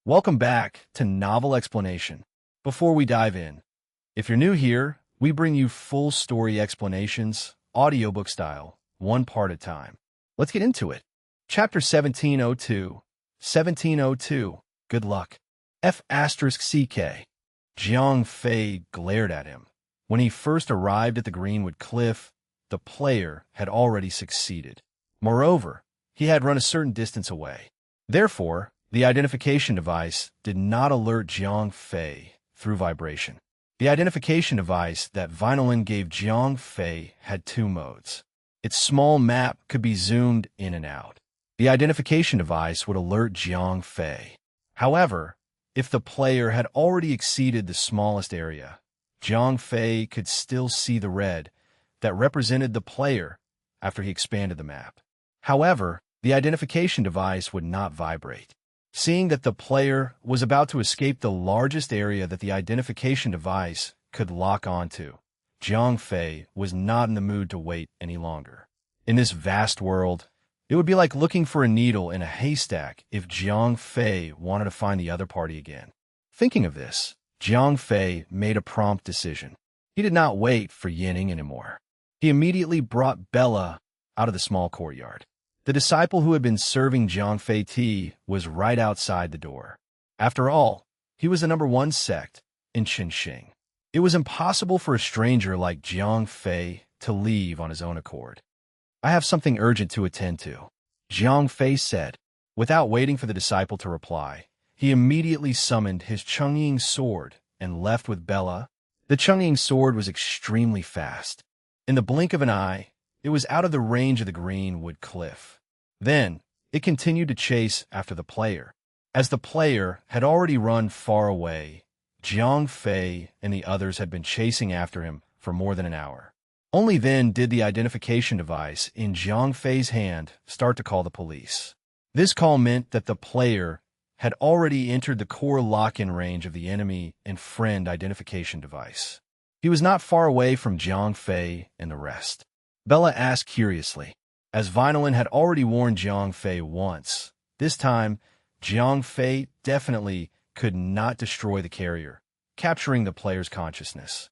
Welcome back to Novel Explanation. Before we dive in, if you're new here, we bring you full story explanations, audiobook style, one part at a time. Let's get into it. Chapter 1702. 1702. Good luck. F***CK. Jiang Fei glared at him. When he first arrived at the Greenwood Cliff, the player had already succeeded. Moreover, he had run a certain distance away. Therefore, the identification device did not alert Jiang Fei through vibration. The identification device that Vinolin gave Jiang Fei had two modes. Its small map could be zoomed in and out. The identification device would alert Jiang Fei. However, if the player had already exceeded the smallest area, Jiang Fei could still see the red that represented the player after he expanded the map. However, the identification device would not vibrate. Seeing that the player was about to escape the largest area that the identification device could lock onto, Jiang Fei was not in the mood to wait any longer. In this vast world, it would be like looking for a needle in a haystack if Jiang Fei wanted to find the other party again. Thinking of this, Jiang Fei made a prompt decision. He did not wait for Yinning anymore. He immediately brought Bella out of the small courtyard. The disciple who had been serving Jiang Fei tea was right outside the door. After all, he was the #1 sect in Qinxing. It was impossible for a stranger like Jiang Fei to leave on his own accord. "I have something urgent to attend to," Jiang Fei said. Without waiting for the disciple to reply, he immediately summoned his Chungying sword and left with Bella. The Chungying sword was extremely fast. In the blink of an eye, it was out of the range of the Greenwood Cliff. Then, it continued to chase after the player. As the player had already run far away, Jiang Fei and the others had been chasing after him for more than an hour. Only then did the identification device in Jiang Fei's hand start to call the police. This call meant that the player had already entered the core lock-in range of the enemy and friend identification device. He was not far away from Jiang Fei and the rest. Bella asked curiously, as Vinolin had already warned Jiang Fei once. This time, Jiang Fei definitely could not destroy the carrier, capturing the player's consciousness.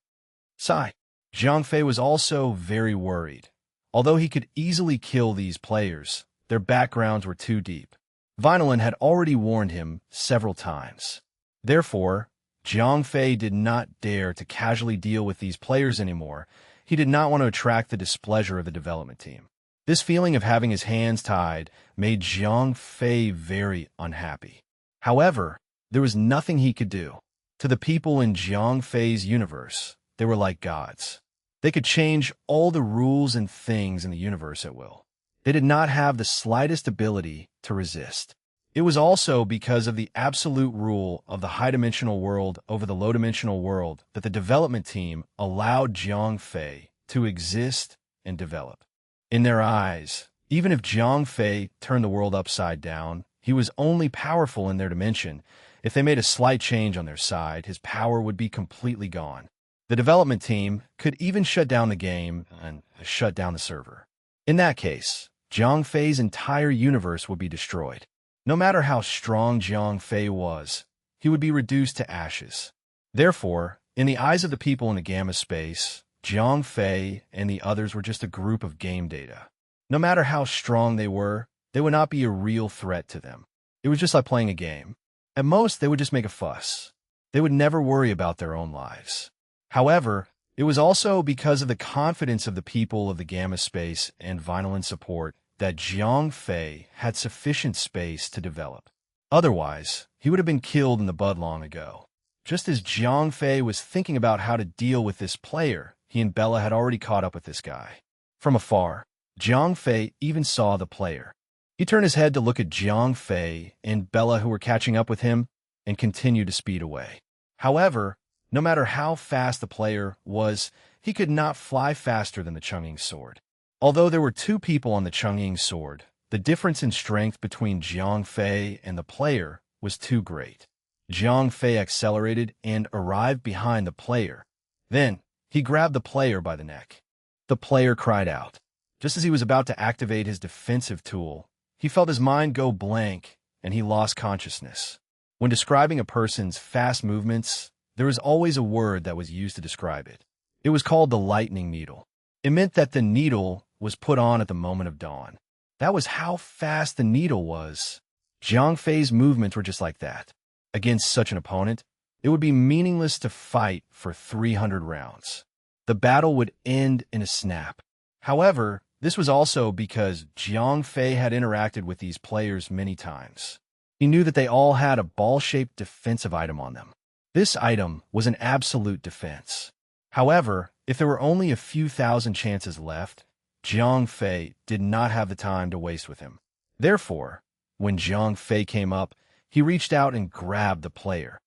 Sigh. Jiang Fei was also very worried. Although he could easily kill these players, their backgrounds were too deep. Vinolin had already warned him several times. Therefore, Jiang Fei did not dare to casually deal with these players anymore. He did not want to attract the displeasure of the development team. This feeling of having his hands tied made Jiang Fei very unhappy. However, there was nothing he could do. To the people in Jiang Fei's universe, they were like gods. They could change all the rules and things in the universe at will. They did not have the slightest ability to resist. It was also because of the absolute rule of the high-dimensional world over the low-dimensional world that the development team allowed Jiang Fei to exist and develop. In their eyes, even if Jiang Fei turned the world upside down, he was only powerful in their dimension. If they made a slight change on their side, his power would be completely gone. The development team could even shut down the game and shut down the server. In that case, Jiang Fei's entire universe would be destroyed. No matter how strong Jiang Fei was, he would be reduced to ashes. Therefore, in the eyes of the people in the gamma space, Jiang Fei and the others were just a group of game data. No matter how strong they would not be a real threat to them. It was just like playing a game. At most, they would just make a fuss. They would never worry about their own lives. However, it was also because of the confidence of the people of the gamma space and Vinolin support that Jiang Fei had sufficient space to develop. Otherwise, he would have been killed in the bud long ago. Just as Jiang Fei was thinking about how to deal with this player, he and Bella had already caught up with this guy. From afar, Jiang Fei even saw the player. He turned his head to look at Jiang Fei and Bella who were catching up with him and continued to speed away. However, no matter how fast the player was, he could not fly faster than the Chungying sword. Although there were two people on the Chungying sword, the difference in strength between Jiang Fei and the player was too great. Jiang Fei accelerated and arrived behind the player. Then, he grabbed the player by the neck. The player cried out. Just as he was about to activate his defensive tool, he felt his mind go blank and he lost consciousness. When describing a person's fast movements, there was always a word that was used to describe it. It was called the lightning needle. It meant that the needle was put on at the moment of dawn. That was how fast the needle was. Jiang Fei's movements were just like that. Against such an opponent, it would be meaningless to fight for 300 rounds. The battle would end in a snap. However, this was also because Jiang Fei had interacted with these players many times. He knew that they all had a ball-shaped defensive item on them. This item was an absolute defense. However, if there were only a few thousand chances left, Jiang Fei did not have the time to waste with him. Therefore, when Jiang Fei came up, he reached out and grabbed the player.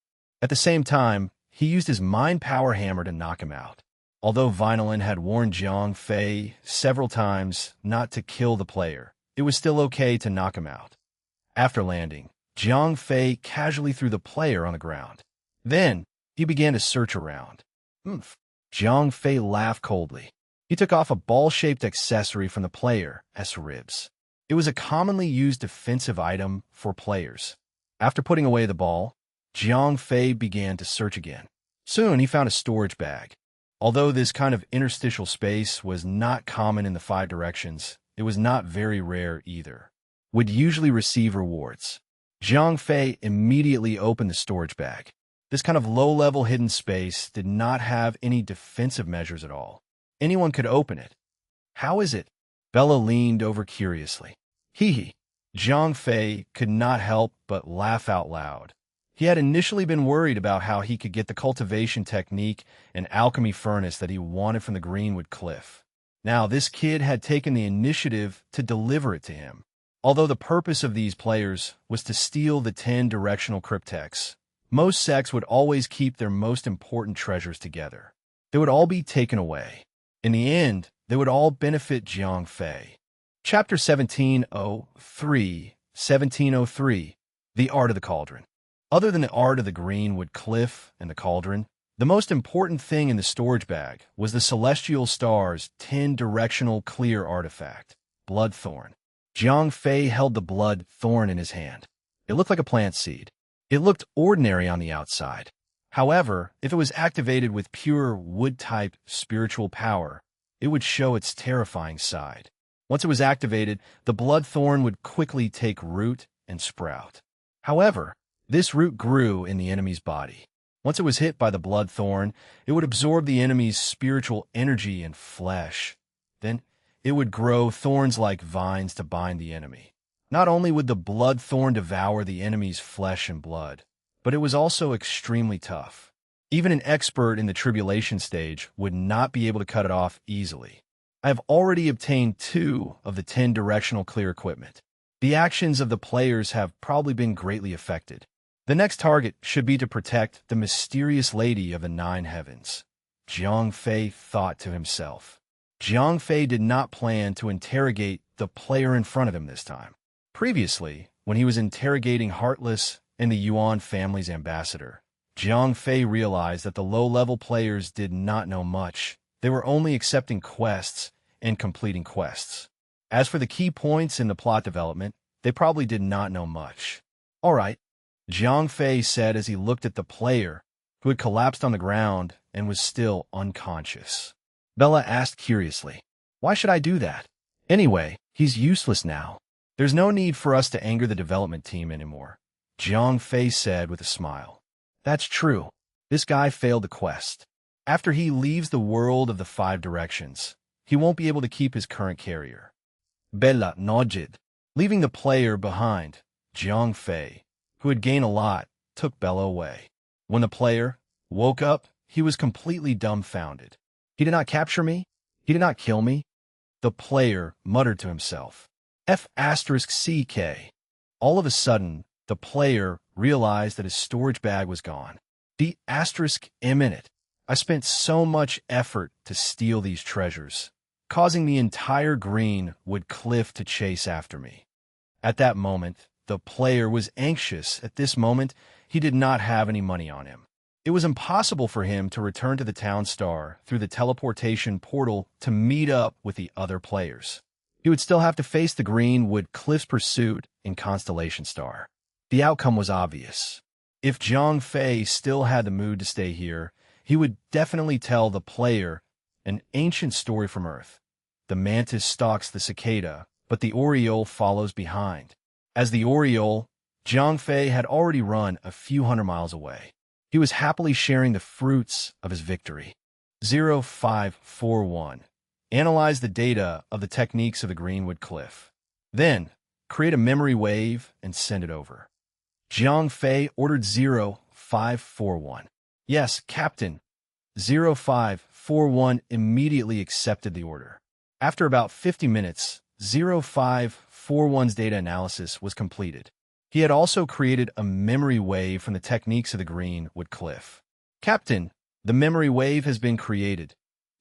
At the same time, he used his mind power hammer to knock him out. Although Vinolin had warned Jiang Fei several times not to kill the player, it was still okay to knock him out. After landing, Jiang Fei casually threw the player on the ground. Then, he began to search around. Jiang Fei laughed coldly. He took off a ball-shaped accessory from the player's ribs. It was a commonly used defensive item for players. After putting away the ball, Jiang Fei began to search again. Soon, he found a storage bag. Although this kind of interstitial space was not common in the 5 directions, it was not very rare either. Would usually receive rewards. Jiang Fei immediately opened the storage bag. This kind of low-level hidden space did not have any defensive measures at all. Anyone could open it. How is it? Bella leaned over curiously. Hee. Jiang Fei could not help but laugh out loud. He had initially been worried about how he could get the cultivation technique and alchemy furnace that he wanted from the Greenwood Cliff. Now, this kid had taken the initiative to deliver it to him. Although the purpose of these players was to steal the 10 directional cryptex, most sects would always keep their most important treasures together. They would all be taken away. In the end, they would all benefit Jiang Fei. Chapter 1703, The Art of the Cauldron. Other than the art of the Greenwood Cliff and the cauldron, the most important thing in the storage bag was the Celestial Star's 10-directional clear artifact, Bloodthorn. Jiang Fei held the blood thorn in his hand. It looked like a plant seed. It looked ordinary on the outside. However, if it was activated with pure wood-type spiritual power, it would show its terrifying side. Once it was activated, the bloodthorn would quickly take root and sprout. However, this root grew in the enemy's body. Once it was hit by the bloodthorn, it would absorb the enemy's spiritual energy and flesh. Then, it would grow thorns like vines to bind the enemy. Not only would the bloodthorn devour the enemy's flesh and blood, but it was also extremely tough. Even an expert in the tribulation stage would not be able to cut it off easily. I have already obtained 2 of the 10 directional clear equipment. The actions of the players have probably been greatly affected. The next target should be to protect the mysterious lady of the 9 heavens. Jiang Fei thought to himself. Jiang Fei did not plan to interrogate the player in front of him this time. Previously, when he was interrogating Heartless and the Yuan family's ambassador, Jiang Fei realized that the low-level players did not know much. They were only accepting quests and completing quests. As for the key points in the plot development, they probably did not know much. All right, Jiang Fei said as he looked at the player, who had collapsed on the ground and was still unconscious. Bella asked curiously, "Why should I do that? Anyway, he's useless now. There's no need for us to anger the development team anymore," Jiang Fei said with a smile. That's true. This guy failed the quest. After he leaves the world of the 5 directions, he won't be able to keep his current carrier. Bella nodded. Leaving the player behind, Jiang Fei, who had gained a lot, took Bella away. When the player woke up, he was completely dumbfounded. He did not capture me? He did not kill me? The player muttered to himself. F***CK. All of a sudden, the player realized that his storage bag was gone. D***M in it. I spent so much effort to steal these treasures, causing the entire Greenwood Cliff to chase after me. At that moment, the player was anxious. At this moment, he did not have any money on him. It was impossible for him to return to the town star through the teleportation portal to meet up with the other players. He would still have to face the Greenwood Cliff's pursuit in Constellation Star. The outcome was obvious. If Zhang Fei still had the mood to stay here, he would definitely tell the player an ancient story from Earth. The mantis stalks the cicada, but the oriole follows behind. As the oriole, Zhang Fei had already run a few hundred miles away. He was happily sharing the fruits of his victory. 0541. Analyze the data of the techniques of the Greenwood Cliff. Then, create a memory wave and send it over. Zhang Fei ordered 0541. Yes, Captain. 0541 immediately accepted the order. After about 50 minutes, 0541's data analysis was completed. He had also created a memory wave from the techniques of the Greenwood Cliff. Captain, the memory wave has been created.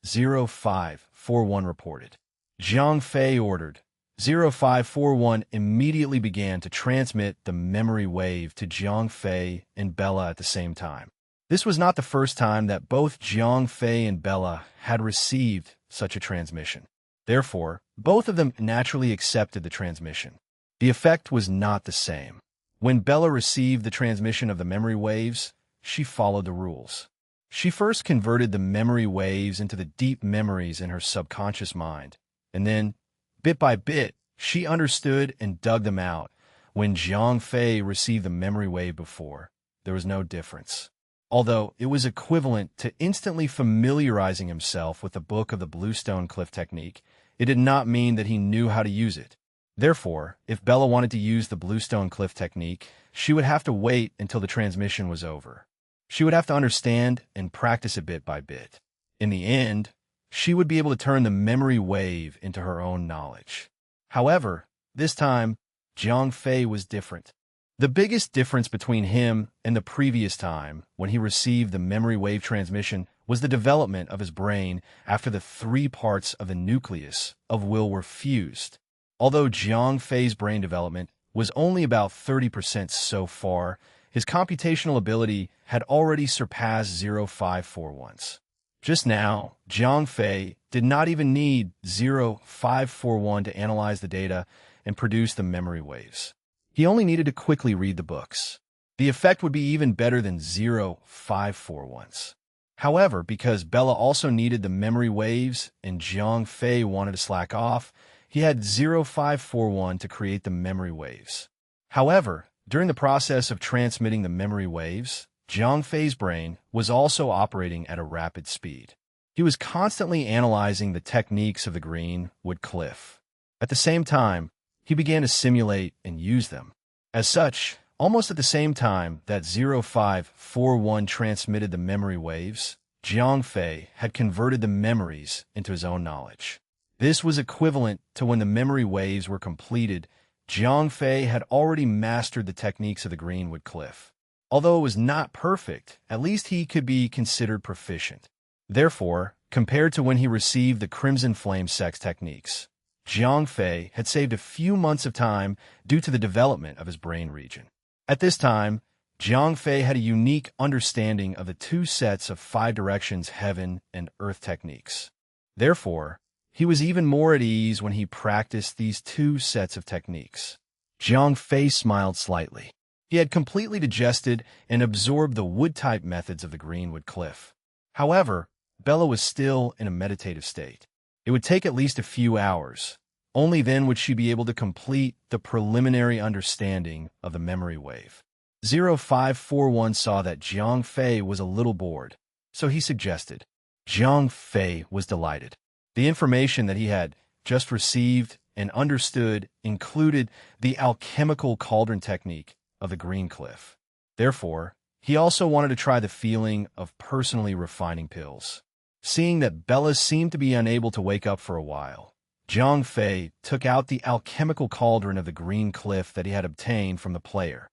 0541 reported. Zhang Fei ordered. 0541 immediately began to transmit the memory wave to Zhang Fei and Bella at the same time. This was not the first time that both Zhang Fei and Bella had received such a transmission. Therefore, both of them naturally accepted the transmission. The effect was not the same. When Bella received the transmission of the memory waves, she followed the rules. She first converted the memory waves into the deep memories in her subconscious mind, and then, bit by bit, she understood and dug them out. When Zhang Fei received the memory wave before, there was no difference. Although it was equivalent to instantly familiarizing himself with the Book of the Bluestone Cliff technique, it did not mean that he knew how to use it. Therefore, if Bella wanted to use the Bluestone Cliff technique, she would have to wait until the transmission was over. She would have to understand and practice it bit by bit. In the end, she would be able to turn the memory wave into her own knowledge. However, this time, Zhang Fei was different. The biggest difference between him and the previous time when he received the memory wave transmission was the development of his brain after the 3 parts of the nucleus of will were fused. Although Zhang Fei's brain development was only about 30% so far, his computational ability had already surpassed 0541's. Just now, Zhang Fei did not even need 0541 to analyze the data and produce the memory waves. He only needed to quickly read the books. The effect would be even better than 0541's. However, because Bella also needed the memory waves and Zhang Fei wanted to slack off, he had 0541 to create the memory waves. However, during the process of transmitting the memory waves, Zhang Fei's brain was also operating at a rapid speed. He was constantly analyzing the techniques of the Greenwood Cliff. At the same time, he began to simulate and use them. As such, almost at the same time that 0541 transmitted the memory waves, Zhang Fei had converted the memories into his own knowledge. This was equivalent to when the memory waves were completed, Zhang Fei had already mastered the techniques of the Greenwood Cliff. Although it was not perfect, at least he could be considered proficient. Therefore, compared to when he received the Crimson Flame sex techniques, Zhang Fei had saved a few months of time due to the development of his brain region. At this time, Zhang Fei had a unique understanding of the 2 sets of 5 directions heaven and earth techniques. Therefore, he was even more at ease when he practiced these 2 sets of techniques. Zhang Fei smiled slightly. He had completely digested and absorbed the wood-type methods of the Greenwood Cliff. However, Bella was still in a meditative state. It would take at least a few hours. Only then would she be able to complete the preliminary understanding of the memory wave. 0541 saw that Zhang Fei was a little bored, so he suggested. Zhang Fei was delighted. The information that he had just received and understood included the alchemical cauldron technique of the Green Cliff. Therefore, he also wanted to try the feeling of personally refining pills. Seeing that Bella seemed to be unable to wake up for a while, Zhang Fei took out the alchemical cauldron of the Green Cliff that he had obtained from the player.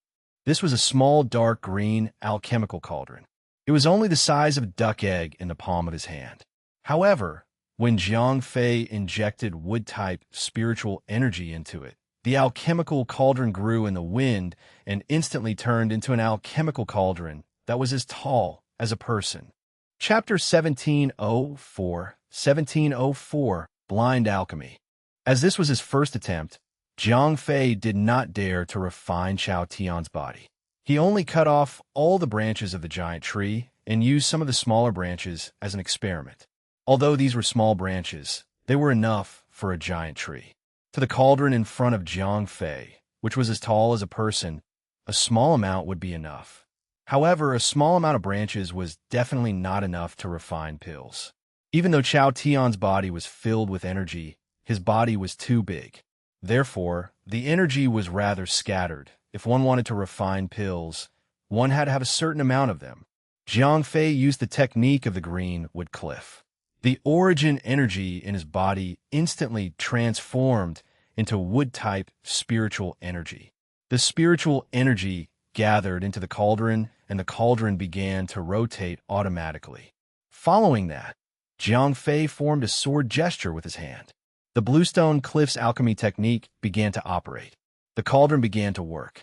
This was a small dark green alchemical cauldron. It was only the size of a duck egg in the palm of his hand. However, when Zhang Fei injected wood-type spiritual energy into it, the alchemical cauldron grew in the wind and instantly turned into an alchemical cauldron that was as tall as a person. Chapter 1704 Blind Alchemy. As this was his first attempt, Zhang Fei did not dare to refine Xiao Tian's body. He only cut off all the branches of the giant tree and used some of the smaller branches as an experiment. Although these were small branches, they were enough for a giant tree. To the cauldron in front of Jiang Fei, which was as tall as a person, a small amount would be enough. However, a small amount of branches was definitely not enough to refine pills. Even though Chao Tian's body was filled with energy, his body was too big. Therefore, the energy was rather scattered. If one wanted to refine pills, one had to have a certain amount of them. Jiang Fei used the technique of the green wood cliff. The origin energy in his body instantly transformed into wood-type spiritual energy. The spiritual energy gathered into the cauldron, and the cauldron began to rotate automatically. Following that, Jiang Fei formed a sword gesture with his hand. The bluestone cliff's alchemy technique began to operate. The cauldron began to work.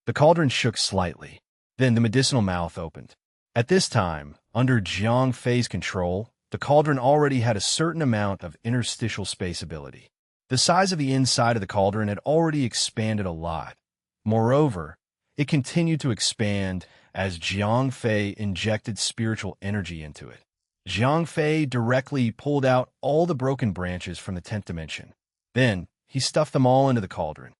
The cauldron shook slightly. Then the medicinal mouth opened. At this time, under Jiang Fei's control, the cauldron already had a certain amount of interstitial space ability. The size of the inside of the cauldron had already expanded a lot. Moreover, it continued to expand as Jiang Fei injected spiritual energy into it. Jiang Fei directly pulled out all the broken branches from the 10th dimension. Then, he stuffed them all into the cauldron.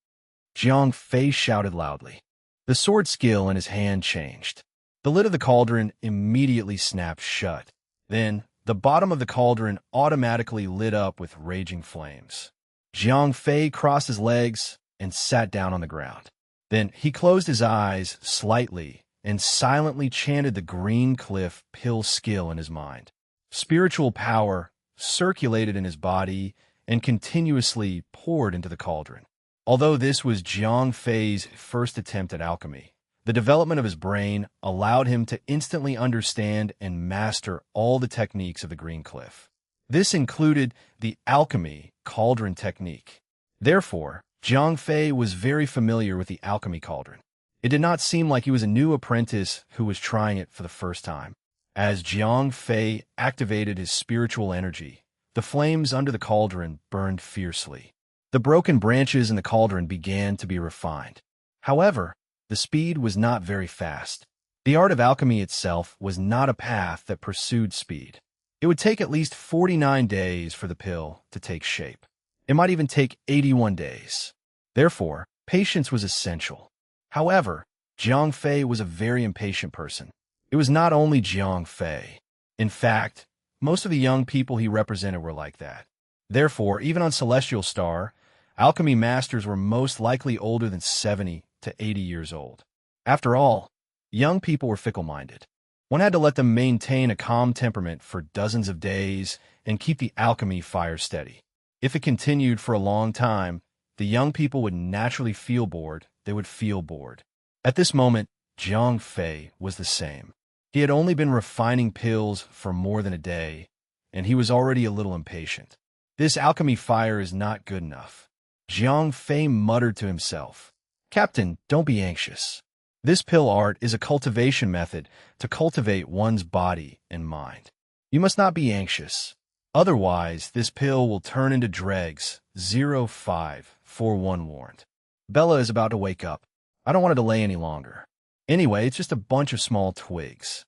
Jiang Fei shouted loudly. The sword skill in his hand changed. The lid of the cauldron immediately snapped shut. Then, the bottom of the cauldron automatically lit up with raging flames. Jiang Fei crossed his legs and sat down on the ground. Then he closed his eyes slightly and silently chanted the green cliff pill skill in his mind. Spiritual power circulated in his body and continuously poured into the cauldron. Although this was Jiang Fei's first attempt at alchemy, the development of his brain allowed him to instantly understand and master all the techniques of the green cliff. This included the alchemy cauldron technique. Therefore, Jiang Fei was very familiar with the alchemy cauldron. It did not seem like he was a new apprentice who was trying it for the first time. As Jiang Fei activated his spiritual energy, the flames under the cauldron burned fiercely. The broken branches in the cauldron began to be refined. However, the speed was not very fast. The art of alchemy itself was not a path that pursued speed. It would take at least 49 days for the pill to take shape. It might even take 81 days. Therefore, patience was essential. However, Jiang Fei was a very impatient person. It was not only Jiang Fei. In fact, most of the young people he represented were like that. Therefore, even on Celestial Star, alchemy masters were most likely older than 70 to 80 years old. After all, young people were fickle-minded. One had to let them maintain a calm temperament for dozens of days and keep the alchemy fire steady. If it continued for a long time, the young people would naturally feel bored. They would feel bored. At this moment, Jiang Fei was the same. He had only been refining pills for more than a day, and he was already a little impatient. This alchemy fire is not good enough. Jiang Fei muttered to himself. Captain, don't be anxious. This pill art is a cultivation method to cultivate one's body and mind. You must not be anxious. Otherwise, this pill will turn into dregs. 0541 warned. Bella is about to wake up. I don't want to delay any longer. Anyway, it's just a bunch of small twigs.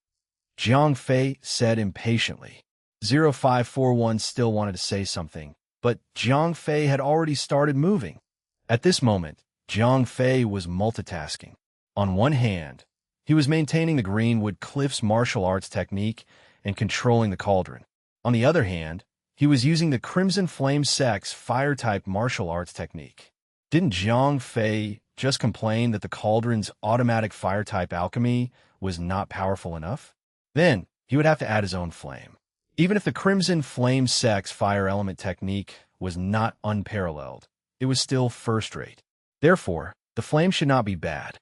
Jiang Fei said impatiently. 0541 still wanted to say something, but Jiang Fei had already started moving. At this moment, Jiang Fei was multitasking. On one hand, he was maintaining the Greenwood Cliffs martial arts technique and controlling the cauldron. On the other hand, he was using the Crimson Flame Sex fire-type martial arts technique. Didn't Jiang Fei just complain that the cauldron's automatic fire-type alchemy was not powerful enough? Then, he would have to add his own flame. Even if the Crimson Flame Sex fire element technique was not unparalleled, it was still first-rate. Therefore, the flame should not be bad,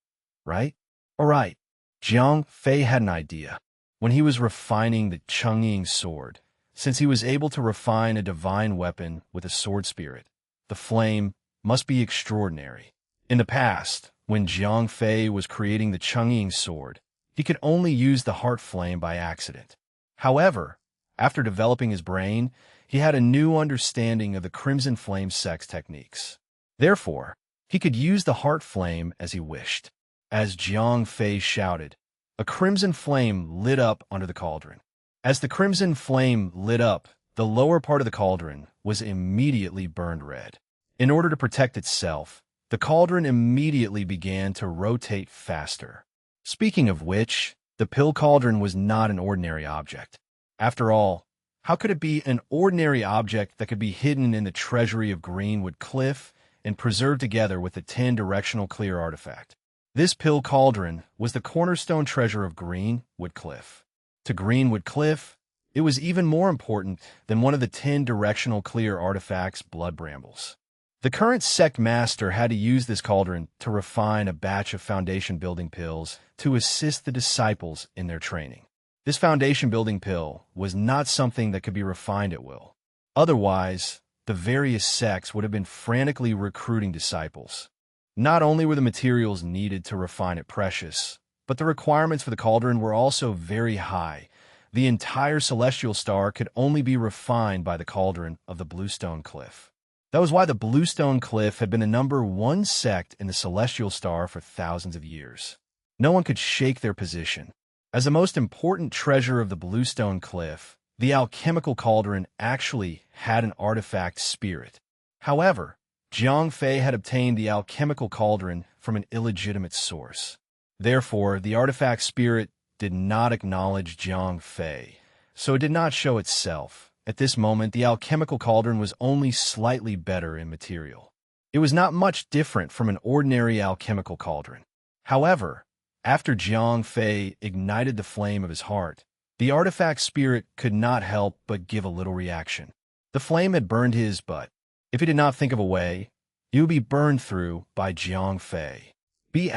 right? All right, Jiang Fei had an idea. When he was refining the Chungying sword, since he was able to refine a divine weapon with a sword spirit, the flame must be extraordinary. In the past, when Jiang Fei was creating the Chungying sword, he could only use the heart flame by accident. However, after developing his brain, he had a new understanding of the Crimson Flame Sex techniques. Therefore, he could use the heart flame as he wished. as Jiang Fei shouted. A crimson flame lit up under the cauldron. As the crimson flame lit up, the lower part of the cauldron was immediately burned red. In order to protect itself, the cauldron immediately began to rotate faster. Speaking of which, the pill cauldron was not an ordinary object. After all, how could it be an ordinary object that could be hidden in the treasury of Greenwood Cliff and preserved together with the 10-directional clear artifact? This pill cauldron was the cornerstone treasure of Greenwood Cliff. To Greenwood Cliff, it was even more important than one of the 10-directional clear artifacts, blood brambles. The current sect master had to use this cauldron to refine a batch of foundation-building pills to assist the disciples in their training. This foundation-building pill was not something that could be refined at will. Otherwise, the various sects would have been frantically recruiting disciples. Not only were the materials needed to refine it precious, but the requirements for the cauldron were also very high. The entire celestial star could only be refined by the cauldron of the Bluestone Cliff. That was why the Bluestone Cliff had been the #1 sect in the celestial star for thousands of years. No one could shake their position. As the most important treasure of the Bluestone Cliff, the alchemical cauldron actually had an artifact spirit. However, Jiang Fei had obtained the alchemical cauldron from an illegitimate source. Therefore, the artifact spirit did not acknowledge Jiang Fei, so it did not show itself. At this moment, the alchemical cauldron was only slightly better in material. It was not much different from an ordinary alchemical cauldron. However, after Jiang Fei ignited the flame of his heart, the artifact spirit could not help but give a little reaction. The flame had burned his butt. If he did not think of a way, he would be burned through by Jiang Fei. B*****.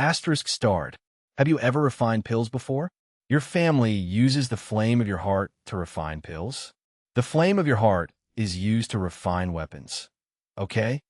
Have you ever refined pills before? Your family uses the flame of your heart to refine pills? The flame of your heart is used to refine weapons. Okay?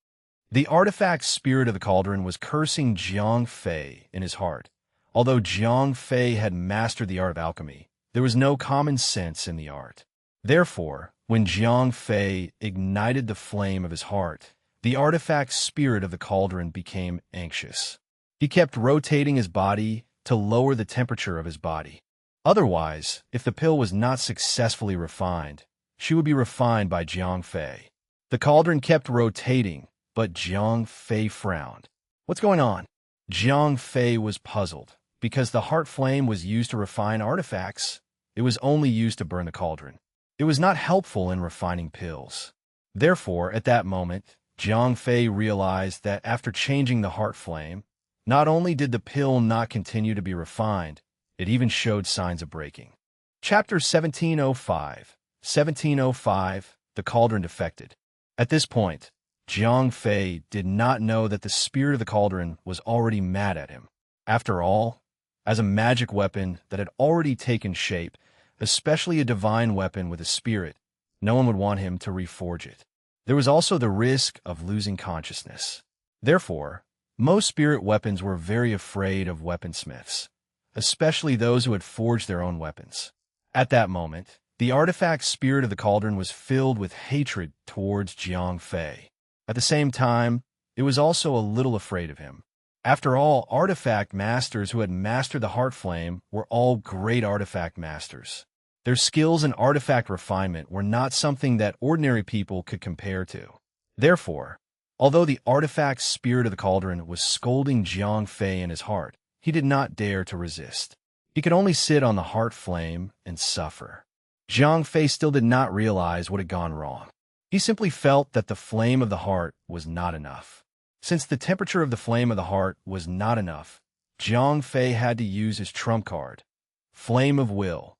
The artifact spirit of the cauldron was cursing Jiang Fei in his heart. Although Jiang Fei had mastered the art of alchemy, there was no common sense in the art. Therefore, when Jiang Fei ignited the flame of his heart, the artifact spirit of the cauldron became anxious. He kept rotating his body to lower the temperature of his body. Otherwise, if the pill was not successfully refined, she would be refined by Jiang Fei. The cauldron kept rotating, but Jiang Fei frowned. What's going on? Jiang Fei was puzzled. Because the heart flame was used to refine artifacts, it was only used to burn the cauldron. It was not helpful in refining pills. Therefore, at that moment, Jiang Fei realized that after changing the heart flame, not only did the pill not continue to be refined, it even showed signs of breaking. Chapter 1705. 1705, the cauldron defected. At this point, Jiang Fei did not know that the spirit of the cauldron was already mad at him. After all, as a magic weapon that had already taken shape, especially a divine weapon with a spirit, no one would want him to reforge it. There was also the risk of losing consciousness. Therefore, most spirit weapons were very afraid of weaponsmiths, especially those who had forged their own weapons. At that moment, the artifact spirit of the cauldron was filled with hatred towards Jiang Fei. At the same time, it was also a little afraid of him. After all, artifact masters who had mastered the heart flame were all great artifact masters. Their skills in artifact refinement were not something that ordinary people could compare to. Therefore, although the artifact spirit of the cauldron was scolding Jiang Fei in his heart, he did not dare to resist. He could only sit on the heart flame and suffer. Jiang Fei still did not realize what had gone wrong. He simply felt that the flame of the heart was not enough. Since the temperature of the flame of the heart was not enough, Jiang Fei had to use his trump card, Flame of Will.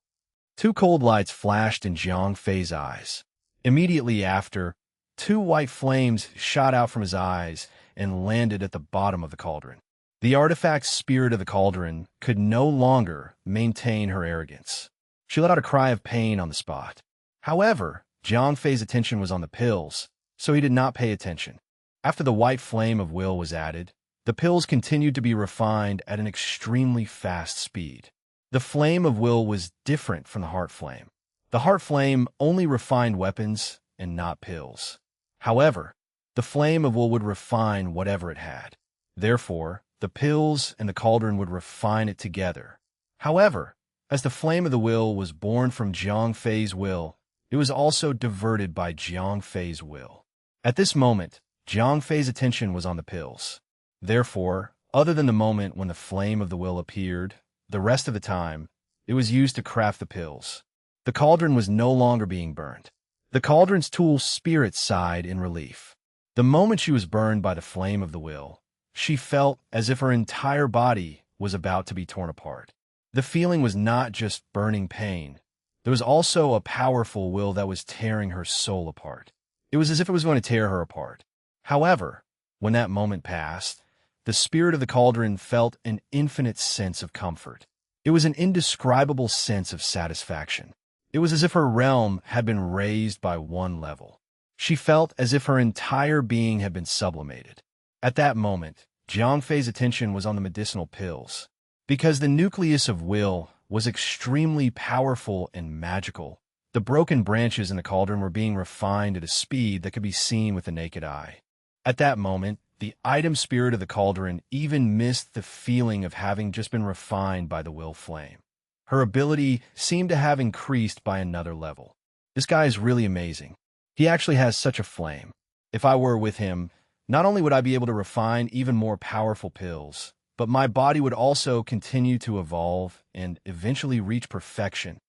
Two cold lights flashed in Jiang Fei's eyes. Immediately after, two white flames shot out from his eyes and landed at the bottom of the cauldron. The artifact spirit of the cauldron could no longer maintain her arrogance. She let out a cry of pain on the spot. However, Jiang Fei's attention was on the pills, so he did not pay attention. After the white flame of will was added, the pills continued to be refined at an extremely fast speed. The flame of will was different from the heart flame. The heart flame only refined weapons and not pills. However, the flame of will would refine whatever it had. Therefore, the pills and the cauldron would refine it together. However, as the flame of the will was born from Jiang Fei's will, it was also diverted by Jiang Fei's will. At this moment, Jiang Fei's attention was on the pills. Therefore, other than the moment when the flame of the will appeared, the rest of the time, it was used to craft the pills. The cauldron was no longer being burned. The cauldron's tool spirit sighed in relief. The moment she was burned by the flame of the will, she felt as if her entire body was about to be torn apart. The feeling was not just burning pain. There was also a powerful will that was tearing her soul apart. It was as if it was going to tear her apart. However, when that moment passed, the spirit of the cauldron felt an infinite sense of comfort. It was an indescribable sense of satisfaction. It was as if her realm had been raised by one level. She felt as if her entire being had been sublimated. At that moment, Jiang Fei's attention was on the medicinal pills. Because the nucleus of will was extremely powerful and magical, the broken branches in the cauldron were being refined at a speed that could be seen with the naked eye. At that moment, the item spirit of the cauldron even missed the feeling of having just been refined by the will flame. Her ability seemed to have increased by another level. This guy is really amazing. He actually has such a flame. If I were with him, not only would I be able to refine even more powerful pills, but my body would also continue to evolve and eventually reach perfection.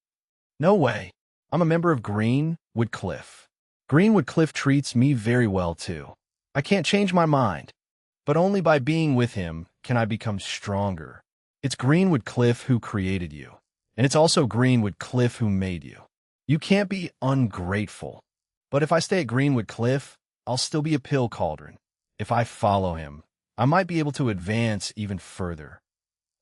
No way. I'm a member of Greenwood Cliff. Greenwood Cliff treats me very well too. I can't change my mind, but only by being with him can I become stronger. It's Greenwood Cliff who created you, and it's also Greenwood Cliff who made you. You can't be ungrateful. But if I stay at Greenwood Cliff, I'll still be a pill cauldron. If I follow him, I might be able to advance even further.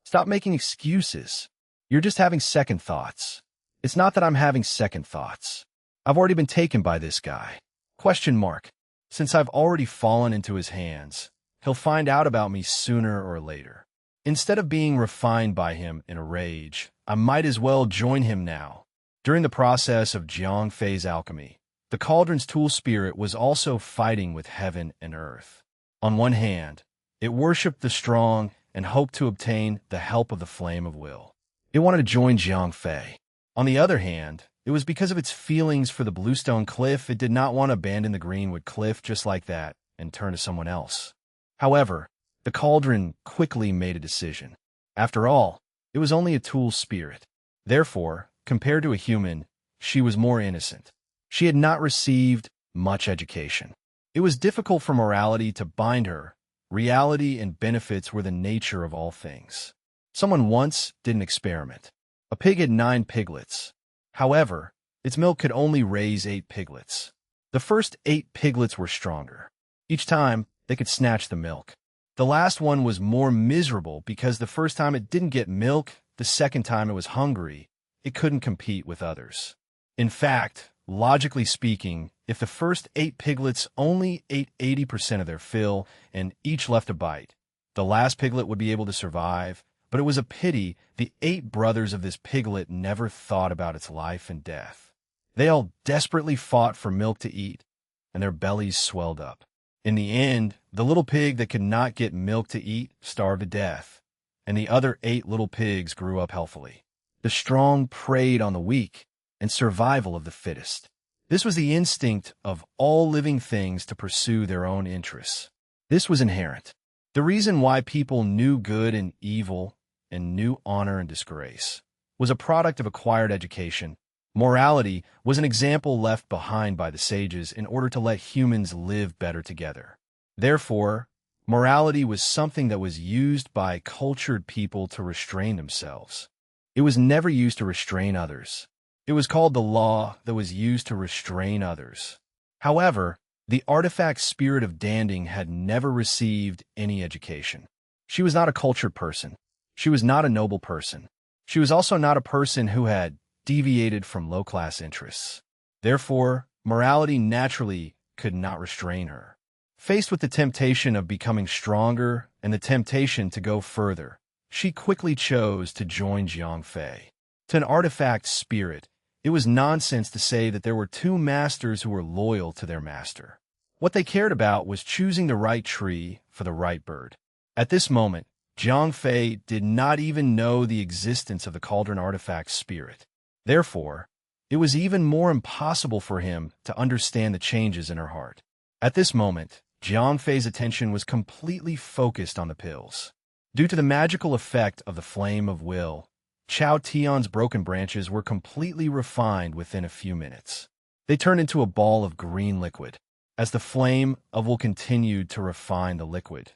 Stop making excuses. You're just having second thoughts. It's not that I'm having second thoughts. I've already been taken by this guy. Question mark. Since I've already fallen into his hands, he'll find out about me sooner or later. Instead of being refined by him in a rage, I might as well join him now. During the process of Jiang Fei's alchemy, the cauldron's tool spirit was also fighting with heaven and earth. On one hand, it worshipped the strong and hoped to obtain the help of the flame of will. It wanted to join Jiang Fei. On the other hand, it was because of its feelings for the Bluestone Cliff it did not want to abandon the Greenwood Cliff just like that and turn to someone else. However, the cauldron quickly made a decision. After all, it was only a tool spirit. Therefore, compared to a human, she was more innocent. She had not received much education. It was difficult for morality to bind her. Reality and benefits were the nature of all things. Someone once did an experiment. A pig had 9 piglets. However, its milk could only raise 8 piglets. The first 8 piglets were stronger. Each time, they could snatch the milk. The last one was more miserable because the first time it didn't get milk, the second time it was hungry, it couldn't compete with others. In fact, logically speaking, if the first 8 piglets only ate 80% of their fill and each left a bite, the last piglet would be able to survive. But it was a pity the 8 brothers of this piglet never thought about its life and death. They all desperately fought for milk to eat, and their bellies swelled up. In the end, the little pig that could not get milk to eat starved to death, and the other 8 little pigs grew up healthily. The strong preyed on the weak, and survival of the fittest. This was the instinct of all living things to pursue their own interests. This was inherent. The reason why people knew good and evil and knew honor and disgrace was a product of acquired education. Morality was an example left behind by the sages in order to let humans live better together. Therefore, morality was something that was used by cultured people to restrain themselves. It was never used to restrain others. It was called the law that was used to restrain others. However, the artifact spirit of Danding had never received any education. She was not a cultured person. She was not a noble person. She was also not a person who had deviated from low-class interests. Therefore, morality naturally could not restrain her. Faced with the temptation of becoming stronger and the temptation to go further, she quickly chose to join Jiang Fei. To an artifact spirit, it was nonsense to say that there were 2 masters who were loyal to their master. What they cared about was choosing the right tree for the right bird. At this moment, Jiang Fei did not even know the existence of the cauldron artifact spirit. Therefore, it was even more impossible for him to understand the changes in her heart. At this moment, Jiang Fei's attention was completely focused on the pills. Due to the magical effect of the Flame of Will, Chao Tian's broken branches were completely refined within a few minutes. They turned into a ball of green liquid. As the Flame of Will continued to refine the liquid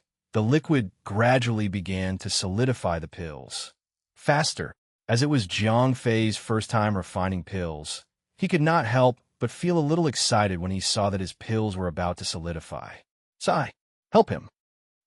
gradually began to solidify the pills. Faster, as it was Jiang Fei's first time refining pills, he could not help but feel a little excited when he saw that his pills were about to solidify. Sai, help him.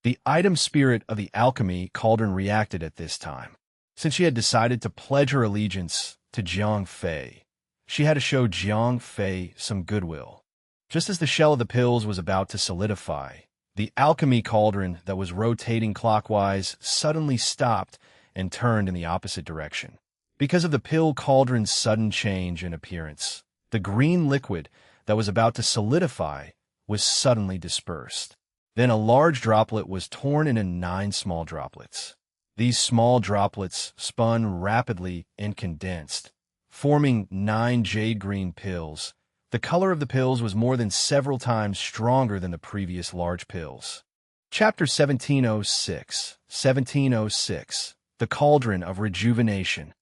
The item spirit of the alchemy cauldron reacted at this time. Since she had decided to pledge her allegiance to Jiang Fei, she had to show Jiang Fei some goodwill. Just as the shell of the pills was about to solidify, the alchemy cauldron that was rotating clockwise suddenly stopped and turned in the opposite direction. Because of the pill cauldron's sudden change in appearance, the green liquid that was about to solidify was suddenly dispersed. Then a large droplet was torn into 9 small droplets. These small droplets spun rapidly and condensed, forming 9 jade-green pills. The color of the pills was more than several times stronger than the previous large pills. Chapter 1706. The Cauldron of Rejuvenation.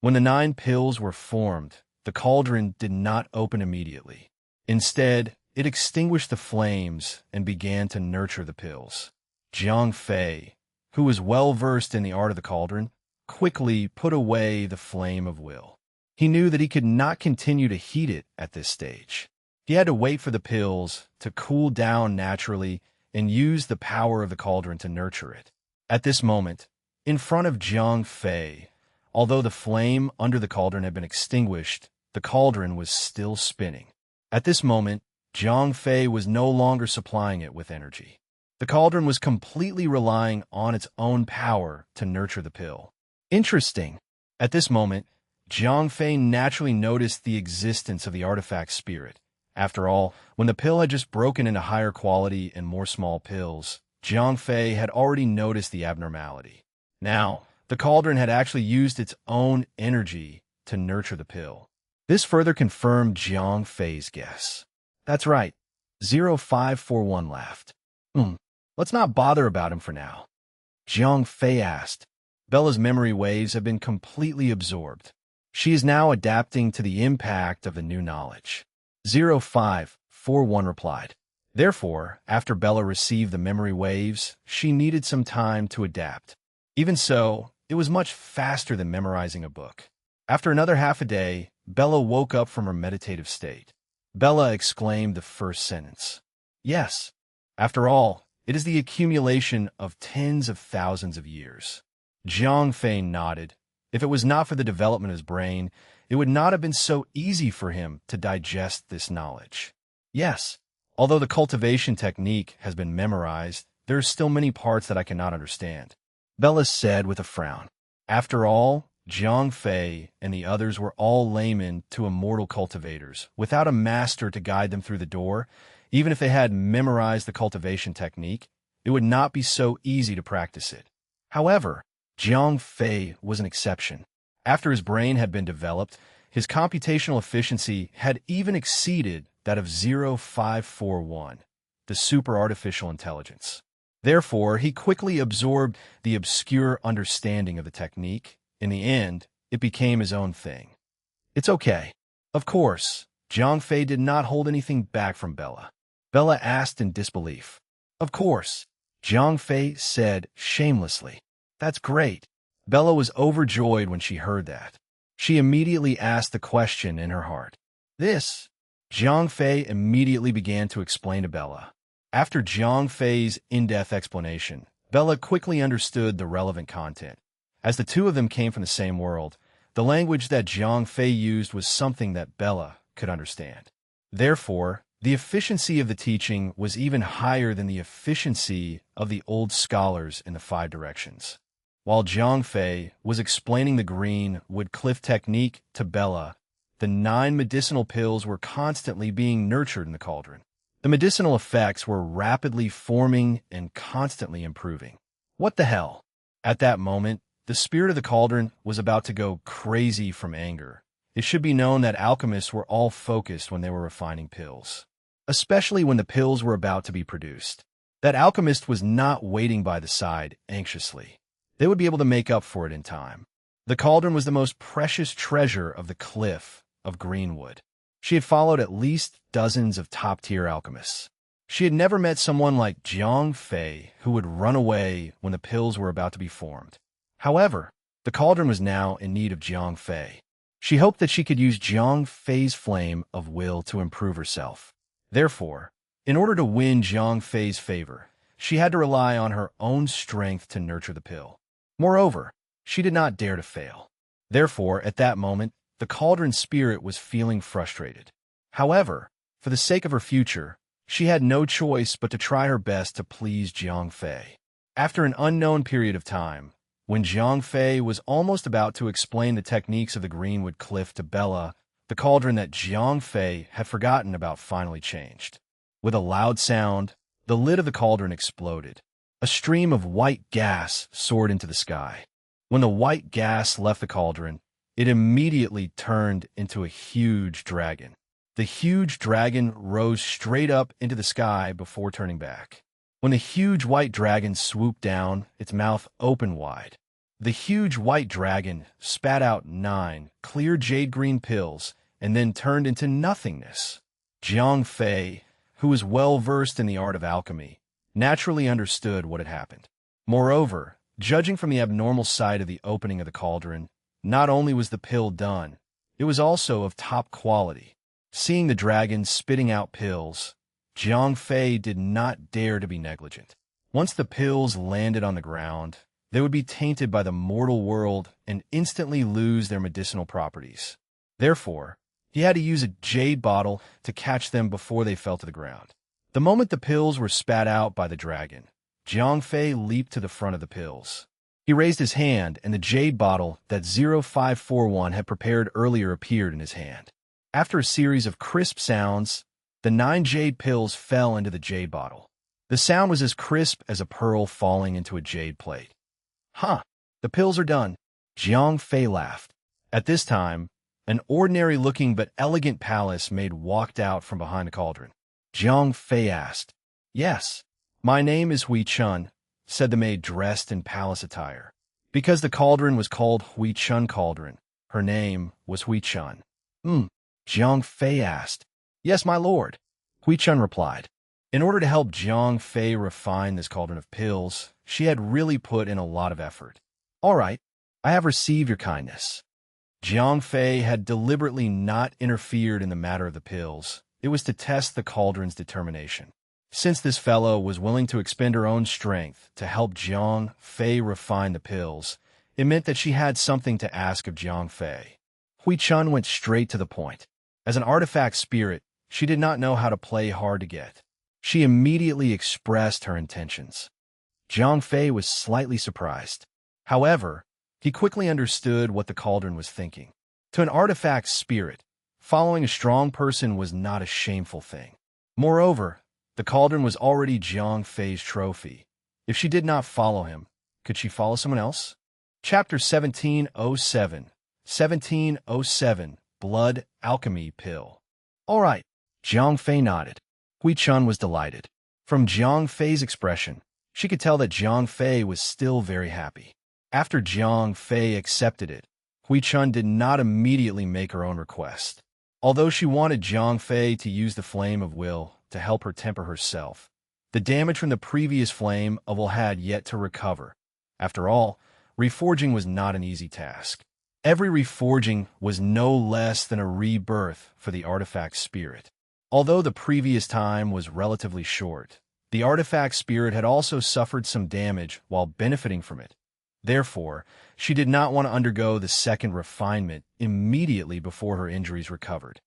When the 9 pills were formed, the cauldron did not open immediately. Instead, it extinguished the flames and began to nurture the pills. Jiang Fei, who was well-versed in the art of the cauldron, quickly put away the Flame of Will. He knew that he could not continue to heat it at this stage. He had to wait for the pills to cool down naturally and use the power of the cauldron to nurture it. At this moment, in front of Jiang Fei, although the flame under the cauldron had been extinguished, the cauldron was still spinning. At this moment, Jiang Fei was no longer supplying it with energy. The cauldron was completely relying on its own power to nurture the pill. Interesting. At this moment, Jiang Fei naturally noticed the existence of the artifact spirit. After all, when the pill had just broken into higher quality and more small pills, Jiang Fei had already noticed the abnormality. Now, the cauldron had actually used its own energy to nurture the pill. This further confirmed Jiang Fei's guess. That's right. 0541 laughed. Let's not bother about him for now. Jiang Fei asked. Bella's memory waves have been completely absorbed. She is now adapting to the impact of the new knowledge. 0541 replied. Therefore, after Bella received the memory waves, she needed some time to adapt. Even so, it was much faster than memorizing a book. After another half a day, Bella woke up from her meditative state. Bella exclaimed the first sentence. Yes. After all, it is the accumulation of tens of thousands of years. Jiang Fei nodded. If it was not for the development of his brain, it would not have been so easy for him to digest this knowledge. Yes, although the cultivation technique has been memorized, there are still many parts that I cannot understand, Bella said with a frown. After all, Jiang Fei and the others were all laymen to immortal cultivators, without a master to guide them through the door. Even if they had memorized the cultivation technique, it would not be so easy to practice it. However, Jiang Fei was an exception. After his brain had been developed, his computational efficiency had even exceeded that of 0541, the super artificial intelligence. Therefore, he quickly absorbed the obscure understanding of the technique. In the end, it became his own thing. It's okay. Of course, Jiang Fei did not hold anything back from Bella. Bella asked in disbelief. Of course, Jiang Fei said shamelessly. That's great. Bella was overjoyed when she heard that. She immediately asked the question in her heart. This? Jiang Fei immediately began to explain to Bella. After Jiang Fei's in-depth explanation, Bella quickly understood the relevant content. As the two of them came from the same world, the language that Jiang Fei used was something that Bella could understand. Therefore, the efficiency of the teaching was even higher than the efficiency of the old scholars in the 5 directions. While Jiang Fei was explaining the green wood cliff technique to Bella, the 9 medicinal pills were constantly being nurtured in the cauldron. The medicinal effects were rapidly forming and constantly improving. What the hell? At that moment, the spirit of the cauldron was about to go crazy from anger. It should be known that alchemists were all focused when they were refining pills, especially when the pills were about to be produced. That alchemist was not waiting by the side anxiously. They would be able to make up for it in time. The cauldron was the most precious treasure of the cliff of Greenwood. She had followed at least dozens of top-tier alchemists. She had never met someone like Jiang Fei who would run away when the pills were about to be formed. However, the cauldron was now in need of Jiang Fei. She hoped that she could use Jiang Fei's flame of will to improve herself. Therefore, in order to win Jiang Fei's favor, she had to rely on her own strength to nurture the pill. Moreover, she did not dare to fail. Therefore, at that moment, the cauldron spirit was feeling frustrated. However, for the sake of her future, she had no choice but to try her best to please Jiang Fei. After an unknown period of time, when Jiang Fei was almost about to explain the techniques of the Greenwood Cliff to Bella, the cauldron that Jiang Fei had forgotten about finally changed. With a loud sound, the lid of the cauldron exploded. A stream of white gas soared into the sky. When the white gas left the cauldron, it immediately turned into a huge dragon. The huge dragon rose straight up into the sky before turning back. When the huge white dragon swooped down, its mouth opened wide. The huge white dragon spat out 9 clear jade-green pills and then turned into nothingness. Jiang Fei, who was well-versed in the art of alchemy, naturally understood what had happened. Moreover, judging from the abnormal sight of the opening of the cauldron, not only was the pill done, it was also of top quality. Seeing the dragon spitting out pills, Jiang Fei did not dare to be negligent. Once the pills landed on the ground, they would be tainted by the mortal world and instantly lose their medicinal properties. Therefore, he had to use a jade bottle to catch them before they fell to the ground. The moment the pills were spat out by the dragon, Jiang Fei leaped to the front of the pills. He raised his hand, and the jade bottle that 0541 had prepared earlier appeared in his hand. After a series of crisp sounds, the 9 jade pills fell into the jade bottle. The sound was as crisp as a pearl falling into a jade plate. "Huh, the pills are done," Jiang Fei laughed. At this time, an ordinary-looking but elegant palace maid walked out from behind the cauldron. Jiang Fei asked. "Yes, my name is Hui Chun," said the maid dressed in palace attire. Because the cauldron was called Hui Chun Cauldron, her name was Hui Chun. Jiang Fei asked. "Yes, my lord," Hui Chun replied. In order to help Jiang Fei refine this cauldron of pills, she had really put in a lot of effort. "All right, I have received your kindness." Jiang Fei had deliberately not interfered in the matter of the pills. It was to test the cauldron's determination. Since this fellow was willing to expend her own strength to help Jiang Fei refine the pills, it meant that she had something to ask of Jiang Fei. Hui Chun went straight to the point. As an artifact spirit, she did not know how to play hard to get. She immediately expressed her intentions. Jiang Fei was slightly surprised. However, he quickly understood what the cauldron was thinking. To an artifact spirit, following a strong person was not a shameful thing. Moreover, the cauldron was already Jiang Fei's trophy. If she did not follow him, could she follow someone else? Chapter 1707. 1707. Blood Alchemy Pill. All right, Jiang Fei nodded. Hui Chun was delighted. From Jiang Fei's expression, she could tell that Jiang Fei was still very happy. After Jiang Fei accepted it, Hui Chun did not immediately make her own request. Although she wanted Jiang Fei to use the flame of will to help her temper herself, the damage from the previous flame of will had yet to recover. After all, reforging was not an easy task. Every reforging was no less than a rebirth for the artifact spirit. Although the previous time was relatively short, the artifact spirit had also suffered some damage while benefiting from it. Therefore, she did not want to undergo the second refinement immediately before her injuries recovered.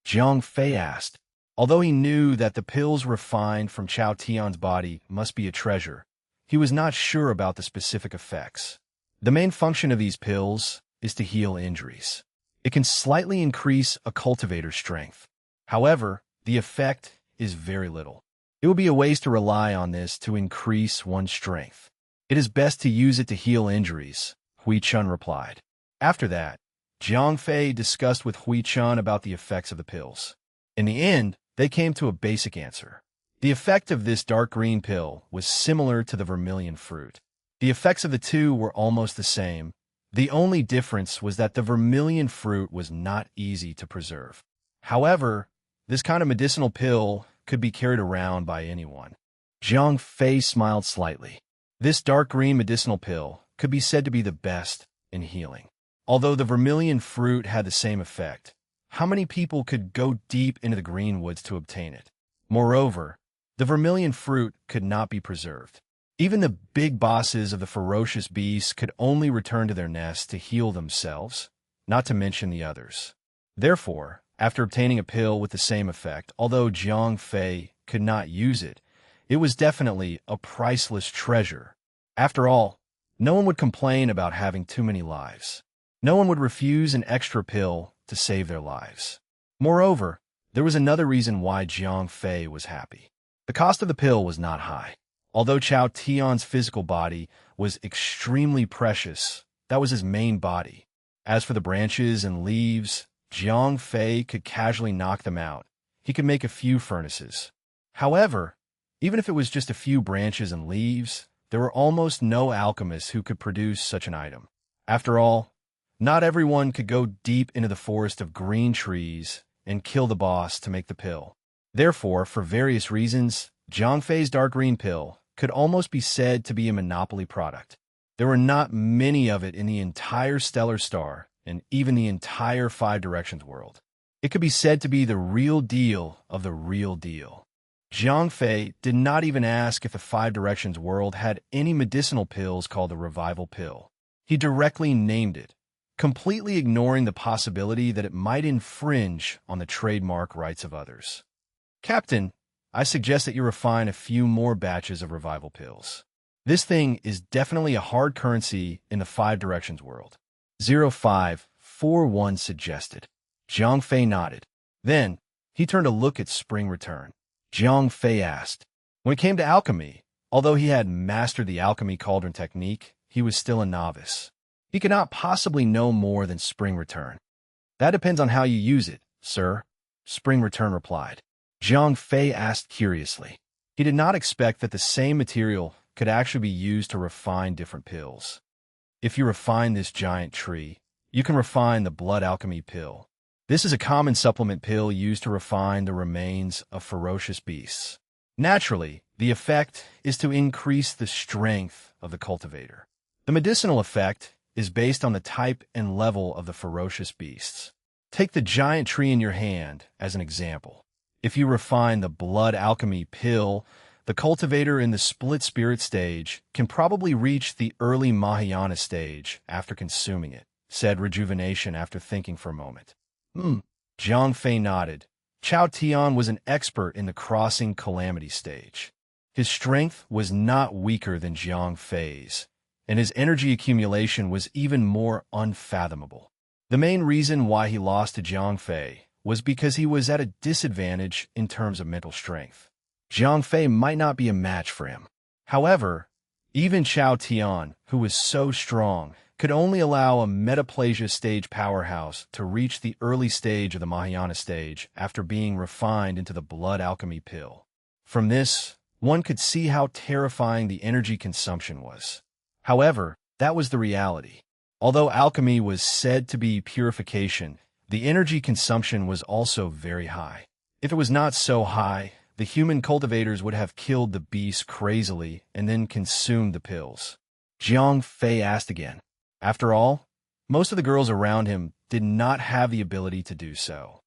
Jiang Fei asked. Although he knew that the pills refined from Chao Tian's body must be a treasure, he was not sure about the specific effects. The main function of these pills is to heal injuries. It can slightly increase a cultivator's strength. However, the effect is very little. It would be a waste to rely on this to increase one's strength. It is best to use it to heal injuries, Hui Chun replied. After that, Jiang Fei discussed with Hui Chun about the effects of the pills. In the end, they came to a basic answer. The effect of this dark green pill was similar to the vermilion fruit. The effects of the two were almost the same. The only difference was that the vermilion fruit was not easy to preserve. However, this kind of medicinal pill could be carried around by anyone. Jiang Fei smiled slightly. This dark green medicinal pill could be said to be the best in healing. Although the vermilion fruit had the same effect, how many people could go deep into the green woods to obtain it? Moreover, the vermilion fruit could not be preserved. Even the big bosses of the ferocious beasts could only return to their nests to heal themselves, not to mention the others. Therefore, after obtaining a pill with the same effect, although Jiang Fei could not use it, it was definitely a priceless treasure. After all, no one would complain about having too many lives. No one would refuse an extra pill to save their lives. Moreover, there was another reason why Jiang Fei was happy. The cost of the pill was not high. Although Chao Tian's physical body was extremely precious, that was his main body. As for the branches and leaves, Jiang Fei could casually knock them out. He could make a few furnaces. However, even if it was just a few branches and leaves, there were almost no alchemists who could produce such an item. After all, not everyone could go deep into the forest of green trees and kill the boss to make the pill. Therefore, for various reasons, Jiang Fei's dark green pill could almost be said to be a monopoly product. There were not many of it in the entire Stellar Star and even the entire Five Directions world. It could be said to be the real deal of the real deal. Jiang Fei did not even ask if the Five Directions world had any medicinal pills called the Revival Pill. He directly named it, completely ignoring the possibility that it might infringe on the trademark rights of others. Captain, I suggest that you refine a few more batches of revival pills. This thing is definitely a hard currency in the Five Directions world. 0541 suggested. Jiang Fei nodded. Then, he turned to look at Spring Return. Jiang Fei asked. When it came to alchemy, although he had mastered the alchemy cauldron technique, he was still a novice. He could not possibly know more than Spring Return. That depends on how you use it, sir, Spring Return replied. Jiang Fei asked curiously. He did not expect that the same material could actually be used to refine different pills. If you refine this giant tree, you can refine the blood alchemy pill. This is a common supplement pill used to refine the remains of ferocious beasts. Naturally, the effect is to increase the strength of the cultivator. The medicinal effect is based on the type and level of the ferocious beasts. Take the giant tree in your hand as an example. If you refine the blood alchemy pill, the cultivator in the split spirit stage can probably reach the early Mahayana stage after consuming it, said Rejuvenation after thinking for a moment. Jiang Fei nodded. Chao Tian was an expert in the crossing calamity stage. His strength was not weaker than Jiang Fei's, and his energy accumulation was even more unfathomable. The main reason why he lost to Jiang Fei was because he was at a disadvantage in terms of mental strength. Jiang Fei might not be a match for him. However, even Chao Tian, who was so strong, could only allow a metaplasia stage powerhouse to reach the early stage of the Mahayana stage after being refined into the blood alchemy pill. From this, one could see how terrifying the energy consumption was. However, that was the reality. Although alchemy was said to be purification, the energy consumption was also very high. If it was not so high, the human cultivators would have killed the beast crazily and then consumed the pills. Jiang Fei asked again. After all, most of the girls around him did not have the ability to do so.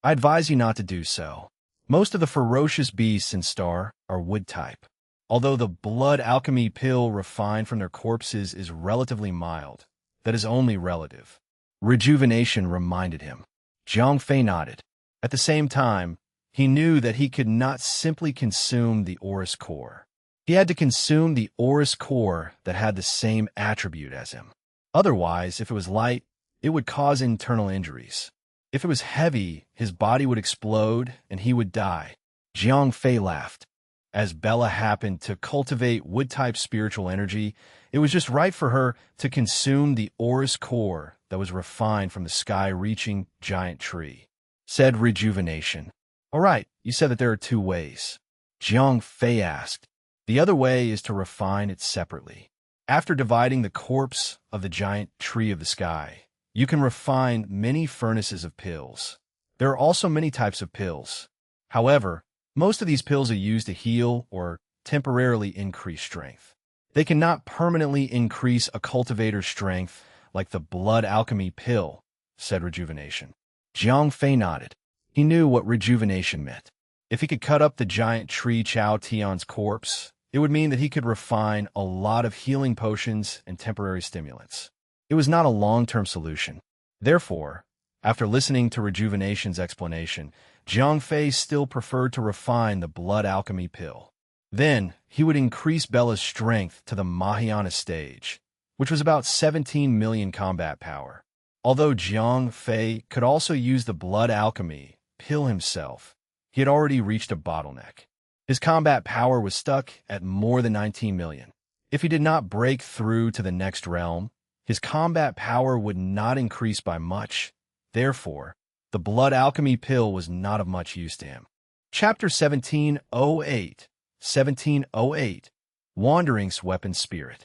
I advise you not to do so. Most of the ferocious beasts in Star are wood type. Although the blood alchemy pill refined from their corpses is relatively mild, that is only relative. Rejuvenation reminded him. Jiang Fei nodded. At the same time, he knew that he could not simply consume the Aurus core. He had to consume the Aurus core that had the same attribute as him. Otherwise, if it was light, it would cause internal injuries. If it was heavy, his body would explode and he would die. Jiang Fei laughed. As Bella happened to cultivate wood-type spiritual energy, it was just right for her to consume the aurous core that was refined from the sky-reaching giant tree. Said rejuvenation. All right, you said that there are two ways. Jiang Fei asked. The other way is to refine it separately. After dividing the corpse of the giant tree of the sky, you can refine many furnaces of pills. There are also many types of pills. However, most of these pills are used to heal or temporarily increase strength. They cannot permanently increase a cultivator's strength like the blood alchemy pill, said rejuvenation. Jiang Fei nodded. He knew what rejuvenation meant. If he could cut up the giant tree Chao Tian's corpse, it would mean that he could refine a lot of healing potions and temporary stimulants. It was not a long-term solution. Therefore, after listening to rejuvenation's explanation, Jiang Fei still preferred to refine the blood alchemy pill. Then, he would increase Bella's strength to the Mahayana stage, which was about 17 million combat power. Although Jiang Fei could also use the blood alchemy pill himself, he had already reached a bottleneck. His combat power was stuck at more than 19 million. If he did not break through to the next realm, his combat power would not increase by much. Therefore, the blood alchemy pill was not of much use to him. Chapter 1708. 1708. Wandering's Weapon Spirit.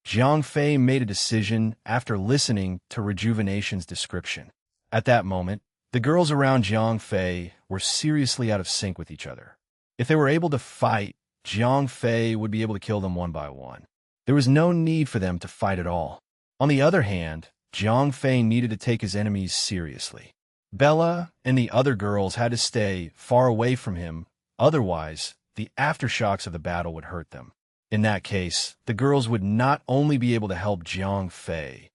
Jiang Fei made a decision after listening to rejuvenation's description. At that moment, the girls around Jiang Fei were seriously out of sync with each other. If they were able to fight, Jiang Fei would be able to kill them one by one. There was no need for them to fight at all. On the other hand, Jiang Fei needed to take his enemies seriously. Bella and the other girls had to stay far away from him, otherwise, the aftershocks of the battle would hurt them. In that case, the girls would not only be able to help Jiang Fei,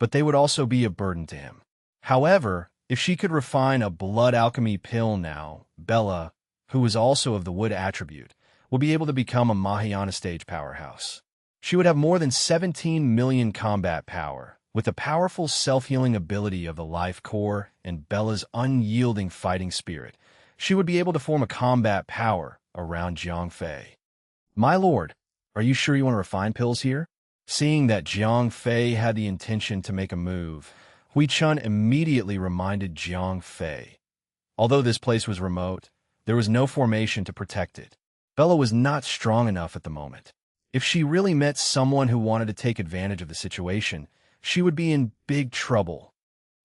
but they would also be a burden to him. However, if she could refine a blood alchemy pill now, Bella, who was also of the wood attribute, would be able to become a Mahayana stage powerhouse. She would have more than 17 million combat power, with the powerful self-healing ability of the life core and Bella's unyielding fighting spirit. She would be able to form a combat power around Jiang Fei. My lord, are you sure you want to refine pills here? Seeing that Jiang Fei had the intention to make a move, Hui Chun immediately reminded Jiang Fei. Although this place was remote, there was no formation to protect it. Bella was not strong enough at the moment. If she really met someone who wanted to take advantage of the situation, she would be in big trouble.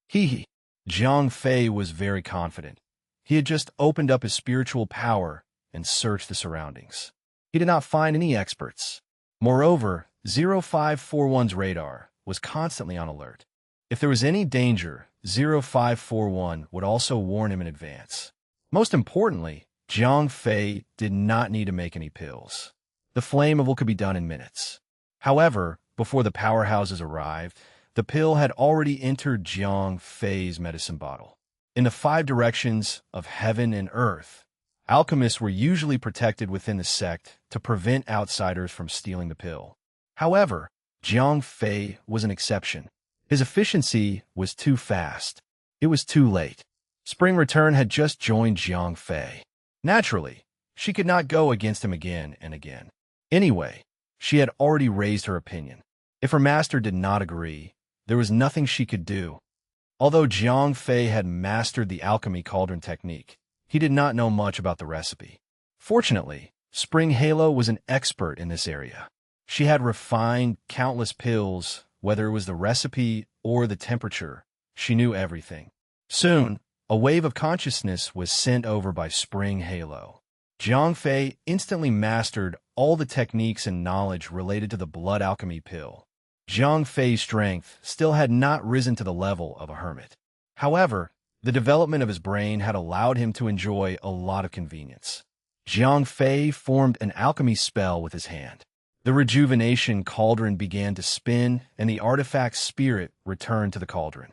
Hee. Jiang Fei was very confident. He had just opened up his spiritual power and searched the surroundings. He did not find any experts. Moreover, 0541's radar was constantly on alert. If there was any danger, 0541 would also warn him in advance. Most importantly, Jiang Fei did not need to make any pills. The flammable could be done in minutes. However, before the powerhouses arrived, the pill had already entered Jiang Fei's medicine bottle. In the 5 directions of heaven and earth, alchemists were usually protected within the sect to prevent outsiders from stealing the pill. However, Jiang Fei was an exception. His efficiency was too fast. It was too late. Spring Return had just joined Jiang Fei. Naturally, she could not go against him again and again. Anyway, she had already raised her opinion. If her master did not agree, there was nothing she could do. Although Jiang Fei had mastered the alchemy cauldron technique, he did not know much about the recipe. Fortunately, Spring Halo was an expert in this area. She had refined countless pills, whether it was the recipe or the temperature. She knew everything. Soon, a wave of consciousness was sent over by Spring Halo. Jiang Fei instantly mastered all the techniques and knowledge related to the blood alchemy pill. Jiang Fei's strength still had not risen to the level of a hermit. However, the development of his brain had allowed him to enjoy a lot of convenience. Jiang Fei formed an alchemy spell with his hand. The rejuvenation cauldron began to spin, and the artifact spirit returned to the cauldron.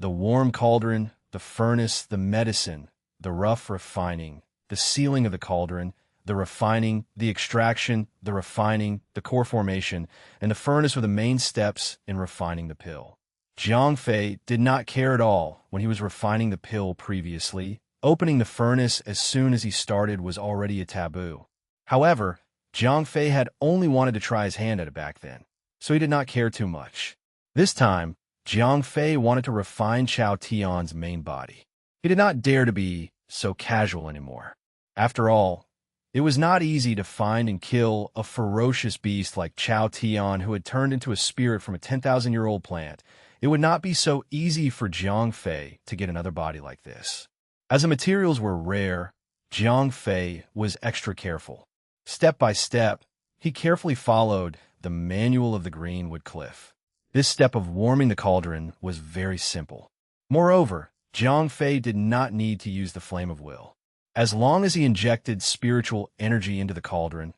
The warm cauldron, the furnace, the medicine, the rough refining, the sealing of the cauldron, the refining, the extraction, the refining, the core formation, and the furnace were the main steps in refining the pill. Jiang Fei did not care at all when he was refining the pill previously. Opening the furnace as soon as he started was already a taboo. However, Jiang Fei had only wanted to try his hand at it back then, so he did not care too much. This time, Jiang Fei wanted to refine Chao Tian's main body. He did not dare to be so casual anymore. After all, it was not easy to find and kill a ferocious beast like Chao Tian who had turned into a spirit from a 10,000-year-old plant. It would not be so easy for Jiang Fei to get another body like this. As the materials were rare, Jiang Fei was extra careful. Step by step, he carefully followed the manual of the Greenwood Cliff. This step of warming the cauldron was very simple. Moreover, Jiang Fei did not need to use the flame of will. As long as he injected spiritual energy into the cauldron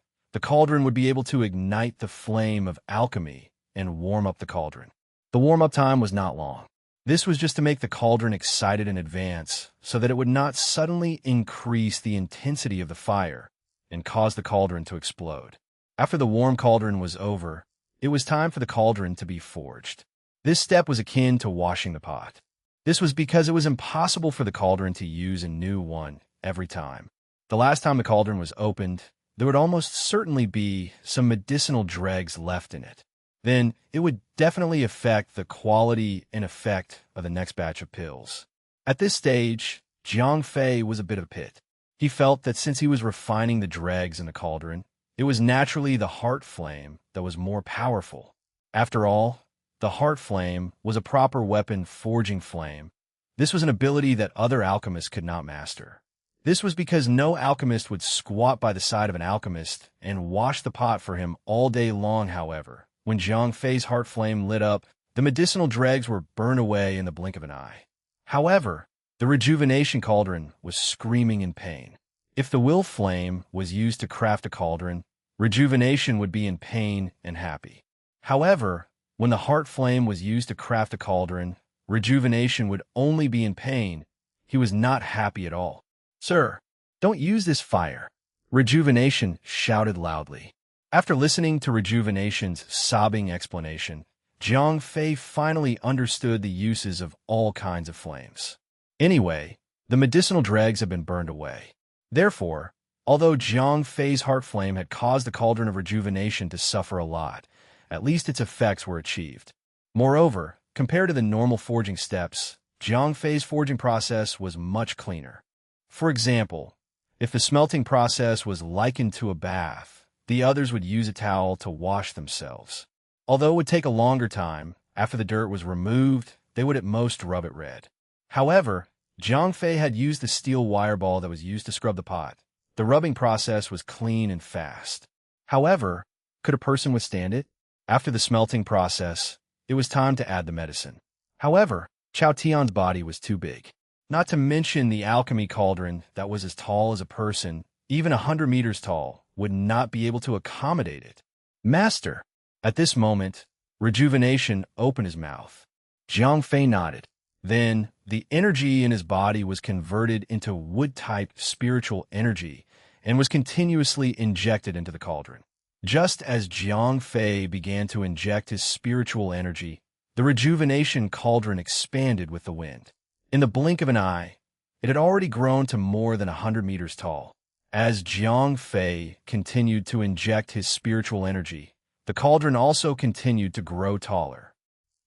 would be able to ignite the flame of alchemy and warm up the cauldron. The warm-up time was not long. This was just to make the cauldron excited in advance so that it would not suddenly increase the intensity of the fire and cause the cauldron to explode. After the warm cauldron was over, it was time for the cauldron to be forged. This step was akin to washing the pot. This was because it was impossible for the cauldron to use a new one every time. The last time the cauldron was opened, there would almost certainly be some medicinal dregs left in it. Then it would definitely affect the quality and effect of the next batch of pills. At this stage, Jiang Fei was a bit of a pit. He felt that since he was refining the dregs in the cauldron, it was naturally the heart flame that was more powerful. After all, the heart flame was a proper weapon forging flame. This was an ability that other alchemists could not master. This was because no alchemist would squat by the side of an alchemist and wash the pot for him all day long. However, when Jiang Fei's heart flame lit up, the medicinal dregs were burned away in the blink of an eye. However, the rejuvenation cauldron was screaming in pain. If the will flame was used to craft a cauldron, rejuvenation would be in pain and happy. However, when the heart flame was used to craft a cauldron, rejuvenation would only be in pain. He was not happy at all. "Sir, don't use this fire," Rejuvenation shouted loudly. After listening to Rejuvenation's sobbing explanation, Jiang Fei finally understood the uses of all kinds of flames. Anyway, the medicinal dregs had been burned away. Therefore, although Jiang Fei's heart flame had caused the cauldron of rejuvenation to suffer a lot, at least its effects were achieved. Moreover, compared to the normal forging steps, Jiang Fei's forging process was much cleaner. For example, if the smelting process was likened to a bath, the others would use a towel to wash themselves. Although it would take a longer time, after the dirt was removed, they would at most rub it red. However, Jiang Fei had used the steel wire ball that was used to scrub the pot. The rubbing process was clean and fast. However, could a person withstand it? After the smelting process, it was time to add the medicine. However, Chao Tian's body was too big. Not to mention the alchemy cauldron that was as tall as a person, even 100 meters tall, would not be able to accommodate it. "Master!" At this moment, Rejuvenation opened his mouth. Jiang Fei nodded. Then, the energy in his body was converted into wood-type spiritual energy and was continuously injected into the cauldron. Just as Jiang Fei began to inject his spiritual energy, the Rejuvenation cauldron expanded with the wind. In the blink of an eye, it had already grown to more than 100 meters tall. As Jiang Fei continued to inject his spiritual energy, the cauldron also continued to grow taller.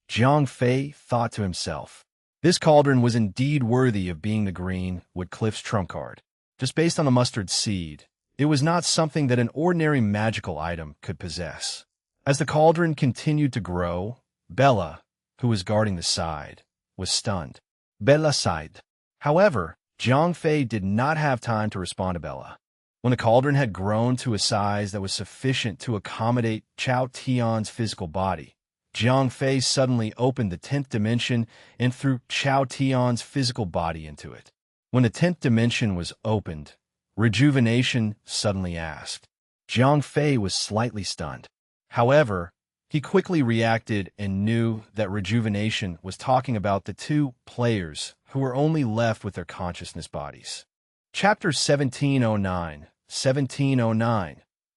Jiang Fei thought to himself, this cauldron was indeed worthy of being the Greenwood Cliff's trump card. Just based on the mustard seed, it was not something that an ordinary magical item could possess. As the cauldron continued to grow, Bella, who was guarding the side, was stunned. Bella sighed. However, Jiang Fei did not have time to respond to Bella. When the cauldron had grown to a size that was sufficient to accommodate Chao Tian's physical body, Jiang Fei suddenly opened the 10th dimension and threw Chao Tian's physical body into it. When the 10th dimension was opened, Rejuvenation suddenly asked. Jiang Fei was slightly stunned. However, he quickly reacted and knew that Rejuvenation was talking about the two players who were only left with their consciousness bodies. Chapter 1709,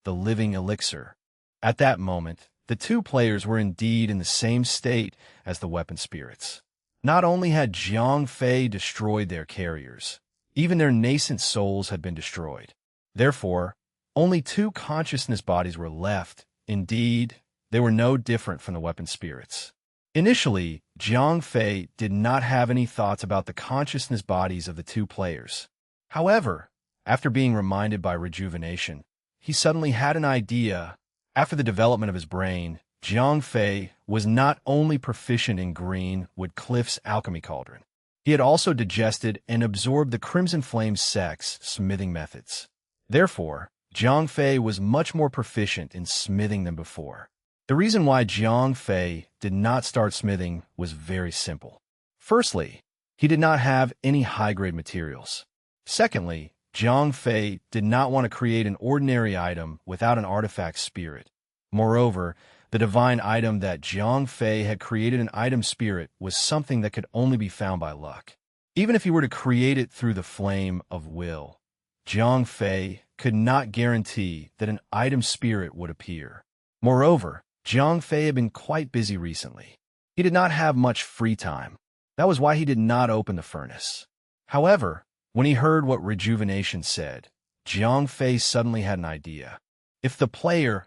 The Living Elixir. At that moment, the two players were indeed in the same state as the weapon spirits. Not only had Jiang Fei destroyed their carriers, even their nascent souls had been destroyed. Therefore, Only 2 consciousness bodies were left. Indeed, they were no different from the weapon spirits. Initially, Jiang Fei did not have any thoughts about the consciousness bodies of the 2 players. However, after being reminded by rejuvenation, he suddenly had an idea. After the development of his brain, Jiang Fei was not only proficient in Greenwood Cliff's alchemy cauldron, he had also digested and absorbed the Crimson Flame's sex smithing methods. Therefore, Jiang Fei was much more proficient in smithing than before. The reason why Jiang Fei did not start smithing was very simple. Firstly, he did not have any high-grade materials. Secondly, Jiang Fei did not want to create an ordinary item without an artifact spirit. Moreover, the divine item that Jiang Fei had created, an item spirit, was something that could only be found by luck. Even if he were to create it through the flame of will, Jiang Fei could not guarantee that an item spirit would appear. Moreover, Jiang Fei had been quite busy recently. He did not have much free time. That was why he did not open the furnace. However, when he heard what rejuvenation said, Jiang Fei suddenly had an idea. If the player's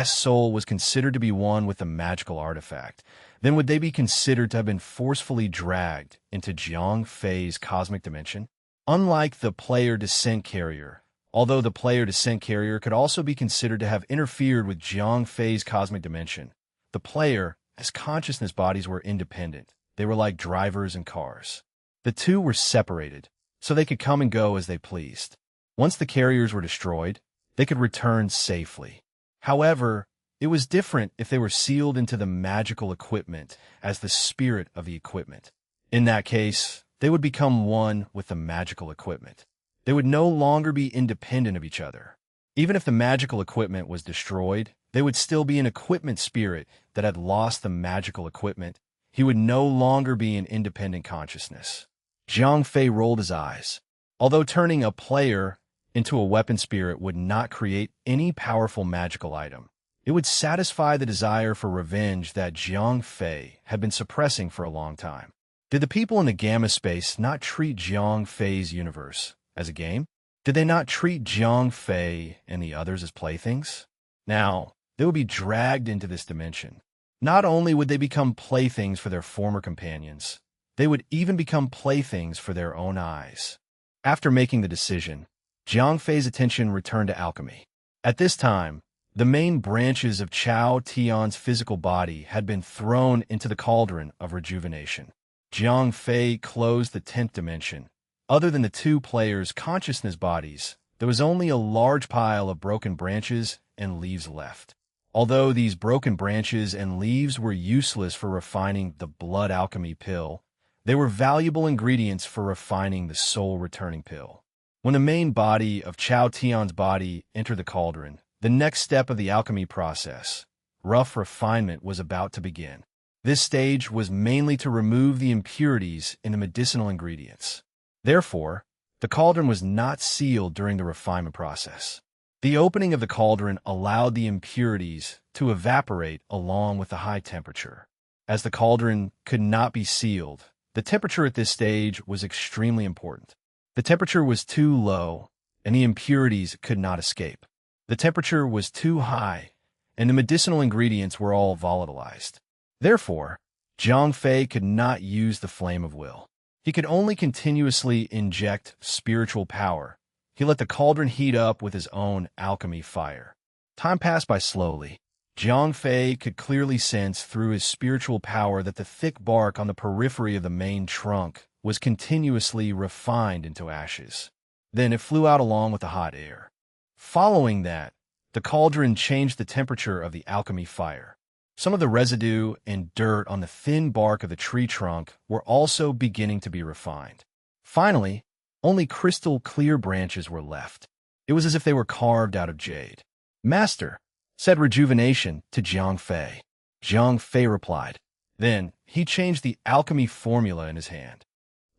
soul was considered to be one with the magical artifact, then would they be considered to have been forcefully dragged into Jiang Fei's cosmic dimension? Unlike the player descent carrier, although the player descent carrier could also be considered to have interfered with Jiang Fei's cosmic dimension, the player's consciousness bodies were independent. They were like drivers and cars. The 2 were separated, so they could come and go as they pleased. Once the carriers were destroyed, they could return safely. However, it was different if they were sealed into the magical equipment as the spirit of the equipment. In that case, they would become one with the magical equipment. They would no longer be independent of each other. Even if the magical equipment was destroyed, they would still be an equipment spirit that had lost the magical equipment. He would no longer be an independent consciousness. Jiang Fei rolled his eyes. Although turning a player into a weapon spirit would not create any powerful magical item, it would satisfy the desire for revenge that Jiang Fei had been suppressing for a long time. Did the people in the Gamma space not treat Jiang Fei's universe as a game? Did they not treat Jiang Fei and the others as playthings? Now, they would be dragged into this dimension. Not only would they become playthings for their former companions, they would even become playthings for their own eyes. After making the decision, Jiang Fei's attention returned to alchemy. At this time, the main branches of Chao Tian's physical body had been thrown into the cauldron of rejuvenation. Jiang Fei closed the 10th dimension. Other than the 2 players' consciousness bodies, there was only a large pile of broken branches and leaves left. Although these broken branches and leaves were useless for refining the blood alchemy pill, they were valuable ingredients for refining the soul-returning pill. When the main body of Chao Tian's body entered the cauldron, the next step of the alchemy process, rough refinement, was about to begin. This stage was mainly to remove the impurities in the medicinal ingredients. Therefore, the cauldron was not sealed during the refinement process. The opening of the cauldron allowed the impurities to evaporate along with the high temperature. As the cauldron could not be sealed, the temperature at this stage was extremely important. The temperature was too low, and the impurities could not escape. The temperature was too high, and the medicinal ingredients were all volatilized. Therefore, Jiang Fei could not use the flame of will. He could only continuously inject spiritual power. He let the cauldron heat up with his own alchemy fire. Time passed by slowly. Jiang Fei could clearly sense through his spiritual power that the thick bark on the periphery of the main trunk was continuously refined into ashes. Then it flew out along with the hot air. Following that, the cauldron changed the temperature of the alchemy fire. Some of the residue and dirt on the thin bark of the tree trunk were also beginning to be refined. Finally, only crystal clear branches were left. It was as if they were carved out of jade. "Master," said Rejuvenation to Jiang Fei. Jiang Fei replied. Then he changed the alchemy formula in his hand.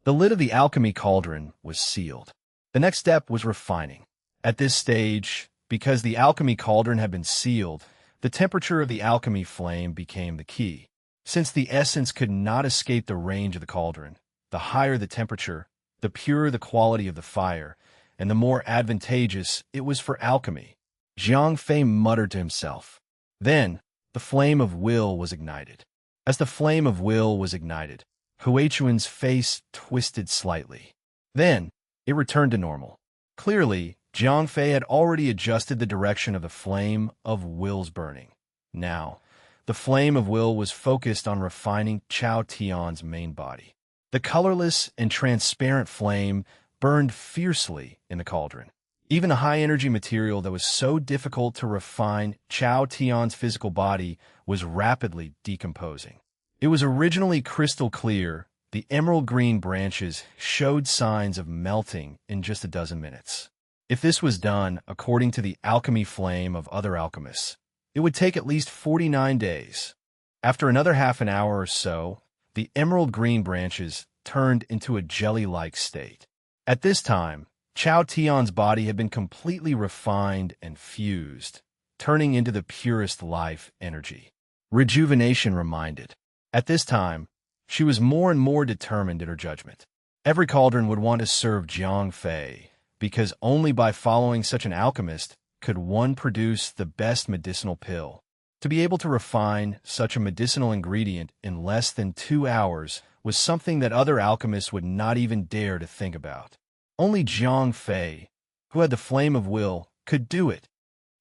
The lid of the alchemy cauldron was sealed. The next step was refining. At this stage, because the alchemy cauldron had been sealed, the temperature of the alchemy flame became the key. Since the essence could not escape the range of the cauldron, the higher the temperature, the purer the quality of the fire, and the more advantageous it was for alchemy. Jiang Fei muttered to himself. Then, the flame of will was ignited. As the flame of will was ignited, Huichuan's face twisted slightly. Then, it returned to normal. Clearly, Jiang Fei had already adjusted the direction of the flame of will's burning. Now, the flame of will was focused on refining Chao Tian's main body. The colorless and transparent flame burned fiercely in the cauldron. Even the high-energy material that was so difficult to refine Chao Tian's physical body was rapidly decomposing. It was originally crystal clear. The emerald green branches showed signs of melting in just a dozen minutes. If this was done according to the alchemy flame of other alchemists, it would take at least 49 days. After another half an hour or so, the emerald green branches turned into a jelly-like state. At this time, Chao Tian's body had been completely refined and fused, turning into the purest life energy. Rejuvenation reminded. At this time, she was more and more determined in her judgment. Every cauldron would want to serve Jiang Fei, because only by following such an alchemist could one produce the best medicinal pill. To be able to refine such a medicinal ingredient in less than 2 hours was something that other alchemists would not even dare to think about. Only Jiang Fei, who had the flame of will, could do it.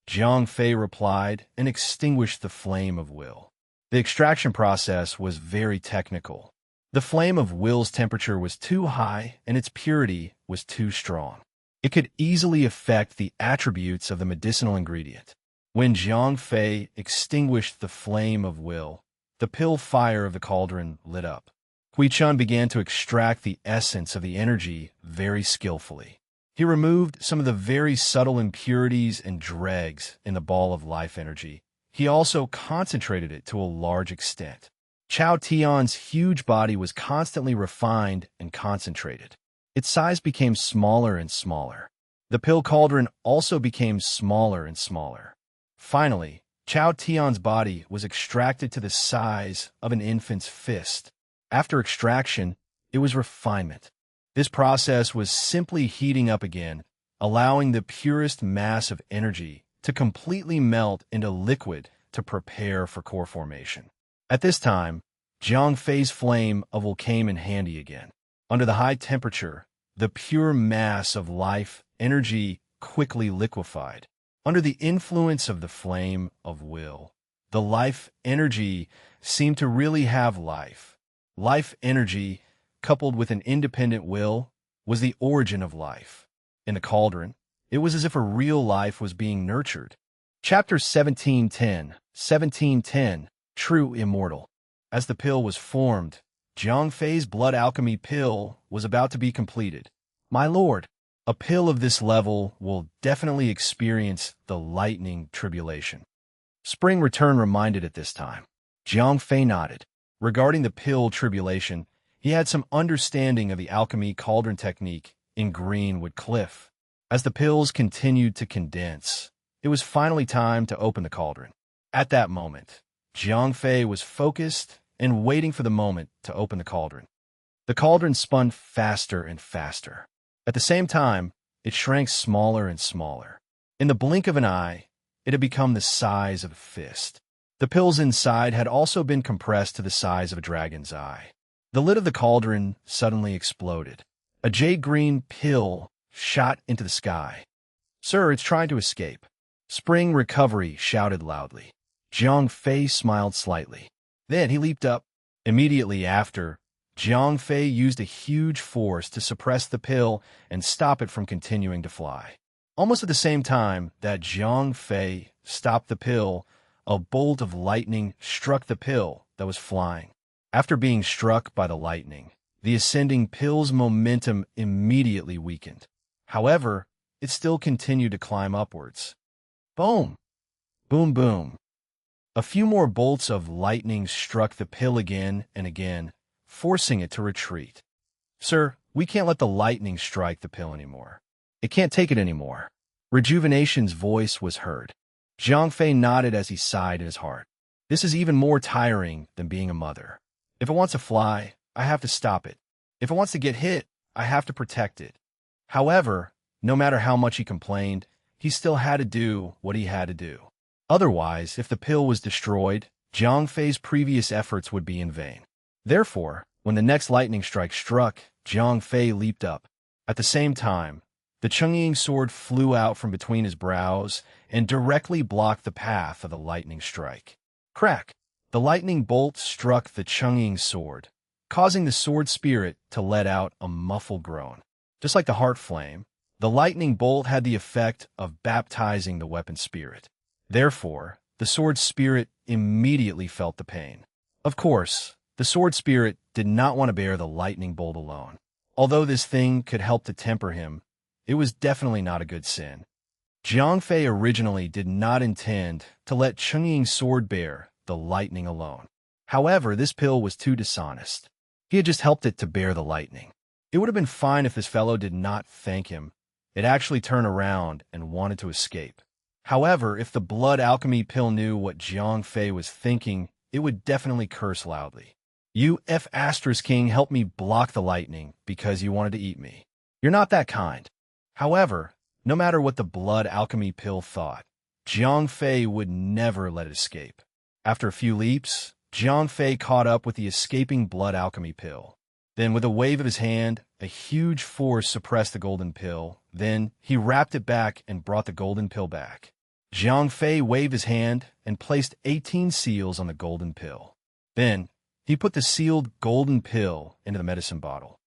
Jiang Fei replied and extinguished the flame of will. The extraction process was very technical. The flame of will's temperature was too high and its purity was too strong. It could easily affect the attributes of the medicinal ingredient. When Jiang Fei extinguished the flame of will, the pill fire of the cauldron lit up. Huichuan began to extract the essence of the energy very skillfully. He removed some of the very subtle impurities and dregs in the ball of life energy. He also concentrated it to a large extent. Chao Tian's huge body was constantly refined and concentrated. Its size became smaller and smaller. The pill cauldron also became smaller and smaller. Finally, Chao Tian's body was extracted to the size of an infant's fist. After extraction, it was refinement. This process was simply heating up again, allowing the purest mass of energy to completely melt into liquid to prepare for core formation. At this time, Jiang Fei's flame of will came in handy again. Under the high temperature, the pure mass of life energy quickly liquefied. Under the influence of the flame of will, the life energy seemed to really have life. Life energy, coupled with an independent will, was the origin of life. In the cauldron, it was as if a real life was being nurtured. Chapter 1710, True Immortal. As the pill was formed, Jiang Fei's blood alchemy pill was about to be completed. My lord, a pill of this level will definitely experience the lightning tribulation. Spring Return reminded at this time. Jiang Fei nodded. Regarding the pill tribulation, he had some understanding of the alchemy cauldron technique in Greenwood Cliff. As the pills continued to condense, it was finally time to open the cauldron. At that moment, Jiang Fei was focused and waiting for the moment to open the cauldron. The cauldron spun faster and faster. At the same time, it shrank smaller and smaller. In the blink of an eye, it had become the size of a fist. The pills inside had also been compressed to the size of a dragon's eye. The lid of the cauldron suddenly exploded. A jade-green pill shot into the sky. Sir, it's trying to escape. Spring Recovery shouted loudly. Jiang Fei smiled slightly. Then he leaped up. Immediately after, Jiang Fei used a huge force to suppress the pill and stop it from continuing to fly. Almost at the same time that Jiang Fei stopped the pill, a bolt of lightning struck the pill that was flying. After being struck by the lightning, the ascending pill's momentum immediately weakened. However, it still continued to climb upwards. Boom! Boom, boom. A few more bolts of lightning struck the pill again and again, forcing it to retreat. Sir, we can't let the lightning strike the pill anymore. It can't take it anymore. Rejuvenation's voice was heard. Jiang Fei nodded as he sighed in his heart. This is even more tiring than being a mother. If it wants to fly, I have to stop it. If it wants to get hit, I have to protect it. However, no matter how much he complained, he still had to do what he had to do. Otherwise, if the pill was destroyed, Jiang Fei's previous efforts would be in vain. Therefore, when the next lightning strike struck, Jiang Fei leaped up. At the same time, the Chungying sword flew out from between his brows and directly blocked the path of the lightning strike. Crack! The lightning bolt struck the Chungying sword, causing the sword spirit to let out a muffled groan. Just like the heart flame, the lightning bolt had the effect of baptizing the weapon spirit. Therefore, the sword spirit immediately felt the pain. Of course, the sword spirit did not want to bear the lightning bolt alone. Although this thing could help to temper him, it was definitely not a good sin. Jiang Fei originally did not intend to let Chungying's sword bear the lightning alone. However, this pill was too dishonest. He had just helped it to bear the lightning. It would have been fine if this fellow did not thank him. It actually turned around and wanted to escape. However, if the blood alchemy pill knew what Jiang Fei was thinking, it would definitely curse loudly. You King helped me block the lightning because you wanted to eat me. You're not that kind. However, no matter what the blood alchemy pill thought, Jiang Fei would never let it escape. After a few leaps, Jiang Fei caught up with the escaping blood alchemy pill. Then, with a wave of his hand, a huge force suppressed the golden pill. Then, he wrapped it back and brought the golden pill back. Jiang Fei waved his hand and placed 18 seals on the golden pill. Then, he put the sealed golden pill into the medicine bottle.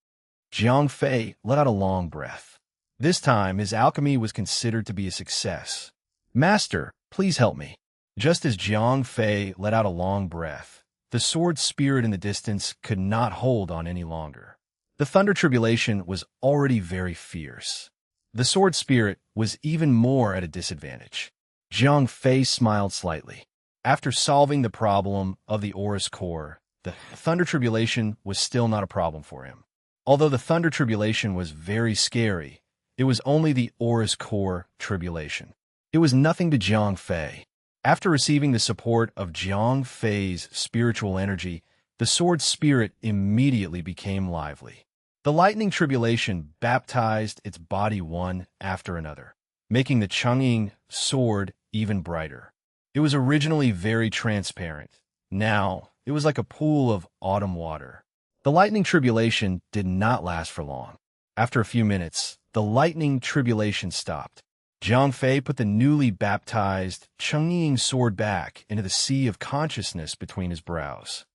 Jiang Fei let out a long breath. This time, his alchemy was considered to be a success. Master, please help me. Just as Jiang Fei let out a long breath, the sword spirit in the distance could not hold on any longer. The thunder tribulation was already very fierce. The sword spirit was even more at a disadvantage. Jiang Fei smiled slightly. After solving the problem of the Aura's core, the thunder tribulation was still not a problem for him. Although the thunder tribulation was very scary, it was only the Aura's core tribulation. It was nothing to Jiang Fei. After receiving the support of Jiang Fei's spiritual energy, the sword spirit immediately became lively. The lightning tribulation baptized its body one after another, making the Chungying sword even brighter. It was originally very transparent. Now, it was like a pool of autumn water. The lightning tribulation did not last for long. After a few minutes, the lightning tribulation stopped. Jiang Fei put the newly baptized Chungying sword back into the sea of consciousness between his brows.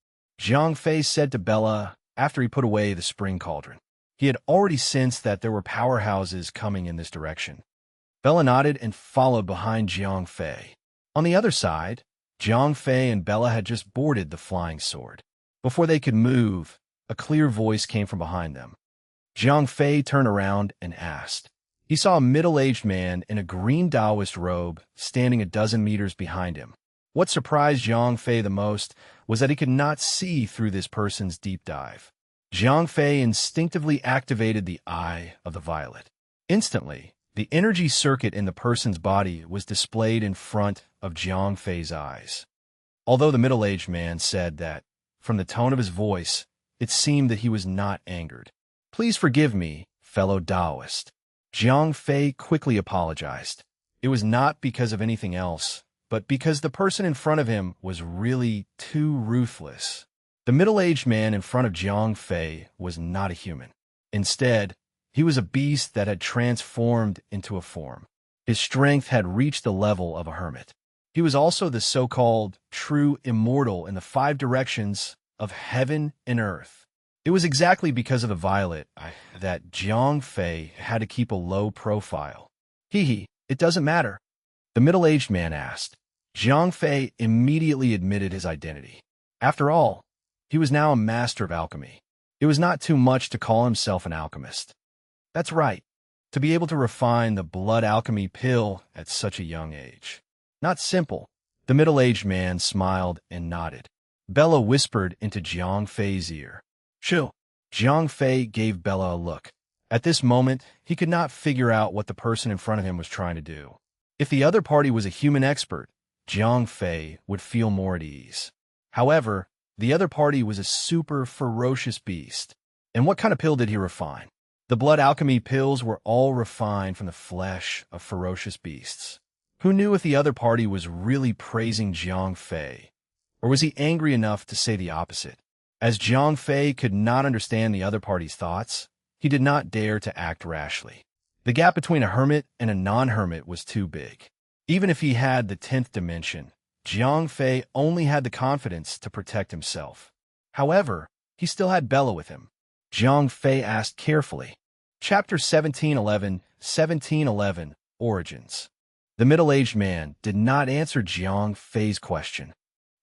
Jiang Fei said to Bella after he put away the spring cauldron. He had already sensed that there were powerhouses coming in this direction. Bella nodded and followed behind Jiang Fei. On the other side, Jiang Fei and Bella had just boarded the flying sword. Before they could move, a clear voice came from behind them. Jiang Fei turned around and asked. He saw a middle-aged man in a green Taoist robe standing a dozen meters behind him. What surprised Jiang Fei the most was that he could not see through this person's deep dive. Jiang Fei instinctively activated the Eye of the Violet. Instantly, the energy circuit in the person's body was displayed in front of Jiang Fei's eyes. Although the middle-aged man said that, from the tone of his voice, it seemed that he was not angered. Please forgive me, fellow Taoist. Jiang Fei quickly apologized. It was not because of anything else, but because the person in front of him was really too ruthless. The middle-aged man in front of Jiang Fei was not a human. Instead, he was a beast that had transformed into a form. His strength had reached the level of a hermit. He was also the so-called true immortal in the 5 directions of heaven and earth. It was exactly because of the violet that Jiang Fei had to keep a low profile. It doesn't matter. The middle-aged man asked. Jiang Fei immediately admitted his identity. After all, he was now a master of alchemy. It was not too much to call himself an alchemist. That's right, to be able to refine the blood alchemy pill at such a young age. Not simple. The middle-aged man smiled and nodded. Bella whispered into Jiang Fei's ear. Shoo! Jiang Fei gave Bella a look. At this moment, he could not figure out what the person in front of him was trying to do. If the other party was a human expert, Jiang Fei would feel more at ease. However, the other party was a super ferocious beast. And what kind of pill did he refine? The blood alchemy pills were all refined from the flesh of ferocious beasts. Who knew if the other party was really praising Jiang Fei, or was he angry enough to say the opposite? As Jiang Fei could not understand the other party's thoughts, he did not dare to act rashly. The gap between a hermit and a non-hermit was too big. Even if he had the 10th dimension, Jiang Fei only had the confidence to protect himself. However, he still had Bella with him. Jiang Fei asked carefully. Chapter 1711 Origins. The middle-aged man did not answer Jiang Fei's question.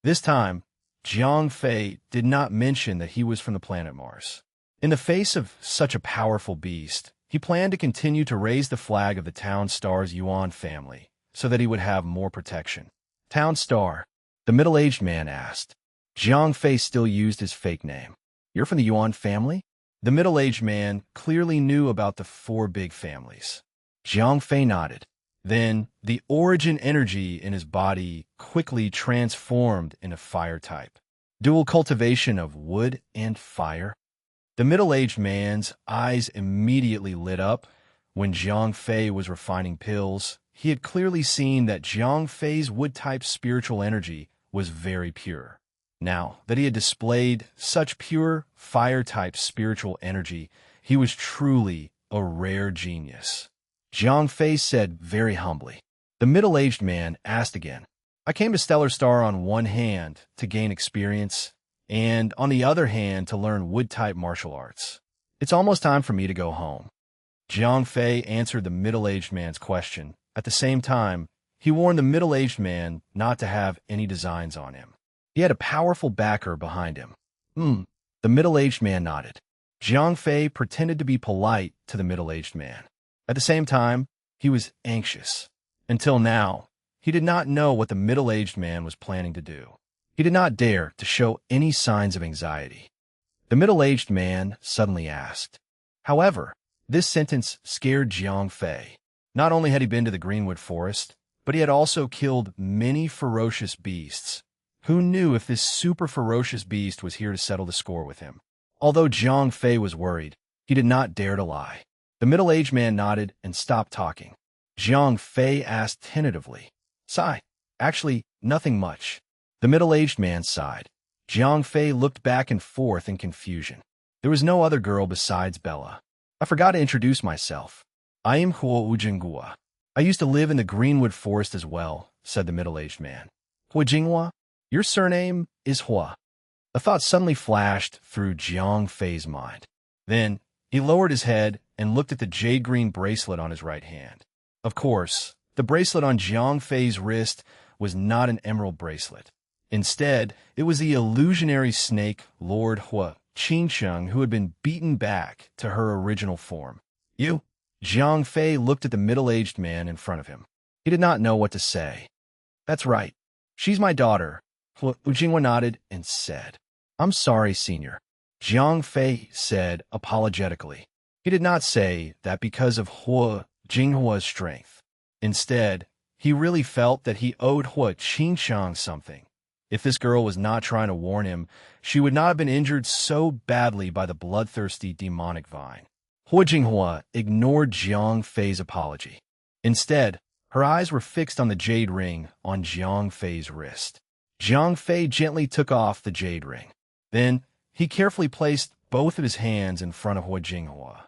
This time, Jiang Fei did not mention that he was from the planet Mars. In the face of such a powerful beast, he planned to continue to raise the flag of the Town Star's Yuan family so that he would have more protection. Town Star, the middle-aged man asked. Jiang Fei still used his fake name. You're from the Yuan family? The middle-aged man clearly knew about the 4 big families. Jiang Fei nodded. Then, the origin energy in his body quickly transformed into fire type. Dual cultivation of wood and fire. The middle-aged man's eyes immediately lit up. When Jiang Fei was refining pills, he had clearly seen that Jiang Fei's wood-type spiritual energy was very pure. Now that he had displayed such pure fire-type spiritual energy, he was truly a rare genius. Jiang Fei said very humbly. The middle-aged man asked again. I came to Stellar Star on one hand to gain experience, and on the other hand to learn wood-type martial arts. It's almost time for me to go home. Jiang Fei answered the middle-aged man's question. At the same time, he warned the middle-aged man not to have any designs on him. He had a powerful backer behind him. The middle-aged man nodded. Jiang Fei pretended to be polite to the middle-aged man. At the same time, he was anxious. Until now, he did not know what the middle-aged man was planning to do. He did not dare to show any signs of anxiety. The middle-aged man suddenly asked. However, this sentence scared Jiang Fei. Not only had he been to the Greenwood Forest, but he had also killed many ferocious beasts. Who knew if this super ferocious beast was here to settle the score with him? Although Jiang Fei was worried, he did not dare to lie. The middle-aged man nodded and stopped talking. Jiang Fei asked tentatively. Sigh. Actually, nothing much. The middle-aged man sighed. Jiang Fei looked back and forth in confusion. There was no other girl besides Bella. I forgot to introduce myself. I am Huo Ujinghua. I used to live in the Greenwood Forest as well, said the middle-aged man. Hua Jinghua? Your surname is Hua. A thought suddenly flashed through Jiang Fei's mind. Then, he lowered his head and looked at the jade-green bracelet on his right hand. Of course, the bracelet on Jiang Fei's wrist was not an emerald bracelet. Instead, it was the illusionary snake Lord Hua Qingsheng who had been beaten back to her original form. You? Jiang Fei looked at the middle-aged man in front of him. He did not know what to say. That's right. She's my daughter. Hua Jinghua nodded and said. I'm sorry, senior. Jiang Fei said apologetically. He did not say that because of Hua Jinghua's strength. Instead, he really felt that he owed Hua Qingsheng something. If this girl was not trying to warn him, she would not have been injured so badly by the bloodthirsty demonic vine. Hua Jinghua ignored Jiang Fei's apology. Instead, her eyes were fixed on the jade ring on Jiang Fei's wrist. Jiang Fei gently took off the jade ring. Then, he carefully placed both of his hands in front of Hua Jinghua.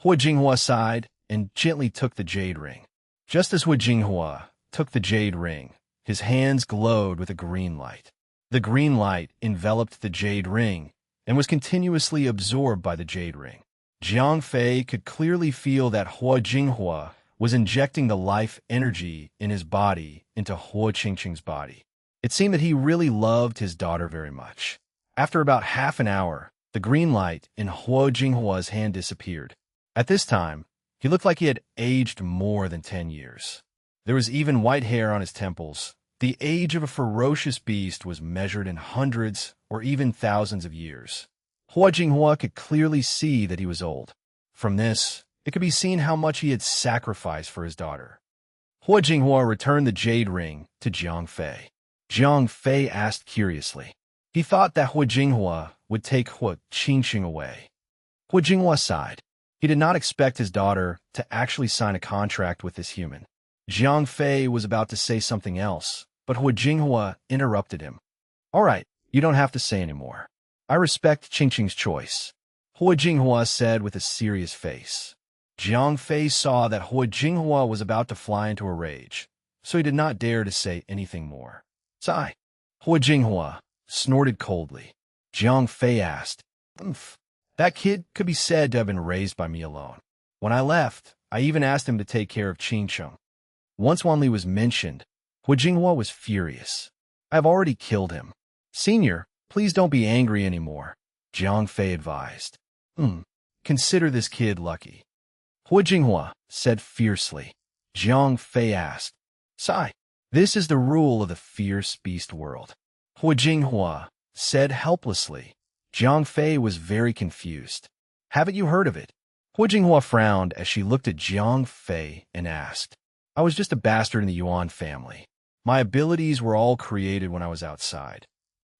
Hua Jinghua sighed and gently took the jade ring. Just as Hua Jinghua took the jade ring, his hands glowed with a green light. The green light enveloped the jade ring and was continuously absorbed by the jade ring. Jiang Fei could clearly feel that Hua Jinghua was injecting the life energy in his body into Hua Qingsheng's body. It seemed that he really loved his daughter very much. After about half an hour, the green light in Hua Jinghua's hand disappeared. At this time, he looked like he had aged more than 10 years. There was even white hair on his temples. The age of a ferocious beast was measured in hundreds or even thousands of years. Hua Jinghua could clearly see that he was old. From this, it could be seen how much he had sacrificed for his daughter. Hua Jinghua returned the jade ring to Jiang Fei. Jiang Fei asked curiously. He thought that Hua Jinghua would take Hua Qingsheng away. Hua Jinghua sighed. He did not expect his daughter to actually sign a contract with this human. Jiang Fei was about to say something else, but Hu Jinghua interrupted him. All right, you don't have to say anymore. I respect Qingqing's choice, Hu Jinghua said with a serious face. Jiang Fei saw that Hu Jinghua was about to fly into a rage, so he did not dare to say anything more. Sigh. Hu Jinghua snorted coldly. Jiang Fei asked, That kid could be said to have been raised by me alone. When I left, I even asked him to take care of Qingqing. Once Wanli was mentioned, Hu Jinghua was furious. I have already killed him. Senior, please don't be angry anymore, Jiang Fei advised. Consider this kid lucky. Hu Jinghua said fiercely. Jiang Fei asked, Sigh, this is the rule of the fierce beast world. Hu Jinghua said helplessly. Jiang Fei was very confused. Haven't you heard of it? Hu Jinghua frowned as she looked at Jiang Fei and asked, I was just a bastard in the Yuan family. My abilities were all created when I was outside.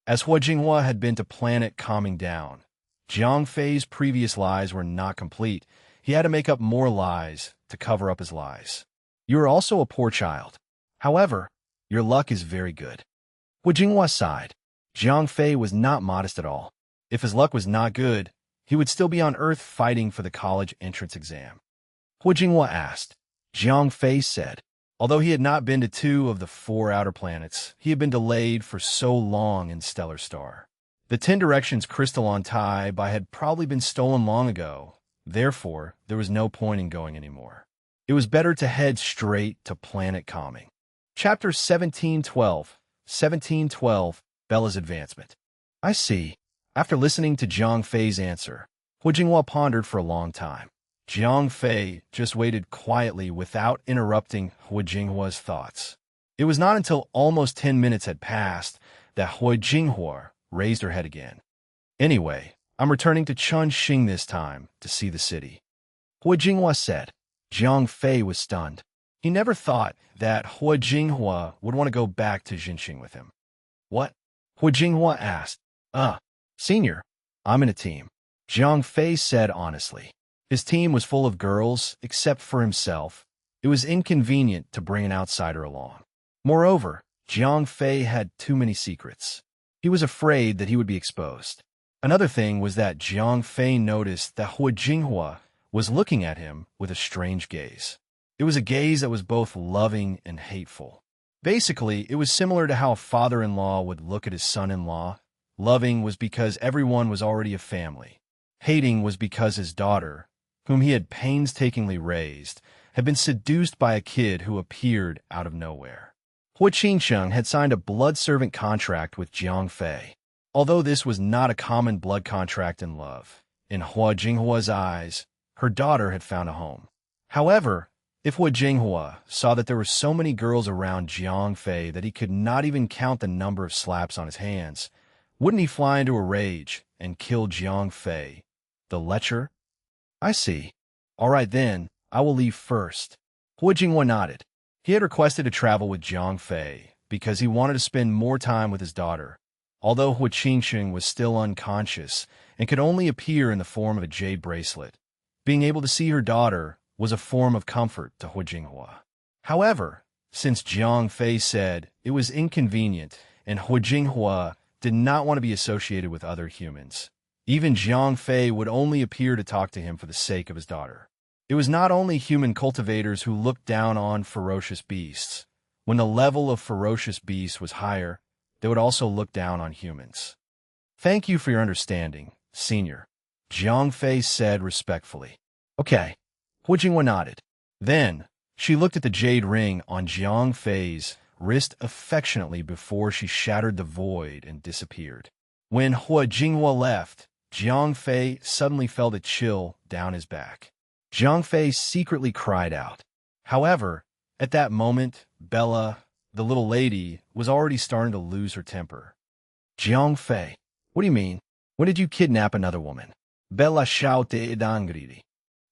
As Hu Jinghua had been to planet calming down, Jiang Fei's previous lies were not complete. He had to make up more lies to cover up his lies. You are also a poor child. However, your luck is very good. Hu Jinghua sighed. Jiang Fei was not modest at all. If his luck was not good, he would still be on Earth fighting for the college entrance exam. Hu Jinghua asked. Jiang Fei said, although he had not been to 2 of the 4 outer planets, he had been delayed for so long in Stellar Star. The 10 Directions crystal on Tai Bai had probably been stolen long ago. Therefore, there was no point in going anymore. It was better to head straight to planet calming. Chapter 1712. 1712. Bella's Advancement. I see. After listening to Jiang Fei's answer, Hu Jinghua pondered for a long time. Jiang Fei just waited quietly without interrupting Hu Jinghua's thoughts. It was not until almost 10 minutes had passed that Hu Jinghua raised her head again. Anyway, I'm returning to Chunxing this time to see the city, Hu Jinghua said. Jiang Fei was stunned. He never thought that Hu Jinghua would want to go back to Jinxing with him. What? Hu Jinghua asked. Senior, I'm in a team, Jiang Fei said honestly. His team was full of girls, except for himself. It was inconvenient to bring an outsider along. Moreover, Jiang Fei had too many secrets. He was afraid that he would be exposed. Another thing was that Jiang Fei noticed that Hu Jinghua was looking at him with a strange gaze. It was a gaze that was both loving and hateful. Basically, it was similar to how a father-in-law would look at his son-in-law. Loving was because everyone was already a family. Hating was because his daughter, whom he had painstakingly raised, had been seduced by a kid who appeared out of nowhere. Hu Qingsheng had signed a blood servant contract with Jiang Fei. Although this was not a common blood contract in love, in Hu Jinghua's eyes, her daughter had found a home. However, if Hu Jinghua saw that there were so many girls around Jiang Fei that he could not even count the number of slaps on his hands, wouldn't he fly into a rage and kill Jiang Fei, the lecher? I see. All right then, I will leave first. Hu Jinghua nodded. He had requested to travel with Jiang Fei because he wanted to spend more time with his daughter. Although Hu Qingsheng was still unconscious and could only appear in the form of a jade bracelet, being able to see her daughter was a form of comfort to Hu Jinghua. However, since Jiang Fei said it was inconvenient and Hu Jinghua did not want to be associated with other humans, even Jiang Fei would only appear to talk to him for the sake of his daughter. It was not only human cultivators who looked down on ferocious beasts. When the level of ferocious beasts was higher, they would also look down on humans. Thank you for your understanding, Senior, Jiang Fei said respectfully. Okay, Hu Jinghua nodded. Then, she looked at the jade ring on Jiang Fei's wrist affectionately before she shattered the void and disappeared. When Hu Jinghua left, Jiang Fei suddenly felt a chill down his back. Jiang Fei secretly cried out. However, at that moment, Bella, the little lady, was already starting to lose her temper. Jiang Fei, what do you mean? When did you kidnap another woman? Bella shouted angrily.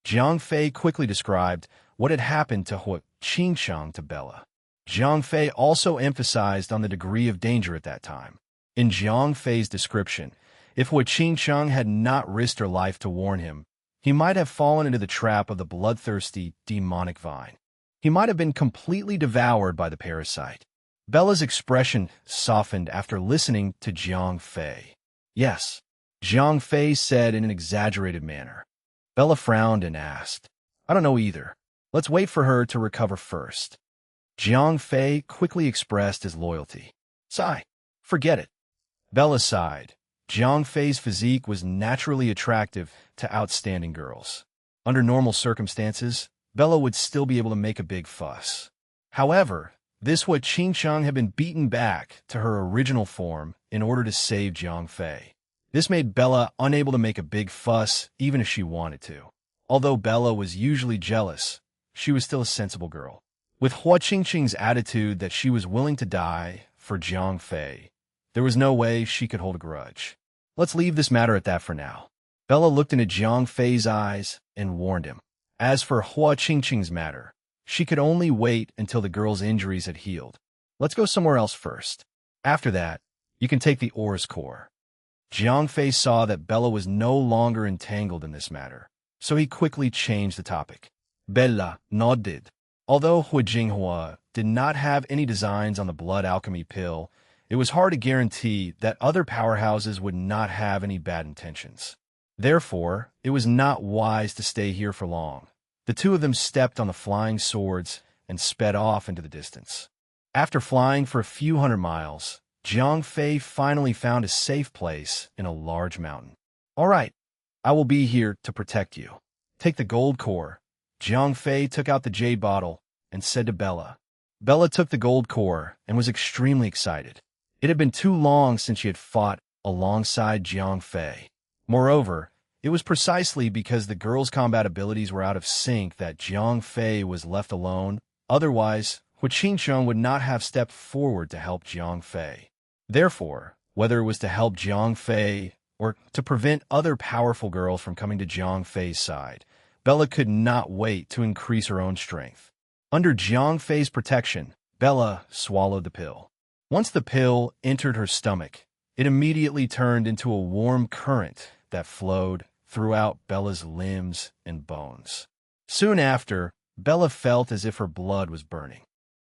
Jiang Fei quickly described what had happened to Hu Qingsheng to Bella. Jiang Fei also emphasized on the degree of danger at that time. In Jiang Fei's description, if Hu Qingsheng had not risked her life to warn him, He might have fallen into the trap of the bloodthirsty, demonic vine. He might have been completely devoured by the parasite. Bella's expression softened after listening to Jiang Fei. Yes, Jiang Fei said in an exaggerated manner. Bella frowned and asked, I don't know either. Let's wait for her to recover first. Jiang Fei quickly expressed his loyalty. Sigh, forget it. Bella sighed. Jiang Fei's physique was naturally attractive to outstanding girls. Under normal circumstances, Bella would still be able to make a big fuss. However, this Hua Qingsheng had been beaten back to her original form in order to save Jiang Fei. This made Bella unable to make a big fuss even if she wanted to. Although Bella was usually jealous, she was still a sensible girl. With Hua Qingsheng's attitude that she was willing to die for Jiang Fei, there was no way she could hold a grudge. Let's leave this matter at that for now. Bella looked into Jiang Fei's eyes and warned him. As for Hua Qingsheng's matter, she could only wait until the girl's injuries had healed. Let's go somewhere else first. After that, you can take the Ores core. Jiang Fei saw that Bella was no longer entangled in this matter, so he quickly changed the topic. Bella nodded. Although Hua Jinghua did not have any designs on the blood alchemy pill, it was hard to guarantee that other powerhouses would not have any bad intentions. Therefore, it was not wise to stay here for long. The two of them stepped on the flying swords and sped off into the distance. After flying for a few hundred miles, Jiang Fei finally found a safe place in a large mountain. All right, I will be here to protect you. Take the gold core. Jiang Fei took out the jade bottle and said to Bella. Bella took the gold core and was extremely excited. It had been too long since she had fought alongside Jiang Fei. Moreover, it was precisely because the girl's combat abilities were out of sync that Jiang Fei was left alone. Otherwise, Hua Qingsheng would not have stepped forward to help Jiang Fei. Therefore, whether it was to help Jiang Fei or to prevent other powerful girls from coming to Jiang Fei's side, Bella could not wait to increase her own strength. Under Jiang Fei's protection, Bella swallowed the pill. Once the pill entered her stomach, it immediately turned into a warm current that flowed throughout Bella's limbs and bones. Soon after, Bella felt as if her blood was burning.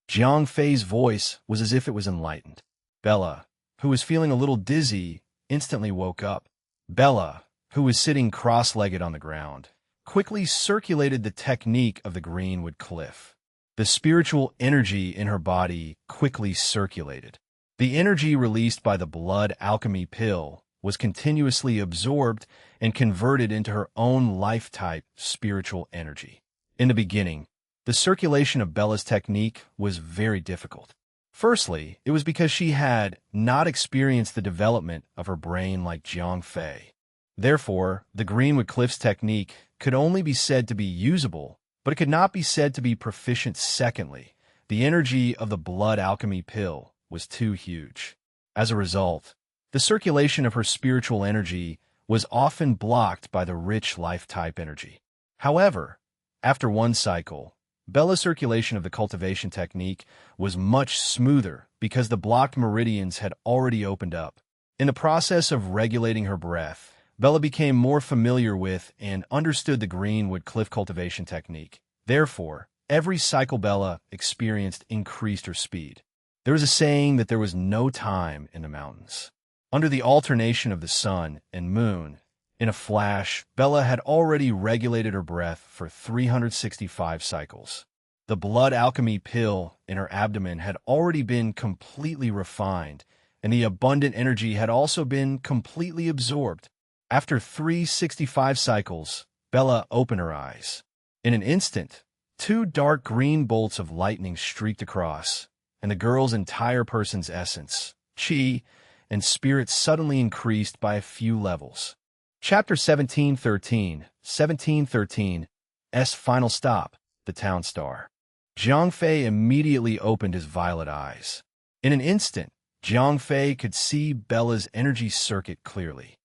Jiang Fei's voice was as if it was enlightened. Bella, who was feeling a little dizzy, instantly woke up. Bella, who was sitting cross-legged on the ground, quickly circulated the technique of the Greenwood Cliff. The spiritual energy in her body quickly circulated. The energy released by the blood alchemy pill was continuously absorbed and converted into her own life-type spiritual energy. In the beginning, the circulation of Bella's technique was very difficult. Firstly, it was because she had not experienced the development of her brain like Jiang Fei. Therefore, the Greenwood Cliff's technique could only be said to be usable, but it could not be said to be proficient. Secondly, the energy of the blood alchemy pill was too huge. As a result, the circulation of her spiritual energy was often blocked by the rich life-type energy. However, after one cycle, Bella's circulation of the cultivation technique was much smoother because the blocked meridians had already opened up. In the process of regulating her breath, Bella became more familiar with and understood the Greenwood Cliff cultivation technique. Therefore, every cycle Bella experienced increased her speed. There was a saying that there was no time in the mountains. Under the alternation of the sun and moon, in a flash, Bella had already regulated her breath for 365 cycles. The blood alchemy pill in her abdomen had already been completely refined, and the abundant energy had also been completely absorbed. After 365 cycles, Bella opened her eyes. In an instant, two dark green bolts of lightning streaked across, and the girl's entire person's essence, chi, and spirit suddenly increased by a few levels. Chapter 1713, 1713's Final Stop, the Town Star. Jiang Fei immediately opened his violet eyes. In an instant, Jiang Fei could see Bella's energy circuit clearly.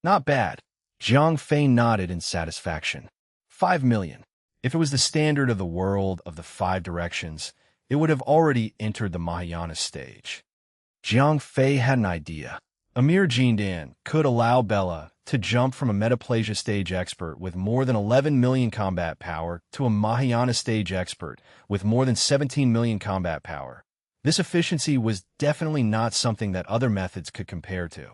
Not bad. Jiang Fei nodded in satisfaction. 5 million. If it was the standard of the world of the 5 directions, it would have already entered the Mahayana stage. Jiang Fei had an idea. Emir Jindan could allow Bella to jump from a Metaplasia stage expert with more than 11 million combat power to a Mahayana stage expert with more than 17 million combat power. This efficiency was definitely not something that other methods could compare to.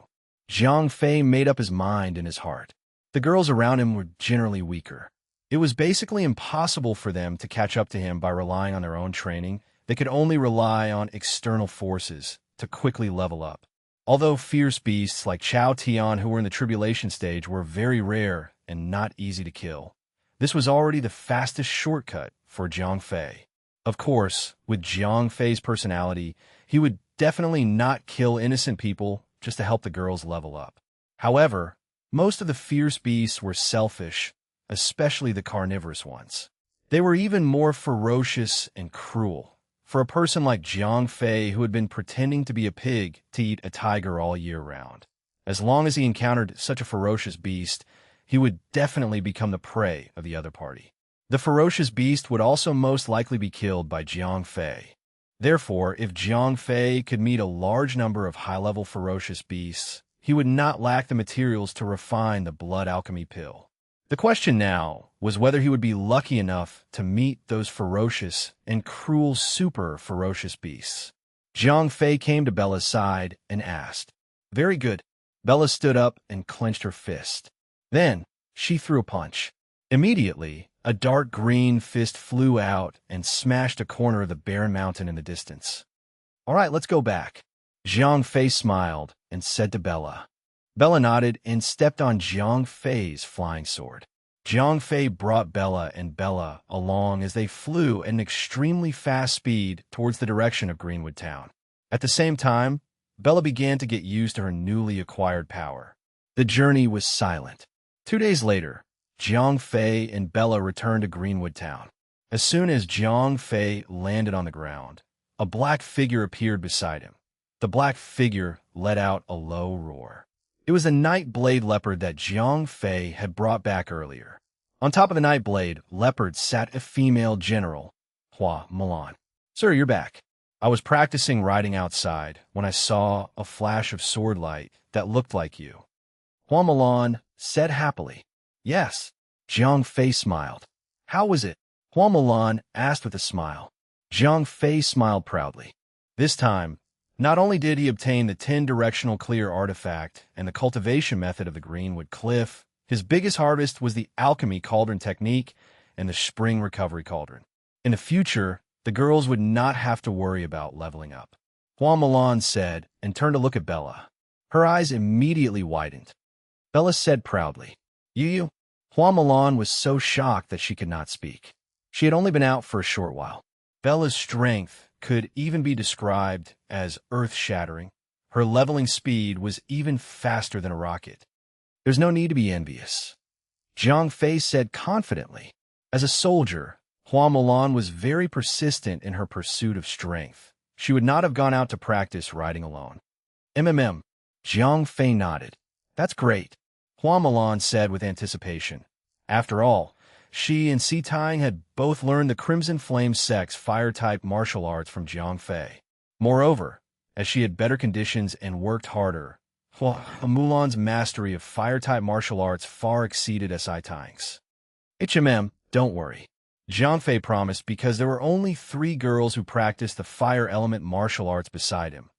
Zhang Fei made up his mind in his heart. The girls around him were generally weaker. It was basically impossible for them to catch up to him by relying on their own training. They could only rely on external forces to quickly level up. Although fierce beasts like Chao Tian who were in the tribulation stage were very rare and not easy to kill, this was already the fastest shortcut for Zhang Fei. Of course, with Zhang Fei's personality, he would definitely not kill innocent people just to help the girls level up. However, most of the fierce beasts were selfish, especially the carnivorous ones. They were even more ferocious and cruel. For a person like Zhang Fei who had been pretending to be a pig to eat a tiger all year round. As long as he encountered such a ferocious beast, he would definitely become the prey of the other party. The ferocious beast would also most likely be killed by Zhang Fei. Therefore, if Zhang Fei could meet a large number of high-level ferocious beasts, he would not lack the materials to refine the blood alchemy pill. The question now was whether he would be lucky enough to meet those ferocious and cruel super ferocious beasts. Zhang Fei came to Bella's side and asked. Very good. Bella stood up and clenched her fist. Then she threw a punch. Immediately, a dark green fist flew out and smashed a corner of the barren mountain in the distance. All right, let's go back. Zhang Fei smiled and said to Bella. Bella nodded and stepped on Zhang Fei's flying sword. Zhang Fei brought Bella and Bella along as they flew at an extremely fast speed towards the direction of Greenwood Town. At the same time, Bella began to get used to her newly acquired power. The journey was silent. 2 days later, Zhang Fei and Bella returned to Greenwood Town. As soon as Zhang Fei landed on the ground, a black figure appeared beside him. The black figure let out a low roar. It was the night blade leopard that Zhang Fei had brought back earlier. On top of the night blade leopard sat a female general, Hua Milan. Sir, you're back. I was practicing riding outside when I saw a flash of sword light that looked like you. Hua Milan said happily. Yes. Zhang Fei smiled. How was it? Hua Milan asked with a smile. Zhang Fei smiled proudly. This time, not only did he obtain the 10-directional clear artifact and the cultivation method of the Greenwood Cliff, his biggest harvest was the alchemy cauldron technique and the spring recovery cauldron. In the future, the girls would not have to worry about leveling up. Hua Milan said and turned to look at Bella. Her eyes immediately widened. Bella said proudly, You? Hua Milan was so shocked that she could not speak. She had only been out for a short while. Bella's strength could even be described as earth-shattering. Her leveling speed was even faster than a rocket. There's no need to be envious. Zhang Fei said confidently. As a soldier, Hua Milan was very persistent in her pursuit of strength. She would not have gone out to practice riding alone. Zhang Fei nodded. That's great, Hua Milan said with anticipation. After all, she and Si Tang had both learned the Crimson Flame Sect's fire-type martial arts from Zhang Fei. Moreover, as she had better conditions and worked harder, Hua Milan's mastery of fire-type martial arts far exceeded Si Tang's. Don't worry, Zhang Fei promised, because there were only 3 girls who practiced the fire element martial arts beside him.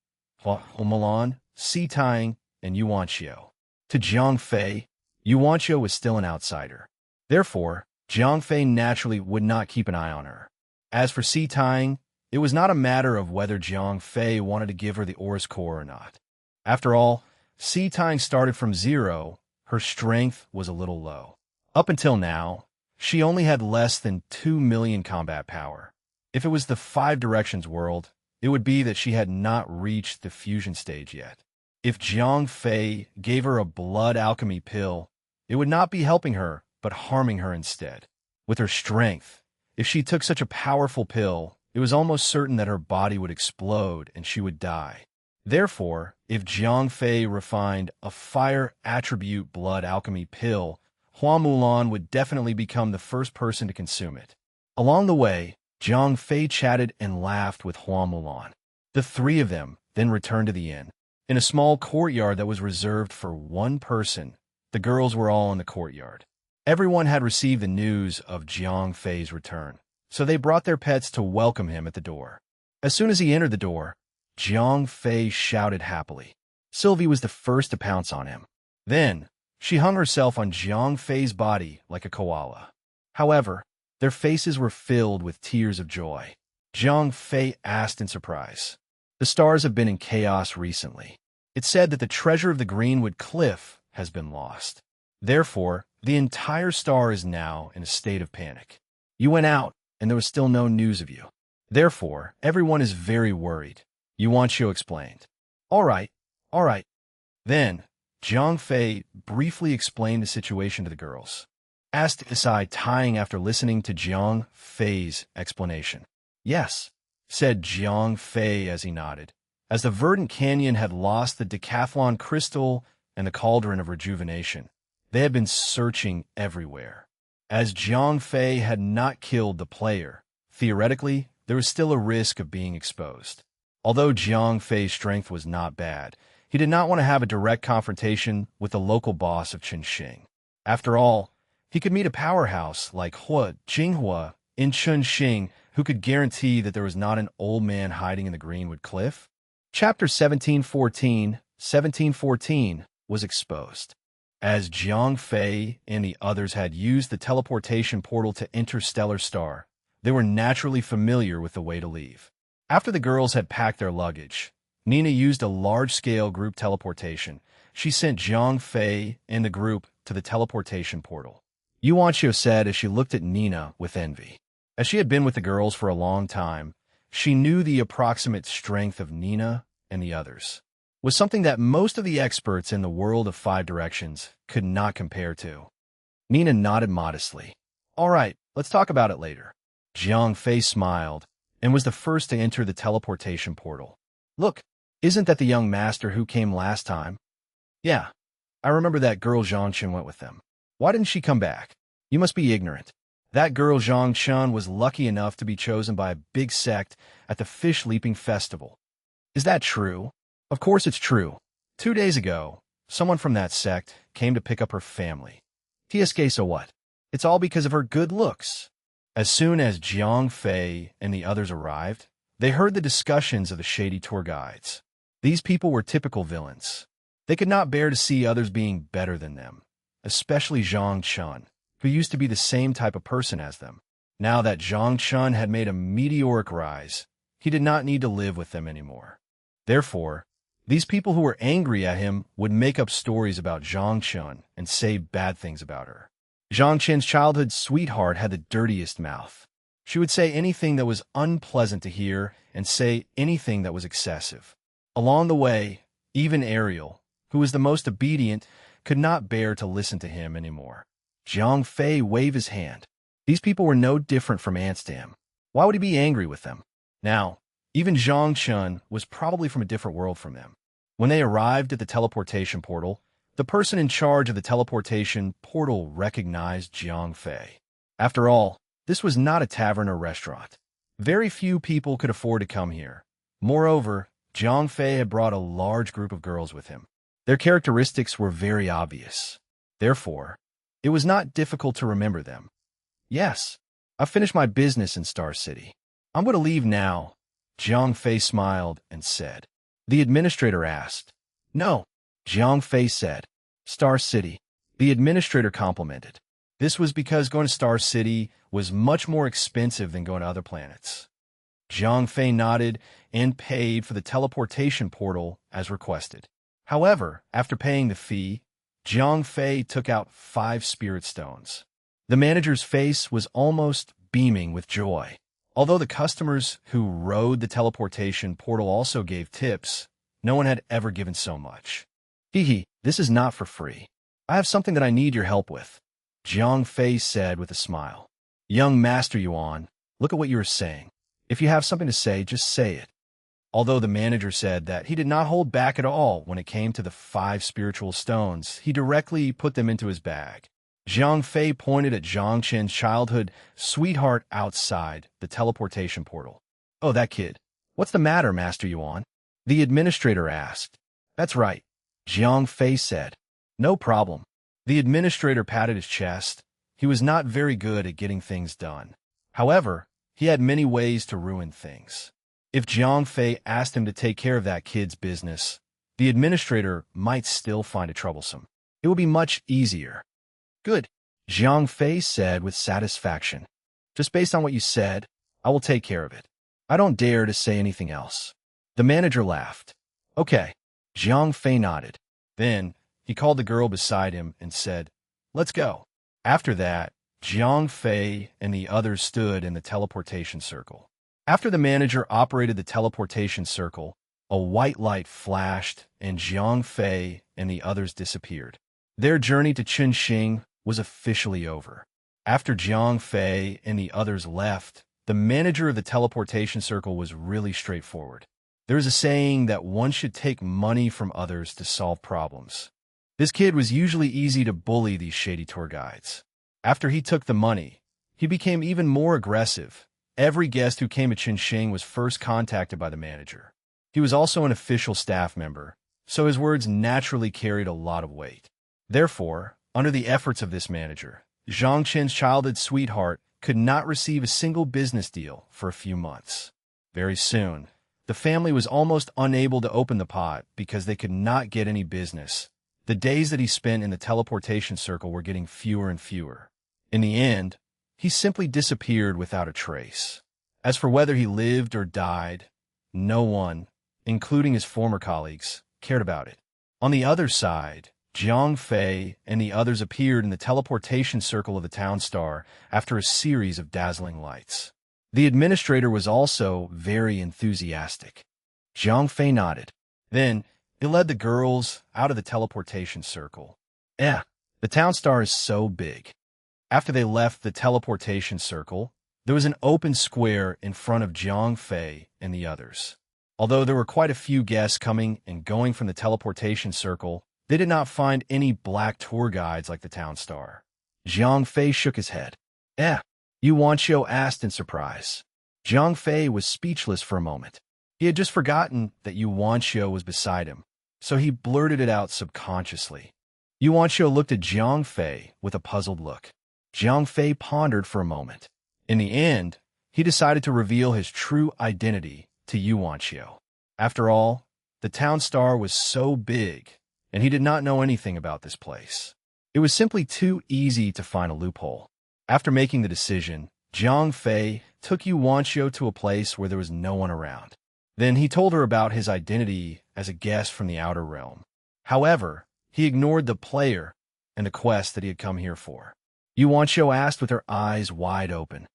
Hua Milan, Si Tang, and Yuan Xiao. To Zhang Fei, Yuan Xiao was still an outsider. Therefore, Zhang Fei naturally would not keep an eye on her. As for Si Tang, it was not a matter of whether Zhang Fei wanted to give her the Aur's Core or not. After all, Si Tang started from 0, her strength was a little low. Up until now, she only had less than 2 million combat power. If it was the 5 Directions world, it would be that she had not reached the fusion stage yet. If Zhang Fei gave her a blood alchemy pill, it would not be helping her, but harming her instead. With her strength, if she took such a powerful pill, it was almost certain that her body would explode and she would die. Therefore, if Zhang Fei refined a fire attribute blood alchemy pill, Hua Milan would definitely become the first person to consume it. Along the way, Zhang Fei chatted and laughed with Hua Milan. The 3 of them then returned to the inn. In a small courtyard that was reserved for one person, the girls were all in the courtyard. Everyone had received the news of Jiang Fei's return, so they brought their pets to welcome him at the door. As soon as he entered the door, Jiang Fei shouted happily. Sylvie was the first to pounce on him. Then, she hung herself on Jiang Fei's body like a koala. However, their faces were filled with tears of joy. Jiang Fei asked in surprise, "The stars have been in chaos recently. It's said that the treasure of the Greenwood Cliff has been lost. Therefore, the entire star is now in a state of panic. You went out, and there was still no news of you. Therefore, everyone is very worried," Yuanqiu explained. All right. Then, Jiang Fei briefly explained the situation to the girls. Asked Isai tying after listening to Jiang Fei's explanation. Yes, said Jiang Fei as he nodded. As the Verdant Canyon had lost the Decathlon Crystal and the Cauldron of Rejuvenation, they had been searching everywhere. As Jiang Fei had not killed the player, theoretically, there was still a risk of being exposed. Although Jiang Fei's strength was not bad, he did not want to have a direct confrontation with the local boss of Qinxing. After all, he could meet a powerhouse like Hua Jinghua in Qinxing who could guarantee that there was not an old man hiding in the Greenwood Cliff. Chapter 1714 was exposed. As Jiang Fei and the others had used the teleportation portal to Interstellar Star, they were naturally familiar with the way to leave. After the girls had packed their luggage, Nina used a large-scale group teleportation. She sent Jiang Fei and the group to the teleportation portal. Yuanqiu said as she looked at Nina with envy. As she had been with the girls for a long time, she knew the approximate strength of Nina and the others was something that most of the experts in the world of Five Directions could not compare to. Nina nodded modestly. All right, let's talk about it later. Jiang Fei smiled and was the first to enter the teleportation portal. Look, isn't that the young master who came last time? Yeah, I remember that girl Zhangchen went with them. Why didn't she come back? You must be ignorant. That girl Zhangchen was lucky enough to be chosen by a big sect at the Fish Leaping Festival. Is that true? Of course it's true. 2 days ago, someone from that sect came to pick up her family. TSK, so what? It's all because of her good looks. As soon as Jiang Fei and the others arrived, they heard the discussions of the shady tour guides. These people were typical villains. They could not bear to see others being better than them, especially Zhang Chun, who used to be the same type of person as them. Now that Zhang Chun had made a meteoric rise, he did not need to live with them anymore. Therefore, these people who were angry at him would make up stories about Zhang Chun and say bad things about her. Zhang Chen's childhood sweetheart had the dirtiest mouth. She would say anything that was unpleasant to hear and say anything that was excessive. Along the way, even Ariel, who was the most obedient, could not bear to listen to him anymore. Jiang Fei waved his hand. These people were no different from ants to him. Why would he be angry with them? Now, even Zhang Chun was probably from a different world from them. When they arrived at the teleportation portal, the person in charge of the teleportation portal recognized Jiang Fei. After all, this was not a tavern or restaurant. Very few people could afford to come here. Moreover, Jiang Fei had brought a large group of girls with him. Their characteristics were very obvious. Therefore, it was not difficult to remember them. Yes, I've finished my business in Star City. I'm going to leave now. Jiang Fei smiled and said. The administrator asked. No, Jiang Fei said. Star City. The administrator complimented. This was because going to Star City was much more expensive than going to other planets. Jiang Fei nodded and paid for the teleportation portal as requested. However, after paying the fee, Jiang Fei took out 5 spirit stones. The manager's face was almost beaming with joy. Although the customers who rode the teleportation portal also gave tips, no one had ever given so much. Hee, this is not for free. I have something that I need your help with, Jiang Fei said with a smile. Young Master Yuan, look at what you are saying. If you have something to say, just say it. Although the manager said that he did not hold back at all when it came to the 5 spiritual stones, he directly put them into his bag. Jiang Fei pointed at Zhang Chen's childhood sweetheart outside the teleportation portal. Oh, that kid. What's the matter, Master Yuan? The administrator asked. That's right, Jiang Fei said. No problem. The administrator patted his chest. He was not very good at getting things done. However, he had many ways to ruin things. If Jiang Fei asked him to take care of that kid's business, the administrator might still find it troublesome. It would be much easier. Good, Jiang Fei said with satisfaction. Just based on what you said, I will take care of it. I don't dare to say anything else. The manager laughed. Okay, Jiang Fei nodded. Then, he called the girl beside him and said, let's go. After that, Jiang Fei and the others stood in the teleportation circle. After the manager operated the teleportation circle, a white light flashed and Jiang Fei and the others disappeared. Their journey to Qinxing was officially over. After Jiang Fei and the others left, the manager of the teleportation circle was really straightforward. There is a saying that one should take money from others to solve problems. This kid was usually easy to bully these shady tour guides. After he took the money, he became even more aggressive. Every guest who came to Qinxing was first contacted by the manager. He was also an official staff member, so his words naturally carried a lot of weight. Therefore, under the efforts of this manager, Zhang Qin's childhood sweetheart could not receive a single business deal for a few months. Very soon, the family was almost unable to open the pot because they could not get any business. The days that he spent in the teleportation circle were getting fewer and fewer. In the end, he simply disappeared without a trace. As for whether he lived or died, no one, including his former colleagues, cared about it. On the other side, Jiang Fei and the others appeared in the teleportation circle of the town star after a series of dazzling lights. The administrator was also very enthusiastic. Jiang Fei nodded. Then, he led the girls out of the teleportation circle. The town star is so big. After they left the teleportation circle, there was an open square in front of Jiang Fei and the others. Although there were quite a few guests coming and going from the teleportation circle, they did not find any black tour guides like the town star. Jiang Fei shook his head. Yu Wanqiu asked in surprise. Jiang Fei was speechless for a moment. He had just forgotten that Yu Wanqiu was beside him, so he blurted it out subconsciously. Yu Wanqiu looked at Jiang Fei with a puzzled look. Jiang Fei pondered for a moment. In the end, he decided to reveal his true identity to Yu Wanqiu. After all, the town star was so big, and he did not know anything about this place. It was simply too easy to find a loophole. After making the decision, Jiang Fei took Yu Wanqiu to a place where there was no one around. Then he told her about his identity as a guest from the outer realm. However, he ignored the player and the quest that he had come here for. Yu Wanqiu asked with her eyes wide open.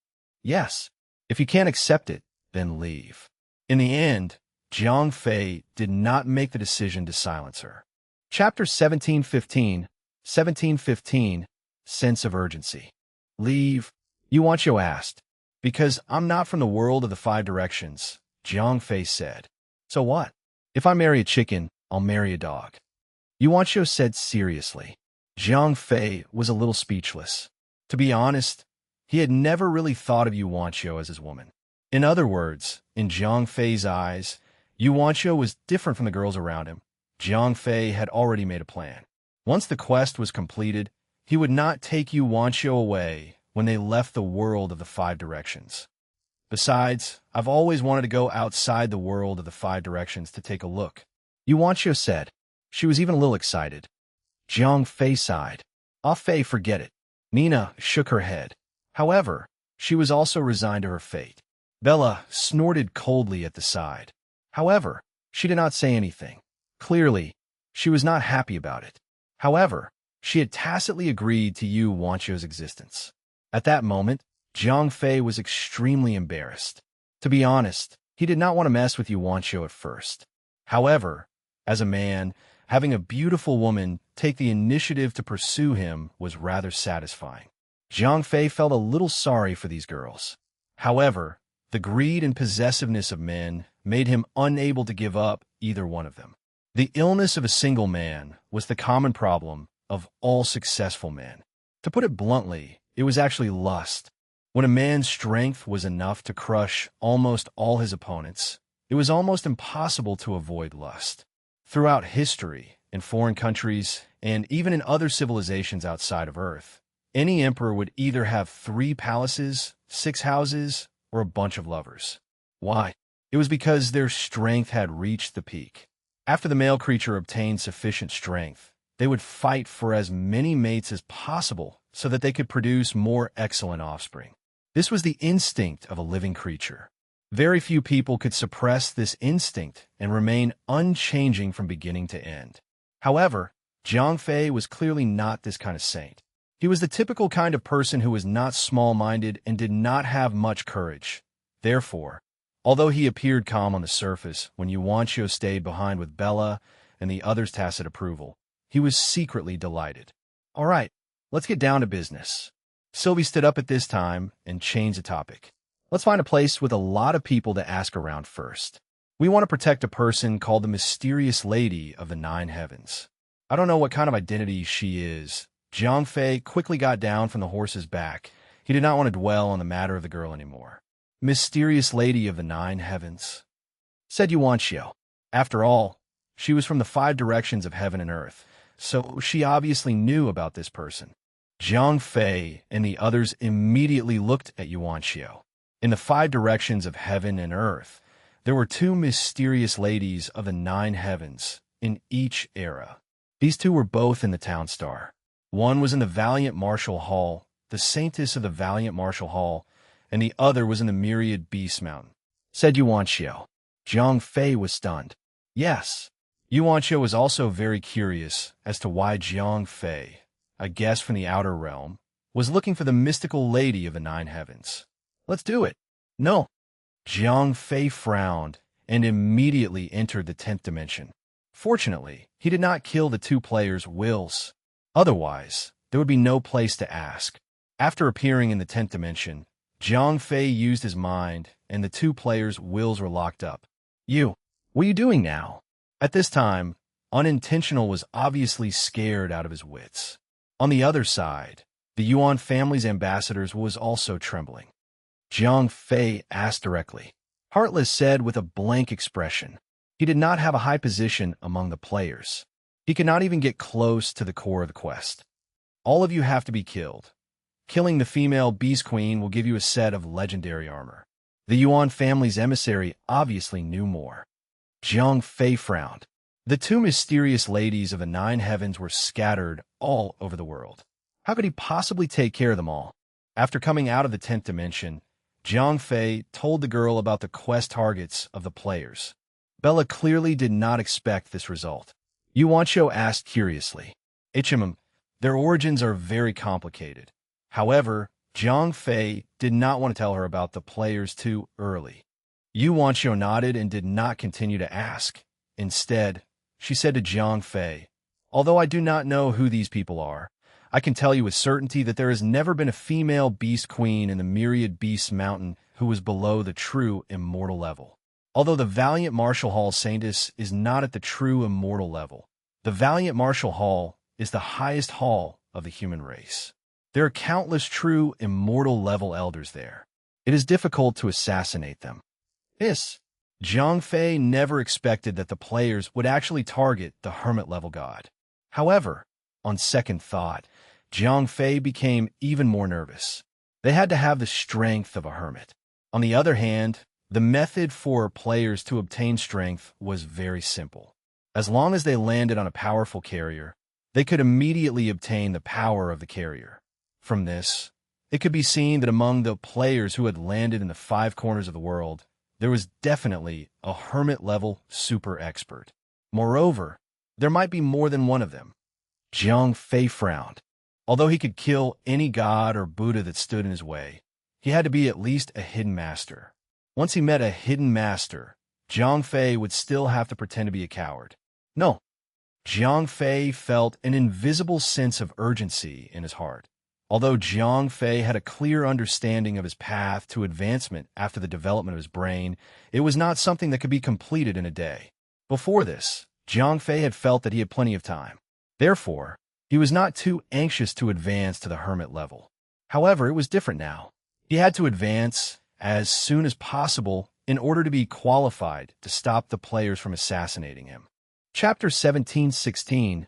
Yes, if you can't accept it, then leave. In the end, Jiang Fei did not make the decision to silence her. Chapter 1715, Sense of Urgency. Leave, Yu Wanqiu asked. Because I'm not from the world of the five directions, Jiang Fei said. So what? If I marry a chicken, I'll marry a dog. Yu Wanqiu said seriously. Jiang Fei was a little speechless. To be honest, he had never really thought of Yu Wanqiu as his woman. In other words, in Jiang Fei's eyes, Yu Wanqiu was different from the girls around him. Jiang Fei had already made a plan. Once the quest was completed, he would not take Yu Wanqiu away when they left the world of the five directions. Besides, I've always wanted to go outside the world of the five directions to take a look, Yu Wanqiu said. She was even a little excited. Jiang Fei sighed. Ah Fei, forget it. Nina shook her head. However, she was also resigned to her fate. Bella snorted coldly at the side. However, she did not say anything. Clearly, she was not happy about it. However, she had tacitly agreed to Yu Wanqiu's existence. At that moment, Jiang Fei was extremely embarrassed. To be honest, he did not want to mess with Yu Wanqiu at first. However, as a man, having a beautiful woman take the initiative to pursue him was rather satisfying. Jiang Fei felt a little sorry for these girls. However, the greed and possessiveness of men made him unable to give up either one of them. The illness of a single man was the common problem of all successful men. To put it bluntly, it was actually lust. When a man's strength was enough to crush almost all his opponents, it was almost impossible to avoid lust. Throughout history, in foreign countries, and even in other civilizations outside of Earth, any emperor would either have 3 palaces, 6 houses, or a bunch of lovers. Why? It was because their strength had reached the peak. After the male creature obtained sufficient strength, they would fight for as many mates as possible so that they could produce more excellent offspring. This was the instinct of a living creature. Very few people could suppress this instinct and remain unchanging from beginning to end. However, Zhang Fei was clearly not this kind of saint. He was the typical kind of person who was not small-minded and did not have much courage. Therefore, although he appeared calm on the surface when Yuanqiu stayed behind with Bella and the others' tacit approval, he was secretly delighted. All right, let's get down to business. Sylvie stood up at this time and changed the topic. Let's find a place with a lot of people to ask around first. We want to protect a person called the Mysterious Lady of the Nine Heavens. I don't know what kind of identity she is. Zhang Fei quickly got down from the horse's back. He did not want to dwell on the matter of the girl anymore. Mysterious Lady of the Nine Heavens, said Yuanqiu. After all, she was from the 5 directions of heaven and earth, so she obviously knew about this person. Zhang Fei and the others immediately looked at Yuanqiu. In the 5 directions of heaven and earth, there were 2 mysterious ladies of the 9 heavens in each era. These 2 were both in the Town Star. One was in the Valiant Martial Hall, the saintess of the Valiant Martial Hall, and the other was in the Myriad Beast Mountain, said Yuanqiu. Zhang Fei was stunned. Yes. Yuanqiu was also very curious as to why Zhang Fei, a guest from the outer realm, was looking for the mystical lady of the 9 heavens. Let's do it. No. Zhang Fei frowned and immediately entered the 10th dimension. Fortunately, he did not kill the 2 players' wills. Otherwise, there would be no place to ask. After appearing in the 10th dimension, Zhang Fei used his mind, and the 2 players' wills were locked up. What are you doing now? At this time, Unintentional was obviously scared out of his wits. On the other side, the Yuan family's ambassadors was also trembling. Zhang Fei asked directly. Heartless said with a blank expression. He did not have a high position among the players. He could not even get close to the core of the quest. All of you have to be killed. Killing the female Beast Queen will give you a set of legendary armor. The Yuan family's emissary obviously knew more. Zhang Fei frowned. The 2 mysterious ladies of the 9 heavens were scattered all over the world. How could he possibly take care of them all? After coming out of the 10th dimension, Zhang Fei told the girl about the quest targets of the players. Bella clearly did not expect this result. Yuanqiu asked curiously. Their origins are very complicated. However, Zhang Fei did not want to tell her about the players too early. Yuanqiu nodded and did not continue to ask. Instead, she said to Zhang Fei, although I do not know who these people are, I can tell you with certainty that there has never been a female Beast Queen in the Myriad Beast Mountain who was below the true immortal level. Although the Valiant Martial Hall Saintess is not at the true immortal level, the Valiant Martial Hall is the highest hall of the human race. There are countless true immortal level elders there. It is difficult to assassinate them. Zhang Fei never expected that the players would actually target the hermit-level god. However, on second thought, Zhang Fei became even more nervous. They had to have the strength of a hermit. On the other hand, the method for players to obtain strength was very simple. As long as they landed on a powerful carrier, they could immediately obtain the power of the carrier. From this, it could be seen that among the players who had landed in the 5 corners of the world, there was definitely a hermit-level super expert. Moreover, there might be more than one of them. Zhang Fei frowned. Although he could kill any god or Buddha that stood in his way, he had to be at least a hidden master. Once he met a hidden master, Zhang Fei would still have to pretend to be a coward. No. Zhang Fei felt an invisible sense of urgency in his heart. Although Zhang Fei had a clear understanding of his path to advancement after the development of his brain, it was not something that could be completed in a day. Before this, Zhang Fei had felt that he had plenty of time. Therefore, he was not too anxious to advance to the hermit level. However, it was different now. He had to advance as soon as possible in order to be qualified to stop the players from assassinating him. Chapter 1716,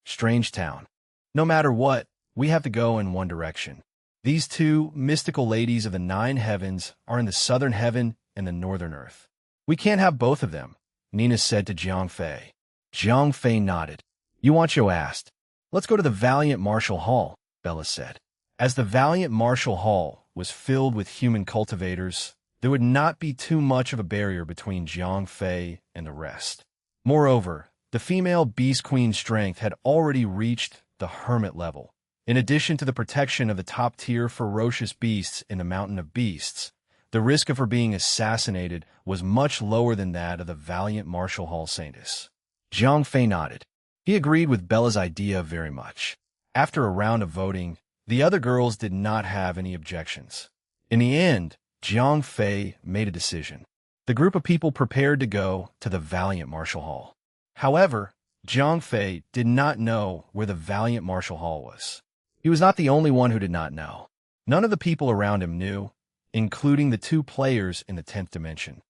Strange Town. No matter what, we have to go in one direction. These two mystical ladies of the 9 heavens are in the southern heaven and the northern earth. We can't have both of them, Nina said to Jiang Fei. Jiang Fei nodded. Yuanqiu asked. Let's go to the Valiant Martial Hall, Bella said. As the Valiant Martial Hall was filled with human cultivators, there would not be too much of a barrier between Jiang Fei and the rest. Moreover, the female Beast Queen's strength had already reached the hermit level. In addition to the protection of the top-tier ferocious beasts in the Mountain of Beasts, the risk of her being assassinated was much lower than that of the Valiant Martial Hall Saintess. Jiang Fei nodded. He agreed with Bella's idea very much. After a round of voting, the other girls did not have any objections. In the end, Jiang Fei made a decision. The group of people prepared to go to the Valiant Martial Hall. However, Jiang Fei did not know where the Valiant Martial Hall was. He was not the only one who did not know. None of the people around him knew, including the 2 players in the 10th dimension.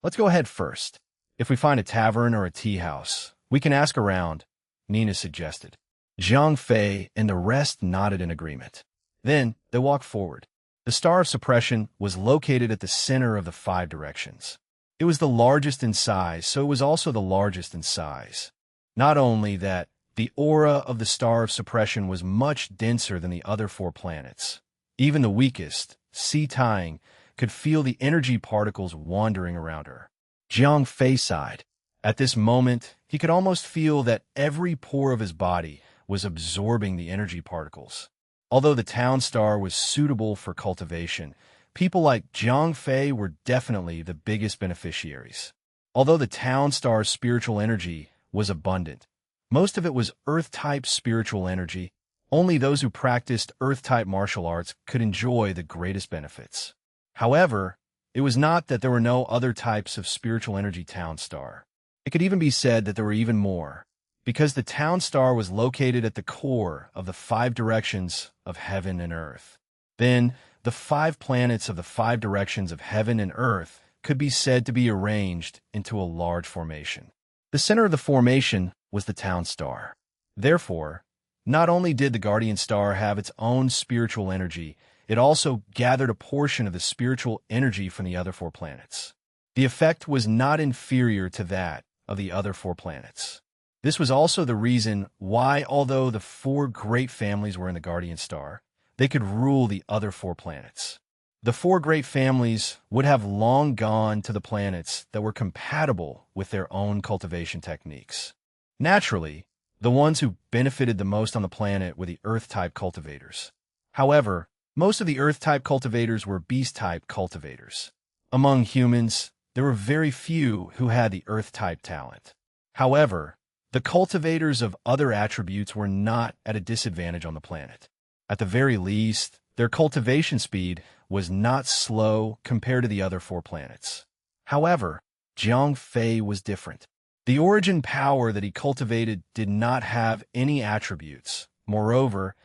Let's go ahead first. If we find a tavern or a tea house, we can ask around, Nina suggested. Jiang Fei and the rest nodded in agreement. Then they walked forward. The Star of Suppression was located at the center of the 5 directions. It was the largest in size, so it was also the largest in size. Not only that, the aura of the Star of Suppression was much denser than the other 4 planets. Even the weakest, Si Tang, could feel the energy particles wandering around her. Jiang Fei sighed. At this moment, he could almost feel that every pore of his body was absorbing the energy particles. Although the town star was suitable for cultivation, people like Jiang Fei were definitely the biggest beneficiaries. Although the town star's spiritual energy was abundant, most of it was Earth-type spiritual energy. Only those who practiced Earth-type martial arts could enjoy the greatest benefits. However, it was not that there were no other types of spiritual energy town star. It could even be said that there were even more, because the town star was located at the core of the 5 directions of heaven and earth. Then, the 5 planets of the 5 directions of heaven and earth could be said to be arranged into a large formation. The center of the formation was the town star. Therefore, not only did the guardian star have its own spiritual energy, it also gathered a portion of the spiritual energy from the other 4 planets. The effect was not inferior to that of the other 4 planets. This was also the reason why, although the 4 great families were in the guardian star, they could rule the other 4 planets. The 4 great families would have long gone to the planets that were compatible with their own cultivation techniques. Naturally, the ones who benefited the most on the planet were the Earth-type cultivators. However, most of the Earth-type cultivators were Beast-type cultivators. Among humans, there were very few who had the Earth-type talent. However, the cultivators of other attributes were not at a disadvantage on the planet. At the very least, their cultivation speed was not slow compared to the other 4 planets. However, Jiang Fei was different. The origin power that he cultivated did not have any attributes. Moreover,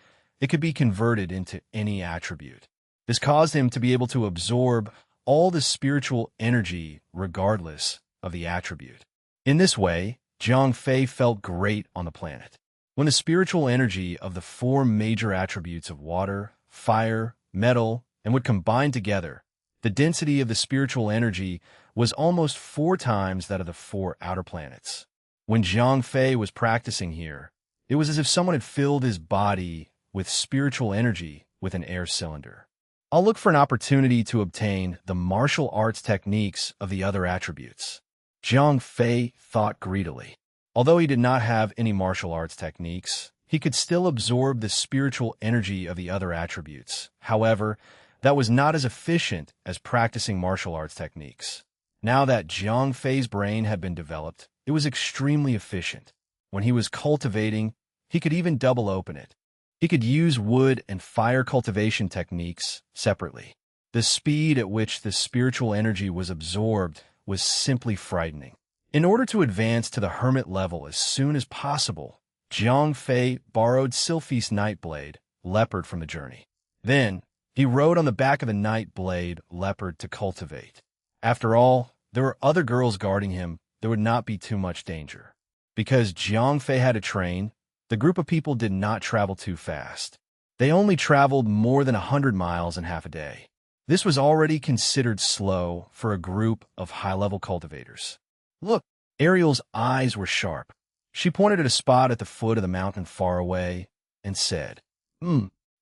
it could be converted into any attribute. This caused him to be able to absorb all the spiritual energy regardless of the attribute. In this way, Jiang Fei felt great on the planet. When the spiritual energy of the 4 major attributes of water, fire, metal, and would combine together, the density of the spiritual energy was almost 4 times that of the 4 outer planets. When Jiang Fei was practicing here, it was as if someone had filled his body with spiritual energy with an air cylinder. I'll look for an opportunity to obtain the martial arts techniques of the other attributes. Jiang Fei thought greedily. Although he did not have any martial arts techniques, he could still absorb the spiritual energy of the other attributes. However, that was not as efficient as practicing martial arts techniques. Now that Jiang Fei's brain had been developed, it was extremely efficient. When he was cultivating, he could even double open it. He could use wood and fire cultivation techniques separately. The speed at which the spiritual energy was absorbed was simply frightening. In order to advance to the hermit level as soon as possible, Jiang Fei borrowed Sylphie's Nightblade, Leopard, from the journey. Then, he rode on the back of the Nightblade, Leopard, to cultivate. After all, there were other girls guarding him there would not be too much danger. Because Jiangfei had a train, the group of people did not travel too fast. They only traveled more than 100 miles in half a day. This was already considered slow for a group of high-level cultivators. Look, Ariel's eyes were sharp. She pointed at a spot at the foot of the mountain far away and said,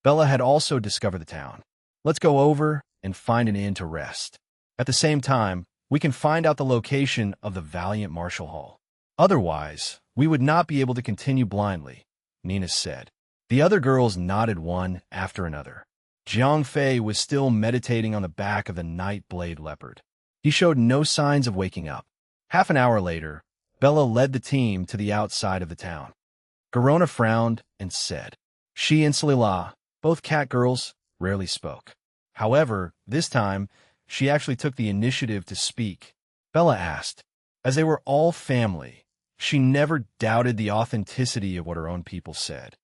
Bella had also discovered the town. Let's go over and find an inn to rest. At the same time, we can find out the location of the valiant Marshal Hall. Otherwise, we would not be able to continue blindly, Nina said. The other girls nodded one after another. Jiangfei was still meditating on the back of the night-blade leopard. He showed no signs of waking up. Half an hour later, Bella led the team to the outside of the town. Garona frowned and said, she and Salila, both cat girls, rarely spoke. However, this time, she actually took the initiative to speak. Bella asked, as they were all family, she never doubted the authenticity of what her own people said.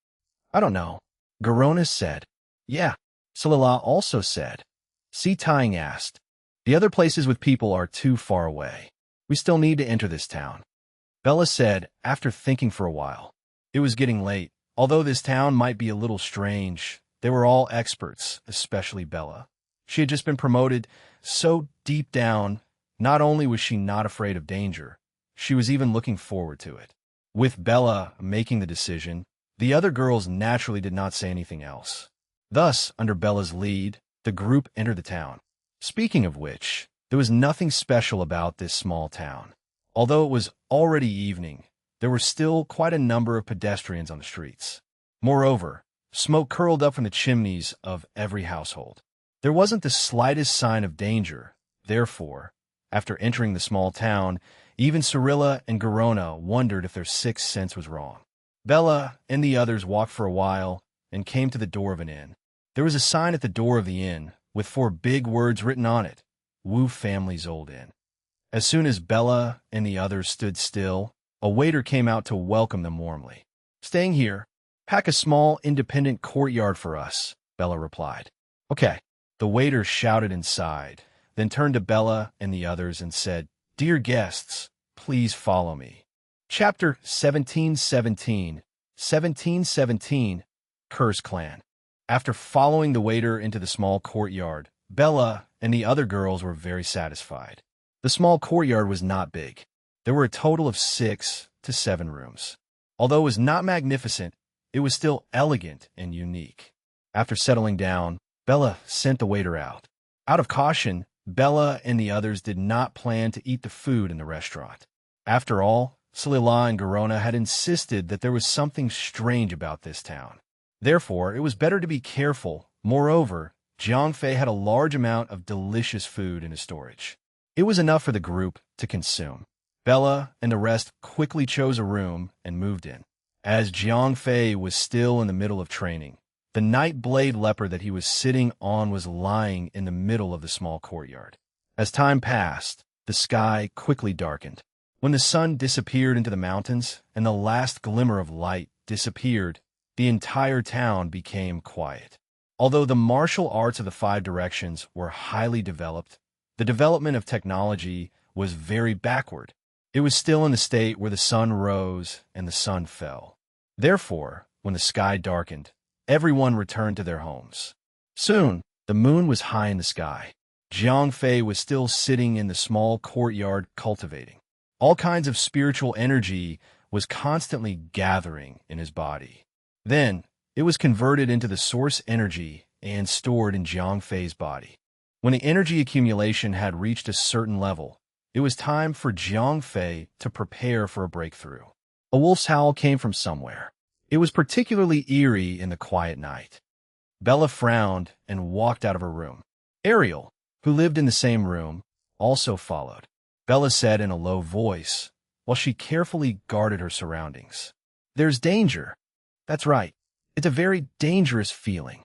I don't know. Garona said. Yeah. Salila also said. Si Tying asked. The other places with people are too far away. We still need to enter this town. Bella said, after thinking for a while. It was getting late. Although this town might be a little strange, they were all experts, especially Bella. She had just been promoted, so deep down, not only was she not afraid of danger, she was even looking forward to it. With Bella making the decision, the other girls naturally did not say anything else. Thus, under Bella's lead, the group entered the town. Speaking of which, there was nothing special about this small town. Although it was already evening, there were still quite a number of pedestrians on the streets. Moreover, smoke curled up from the chimneys of every household. There wasn't the slightest sign of danger. Therefore, after entering the small town, even Cirilla and Garona wondered if their sixth sense was wrong. Bella and the others walked for a while and came to the door of an inn. There was a sign at the door of the inn with 4 big words written on it, Wu Family's Old Inn. As soon as Bella and the others stood still, a waiter came out to welcome them warmly. Staying here, pack a small independent courtyard for us, Bella replied. Okay. The waiter shouted inside, then turned to Bella and the others and said, Dear guests, please follow me. Chapter 1717, 1717, Curse Clan. After following the waiter into the small courtyard, Bella and the other girls were very satisfied. The small courtyard was not big. There were a total of 6 to 7 rooms. Although it was not magnificent, it was still elegant and unique. After settling down, Bella sent the waiter out. Out of caution, Bella and the others did not plan to eat the food in the restaurant. After all, Salila and Garona had insisted that there was something strange about this town. Therefore, it was better to be careful. Moreover, Jiangfei had a large amount of delicious food in his storage. It was enough for the group to consume. Bella and the rest quickly chose a room and moved in. As Jiangfei was still in the middle of training, the night-blade leopard that he was sitting on was lying in the middle of the small courtyard. As time passed, the sky quickly darkened. When the sun disappeared into the mountains and the last glimmer of light disappeared, the entire town became quiet. Although the martial arts of the 5 directions were highly developed, the development of technology was very backward. It was still in the state where the sun rose and the sun fell. Therefore, when the sky darkened, everyone returned to their homes. Soon, the moon was high in the sky. Jiangfei was still sitting in the small courtyard cultivating. All kinds of spiritual energy was constantly gathering in his body. Then, it was converted into the source energy and stored in Jiangfei's body. When the energy accumulation had reached a certain level, it was time for Jiangfei to prepare for a breakthrough. A wolf's howl came from somewhere. It was particularly eerie in the quiet night. Bella frowned and walked out of her room. Ariel, who lived in the same room, also followed. Bella said in a low voice, while she carefully guarded her surroundings. There's danger. That's right. It's a very dangerous feeling.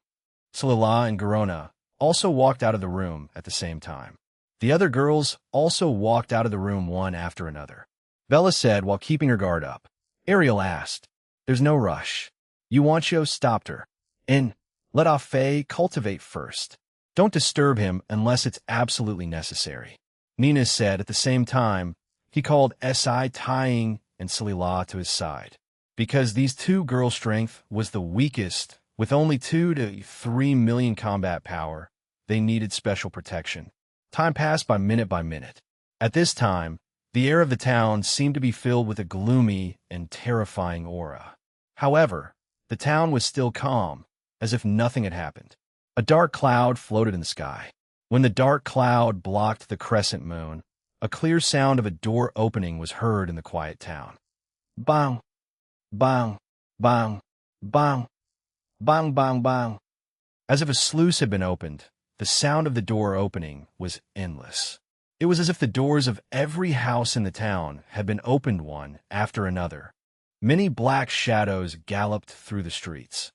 Salila and Garona also walked out of the room at the same time. The other girls also walked out of the room one after another. Bella said while keeping her guard up. Ariel asked, There's no rush. Yuancho stopped her. And let Ah Fei cultivate first. Don't disturb him unless it's absolutely necessary. Nina said at the same time, He called Si Tying and Salila to his side. Because these two girls' strength was the weakest, with only 2 to 3 million combat power, they needed special protection. Time passed by minute. At this time, the air of the town seemed to be filled with a gloomy and terrifying aura. However, the town was still calm, as if nothing had happened. A dark cloud floated in the sky. When the dark cloud blocked the crescent moon, a clear sound of a door opening was heard in the quiet town. Bang! Bang! Bang! Bang! Bang! Bang! Bang! As if a sluice had been opened, the sound of the door opening was endless. It was as if the doors of every house in the town had been opened one after another. Many black shadows galloped through the streets.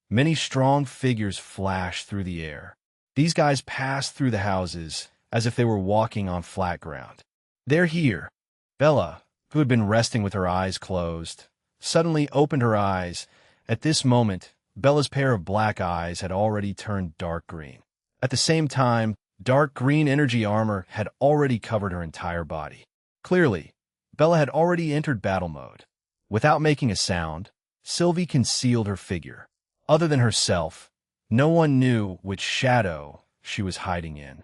Many strong figures flashed through the air. These guys passed through the houses as if they were walking on flat ground. "They're here." Bella, who had been resting with her eyes closed, suddenly opened her eyes. At this moment, Bella's pair of black eyes had already turned dark green. At the same time, dark green energy armor had already covered her entire body. Clearly, Bella had already entered battle mode. Without making a sound, Sylvie concealed her figure. Other than herself, no one knew which shadow she was hiding in.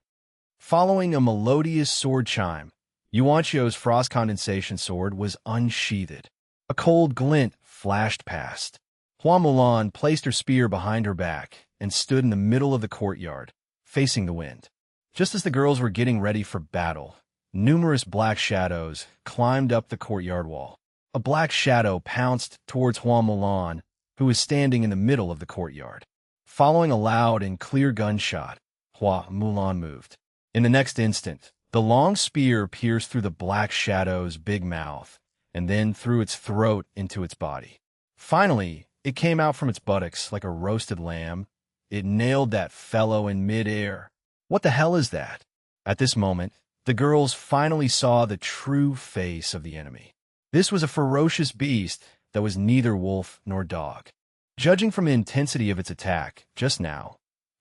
Following a melodious sword chime, Yuanchio's frost condensation sword was unsheathed. A cold glint flashed past. Hua Mulan placed her spear behind her back and stood in the middle of the courtyard, facing the wind. Just as the girls were getting ready for battle, numerous black shadows climbed up the courtyard wall. A black shadow pounced towards Hua Mulan, who was standing in the middle of the courtyard. Following a loud and clear gunshot, Hua Mulan moved. In the next instant, the long spear pierced through the black shadow's big mouth, and then through its throat into its body. Finally, it came out from its buttocks like a roasted lamb. It nailed that fellow in mid-air. What the hell is that? At this moment, the girls finally saw the true face of the enemy. This was a ferocious beast that was neither wolf nor dog. Judging from the intensity of its attack just now,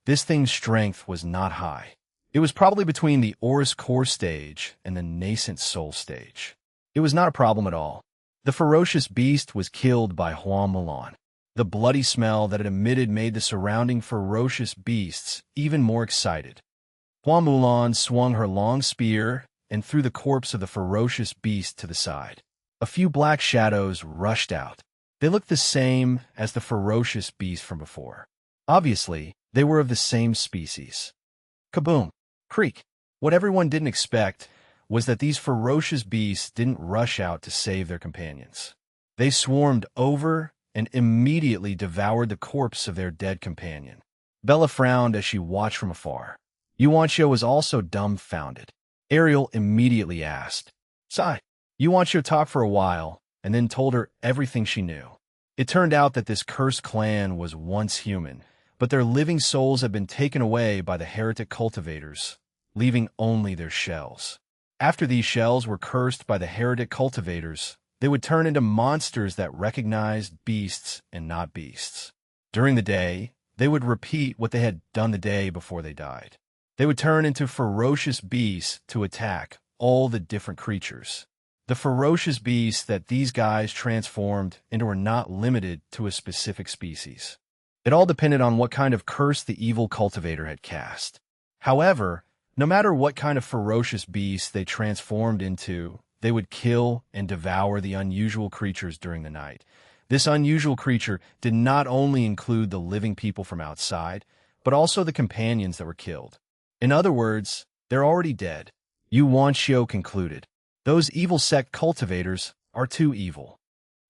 this thing's strength was not high. It was probably between the Aurus Core stage and the nascent soul stage. It was not a problem at all. The ferocious beast was killed by Hua Mulan. The bloody smell that it emitted made the surrounding ferocious beasts even more excited. Hua Mulan swung her long spear and threw the corpse of the ferocious beast to the side. A few black shadows rushed out. They looked the same as the ferocious beast from before. Obviously, they were of the same species. Kaboom! Creak! What everyone didn't expect was that these ferocious beasts didn't rush out to save their companions. They swarmed over and immediately devoured the corpse of their dead companion. Bella frowned as she watched from afar. Yuanchio was also dumbfounded. Ariel immediately asked, "Sai?" Yuanchio talked for a while and then told her everything she knew. It turned out that this cursed clan was once human, but their living souls had been taken away by the heretic cultivators, leaving only their shells. After these shells were cursed by the heretic cultivators, they would turn into monsters that recognized beasts and not beasts. During the day, they would repeat what they had done the day before they died. They would turn into ferocious beasts to attack all the different creatures. The ferocious beasts that these guys transformed into were not limited to a specific species. It all depended on what kind of curse the evil cultivator had cast. However, no matter what kind of ferocious beast they transformed into, they would kill and devour the unusual creatures during the night. This unusual creature did not only include the living people from outside, but also the companions that were killed. In other words, they're already dead. Yuanchio concluded. Those evil sect cultivators are too evil.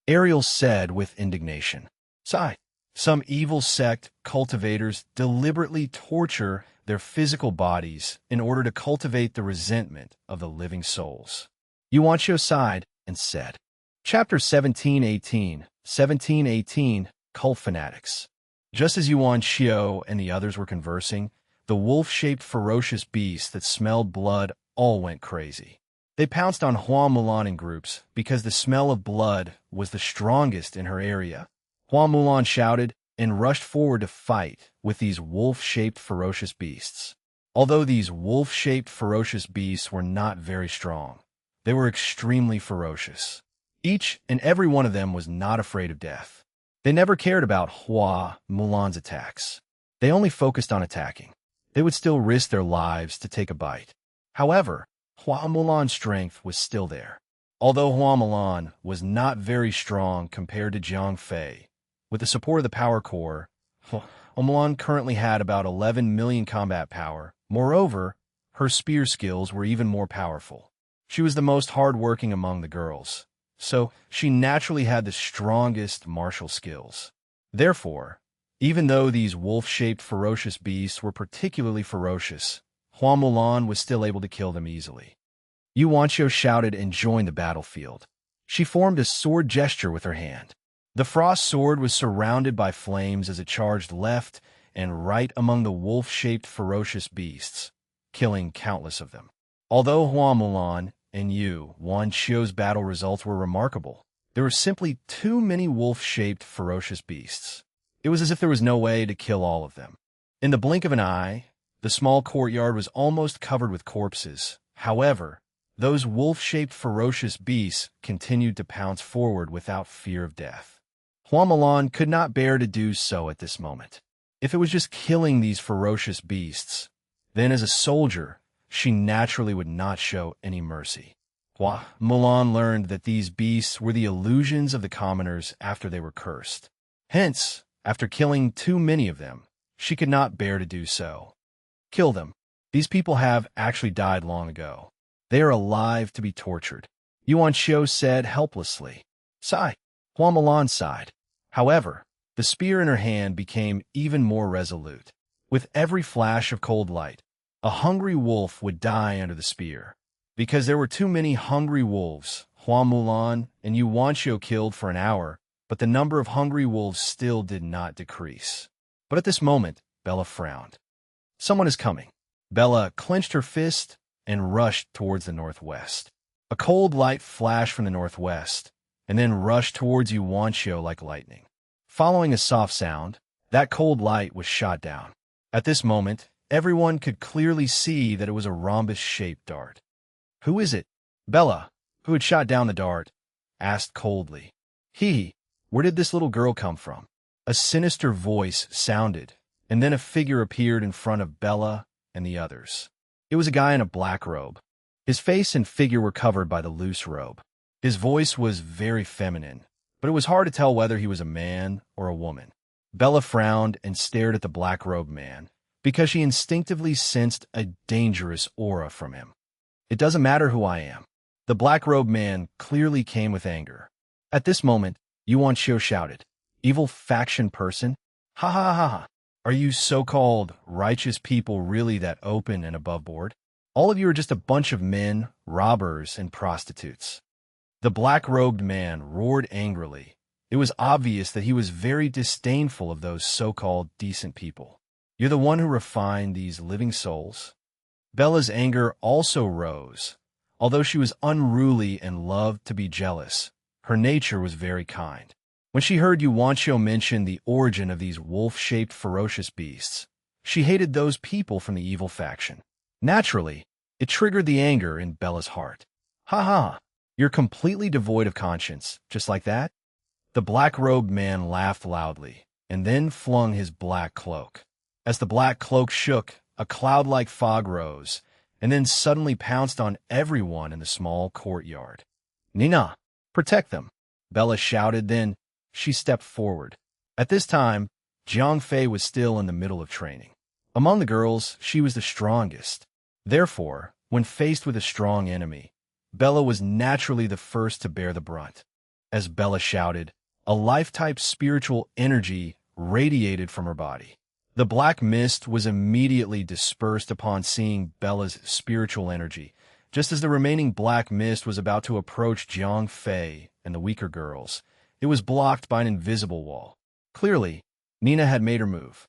Ariel said with indignation. Sigh. Some evil sect cultivators deliberately torture their physical bodies in order to cultivate the resentment of the living souls. Yuanchio sighed and said, Chapter 1718, Cult Fanatics. Just as Yuanchio and the others were conversing, the wolf-shaped ferocious beasts that smelled blood all went crazy. They pounced on Hua Mulan in groups because the smell of blood was the strongest in her area. Hua Mulan shouted and rushed forward to fight with these wolf-shaped ferocious beasts. Although these wolf-shaped ferocious beasts were not very strong, They were extremely ferocious. Each and every one of them was not afraid of death. They never cared about Hua Mulan's attacks. They only focused on attacking. They would still risk their lives to take a bite. However, Hua Mulan's strength was still there. Although Hua Mulan was not very strong compared to Jiang Fei, with the support of the Power Core, Hua Mulan currently had about 11 million combat power. Moreover, her spear skills were even more powerful. She was the most hard-working among the girls, so she naturally had the strongest martial skills. Therefore, even though these wolf-shaped ferocious beasts were particularly ferocious, Hua Mulan was still able to kill them easily. Yu Wanqiu shouted and joined the battlefield. She formed a sword gesture with her hand. The frost sword was surrounded by flames as it charged left and right among the wolf-shaped ferocious beasts, killing countless of them. Although Hua Mulan and Yu Wanqiu's battle results were remarkable, there were simply too many wolf-shaped ferocious beasts. It was as if there was no way to kill all of them. In the blink of an eye, the small courtyard was almost covered with corpses. However, those wolf-shaped ferocious beasts continued to pounce forward without fear of death. Hua Mulan could not bear to do so at this moment. If it was just killing these ferocious beasts, then as a soldier, she naturally would not show any mercy. Hua Mulan learned that these beasts were the illusions of the commoners after they were cursed. Hence, after killing too many of them, she could not bear to do so. Kill them. These people have actually died long ago. They are alive to be tortured, Yu Wanqiu said helplessly. Sigh. Hua Mulan sighed. However, the spear in her hand became even more resolute. With every flash of cold light, a hungry wolf would die under the spear. Because there were too many hungry wolves, Hua Mulan and Yu Wanqiu killed for an hour, but the number of hungry wolves still did not decrease. But at this moment, Bella frowned. Someone is coming. Bella clenched her fist and rushed towards the northwest. A cold light flashed from the northwest, and then rushed towards Yu Wanqiu like lightning. Following a soft sound, that cold light was shot down. At this moment, everyone could clearly see that it was a rhombus-shaped dart. Who is it? Bella, who had shot down the dart, asked coldly. Where did this little girl come from? A sinister voice sounded, and then a figure appeared in front of Bella and the others. It was a guy in a black robe. His face and figure were covered by the loose robe. His voice was very feminine, but it was hard to tell whether he was a man or a woman. Bella frowned and stared at the black-robed man, because she instinctively sensed a dangerous aura from him. It doesn't matter who I am. The black-robed man clearly came with anger. At this moment, Yu Wanqiu shouted, Evil faction person? Ha ha ha ha. Are you so-called righteous people really that open and above board? All of you are just a bunch of men, robbers, and prostitutes. The black-robed man roared angrily. It was obvious that he was very disdainful of those so-called decent people. You're the one who refined these living souls? Bella's anger also rose. Although she was unruly and loved to be jealous, her nature was very kind. When she heard Yu Wanqiu mention the origin of these wolf-shaped ferocious beasts, she hated those people from the evil faction. Naturally, it triggered the anger in Bella's heart. Ha ha, you're completely devoid of conscience, just like that? The black-robed man laughed loudly, and then flung his black cloak. As the black cloak shook, a cloud-like fog rose, and then suddenly pounced on everyone in the small courtyard. Nina, protect them, Bella shouted, then she stepped forward. At this time, Jiang Fei was still in the middle of training. Among the girls, she was the strongest. Therefore, when faced with a strong enemy, Bella was naturally the first to bear the brunt. As Bella shouted, a life-type spiritual energy radiated from her body. The black mist was immediately dispersed upon seeing Bella's spiritual energy, just as the remaining black mist was about to approach Jiang Fei and the weaker girls. It was blocked by an invisible wall. Clearly, Nina had made her move.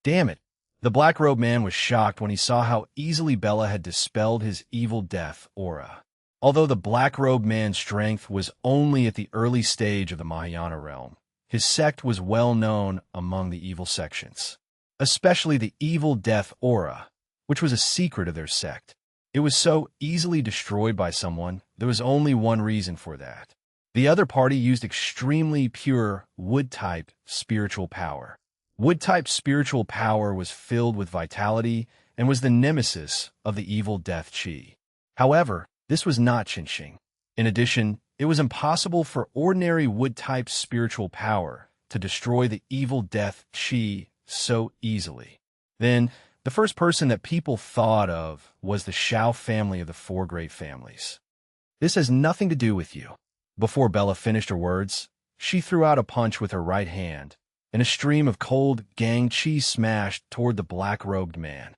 Damn it! The black-robed man was shocked when he saw how easily Bella had dispelled his evil death aura. Although the black-robed man's strength was only at the early stage of the Mahayana realm, his sect was well known among the evil sections, especially the evil death aura, which was a secret of their sect. It was so easily destroyed by someone, there was only one reason for that. The other party used extremely pure wood-type spiritual power. Wood-type spiritual power was filled with vitality and was the nemesis of the evil death chi. However, this was not Qinxing. In addition, it was impossible for ordinary wood-type spiritual power to destroy the evil death chi so easily. Then, the first person that people thought of was the Shao family of the four great families. This has nothing to do with you. Before Bella finished her words, she threw out a punch with her right hand, and a stream of cold gang chi smashed toward the black-robed man.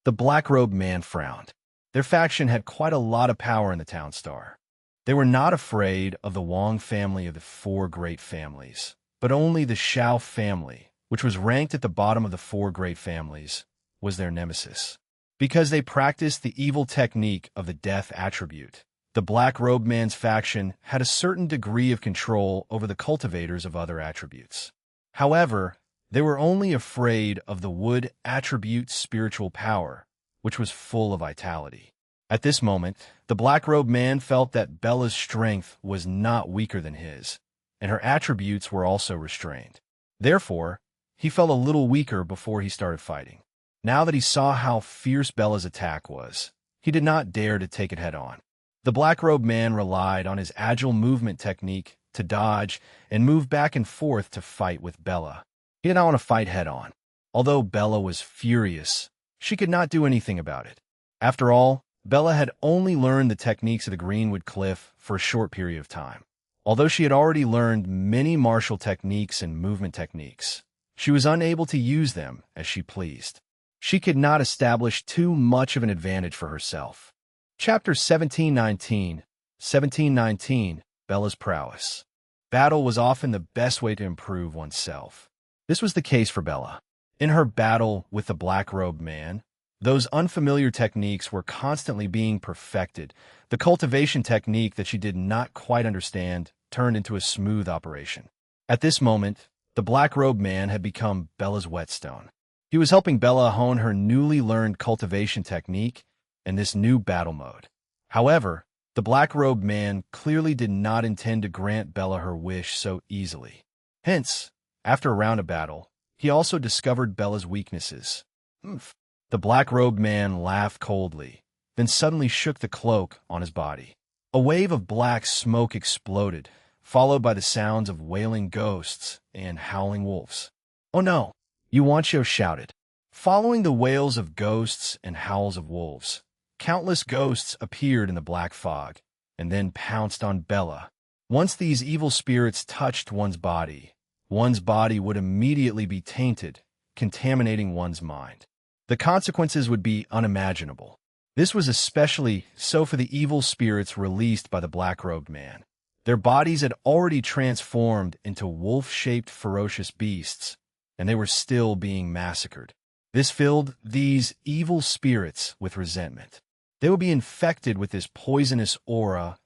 The black-robed man frowned. Their faction had quite a lot of power in the town star. They were not afraid of the Wang family of the four great families, but only the Shao family, which was ranked at the bottom of the four great families, was their nemesis. Because they practiced the evil technique of the death attribute, the black-robed man's faction had a certain degree of control over the cultivators of other attributes. However, they were only afraid of the wood attribute spiritual power, which was full of vitality. At this moment, the black-robed man felt that Bella's strength was not weaker than his, and her attributes were also restrained. Therefore, he felt a little weaker before he started fighting. Now that he saw how fierce Bella's attack was, he did not dare to take it head-on. The black-robed man relied on his agile movement technique to dodge and move back and forth to fight with Bella. He did not want to fight head-on. Although Bella was furious, she could not do anything about it. After all, Bella had only learned the techniques of the Greenwood Cliff for a short period of time. Although she had already learned many martial techniques and movement techniques, she was unable to use them as she pleased. She could not establish too much of an advantage for herself. Chapter 1719, Bella's Prowess. Battle was often the best way to improve oneself. This was the case for Bella. In her battle with the black-robed man, those unfamiliar techniques were constantly being perfected. The cultivation technique that she did not quite understand turned into a smooth operation. At this moment, the black-robed man had become Bella's whetstone. He was helping Bella hone her newly learned cultivation technique and this new battle mode. However, the black-robed man clearly did not intend to grant Bella her wish so easily. Hence, after a round of battle, he also discovered Bella's weaknesses. The black-robed man laughed coldly, then suddenly shook the cloak on his body. A wave of black smoke exploded, followed by the sounds of wailing ghosts and howling wolves. "Oh no!" Yuanqiu shouted. Following the wails of ghosts and howls of wolves, countless ghosts appeared in the black fog, and then pounced on Bella. Once these evil spirits touched one's body would immediately be tainted, contaminating one's mind. The consequences would be unimaginable. This was especially so for the evil spirits released by the black-robed man. Their bodies had already transformed into wolf-shaped ferocious beasts, and they were still being massacred. This filled these evil spirits with resentment. They would be infected with this poisonous aura,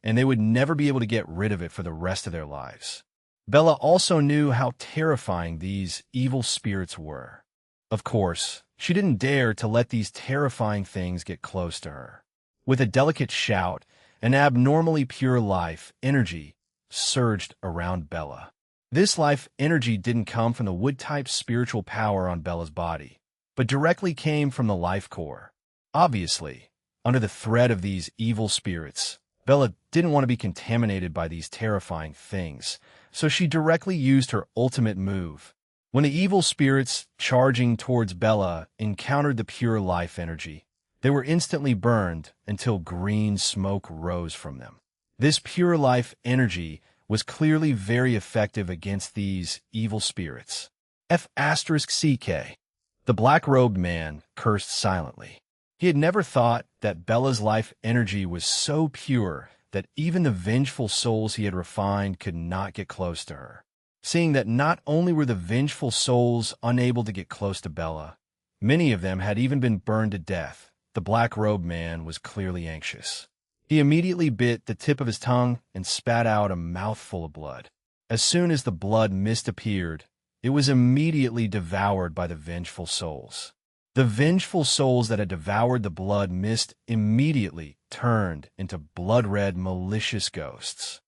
and they would never be able to get rid of it for the rest of their lives. Bella also knew how terrifying these evil spirits were. Of course, she didn't dare to let these terrifying things get close to her. With a delicate shout, an abnormally pure life energy surged around Bella. This life energy didn't come from the wood-type spiritual power on Bella's body, but directly came from the life core. Obviously, under the threat of these evil spirits, Bella didn't want to be contaminated by these terrifying things, so she directly used her ultimate move. When the evil spirits charging towards Bella encountered the pure life energy, they were instantly burned until green smoke rose from them. This pure life energy was clearly very effective against these evil spirits. F*CK. The black-robed man cursed silently. He had never thought that Bella's life energy was so pure that even the vengeful souls he had refined could not get close to her. Seeing that not only were the vengeful souls unable to get close to Bella, many of them had even been burned to death, the black-robed man was clearly anxious. He immediately bit the tip of his tongue and spat out a mouthful of blood. As soon as the blood mist appeared, it was immediately devoured by the vengeful souls. The vengeful souls that had devoured the blood mist immediately turned into blood-red, malicious ghosts.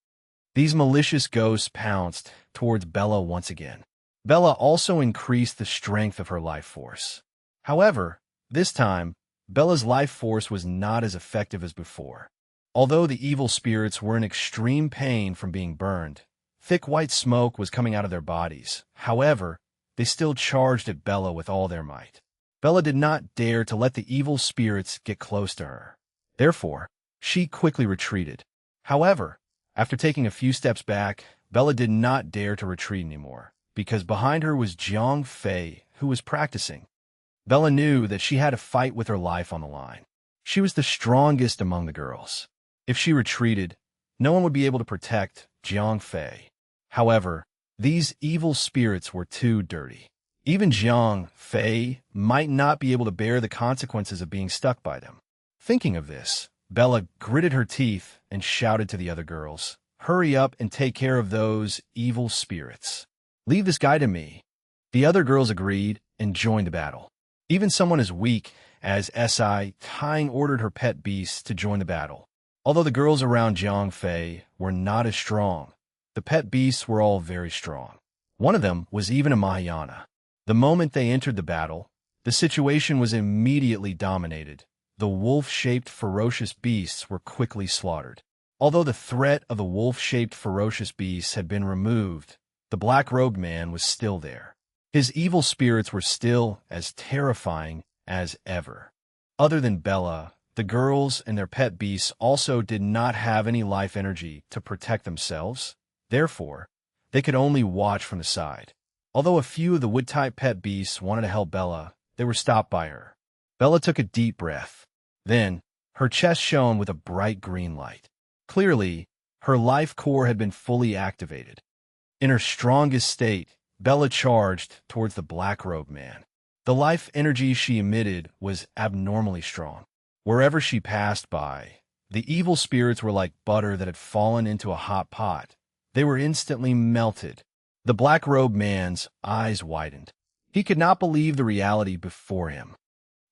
These malicious ghosts pounced towards Bella once again. Bella also increased the strength of her life force. However, this time, Bella's life force was not as effective as before. Although the evil spirits were in extreme pain from being burned, thick white smoke was coming out of their bodies. However, they still charged at Bella with all their might. Bella did not dare to let the evil spirits get close to her. Therefore, she quickly retreated. However, after taking a few steps back, Bella did not dare to retreat anymore, because behind her was Jiang Fei, who was practicing. Bella knew that she had a fight with her life on the line. She was the strongest among the girls. If she retreated, no one would be able to protect Jiang Fei. However, these evil spirits were too dirty. Even Jiang Fei might not be able to bear the consequences of being stuck by them. Thinking of this, Bella gritted her teeth and shouted to the other girls, "Hurry up and take care of those evil spirits. Leave this guy to me." The other girls agreed and joined the battle. Even someone as weak as Si Tying ordered her pet beasts to join the battle. Although the girls around Jiang Fei were not as strong, the pet beasts were all very strong. One of them was even a Mahayana. The moment they entered the battle, the situation was immediately dominated. The wolf-shaped ferocious beasts were quickly slaughtered. Although the threat of the wolf-shaped ferocious beasts had been removed, the black-robed man was still there. His evil spirits were still as terrifying as ever. Other than Bella, the girls and their pet beasts also did not have any life energy to protect themselves. Therefore, they could only watch from the side. Although a few of the wood-type pet beasts wanted to help Bella, they were stopped by her. Bella took a deep breath. Then, her chest shone with a bright green light. Clearly, her life core had been fully activated. In her strongest state, Bella charged towards the black-robed man. The life energy she emitted was abnormally strong. Wherever she passed by, the evil spirits were like butter that had fallen into a hot pot. They were instantly melted. The black-robed man's eyes widened. He could not believe the reality before him.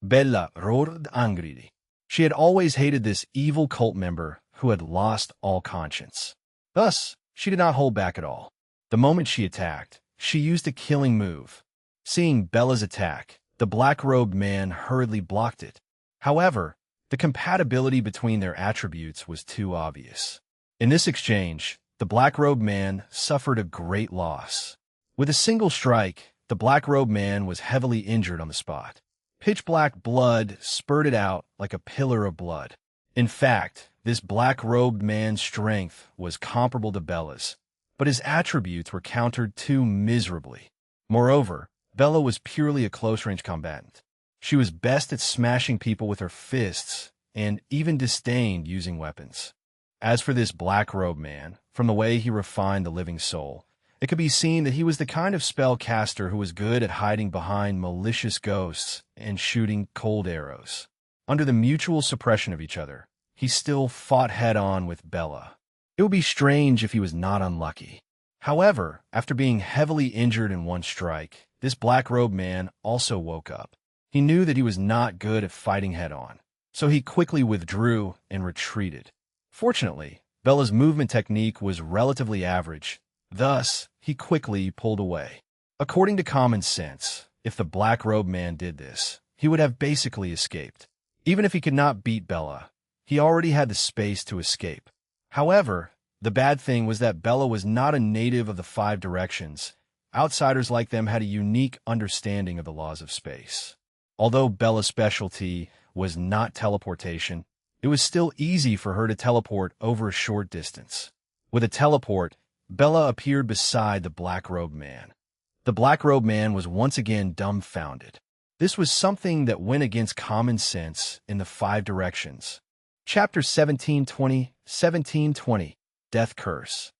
Bella roared angrily. She had always hated this evil cult member who had lost all conscience. Thus, she did not hold back at all. The moment she attacked, she used a killing move. Seeing Bella's attack, the black-robed man hurriedly blocked it. However, the compatibility between their attributes was too obvious. In this exchange, the black-robed man suffered a great loss. With a single strike, the black-robed man was heavily injured on the spot. Pitch-black blood spurted out like a pillar of blood. In fact, this black-robed man's strength was comparable to Bella's, but his attributes were countered too miserably. Moreover, Bella was purely a close-range combatant. She was best at smashing people with her fists and even disdained using weapons. As for this black-robed man, from the way he refined the living soul, it could be seen that he was the kind of spellcaster who was good at hiding behind malicious ghosts and shooting cold arrows. Under the mutual suppression of each other, he still fought head-on with Bella. It would be strange if he was not unlucky. However, after being heavily injured in one strike, this black-robed man also woke up. He knew that he was not good at fighting head-on, so he quickly withdrew and retreated. Fortunately, Bella's movement technique was relatively average. Thus, he quickly pulled away. According to common sense, if the black-robed man did this, he would have basically escaped. Even if he could not beat Bella, he already had the space to escape. However, the bad thing was that Bella was not a native of the 5 directions. Outsiders like them had a unique understanding of the laws of space. Although Bella's specialty was not teleportation, it was still easy for her to teleport over a short distance. With a teleport, Bella appeared beside the black-robed man. The black-robed man was once again dumbfounded. This was something that went against common sense in the 5 directions. Chapter 1720, Death Curse.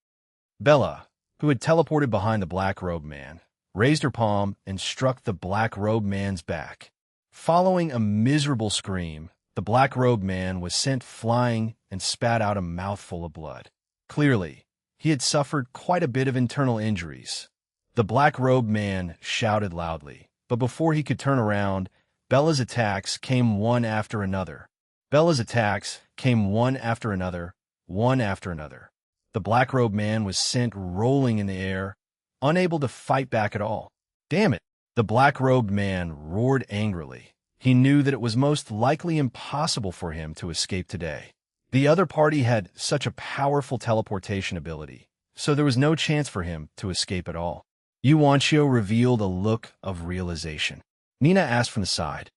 Bella, who had teleported behind the black-robed man, raised her palm and struck the black-robed man's back. Following a miserable scream, the black-robed man was sent flying and spat out a mouthful of blood. Clearly, he had suffered quite a bit of internal injuries. The black-robed man shouted loudly, but before he could turn around, Bella's attacks came one after another. Bella's attacks came one after another, one after another. The black-robed man was sent rolling in the air, unable to fight back at all. Damn it! The black-robed man roared angrily. He knew that it was most likely impossible for him to escape today. The other party had such a powerful teleportation ability, so there was no chance for him to escape at all. Yuanchio revealed a look of realization. Nina asked from the side.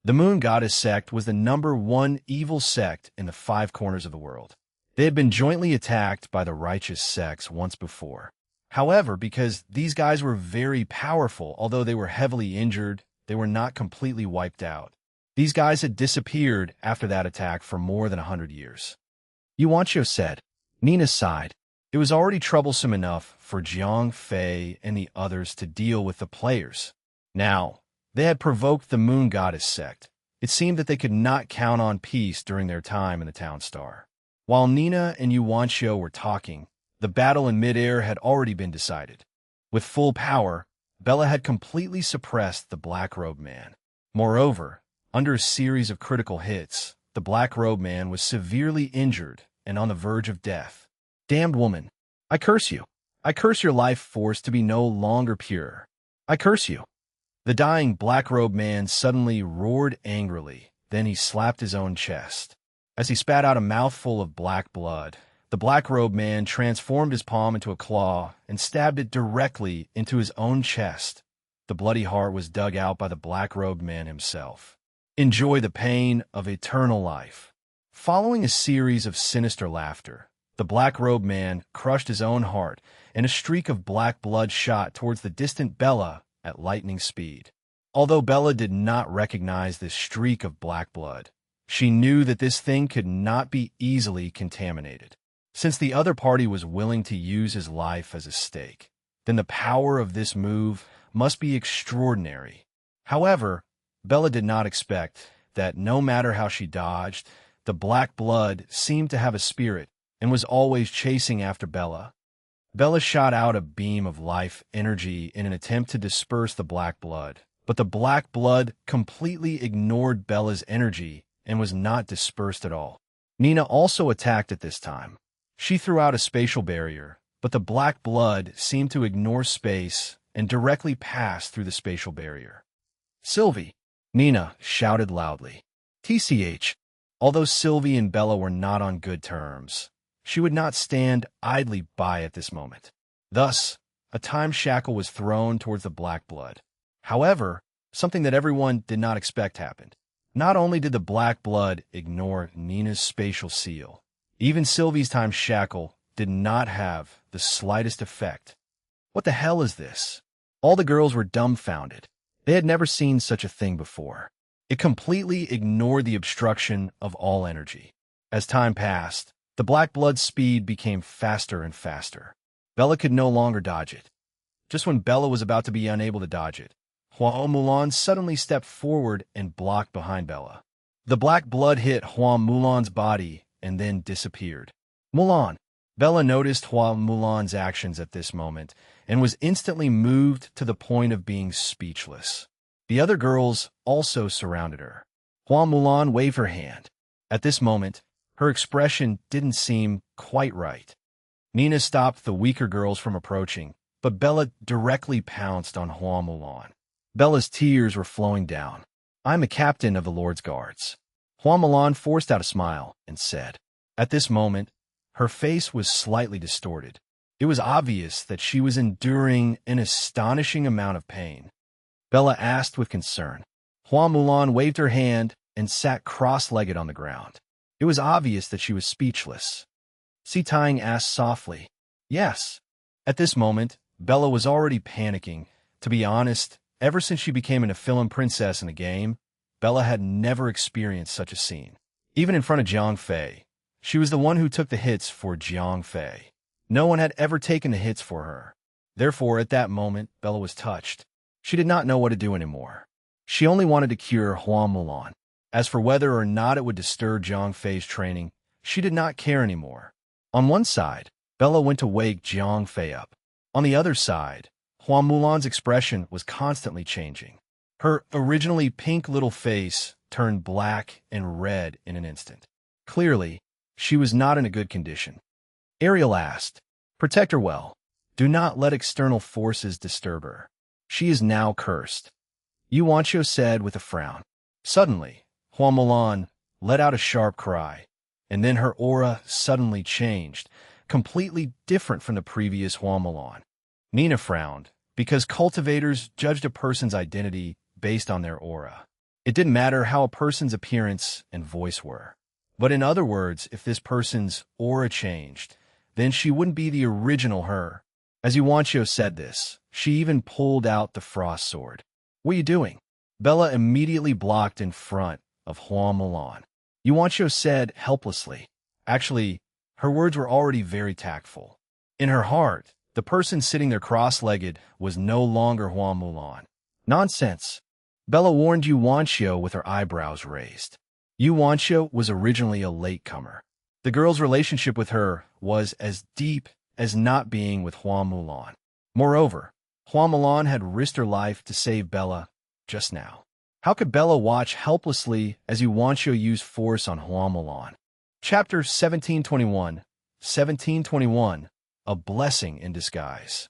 The Moon Goddess sect was the #1 evil sect in the 5 corners of the world. They had been jointly attacked by the righteous sects once before. However, because these guys were very powerful, although they were heavily injured, they were not completely wiped out. These guys had disappeared after that attack for more than 100 years. Yuanchio said. Nina sighed. It was already troublesome enough for Jiang Fei and the others to deal with the players. Now, they had provoked the Moon Goddess sect. It seemed that they could not count on peace during their time in the Town Star. While Nina and Yuanchio were talking, the battle in midair had already been decided. With full power, Bella had completely suppressed the black-robed man. Moreover, under a series of critical hits, the black-robed man was severely injured and on the verge of death. Damned woman! I curse you! I curse your life force to be no longer pure. I curse you! The dying black-robed man suddenly roared angrily, then he slapped his own chest. As he spat out a mouthful of black blood, the black-robed man transformed his palm into a claw and stabbed it directly into his own chest. The bloody heart was dug out by the black-robed man himself. Enjoy the pain of eternal life. Following a series of sinister laughter, the black-robed man crushed his own heart, and a streak of black blood shot towards the distant Bella at lightning speed. Although Bella did not recognize this streak of black blood, she knew that this thing could not be easily contaminated. Since the other party was willing to use his life as a stake, then the power of this move must be extraordinary. However, Bella did not expect that no matter how she dodged, the black blood seemed to have a spirit and was always chasing after Bella. Bella shot out a beam of life energy in an attempt to disperse the black blood, but the black blood completely ignored Bella's energy and was not dispersed at all. Nina also attacked at this time. She threw out a spatial barrier, but the black blood seemed to ignore space and directly pass through the spatial barrier. Sylvie! Nina shouted loudly. TCH! Although Sylvie and Bella were not on good terms, she would not stand idly by at this moment. Thus, a time shackle was thrown towards the black blood. However, something that everyone did not expect happened. Not only did the black blood ignore Nina's spatial seal, even Sylvie's time shackle did not have the slightest effect. What the hell is this? All the girls were dumbfounded. They had never seen such a thing before. It completely ignored the obstruction of all energy. As time passed, the black blood's speed became faster and faster. Bella could no longer dodge it. Just when Bella was about to be unable to dodge it, Hua Mulan suddenly stepped forward and blocked behind Bella. The black blood hit Hua Mulan's body and then disappeared. Mulan! Bella noticed Hua Mulan's actions at this moment and was instantly moved to the point of being speechless. The other girls also surrounded her. Hua Mulan waved her hand. At this moment, her expression didn't seem quite right. Nina stopped the weaker girls from approaching, but Bella directly pounced on Hua Mulan. Bella's tears were flowing down. I'm a captain of the Lord's Guards. Hua Mulan forced out a smile and said. At this moment, her face was slightly distorted. It was obvious that she was enduring an astonishing amount of pain. Bella asked with concern. Hua Mulan waved her hand and sat cross-legged on the ground. It was obvious that she was speechless. Si Tang asked softly. Yes. At this moment, Bella was already panicking. To be honest, ever since she became an Nephilim princess in the game, Bella had never experienced such a scene. Even in front of Jiang Fei, she was the one who took the hits for Jiang Fei. No one had ever taken the hits for her. Therefore, at that moment, Bella was touched. She did not know what to do anymore. She only wanted to cure Hua Mulan. As for whether or not it would disturb Jiang Fei's training, she did not care anymore. On one side, Bella went to wake Jiang Fei up. On the other side, Hua Mulan's expression was constantly changing. Her originally pink little face turned black and red in an instant. Clearly, she was not in a good condition. Ariel asked, "Protect her well. Do not let external forces disturb her. She is now cursed," Yuancho said with a frown. Suddenly, Hua Mulan let out a sharp cry, and then her aura suddenly changed, completely different from the previous Hua Mulan. Nina frowned, because cultivators judged a person's identity based on their aura. It didn't matter how a person's appearance and voice were. But in other words, if this person's aura changed, then she wouldn't be the original her. As Yuancho said this, she even pulled out the frost sword. "What are you doing?" Bella immediately blocked in front of Hua Mulan. Yuancho said helplessly. Actually, her words were already very tactful. In her heart, the person sitting there cross-legged was no longer Hua Mulan. "Nonsense," Bella warned Yuancho with her eyebrows raised. Yuancho was originally a latecomer. The girl's relationship with her was as deep as not being with Hua Mulan. Moreover, Hua Mulan had risked her life to save Bella just now. How could Bella watch helplessly as Yuancho used force on Hua Mulan? Chapter 1721. 1721. A Blessing in Disguise.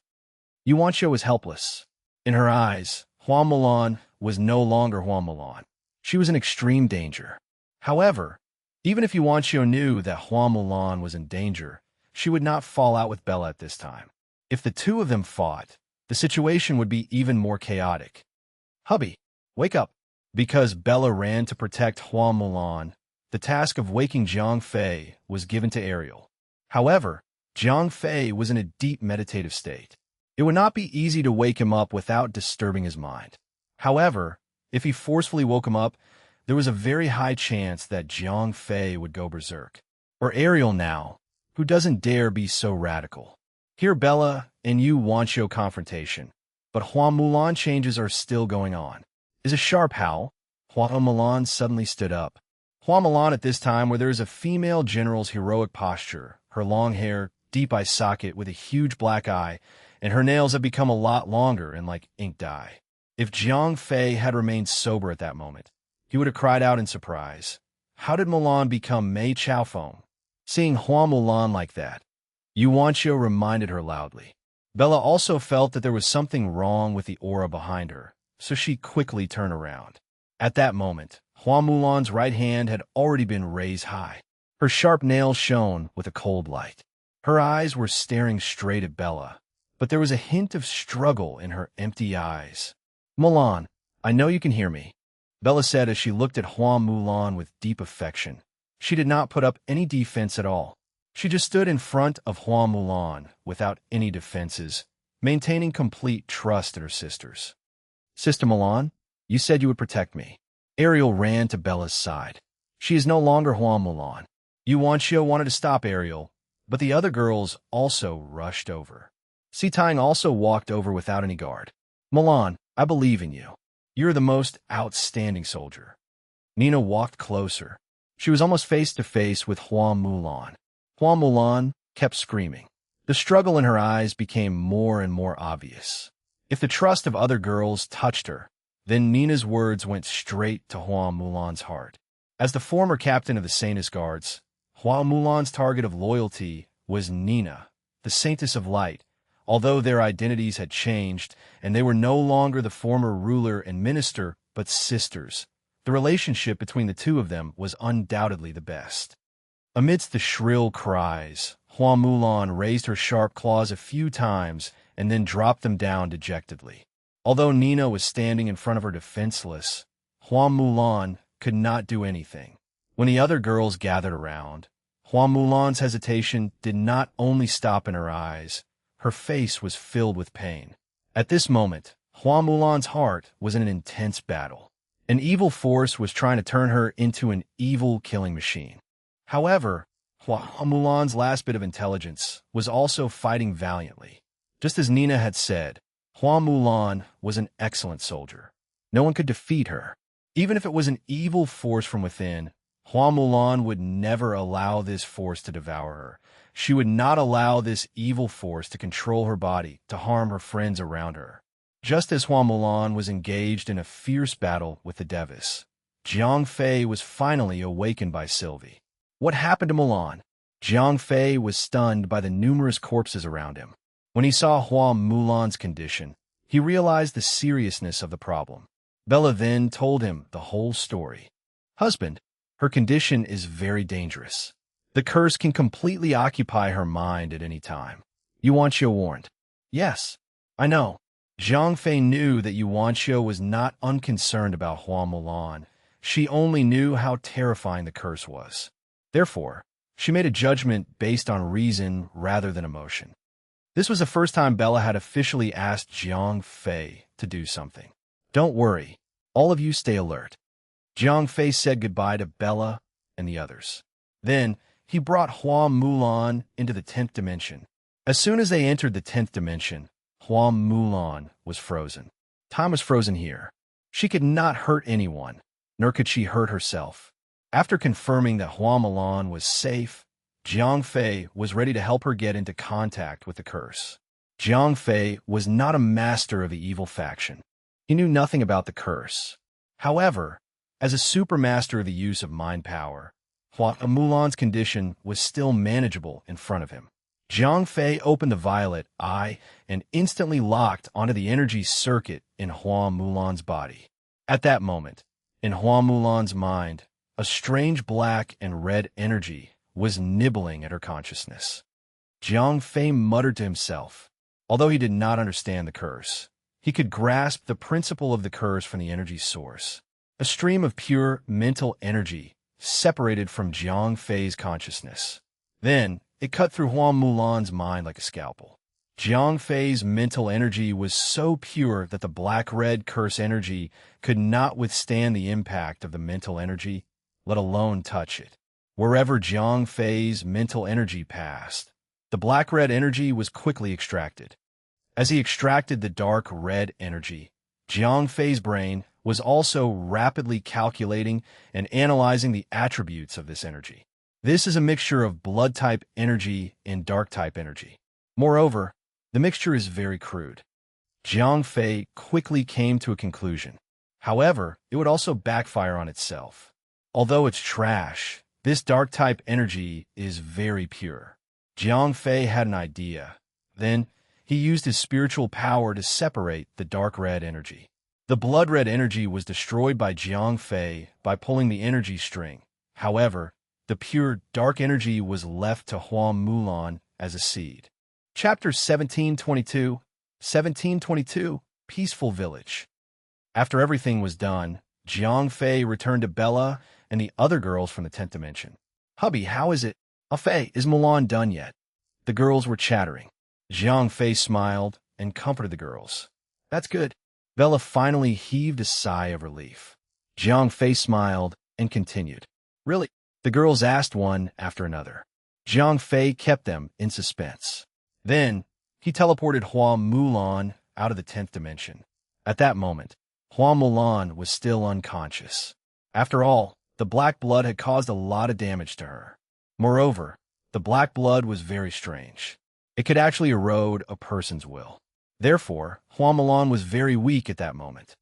Yuancho was helpless. In her eyes, Hua Mulan was no longer Hua Mulan. She was in extreme danger. However, even if Yuancho knew that Hua Mulan was in danger, she would not fall out with Bella at this time. If the two of them fought, the situation would be even more chaotic. "Hubby, wake up." Because Bella ran to protect Hua Mulan, the task of waking Zhang Fei was given to Ariel. However, Zhang Fei was in a deep meditative state. It would not be easy to wake him up without disturbing his mind. However, if he forcefully woke him up, there was a very high chance that Zhang Fei would go berserk. Or Ariel now, who doesn't dare be so radical. Here Bella and Yuancho confrontation, but Hua Mulan changes are still going on. Is a sharp howl. Hua Mulan suddenly stood up. Hua Mulan at this time where there is a female general's heroic posture, her long hair, deep eye socket with a huge black eye, and her nails have become a lot longer and like ink dye. If Zhang Fei had remained sober at that moment, he would have cried out in surprise. How did Mulan become Mei Chaofeng? Seeing Hua Mulan like that, Yuancho reminded her loudly. Bella also felt that there was something wrong with the aura behind her, so she quickly turned around. At that moment, Hua Mulan's right hand had already been raised high. Her sharp nails shone with a cold light. Her eyes were staring straight at Bella, but there was a hint of struggle in her empty eyes. "Mulan, I know you can hear me," Bella said as she looked at Hua Mulan with deep affection. She did not put up any defense at all. She just stood in front of Hua Mulan without any defenses, maintaining complete trust in her sisters. "Sister Mulan, you said you would protect me." Ariel ran to Bella's side. She is no longer Hua Mulan. Yuancho wanted to stop Ariel, but the other girls also rushed over. Sitang also walked over without any guard. "Mulan, I believe in you. You're the most outstanding soldier." Nina walked closer. She was almost face to face with Hua Mulan. Hua Mulan kept screaming. The struggle in her eyes became more and more obvious. If the trust of other girls touched her, then Nina's words went straight to Hua Mulan's heart. As the former captain of the Saintess Guards, Hua Mulan's target of loyalty was Nina, the Saintess of Light, although their identities had changed and they were no longer the former ruler and minister, but sisters. The relationship between the two of them was undoubtedly the best. Amidst the shrill cries, Hua Mulan raised her sharp claws a few times and then dropped them down dejectedly. Although Nina was standing in front of her defenseless, Hua Mulan could not do anything. When the other girls gathered around, Hua Mulan's hesitation did not only stop in her eyes, her face was filled with pain. At this moment, Hua Mulan's heart was in an intense battle. An evil force was trying to turn her into an evil killing machine. However, Hua Mulan's last bit of intelligence was also fighting valiantly. Just as Nina had said, Hua Mulan was an excellent soldier. No one could defeat her. Even if it was an evil force from within, Hua Mulan would never allow this force to devour her. She would not allow this evil force to control her body, to harm her friends around her. Just as Hua Mulan was engaged in a fierce battle with the Devis, Jiang Fei was finally awakened by Sylvie. What happened to Mulan? Jiang Fei was stunned by the numerous corpses around him. When he saw Hua Mulan's condition, he realized the seriousness of the problem. Bella then told him the whole story. Husband, her condition is very dangerous. The curse can completely occupy her mind at any time. Yuanxio warned. Yes, I know. Jiang Fei knew that Yuanxio was not unconcerned about Hua Mulan. She only knew how terrifying the curse was. Therefore, she made a judgment based on reason rather than emotion. This was the first time Bella had officially asked Jiang Fei to do something. Don't worry, all of you stay alert. Jiang Fei said goodbye to Bella and the others. Then, he brought Hua Mulan into the 10th dimension. As soon as they entered the 10th dimension, Hua Mulan was frozen. Time was frozen here. She could not hurt anyone, nor could she hurt herself. After confirming that Hua Mulan was safe, Jiang Fei was ready to help her get into contact with the curse. Jiang Fei was not a master of the evil faction. He knew nothing about the curse. However, as a supermaster of the use of mind power, Hua Mulan's condition was still manageable in front of him. Jiang Fei opened the violet eye and instantly locked onto the energy circuit in Hua Mulan's body. At that moment, in Hua Mulan's mind, a strange black and red energy was nibbling at her consciousness. Jiang Fei muttered to himself. Although he did not understand the curse, he could grasp the principle of the curse from the energy source. A stream of pure mental energy separated from Jiang Fei's consciousness. Then, it cut through Hua Mulan's mind like a scalpel. Jiang Fei's mental energy was so pure that the black-red curse energy could not withstand the impact of the mental energy, let alone touch it. Wherever Jiang Fei's mental energy passed, the black-red energy was quickly extracted. As he extracted the dark red energy, Jiang Fei's brain was also rapidly calculating and analyzing the attributes of this energy. This is a mixture of blood-type energy and dark-type energy. Moreover, the mixture is very crude. Jiang Fei quickly came to a conclusion. However, it would also backfire on itself. Although it's trash, this dark-type energy is very pure. Jiang Fei had an idea. Then, he used his spiritual power to separate the dark red energy. The blood red energy was destroyed by Jiang Fei by pulling the energy string. However, the pure dark energy was left to Hua Mulan as a seed. Chapter 1722, Peaceful Village. After everything was done, Jiang Fei returned to Bella and the other girls from the 10th dimension. Hubby, how is it? Fei, is Mulan done yet? The girls were chattering. Jiang Fei smiled and comforted the girls. That's good. Bella finally heaved a sigh of relief. Jiang Fei smiled and continued. Really? The girls asked one after another. Jiang Fei kept them in suspense. Then, he teleported Hua Mulan out of the 10th dimension. At that moment, Hua Mulan was still unconscious. After all, the black blood had caused a lot of damage to her. Moreover, the black blood was very strange. It could actually erode a person's will. Therefore, Hua Mulan was very weak at that moment.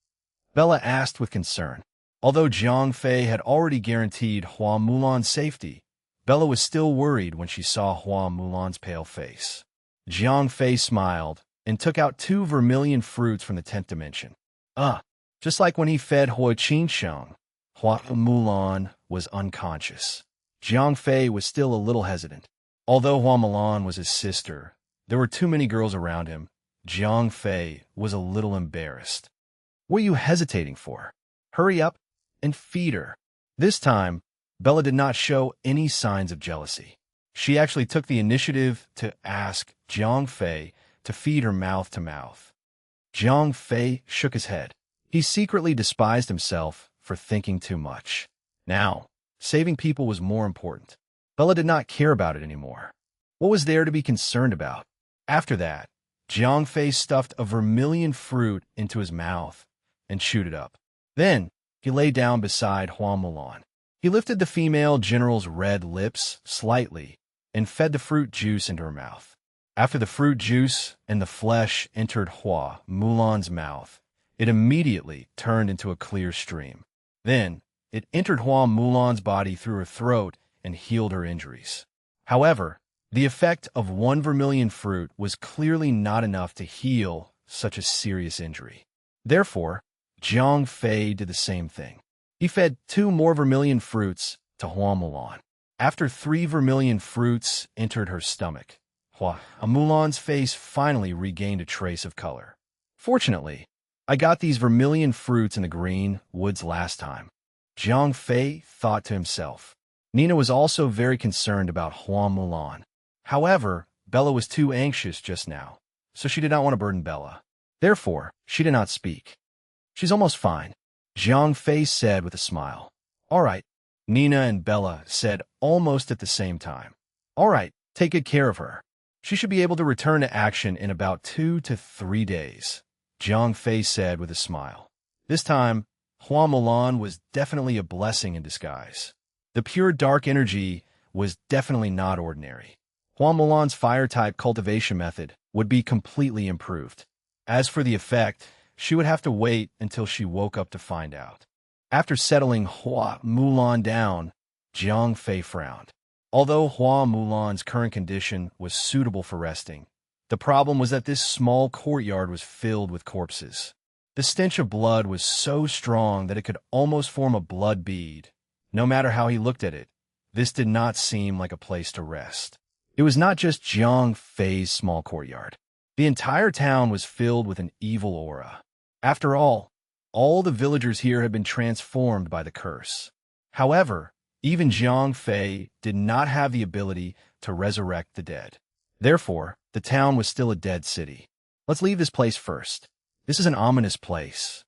Bella asked with concern. Although Jiang Fei had already guaranteed Hua Mulan's safety, Bella was still worried when she saw Hua Mulan's pale face. Jiang Fei smiled and took out 2 vermilion fruits from the 10th dimension. Just like when he fed Hua Qingsheng, Hua Mulan was unconscious. Jiang Fei was still a little hesitant. Although Hua Mulan was his sister, there were too many girls around him. Jiang Fei was a little embarrassed. What are you hesitating for? Hurry up and feed her. This time, Bella did not show any signs of jealousy. She actually took the initiative to ask Jiang Fei to feed her mouth to mouth. Jiang Fei shook his head. He secretly despised himself for thinking too much. Now, saving people was more important. Bella did not care about it anymore. What was there to be concerned about? After that, Jiang Fei stuffed a vermilion fruit into his mouth and chewed it up. Then, he lay down beside Hua Mulan. He lifted the female general's red lips slightly and fed the fruit juice into her mouth. After the fruit juice and the flesh entered Hua Mulan's mouth, it immediately turned into a clear stream. Then, it entered Hua Mulan's body through her throat and healed her injuries. However, the effect of one vermilion fruit was clearly not enough to heal such a serious injury. Therefore, Jiang Fei did the same thing. He fed 2 more vermilion fruits to Hua Mulan. After 3 vermilion fruits entered her stomach, Hua Mulan's face finally regained a trace of color. Fortunately, I got these vermilion fruits in the green woods last time. Jiang Fei thought to himself. Nina was also very concerned about Hua Mulan. However, Bella was too anxious just now, so she did not want to burden Bella. Therefore, she did not speak. She's almost fine, Jiang Fei said with a smile. All right, Nina and Bella said almost at the same time. All right, take good care of her. She should be able to return to action in about 2 to 3 days, Jiang Fei said with a smile. This time, Hua Mulan was definitely a blessing in disguise. The pure dark energy was definitely not ordinary. Hua Mulan's fire-type cultivation method would be completely improved. As for the effect, she would have to wait until she woke up to find out. After settling Hua Mulan down, Jiang Fei frowned. Although Hua Mulan's current condition was suitable for resting, the problem was that this small courtyard was filled with corpses. The stench of blood was so strong that it could almost form a blood bead. No matter how he looked at it, this did not seem like a place to rest. It was not just Jiang Fei's small courtyard. The entire town was filled with an evil aura. After all the villagers here had been transformed by the curse. However, even Jiang Fei did not have the ability to resurrect the dead. Therefore, the town was still a dead city. Let's leave this place first. This is an ominous place,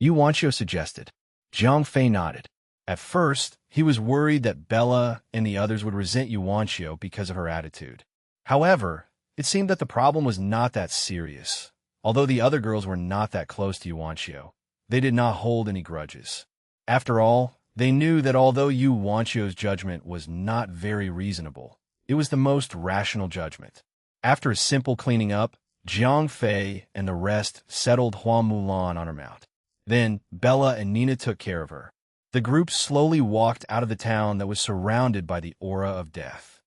Yuanqiu suggested. Jiang Fei nodded. At first, he was worried that Bella and the others would resent Yuanqiu because of her attitude. However, it seemed that the problem was not that serious. Although the other girls were not that close to Yuanqiu, they did not hold any grudges. After all, they knew that although Yuanqiu's judgment was not very reasonable, it was the most rational judgment. After a simple cleaning up, Jiang Fei and the rest settled Hua Mulan on her mount. Then, Bella and Nina took care of her. The group slowly walked out of the town that was surrounded by the aura of death.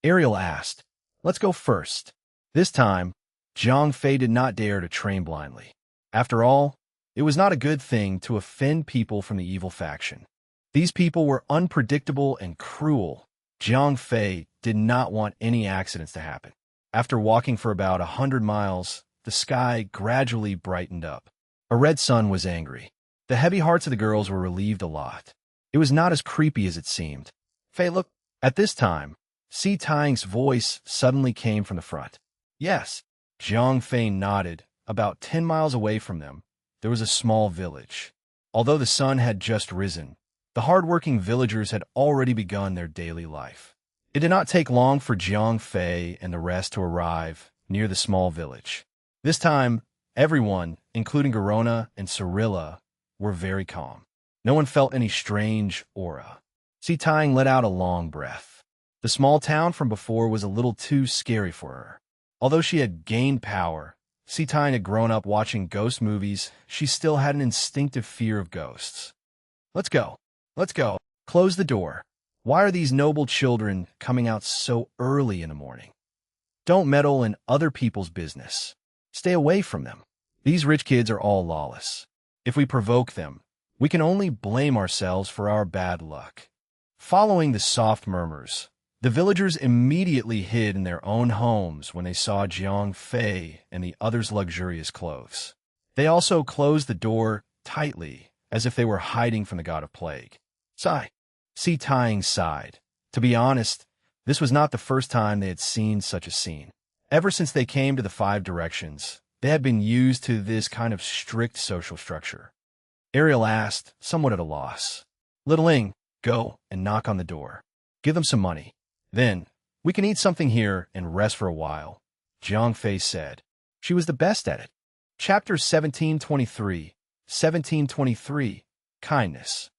Ariel asked, "Let's go first." This time, Jiang Fei did not dare to train blindly. After all, it was not a good thing to offend people from the evil faction. These people were unpredictable and cruel. Jiang Fei did not want any accidents to happen. After walking for about 100 miles, the sky gradually brightened up. A red sun was angry. The heavy hearts of the girls were relieved a lot. It was not as creepy as it seemed. Fei, look. At this time, Si Taing's voice suddenly came from the front. Yes. Jiang Fei nodded. About 10 miles away from them, there was a small village. Although the sun had just risen, the hard-working villagers had already begun their daily life. It did not take long for Jiang Fei and the rest to arrive near the small village. This time, everyone, including Garona and Cirilla, were very calm. No one felt any strange aura. Si Taing let out a long breath. The small town from before was a little too scary for her. Although she had gained power, Si Taing had grown up watching ghost movies, she still had an instinctive fear of ghosts. Let's go. Let's go. Close the door. Why are these noble children coming out so early in the morning? Don't meddle in other people's business. Stay away from them. These rich kids are all lawless. If we provoke them, we can only blame ourselves for our bad luck. Following the soft murmurs, the villagers immediately hid in their own homes when they saw Jiang Fei and the others' luxurious clothes. They also closed the door tightly, as if they were hiding from the god of plague. Sigh. Si Taing sighed. To be honest, this was not the first time they had seen such a scene. Ever since they came to the 5 directions, they had been used to this kind of strict social structure. Ariel asked, somewhat at a loss. Little Ling, go and knock on the door. Give them some money. Then, we can eat something here and rest for a while, Jiang Fei said. She was the best at it. Chapter 1723, 1723, Kindness.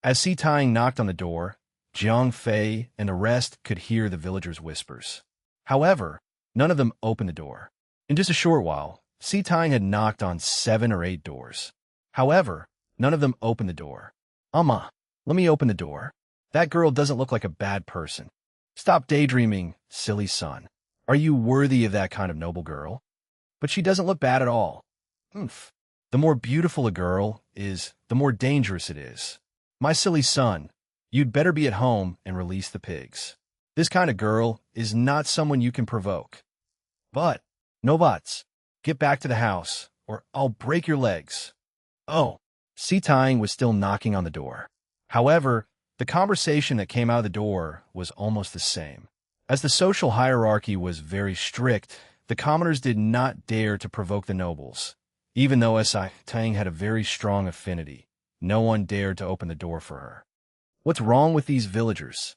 As Si Taing knocked on the door, Jiang Fei and the rest could hear the villagers' whispers. However, None of them opened the door. In just a short while, Tang had knocked on 7 or 8 doors. However, none of them opened the door. Let me open the door. That girl doesn't look like a bad person. Stop daydreaming, silly son. Are you worthy of that kind of noble girl? But she doesn't look bad at all. Oomph. The more beautiful a girl is, the more dangerous it is. My silly son, you'd better be at home and release the pigs. This kind of girl is not someone you can provoke. But, no buts. Get back to the house, or I'll break your legs. Oh, Tang was still knocking on the door. However, the conversation that came out of the door was almost the same. As the social hierarchy was very strict, the commoners did not dare to provoke the nobles. Even though Tang had a very strong affinity, no one dared to open the door for her. What's wrong with these villagers?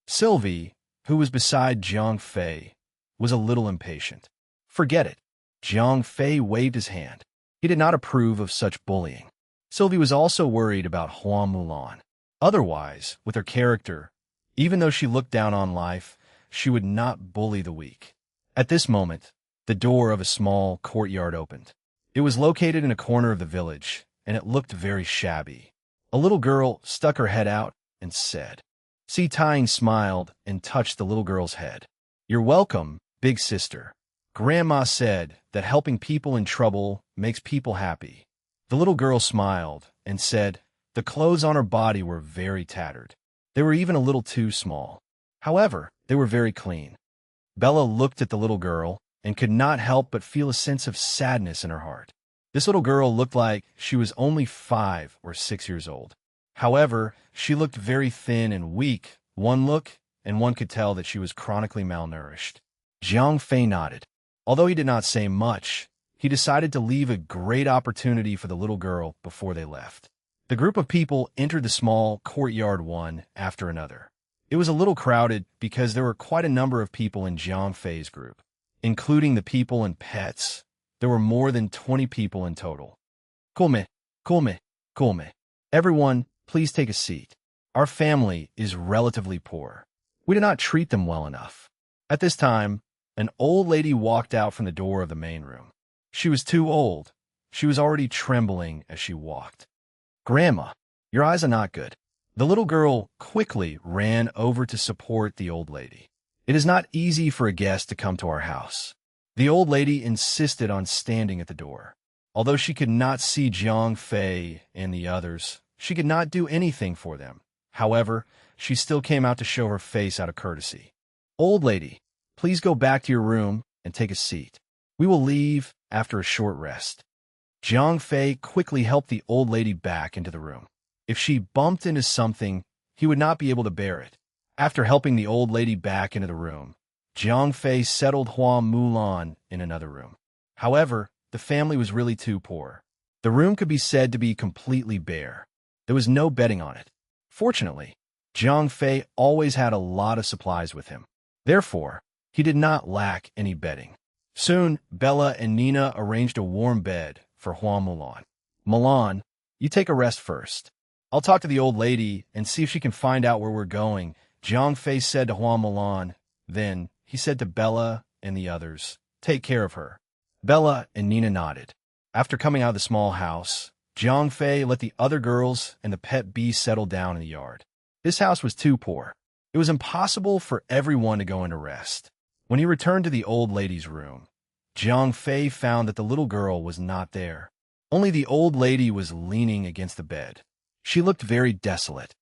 Sylvie, who was beside Jiang Fei, was a little impatient. Forget it. Jiang Fei waved his hand. He did not approve of such bullying. Sylvie was also worried about Hua Mulan. Otherwise, with her character, even though she looked down on life, she would not bully the weak. At this moment, the door of a small courtyard opened. It was located in a corner of the village, and it looked very shabby. A little girl stuck her head out and said. Tang smiled and touched the little girl's head. You're welcome, big sister. Grandma said that helping people in trouble makes people happy. The little girl smiled and said the clothes on her body were very tattered. They were even a little too small. However, they were very clean. Bella looked at the little girl and could not help but feel a sense of sadness in her heart. This little girl looked like she was only 5 or 6 years old. However, she looked very thin and weak. One look, and one could tell that she was chronically malnourished. Jiang Fei nodded. Although he did not say much, he decided to leave a great opportunity for the little girl before they left. The group of people entered the small courtyard one after another. It was a little crowded because there were quite a number of people in Jiang Fei's group, including the people and pets. There were more than 20 people in total. Kulme. Everyone, please take a seat. Our family is relatively poor. We do not treat them well enough. At this time, an old lady walked out from the door of the main room. She was too old. She was already trembling as she walked. Grandma, your eyes are not good. The little girl quickly ran over to support the old lady. It is not easy for a guest to come to our house. The old lady insisted on standing at the door. Although she could not see Jiang Fei and the others, she could not do anything for them. However, she still came out to show her face out of courtesy. Old lady, please go back to your room and take a seat. We will leave after a short rest. Jiang Fei quickly helped the old lady back into the room. If she bumped into something, he would not be able to bear it. After helping the old lady back into the room, Jiang Fei settled Hua Mulan in another room. However, the family was really too poor. The room could be said to be completely bare. There was no bedding on it. Fortunately, Jiang Fei always had a lot of supplies with him. Therefore, he did not lack any bedding. Soon, Bella and Nina arranged a warm bed for Hua Mulan. Mulan, you take a rest first. I'll talk to the old lady and see if she can find out where we're going, Jiang Fei said to Hua Mulan. Then, he said to Bella and the others, take care of her. Bella and Nina nodded. After coming out of the small house, Jiang Fei let the other girls and the pet bee settle down in the yard. This house was too poor. It was impossible for everyone to go into rest. When he returned to the old lady's room, Jiang Fei found that the little girl was not there. Only the old lady was leaning against the bed. She looked very desolate.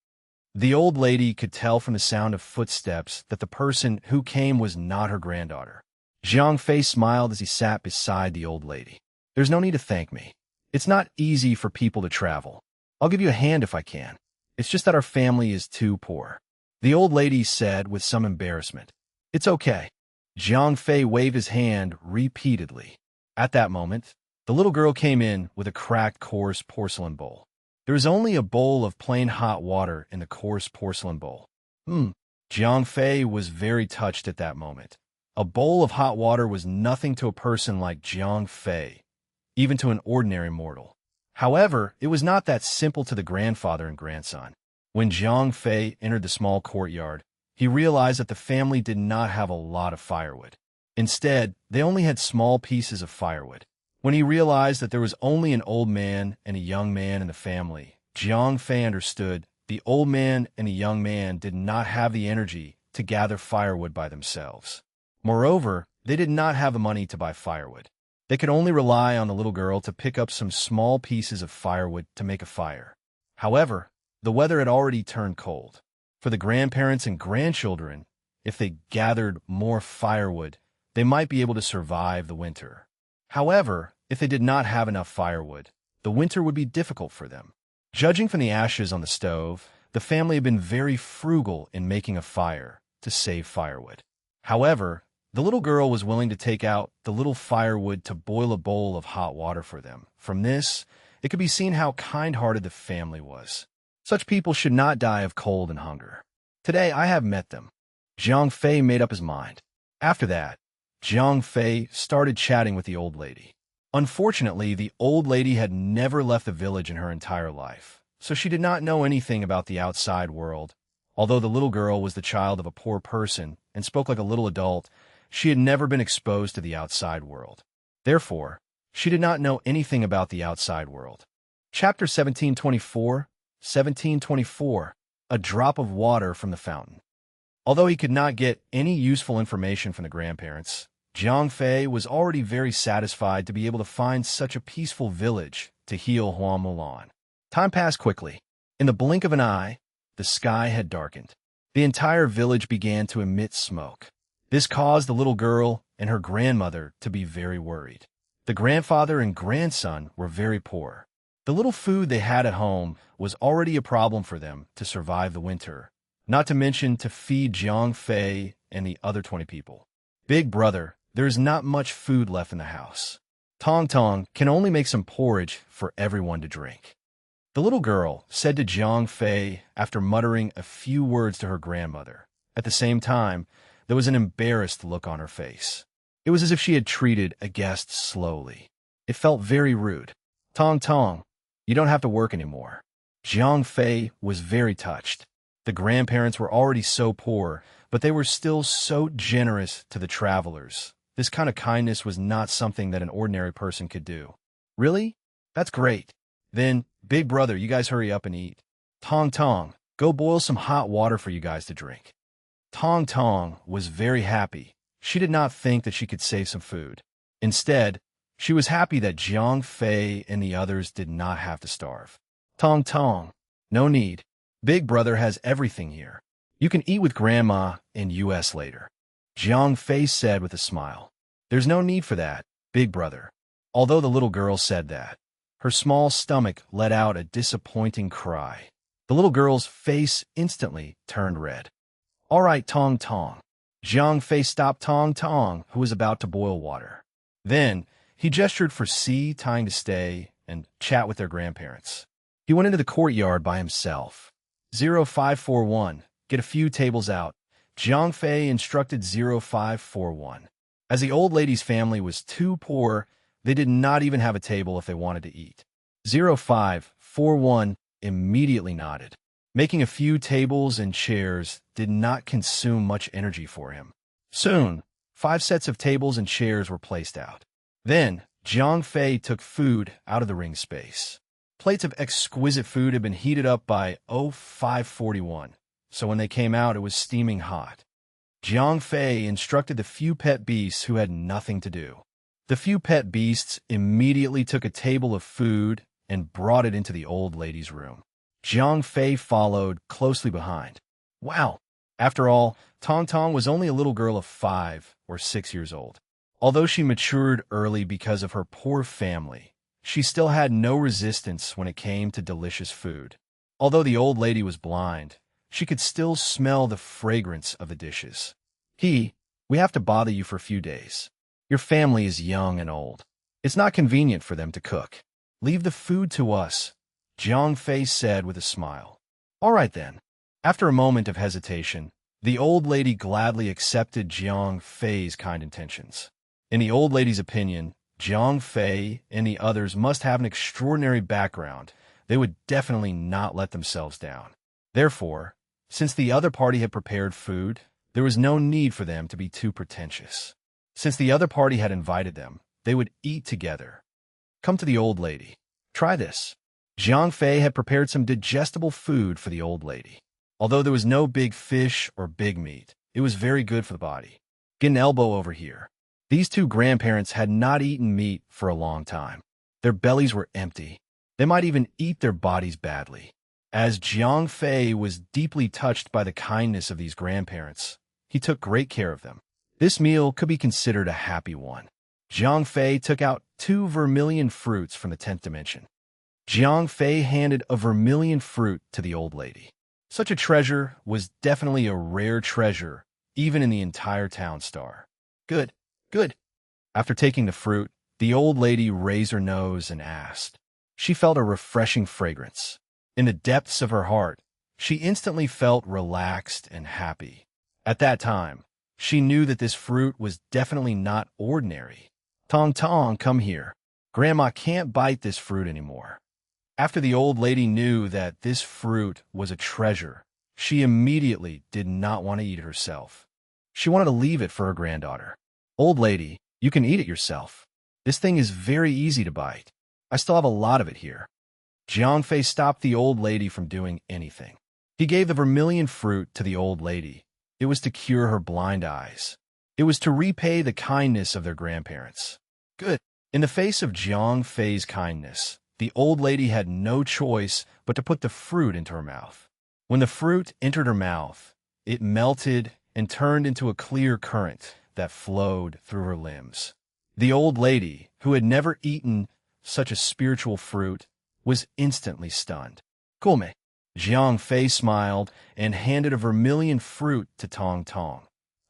The old lady could tell from the sound of footsteps that the person who came was not her granddaughter. Jiang Fei smiled as he sat beside the old lady. There's no need to thank me. It's not easy for people to travel. I'll give you a hand if I can. It's just that our family is too poor. The old lady said with some embarrassment. It's okay. Jiang Fei waved his hand repeatedly. At that moment, the little girl came in with a cracked coarse porcelain bowl. There was only a bowl of plain hot water in the coarse porcelain bowl. Jiang Fei was very touched at that moment. A bowl of hot water was nothing to a person like Jiang Fei, even to an ordinary mortal. However, it was not that simple to the grandfather and grandson. When Jiang Fei entered the small courtyard, he realized that the family did not have a lot of firewood. Instead, they only had small pieces of firewood. When he realized that there was only an old man and a young man in the family, Jiang Fei understood the old man and the young man did not have the energy to gather firewood by themselves. Moreover, they did not have the money to buy firewood. They could only rely on the little girl to pick up some small pieces of firewood to make a fire. However, the weather had already turned cold. For the grandparents and grandchildren, if they gathered more firewood, they might be able to survive the winter. However, if they did not have enough firewood, the winter would be difficult for them. Judging from the ashes on the stove, the family had been very frugal in making a fire to save firewood. However, the little girl was willing to take out the little firewood to boil a bowl of hot water for them. From this, it could be seen how kind-hearted the family was. Such people should not die of cold and hunger. Today, I have met them. Jiang Fei made up his mind. After that, Jiang Fei started chatting with the old lady. Unfortunately, the old lady had never left the village in her entire life, so she did not know anything about the outside world. Although the little girl was the child of a poor person and spoke like a little adult, she had never been exposed to the outside world. Therefore, she did not know anything about the outside world. Chapter 1724, A Drop of Water from the Fountain. Although he could not get any useful information from the grandparents, Jiang Fei was already very satisfied to be able to find such a peaceful village to heal Hua Mulan. Time passed quickly. In the blink of an eye, the sky had darkened. The entire village began to emit smoke. This caused the little girl and her grandmother to be very worried. The grandfather and grandson were very poor. The little food they had at home was already a problem for them to survive the winter, not to mention to feed Jiang Fei and the other 20 people. Big brother, there is not much food left in the house. Tong Tong can only make some porridge for everyone to drink. The little girl said to Jiang Fei after muttering a few words to her grandmother. At the same time, there was an embarrassed look on her face. It was as if she had treated a guest slowly. It felt very rude. Tong Tong, you don't have to work anymore. Jiang Fei was very touched. The grandparents were already so poor, but they were still so generous to the travelers. This kind of kindness was not something that an ordinary person could do. Really? That's great. Then, big brother, you guys hurry up and eat. Tong Tong, go boil some hot water for you guys to drink. Tong Tong was very happy. She did not think that she could save some food. Instead, she was happy that Jiang Fei and the others did not have to starve. Tong Tong, no need. Big brother has everything here. You can eat with grandma and us later. Jiang Fei said with a smile. There's no need for that, big brother. Although the little girl said that, her small stomach let out a disappointing cry. The little girl's face instantly turned red. All right, Tong Tong. Jiang Fei stopped Tong Tong, who was about to boil water. Then, he gestured for Si Tang to stay and chat with their grandparents. He went into the courtyard by himself. 0541, get a few tables out. Jiang Fei instructed 0541. As the old lady's family was too poor, they did not even have a table if they wanted to eat. 0541 immediately nodded. Making a few tables and chairs did not consume much energy for him. Soon, 5 sets of tables and chairs were placed out. Then, Jiang Fei took food out of the ring space. Plates of exquisite food had been heated up by 0541, so when they came out, it was steaming hot. Jiang Fei instructed the few pet beasts who had nothing to do. The few pet beasts immediately took a table of food and brought it into the old lady's room. Jiang Fei followed closely behind. Wow! After all, Tong Tong was only a little girl of 5 or 6 years old. Although she matured early because of her poor family, she still had no resistance when it came to delicious food. Although the old lady was blind, she could still smell the fragrance of the dishes. We have to bother you for a few days. Your family is young and old. It's not convenient for them to cook. Leave the food to us, Jiang Fei said with a smile. All right then. After a moment of hesitation, the old lady gladly accepted Jiang Fei's kind intentions. In the old lady's opinion, Jiang Fei and the others must have an extraordinary background. They would definitely not let themselves down. Therefore, since the other party had prepared food, there was no need for them to be too pretentious. Since the other party had invited them, they would eat together. Come to the old lady. Try this. Jiang Fei had prepared some digestible food for the old lady. Although there was no big fish or big meat, it was very good for the body. Get an elbow over here. These two grandparents had not eaten meat for a long time. Their bellies were empty. They might even eat their bodies badly. As Jiang Fei was deeply touched by the kindness of these grandparents, he took great care of them. This meal could be considered a happy one. Jiang Fei took out 2 vermilion fruits from the 10th dimension. Jiang Fei handed a vermilion fruit to the old lady. Such a treasure was definitely a rare treasure, even in the entire town star. Good, good. After taking the fruit, the old lady raised her nose and asked. She felt a refreshing fragrance. In the depths of her heart, she instantly felt relaxed and happy. At that time, she knew that this fruit was definitely not ordinary. Tong Tong, come here. Grandma can't bite this fruit anymore. After the old lady knew that this fruit was a treasure, she immediately did not want to eat it herself. She wanted to leave it for her granddaughter. Old lady, you can eat it yourself. This thing is very easy to bite. I still have a lot of it here. Jiang Fei stopped the old lady from doing anything. He gave the vermilion fruit to the old lady. It was to cure her blind eyes. It was to repay the kindness of their grandparents. Good. In the face of Jiang Fei's kindness, the old lady had no choice but to put the fruit into her mouth. When the fruit entered her mouth, it melted and turned into a clear current that flowed through her limbs. The old lady, who had never eaten such a spiritual fruit, was instantly stunned. Come. Jiang Fei smiled and handed a vermilion fruit to Tong Tong.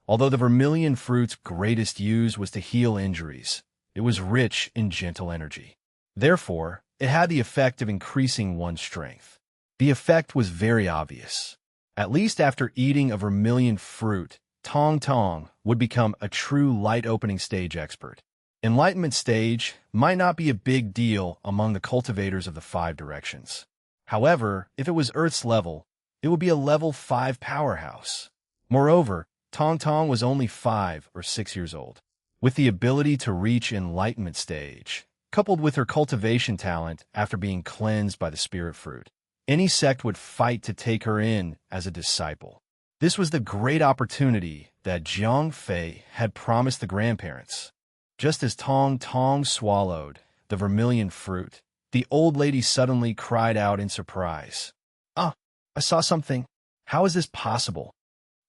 Although the vermilion fruit's greatest use was to heal injuries, it was rich in gentle energy. Therefore, it had the effect of increasing one's strength. The effect was very obvious. At least after eating a vermilion fruit, Tong Tong would become a true light-opening stage expert. Enlightenment stage might not be a big deal among the cultivators of the 5 directions. However, if it was Earth's level, it would be a level 5 powerhouse. Moreover, Tong Tong was only 5 or 6 years old. With the ability to reach enlightenment stage, coupled with her cultivation talent after being cleansed by the spirit fruit, any sect would fight to take her in as a disciple. This was the great opportunity that Jiang Fei had promised the grandparents. Just as Tong Tong swallowed the vermilion fruit, the old lady suddenly cried out in surprise. Ah, I saw something. How is this possible?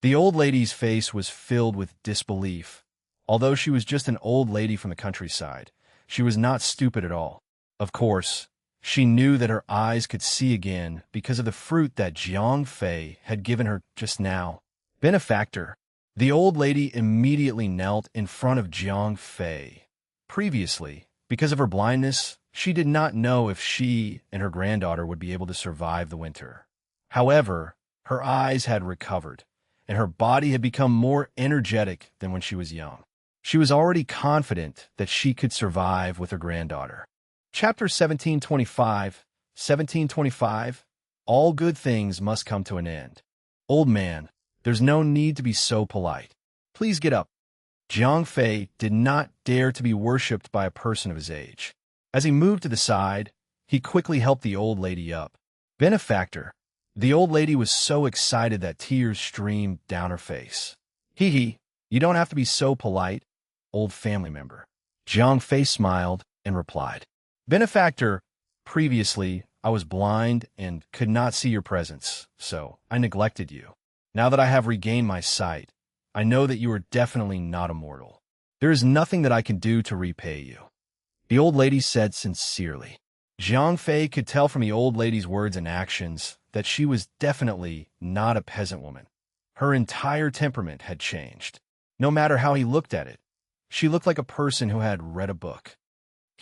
The old lady's face was filled with disbelief. Although she was just an old lady from the countryside, she was not stupid at all. Of course, she knew that her eyes could see again because of the fruit that Jiang Fei had given her just now. Benefactor. The old lady immediately knelt in front of Jiang Fei. Previously, because of her blindness, she did not know if she and her granddaughter would be able to survive the winter. However, her eyes had recovered, and her body had become more energetic than when she was young. She was already confident that she could survive with her granddaughter. Chapter 1725, 1725, All good things must come to an end. Old man, there's no need to be so polite. Please get up. Jiang Fei did not dare to be worshipped by a person of his age. As he moved to the side, he quickly helped the old lady up. Benefactor. The old lady was so excited that tears streamed down her face. Hee, you don't have to be so polite, old family member. Jiang Fei smiled and replied. Benefactor, previously I was blind and could not see your presence, so I neglected you. Now that I have regained my sight, I know that you are definitely not immortal. There is nothing that I can do to repay you. The old lady said sincerely. Jiang Fei could tell from the old lady's words and actions that she was definitely not a peasant woman. Her entire temperament had changed. No matter how he looked at it, she looked like a person who had read a book.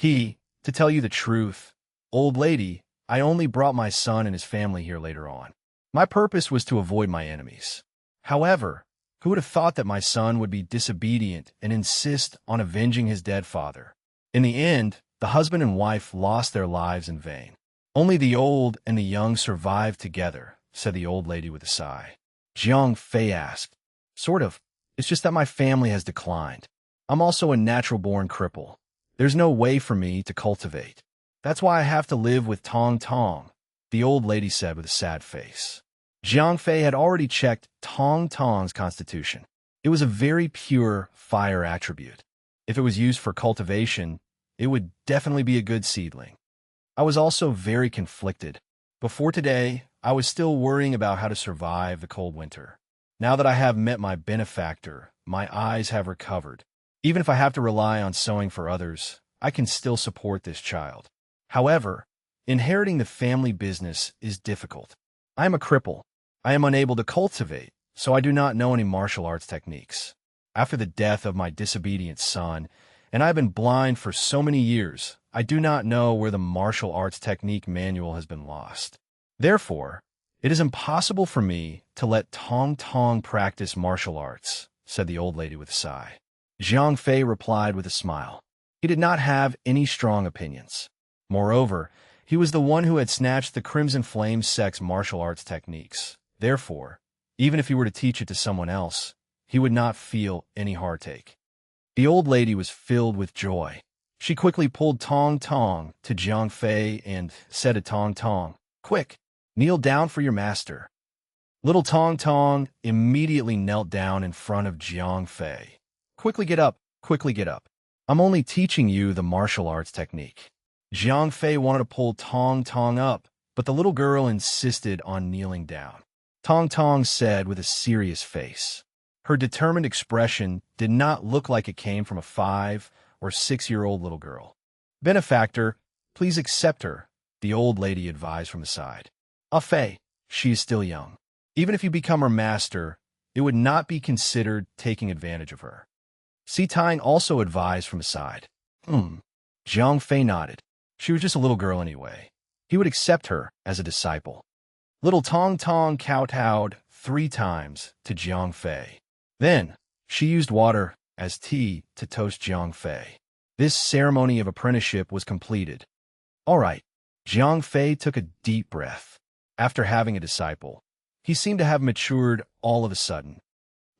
To tell you the truth, old lady, I only brought my son and his family here later on. My purpose was to avoid my enemies. However, who would have thought that my son would be disobedient and insist on avenging his dead father? In the end, the husband and wife lost their lives in vain. Only the old and the young survived together, said the old lady with a sigh. Jiang Fei asked, Sort of. It's just that my family has declined. I'm also a natural-born cripple. There's no way for me to cultivate. That's why I have to live with Tong Tong, the old lady said with a sad face. Jiang Fei had already checked Tong Tong's constitution. It was a very pure fire attribute. If it was used for cultivation, it would definitely be a good seedling. I was also very conflicted. Before today, I was still worrying about how to survive the cold winter. Now that I have met my benefactor, my eyes have recovered. Even if I have to rely on sewing for others, I can still support this child. However, inheriting the family business is difficult. I am a cripple. I am unable to cultivate, so I do not know any martial arts techniques. After the death of my disobedient son, and I have been blind for so many years, I do not know where the martial arts technique manual has been lost. Therefore, it is impossible for me to let Tong Tong practice martial arts, said the old lady with a sigh. Jiang Fei replied with a smile. He did not have any strong opinions. Moreover, he was the one who had snatched the Crimson Flame sect's martial arts techniques. Therefore, even if he were to teach it to someone else, he would not feel any heartache. The old lady was filled with joy. She quickly pulled Tong Tong to Jiang Fei and said to Tong Tong, "Quick, kneel down for your master." Little Tong Tong immediately knelt down in front of Jiang Fei. Quickly get up, quickly get up. I'm only teaching you the martial arts technique." Jiang Fei wanted to pull Tong Tong up, but the little girl insisted on kneeling down. Tong Tong said with a serious face. Her determined expression did not look like it came from a 5- or 6-year-old little girl. "Benefactor, please accept her," the old lady advised from the side. "Ah Fei, she is still young. Even if you become her master, it would not be considered taking advantage of her." Si Tang also advised from the side. Jiang Fei nodded. She was just a little girl anyway. He would accept her as a disciple. Little Tong Tong kowtowed 3 times to Jiang Fei. Then, she used water as tea to toast Jiang Fei. This ceremony of apprenticeship was completed. All right, Jiang Fei took a deep breath. After having a disciple, he seemed to have matured all of a sudden.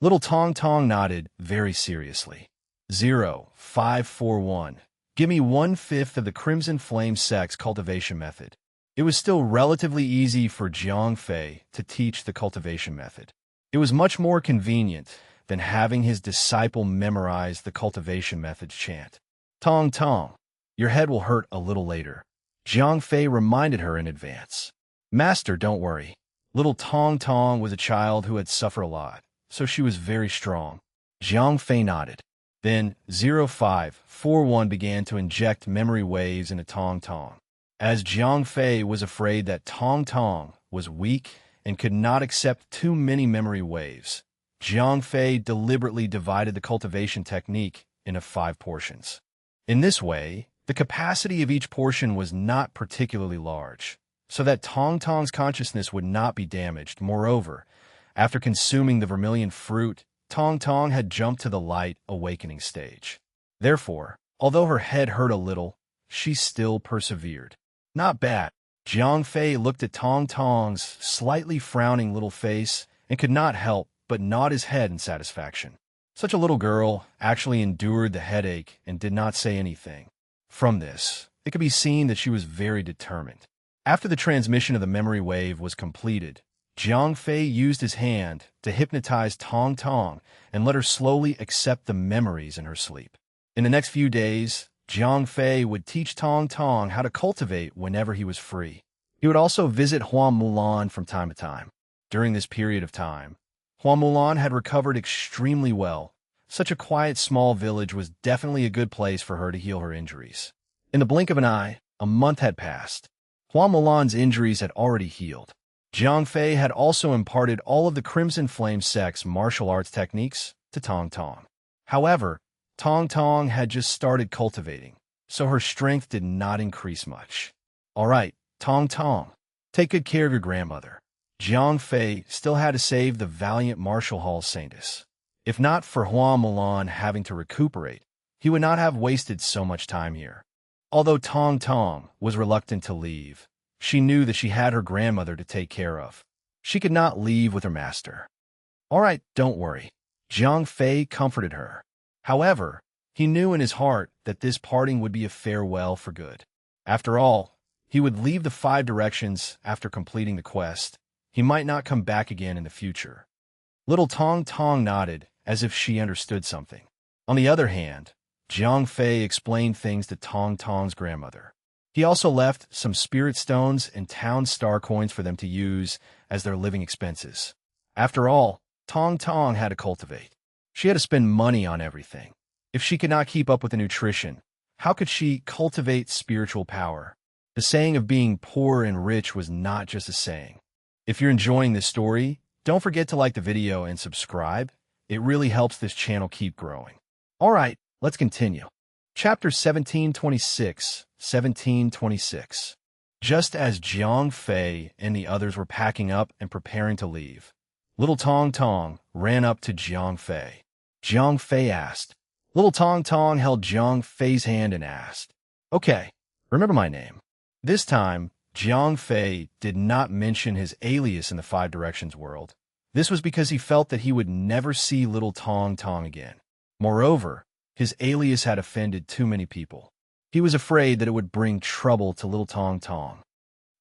Little Tong Tong nodded very seriously. 0541. Give me 1/5 of the Crimson Flame sect's cultivation method. It was still relatively easy for Jiang Fei to teach the cultivation method. It was much more convenient than having his disciple memorize the cultivation method's chant. Tong Tong, your head will hurt a little later. Jiang Fei reminded her in advance. Master, don't worry. Little Tong Tong was a child who had suffered a lot, so she was very strong. Jiang Fei nodded. Then 0541 began to inject memory waves into Tong Tong. As Jiang Fei was afraid that Tong Tong was weak and could not accept too many memory waves, Jiang Fei deliberately divided the cultivation technique into 5 portions. In this way, the capacity of each portion was not particularly large, so that Tong Tong's consciousness would not be damaged. Moreover, after consuming the vermilion fruit, Tong Tong had jumped to the light awakening stage. Therefore, although her head hurt a little, she still persevered. Not bad. Jiang Fei looked at Tong Tong's slightly frowning little face and could not help but nod his head in satisfaction. Such a little girl actually endured the headache and did not say anything. From this, it could be seen that she was very determined. After the transmission of the memory wave was completed, Jiang Fei used his hand to hypnotize Tong Tong and let her slowly accept the memories in her sleep. In the next few days, Jiang Fei would teach Tong Tong how to cultivate whenever he was free. He would also visit Hua Mulan from time to time. During this period of time, Hua Mulan had recovered extremely well. Such a quiet, small village was definitely a good place for her to heal her injuries. In the blink of an eye, a month had passed. Hua Mulan's injuries had already healed. Jiang Fei had also imparted all of the Crimson Flame sect's martial arts techniques to Tong Tong. However, Tong Tong had just started cultivating, so her strength did not increase much. All right, Tong Tong, take good care of your grandmother. Jiang Fei still had to save the valiant Martial Hall Saintess. If not for Hua Mulan having to recuperate, he would not have wasted so much time here. Although Tong Tong was reluctant to leave, she knew that she had her grandmother to take care of. She could not leave with her master. All right, don't worry. Jiang Fei comforted her. However, He knew in his heart that this parting would be a farewell for good. After all, he would leave the 5 directions after completing the quest. He might not come back again in the future. Little Tong Tong nodded, as if she understood something. On the other hand, Jiang Fei explained things to Tong Tong's grandmother. He also left some spirit stones and town star coins for them to use as their living expenses. After all, Tong Tong had to cultivate. She had to spend money on everything. If she could not keep up with the nutrition, how could she cultivate spiritual power? The saying of being poor and rich was not just a saying. If you're enjoying this story, don't forget to like the video and subscribe. It really helps this channel keep growing. Alright, let's continue. Chapter 1726. Just as Jiang Fei and the others were packing up and preparing to leave, Little Tong Tong ran up to Jiang Fei. Jiang Fei asked. Little Tong Tong held Jiang Fei's hand and asked, "Okay, remember my name." This time, Jiang Fei did not mention his alias in the 5 Directions world. This was because he felt that he would never see Little Tong Tong again. Moreover, his alias had offended too many people. He was afraid that it would bring trouble to Little Tong Tong.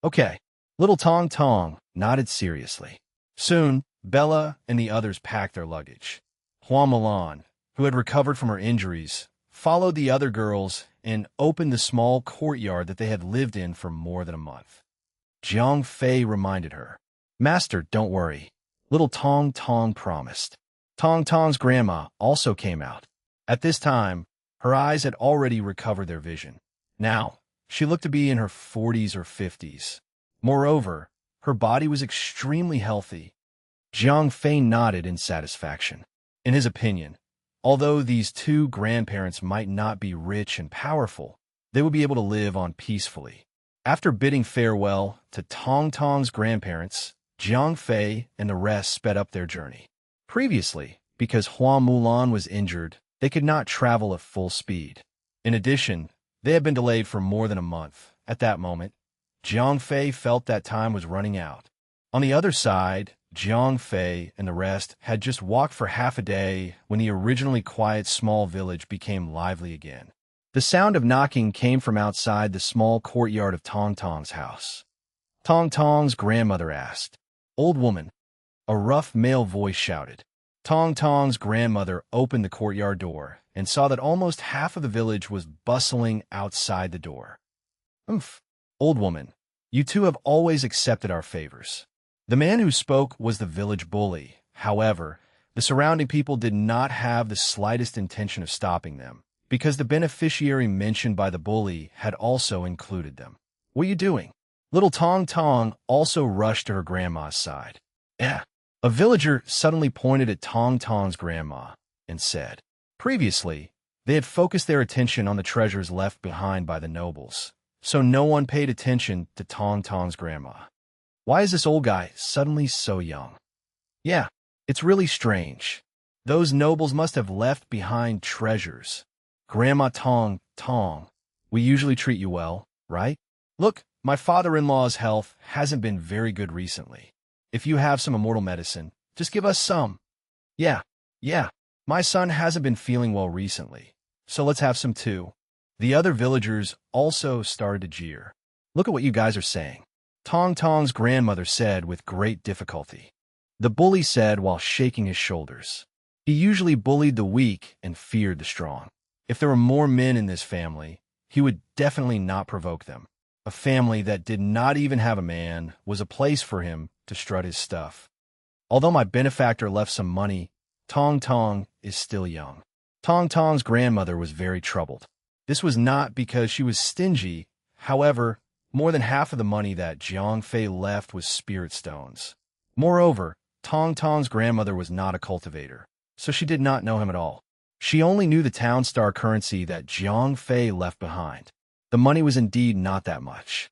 Okay, Little Tong Tong nodded seriously. Soon, Bella and the others packed their luggage. Hua Milan, who had recovered from her injuries, followed the other girls and opened the small courtyard that they had lived in for more than a month. Jiang Fei reminded her, "Master, don't worry." Little Tong Tong promised. Tong Tong's grandma also came out. At this time, her eyes had already recovered their vision. Now, she looked to be in her 40s or 50s. Moreover, her body was extremely healthy. Jiang Fei nodded in satisfaction. In his opinion, although these 2 grandparents might not be rich and powerful, they would be able to live on peacefully. After bidding farewell to Tong Tong's grandparents, Jiang Fei and the rest sped up their journey. Previously, because Hua Mulan was injured, they could not travel at full speed. In addition, they had been delayed for more than a month. At that moment, Jiang Fei felt that time was running out. On the other side, Jiang Fei and the rest had just walked for half a day when the originally quiet small village became lively again. The sound of knocking came from outside the small courtyard of Tong Tong's house. Tong Tong's grandmother asked, "Old woman," a rough male voice shouted. Tong Tong's grandmother opened the courtyard door and saw that almost half of the village was bustling outside the door. "Umph, old woman, you 2 have always accepted our favors." The man who spoke was the village bully. However, the surrounding people did not have the slightest intention of stopping them, because the beneficiary mentioned by the bully had also included them. "What are you doing?" Little Tong Tong also rushed to her grandma's side. "Yeah." A villager suddenly pointed at Tong Tong's grandma and said, previously, they had focused their attention on the treasures left behind by the nobles, so no one paid attention to Tong Tong's grandma. Why is this old guy suddenly so young? Yeah, it's really strange. Those nobles must have left behind treasures. Grandma Tong Tong, we usually treat you well, right? Look, my father-in-law's health hasn't been very good recently. If you have some immortal medicine, just give us some. Yeah, my son hasn't been feeling well recently, so let's have some too. The other villagers also started to jeer. Look at what you guys are saying. Tong Tong's grandmother said with great difficulty. The bully said while shaking his shoulders. He usually bullied the weak and feared the strong. If there were more men in this family, he would definitely not provoke them. A family that did not even have a man was a place for him to strut his stuff. Although my benefactor left some money, Tong Tong is still young. Tong Tong's grandmother was very troubled. This was not because she was stingy. However, more than half of the money that Jiang Fei left was spirit stones. Moreover, Tong Tong's grandmother was not a cultivator, so she did not know him at all. She only knew the town star currency that Jiang Fei left behind. The money was indeed not that much.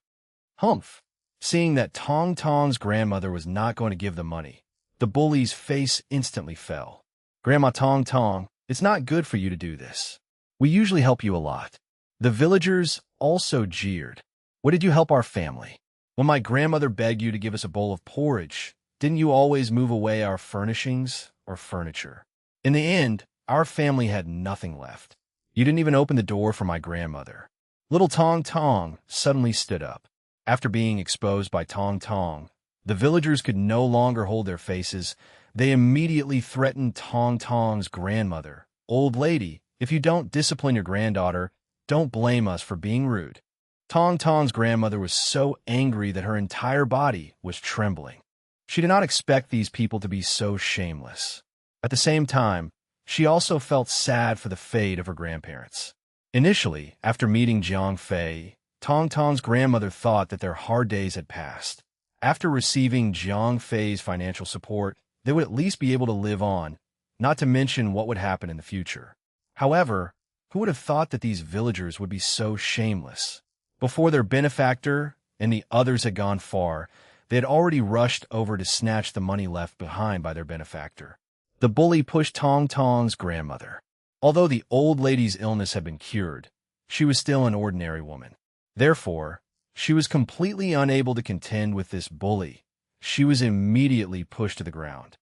Humph! Seeing that Tong Tong's grandmother was not going to give the money, the bully's face instantly fell. Grandma Tong Tong, it's not good for you to do this. We usually help you a lot. The villagers also jeered. What did you help our family? When my grandmother begged you to give us a bowl of porridge, didn't you always move away our furnishings or furniture? In the end, our family had nothing left. You didn't even open the door for my grandmother." Little Tong Tong suddenly stood up. After being exposed by Tong Tong, the villagers could no longer hold their faces. They immediately threatened Tong Tong's grandmother. "Old lady, if you don't discipline your granddaughter, don't blame us for being rude." Tong Tong's grandmother was so angry that her entire body was trembling. She did not expect these people to be so shameless. At the same time, she also felt sad for the fate of her grandparents. Initially, after meeting Jiang Fei, Tong Tong's grandmother thought that their hard days had passed. After receiving Jiang Fei's financial support, they would at least be able to live on, not to mention what would happen in the future. However, who would have thought that these villagers would be so shameless? Before their benefactor and the others had gone far, they had already rushed over to snatch the money left behind by their benefactor. The bully pushed Tong Tong's grandmother. Although the old lady's illness had been cured, she was still an ordinary woman. Therefore, she was completely unable to contend with this bully. She was immediately pushed to the ground.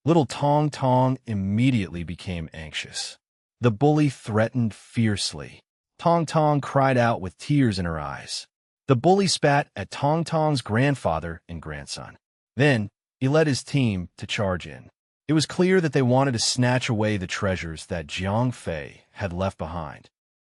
Little Tong Tong immediately became anxious. The bully threatened fiercely. Tong Tong cried out with tears in her eyes. The bully spat at Tong Tong's grandfather and grandson. Then, he led his team to charge in. It was clear that they wanted to snatch away the treasures that Jiang Fei had left behind.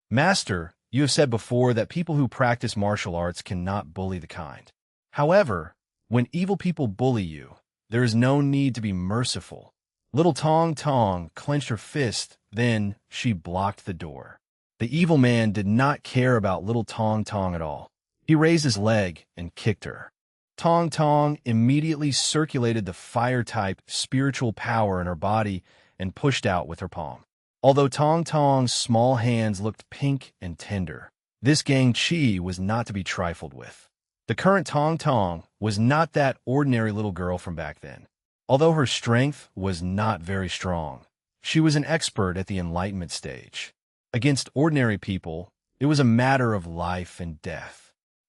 "Master, you have said before that people who practice martial arts cannot bully the kind. However, when evil people bully you, there is no need to be merciful." Little Tong Tong clenched her fist, then she blocked the door. The evil man did not care about little Tong Tong at all. He raised his leg and kicked her. Tong Tong immediately circulated the fire-type spiritual power in her body and pushed out with her palm. Although Tong Tong's small hands looked pink and tender, this Gang Chi was not to be trifled with. The current Tong Tong was not that ordinary little girl from back then. Although her strength was not very strong, she was an expert at the enlightenment stage. Against ordinary people, it was a matter of life and death.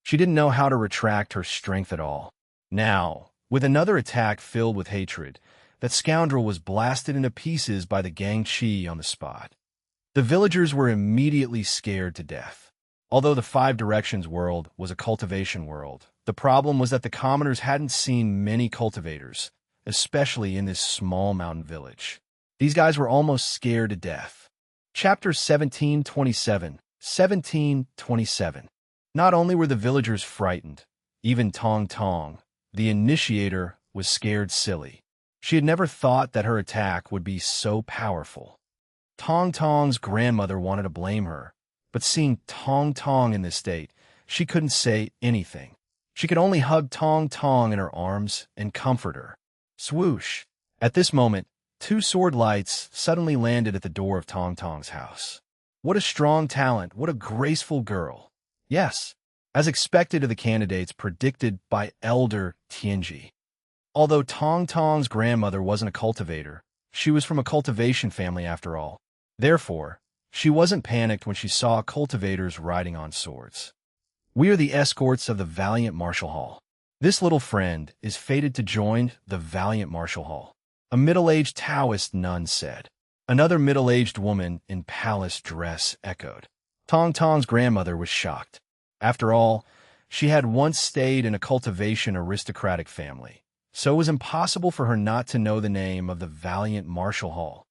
She didn't know how to retract her strength at all. Now, with another attack filled with hatred, that scoundrel was blasted into pieces by the Gang Chi on the spot. The villagers were immediately scared to death. Although the Five Directions world was a cultivation world, the problem was that the commoners hadn't seen many cultivators, especially in this small mountain village. These guys were almost scared to death. Chapter 1727, 1727. Not only were the villagers frightened, even Tong Tong, the initiator, was scared silly. She had never thought that her attack would be so powerful. Tong Tong's grandmother wanted to blame her, but seeing Tong Tong in this state, she couldn't say anything. She could only hug Tong Tong in her arms and comfort her. Swoosh! At this moment, two sword lights suddenly landed at the door of Tong Tong's house. What a strong talent, what a graceful girl. Yes, as expected of the candidates predicted by Elder Tianji. Although Tong Tong's grandmother wasn't a cultivator, she was from a cultivation family after all. Therefore, she wasn't panicked when she saw cultivators riding on swords. "We are the escorts of the Valiant Martial Hall. This little friend is fated to join the Valiant Martial Hall," a middle-aged Taoist nun said. Another middle-aged woman in palace dress echoed. Tong Tong's grandmother was shocked. After all, she had once stayed in a cultivation aristocratic family, so it was impossible for her not to know the name of the Valiant Martial Hall.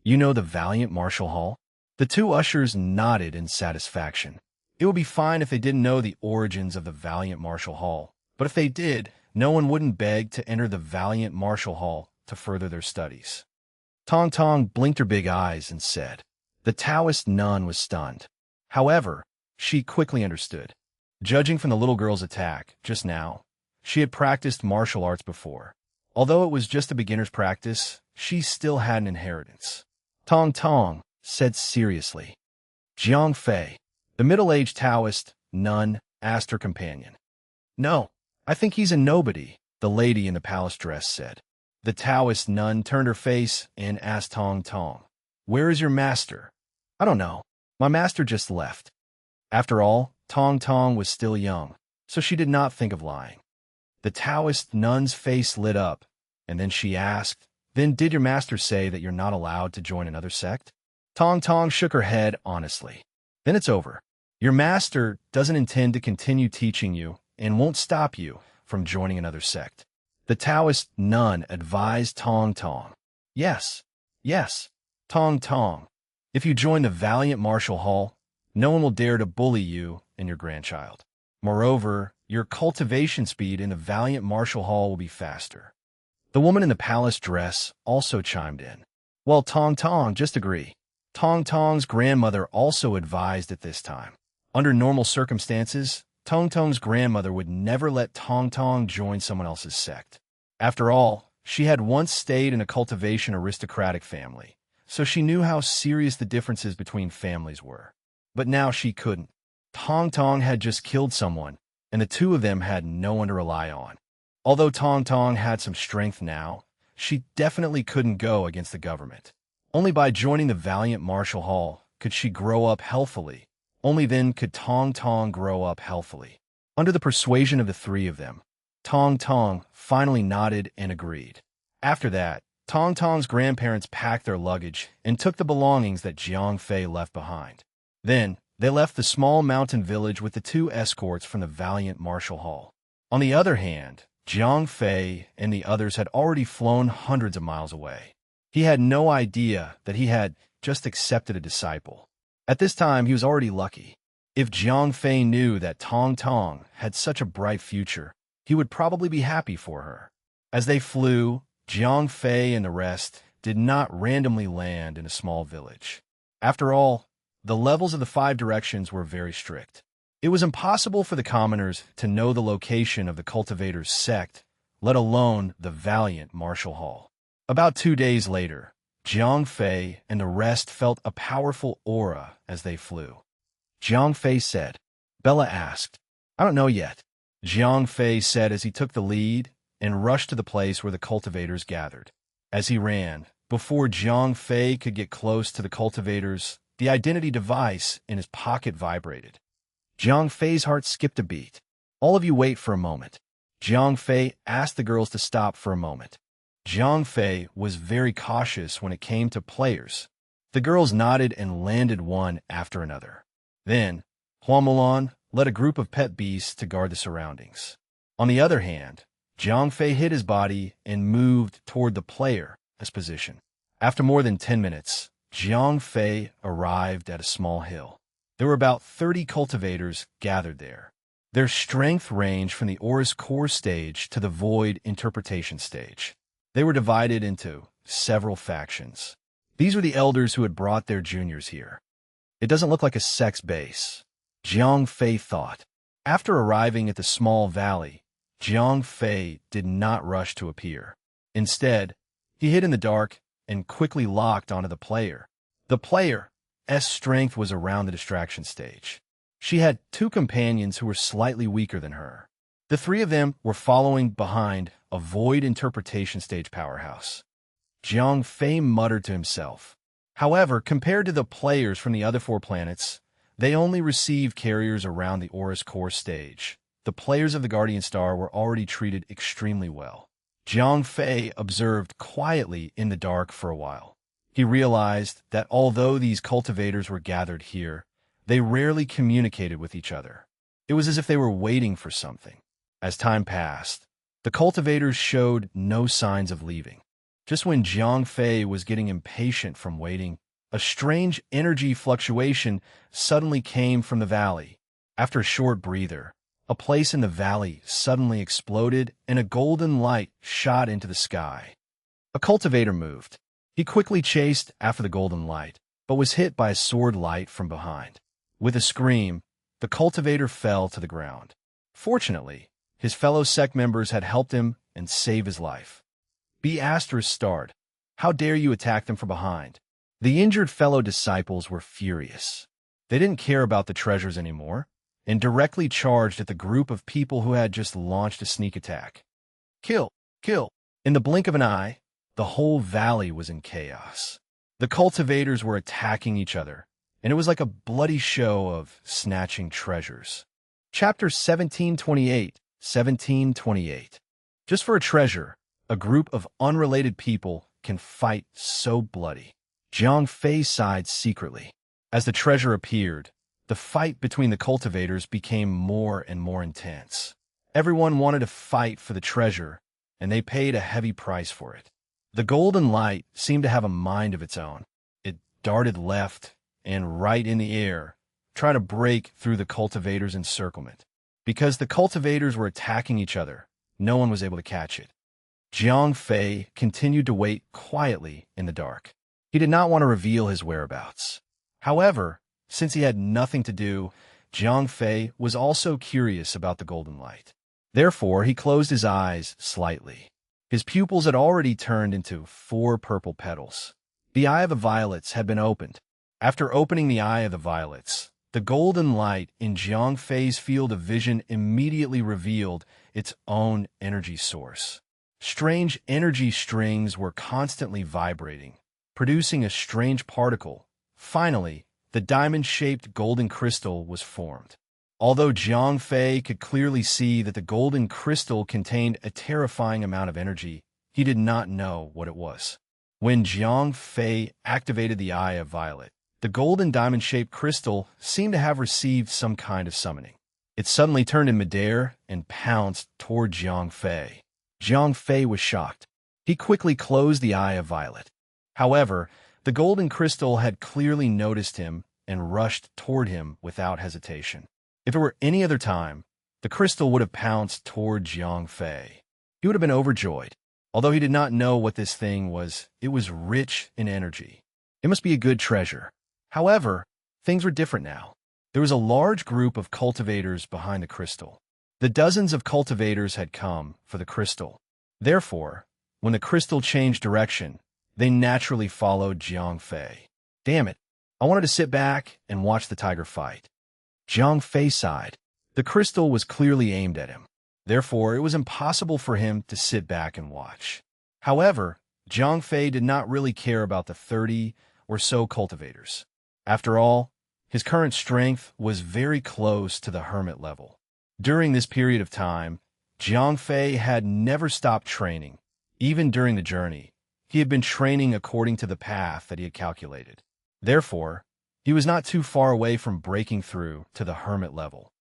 "You know the Valiant Martial Hall?" The two ushers nodded in satisfaction. It would be fine if they didn't know the origins of the Valiant Martial Hall, but if they did, no one wouldn't beg to enter the Valiant Martial Hall to further their studies. Tong Tong blinked her big eyes and said. The Taoist nun was stunned. However, she quickly understood. Judging from the little girl's attack just now, she had practiced martial arts before. Although it was just a beginner's practice, she still had an inheritance. Tong Tong said seriously. Jiang Fei, the middle-aged Taoist nun, asked her companion. No, I think he's a nobody, the lady in the palace dress said. The Taoist nun turned her face and asked Tong Tong, Where is your master? I don't know. My master just left. After all, Tong Tong was still young, so she did not think of lying. The Taoist nun's face lit up, and then she asked, Then did your master say that you're not allowed to join another sect? Tong Tong shook her head honestly. Then it's over. Your master doesn't intend to continue teaching you and won't stop you from joining another sect. The Taoist nun advised Tong Tong. Yes, yes, Tong Tong. If you join the valiant martial hall, no one will dare to bully you and your grandchild. Moreover, your cultivation speed in the valiant martial hall will be faster. The woman in the palace dress also chimed in. Well, Tong Tong, just agree. Tong Tong's grandmother also advised at this time. Under normal circumstances, Tong Tong's grandmother would never let Tong Tong join someone else's sect. After all, she had once stayed in a cultivation aristocratic family, so she knew how serious the differences between families were. But now she couldn't. Tong Tong had just killed someone, and the two of them had no one to rely on. Although Tong Tong had some strength now, she definitely couldn't go against the government. Only by joining the valiant martial hall could she grow up healthily. Only then could Tong Tong grow up healthily. Under the persuasion of the three of them, Tong Tong finally nodded and agreed. After that, Tong Tong's grandparents packed their luggage and took the belongings that Jiang Fei left behind. Then, they left the small mountain village with the two escorts from the valiant martial hall. On the other hand, Jiang Fei and the others had already flown hundreds of miles away. He had no idea that he had just accepted a disciple. At this time, he was already lucky. If Jiang Fei knew that Tong Tong had such a bright future, he would probably be happy for her. As they flew, Jiang Fei and the rest did not randomly land in a small village. After all, the levels of the 5 directions were very strict. It was impossible for the commoners to know the location of the cultivator's sect, let alone the valiant martial hall. About 2 days later, Jiang Fei and the rest felt a powerful aura as they flew. Jiang Fei said. Bella asked, I don't know yet. Jiang Fei said as he took the lead and rushed to the place where the cultivators gathered. As he ran, before Jiang Fei could get close to the cultivators, the identity device in his pocket vibrated. Jiang Fei's heart skipped a beat. All of you wait for a moment. Jiang Fei asked the girls to stop for a moment. Jiang Fei was very cautious when it came to players. The girls nodded and landed one after another. Then, Hua Mulan led a group of pet beasts to guard the surroundings. On the other hand, Jiang Fei hid his body and moved toward the player's position. After more than 10 minutes, Jiang Fei arrived at a small hill. There were about 30 cultivators gathered there. Their strength ranged from the Aura's core stage to the void interpretation stage. They were divided into several factions. These were the elders who had brought their juniors here. It doesn't look like a sex base, Jiang Fei thought. After arriving at the small valley, Jiang Fei did not rush to appear. Instead, he hid in the dark and quickly locked onto the player. The player's strength was around the distraction stage. She had 2 companions who were slightly weaker than her. The 3 of them were following behind a void interpretation stage powerhouse. Jiang Fei muttered to himself. However, compared to the players from the other 4 planets, they only received carriers around the Aura's core stage. The players of the Guardian Star were already treated extremely well. Jiang Fei observed quietly in the dark for a while. He realized that although these cultivators were gathered here, they rarely communicated with each other. It was as if they were waiting for something. As time passed, the cultivators showed no signs of leaving. Just when Jiang Fei was getting impatient from waiting, a strange energy fluctuation suddenly came from the valley. After a short breather, a place in the valley suddenly exploded and a golden light shot into the sky. A cultivator moved. He quickly chased after the golden light, but was hit by a sword light from behind. With a scream, the cultivator fell to the ground. Fortunately, his fellow sect members had helped him and saved his life. B** starred. How dare you attack them from behind? The injured fellow disciples were furious. They didn't care about the treasures anymore, and directly charged at the group of people who had just launched a sneak attack. Kill! Kill! In the blink of an eye, the whole valley was in chaos. The cultivators were attacking each other, and it was like a bloody show of snatching treasures. Chapter 1728, 1728. Just for a treasure, a group of unrelated people can fight so bloody. Jiang Fei sighed secretly. As the treasure appeared, the fight between the cultivators became more and more intense. Everyone wanted to fight for the treasure, and they paid a heavy price for it. The golden light seemed to have a mind of its own. It darted left and right in the air, trying to break through the cultivators' encirclement. Because the cultivators were attacking each other, no one was able to catch it. Jiang Fei continued to wait quietly in the dark. He did not want to reveal his whereabouts. However, since he had nothing to do, Jiang Fei was also curious about the golden light. Therefore, he closed his eyes slightly. His pupils had already turned into 4 purple petals. The Eye of the Violets had been opened. After opening the Eye of the Violets, the golden light in Jiang Fei's field of vision immediately revealed its own energy source. Strange energy strings were constantly vibrating, producing a strange particle. Finally, the diamond-shaped golden crystal was formed. Although Jiang Fei could clearly see that the golden crystal contained a terrifying amount of energy, he did not know what it was. When Jiang Fei activated the Eye of Violet, the golden diamond-shaped crystal seemed to have received some kind of summoning. It suddenly turned in midair and pounced toward Jiang Fei. Jiang Fei was shocked. He quickly closed the Eye of Violet. However, the golden crystal had clearly noticed him and rushed toward him without hesitation. If it were any other time, the crystal would have pounced toward Jiang Fei. He would have been overjoyed. Although he did not know what this thing was, it was rich in energy. It must be a good treasure. However, things were different now. There was a large group of cultivators behind the crystal. The dozens of cultivators had come for the crystal. Therefore, when the crystal changed direction, they naturally followed Jiang Fei. Damn it, I wanted to sit back and watch the tiger fight. Jiang Fei sighed. The crystal was clearly aimed at him. Therefore, it was impossible for him to sit back and watch. However, Jiang Fei did not really care about the 30 or so cultivators. After all, his current strength was very close to the hermit level. During this period of time, Jiang Fei had never stopped training. Even during the journey, he had been training according to the path that he had calculated. Therefore, he was not too far away from breaking through to the hermit level.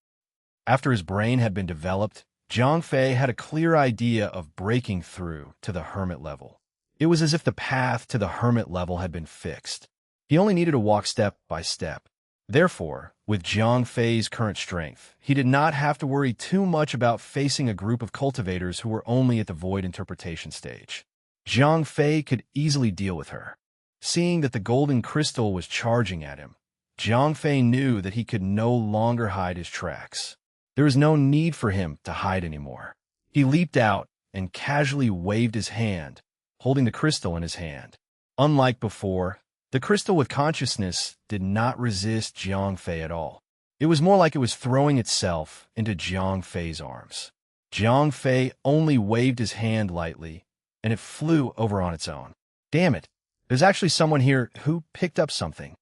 After his brain had been developed, Jiang Fei had a clear idea of breaking through to the hermit level. It was as if the path to the hermit level had been fixed. He only needed to walk step by step. Therefore, with Jiang Fei's current strength, he did not have to worry too much about facing a group of cultivators who were only at the void interpretation stage. Jiang Fei could easily deal with her. Seeing that the golden crystal was charging at him, Jiang Fei knew that he could no longer hide his tracks. There was no need for him to hide anymore. He leaped out and casually waved his hand, holding the crystal in his hand. Unlike before, the crystal with consciousness did not resist Jiang Fei at all. It was more like it was throwing itself into Jiang Fei's arms. Jiang Fei only waved his hand lightly, and it flew over on its own. Damn it, there's actually someone here who picked up something.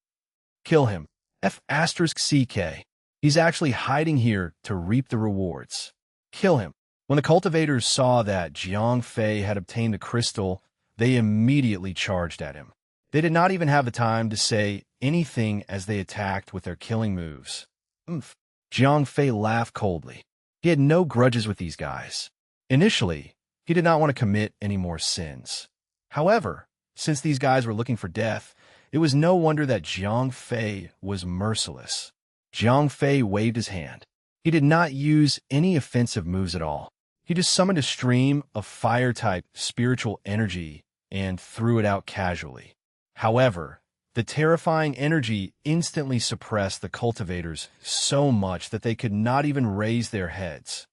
Kill him. F***CK. He's actually hiding here to reap the rewards. Kill him. When the cultivators saw that Jiang Fei had obtained the crystal, they immediately charged at him. They did not even have the time to say anything as they attacked with their killing moves. Jiang Fei laughed coldly. He had no grudges with these guys. Initially, he did not want to commit any more sins. However, since these guys were looking for death, it was no wonder that Jiang Fei was merciless. Jiang Fei waved his hand. He did not use any offensive moves at all. He just summoned a stream of fire-type spiritual energy and threw it out casually. However, the terrifying energy instantly suppressed the cultivators so much that they could not even raise their heads.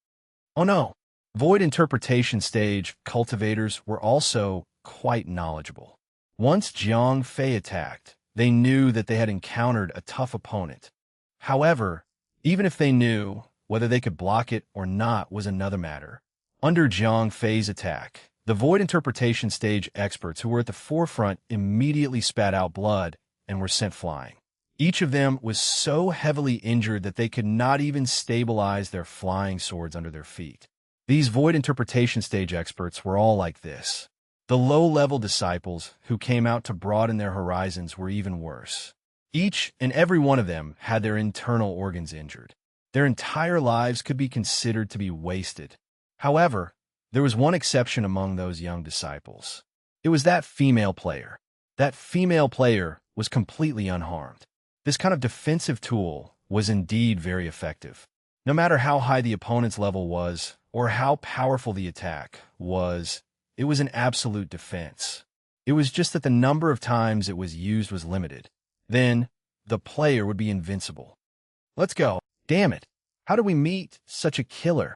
Oh no! Void interpretation stage cultivators were also quite knowledgeable. Once Jiang Fei attacked, they knew that they had encountered a tough opponent. However, even if they knew, whether they could block it or not was another matter. Under Jiang Fei's attack, the void interpretation stage experts who were at the forefront immediately spat out blood and were sent flying. Each of them was so heavily injured that they could not even stabilize their flying swords under their feet. These void interpretation stage experts were all like this. The low-level disciples who came out to broaden their horizons were even worse. Each and every one of them had their internal organs injured. Their entire lives could be considered to be wasted. However, there was one exception among those young disciples. It was that female player. That female player was completely unharmed. This kind of defensive tool was indeed very effective. No matter how high the opponent's level was, or how powerful the attack was, it was an absolute defense. It was just that the number of times it was used was limited. Then, the player would be invincible. Let's go. Damn it. How did we meet such a killer?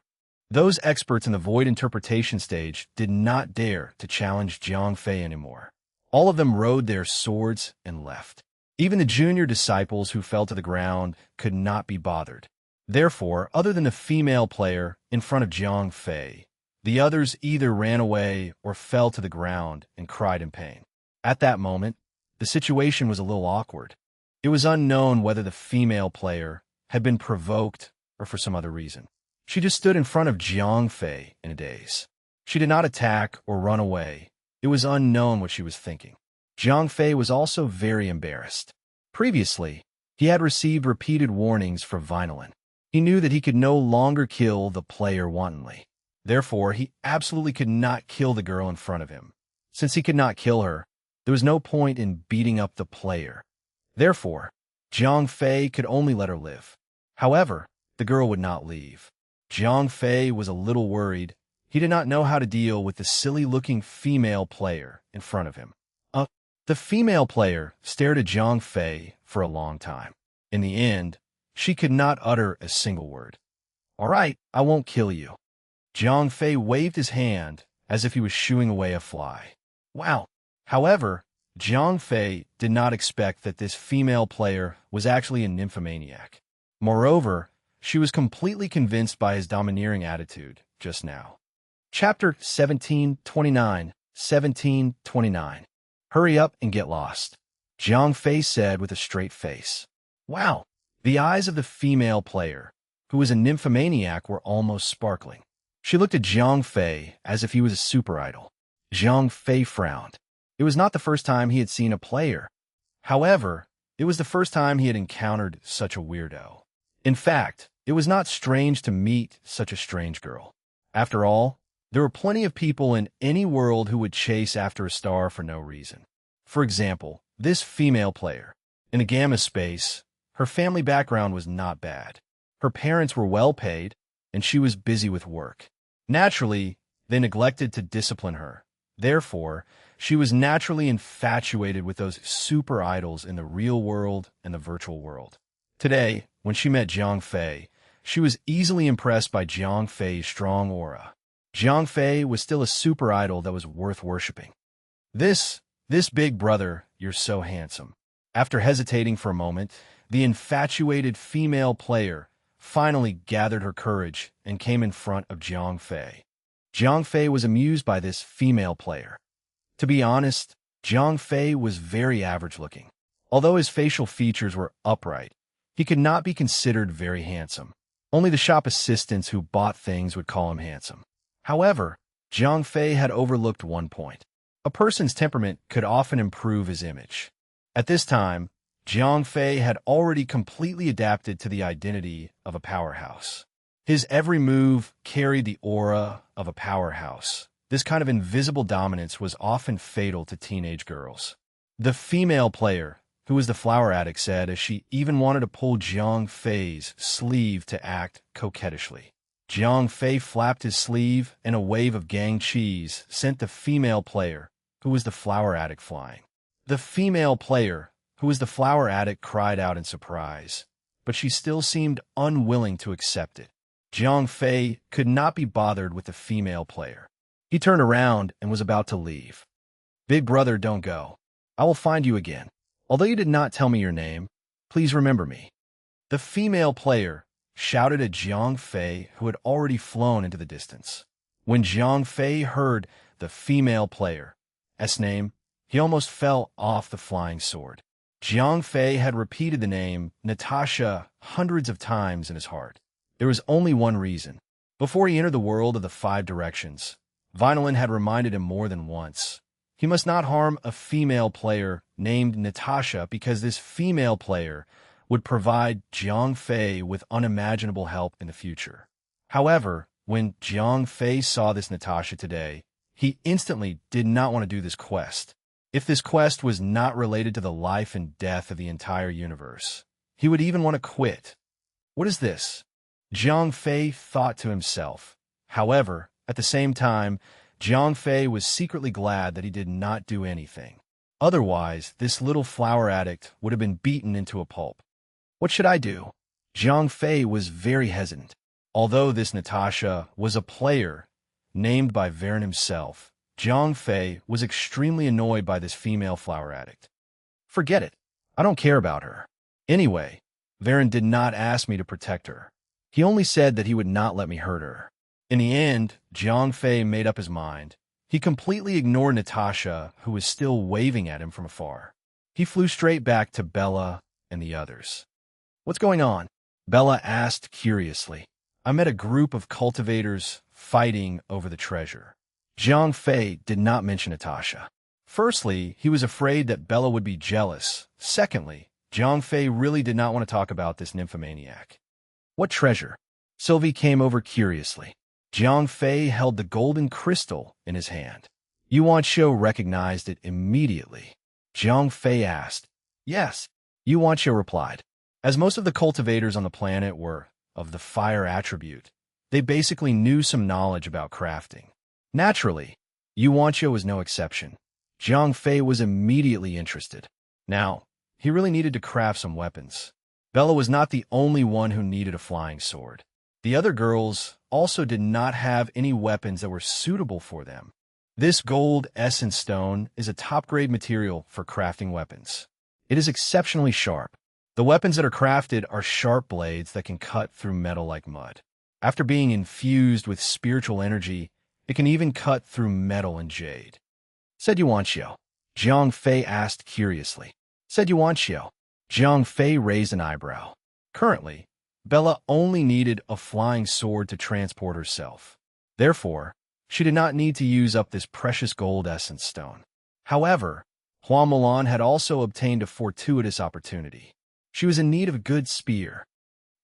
Those experts in the void interpretation stage did not dare to challenge Jiang Fei anymore. All of them rode their swords and left. Even the junior disciples who fell to the ground could not be bothered. Therefore, other than the female player in front of Jiang Fei, the others either ran away or fell to the ground and cried in pain. At that moment, the situation was a little awkward. It was unknown whether the female player had been provoked or for some other reason. She just stood in front of Jiang Fei in a daze. She did not attack or run away. It was unknown what she was thinking. Jiang Fei was also very embarrassed. Previously, he had received repeated warnings from Vinylin. He knew that he could no longer kill the player wantonly. Therefore, he absolutely could not kill the girl in front of him. Since he could not kill her, there was no point in beating up the player. Therefore, Jiang Fei could only let her live. However, the girl would not leave. Jiang Fei was a little worried. He did not know how to deal with the silly-looking female player in front of him. The female player stared at Jiang Fei for a long time. In the end, she could not utter a single word. "All right, I won't kill you." Jiang Fei waved his hand as if he was shooing away a fly. Wow! However, Jiang Fei did not expect that this female player was actually a nymphomaniac. Moreover, she was completely convinced by his domineering attitude just now. Chapter 1729, 1729. Hurry up and get lost, Jiang Fei said with a straight face. Wow! The eyes of the female player, who was a nymphomaniac, were almost sparkling. She looked at Jiang Fei as if he was a super idol. Jiang Fei frowned. It was not the first time he had seen a player. However, it was the first time he had encountered such a weirdo. In fact, it was not strange to meet such a strange girl. After all, there were plenty of people in any world who would chase after a star for no reason. For example, this female player. In a gamma space, her family background was not bad. Her parents were well paid, and she was busy with work. Naturally, they neglected to discipline her. Therefore, she was naturally infatuated with those super idols in the real world and the virtual world. Today, when she met Jiang Fei, she was easily impressed by Jiang Fei's strong aura. Jiang Fei was still a super idol that was worth worshipping. This big brother, you're so handsome. After hesitating for a moment, the infatuated female player finally gathered her courage and came in front of Jiang Fei. Jiang Fei was amused by this female player. To be honest, Jiang Fei was very average-looking. Although his facial features were upright, he could not be considered very handsome. Only the shop assistants who bought things would call him handsome. However, Jiang Fei had overlooked one point. A person's temperament could often improve his image. At this time, Jiang Fei had already completely adapted to the identity of a powerhouse. His every move carried the aura of a powerhouse. This kind of invisible dominance was often fatal to teenage girls. The female player, who was the flower addict, said as she even wanted to pull Jiang Fei's sleeve to act coquettishly. Jiang Fei flapped his sleeve, and a wave of gang cheese sent the female player, who was the flower addict, flying. The female player, who was the flower addict, cried out in surprise, but she still seemed unwilling to accept it. Jiang Fei could not be bothered with the female player. He turned around and was about to leave. "Big brother, don't go. I will find you again. Although you did not tell me your name, please remember me." The female player shouted at Jiang Fei, who had already flown into the distance. When Jiang Fei heard the female player's name, he almost fell off the flying sword. Jiang Fei had repeated the name Natasha hundreds of times in his heart. There was only one reason. Before he entered the world of the 5 directions, Vinylin had reminded him more than once. He must not harm a female player named Natasha because this female player would provide Jiang Fei with unimaginable help in the future. However, when Jiang Fei saw this Natasha today, he instantly did not want to do this quest. If this quest was not related to the life and death of the entire universe, he would even want to quit. What is this? Jiang Fei thought to himself. However, at the same time, Jiang Fei was secretly glad that he did not do anything. Otherwise, this little flower addict would have been beaten into a pulp. What should I do? Jiang Fei was very hesitant. Although this Natasha was a player named by Varen himself, Jiang Fei was extremely annoyed by this female flower addict. Forget it. I don't care about her. Anyway, Varen did not ask me to protect her. He only said that he would not let me hurt her. In the end, Jiang Fei made up his mind. He completely ignored Natasha, who was still waving at him from afar. He flew straight back to Bella and the others. What's going on? Bella asked curiously. I met a group of cultivators fighting over the treasure. Jiang Fei did not mention Natasha. Firstly, he was afraid that Bella would be jealous. Secondly, Jiang Fei really did not want to talk about this nymphomaniac. What treasure? Sylvie came over curiously. Jiang Fei held the golden crystal in his hand. Yuan Xiu recognized it immediately. Jiang Fei asked. Yes, Yuan Xiu replied. As most of the cultivators on the planet were of the fire attribute, they basically knew some knowledge about crafting. Naturally, Yuan Xiu was no exception. Jiang Fei was immediately interested. Now, he really needed to craft some weapons. Bella was not the only one who needed a flying sword. The other girls also did not have any weapons that were suitable for them. This gold essence stone is a top-grade material for crafting weapons. It is exceptionally sharp. The weapons that are crafted are sharp blades that can cut through metal like mud. After being infused with spiritual energy, it can even cut through metal and jade. Said Yuan Xiu. Jiang Fei asked curiously. Said Yuan Xiu. Jiang Fei raised an eyebrow. Currently, Bella only needed a flying sword to transport herself. Therefore, she did not need to use up this precious gold essence stone. However, Hua Mulan had also obtained a fortuitous opportunity. She was in need of a good spear.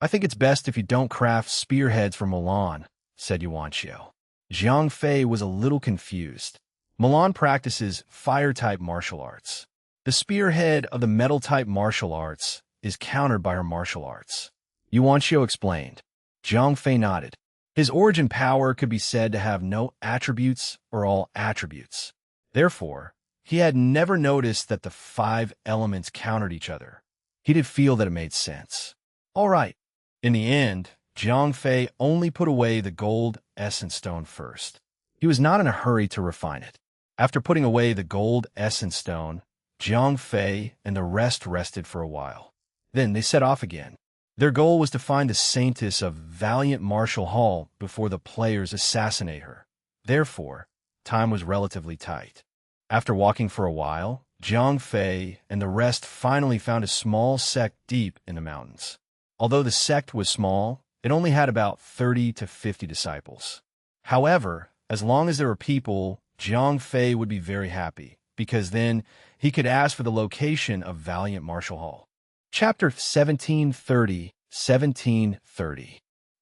I think it's best if you don't craft spearheads for Mulan, said Yuan Xiu. Jiang Fei was a little confused. Mulan practices fire-type martial arts. The spearhead of the metal-type martial arts is countered by her martial arts. Yuan Xiu explained. Jiang Fei nodded. His origin power could be said to have no attributes or all attributes. Therefore, he had never noticed that the 5 elements countered each other. He did feel that it made sense. All right. In the end, Jiang Fei only put away the gold essence stone first. He was not in a hurry to refine it. After putting away the gold essence stone, Jiang Fei and the rest rested for a while. Then they set off again. Their goal was to find the Saintess of Valiant Martial Hall before the players assassinate her. Therefore, time was relatively tight. After walking for a while, Jiang Fei and the rest finally found a small sect deep in the mountains. Although the sect was small, it only had about 30 to 50 disciples. However, as long as there were people, Jiang Fei would be very happy, because then he could ask for the location of Valiant Martial Hall. Chapter 1730.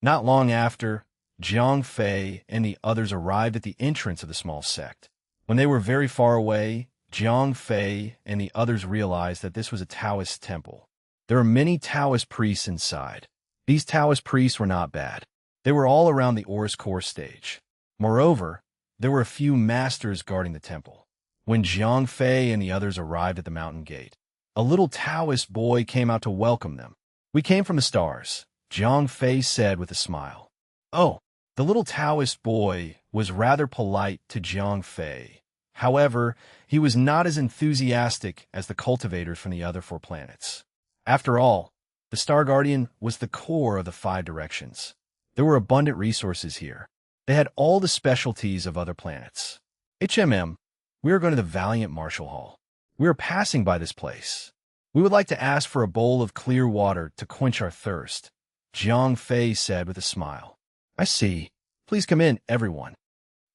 Not long after, Jiang Fei and the others arrived at the entrance of the small sect. When they were very far away, Jiang Fei and the others realized that this was a Taoist temple. There were many Taoist priests inside. These Taoist priests were not bad. They were all around the Oris Core stage. Moreover, there were a few masters guarding the temple. When Jiang Fei and the others arrived at the mountain gate, a little Taoist boy came out to welcome them. We came from the stars, Jiang Fei said with a smile. Oh, the little Taoist boy was rather polite to Jiang Fei. However, he was not as enthusiastic as the cultivators from the other 4 planets. After all, the Star Guardian was the core of the 5 directions. There were abundant resources here. They had all the specialties of other planets. We are going to the Valiant Martial Hall. We are passing by this place. We would like to ask for a bowl of clear water to quench our thirst, Jiang Fei said with a smile. I see. Please come in, everyone.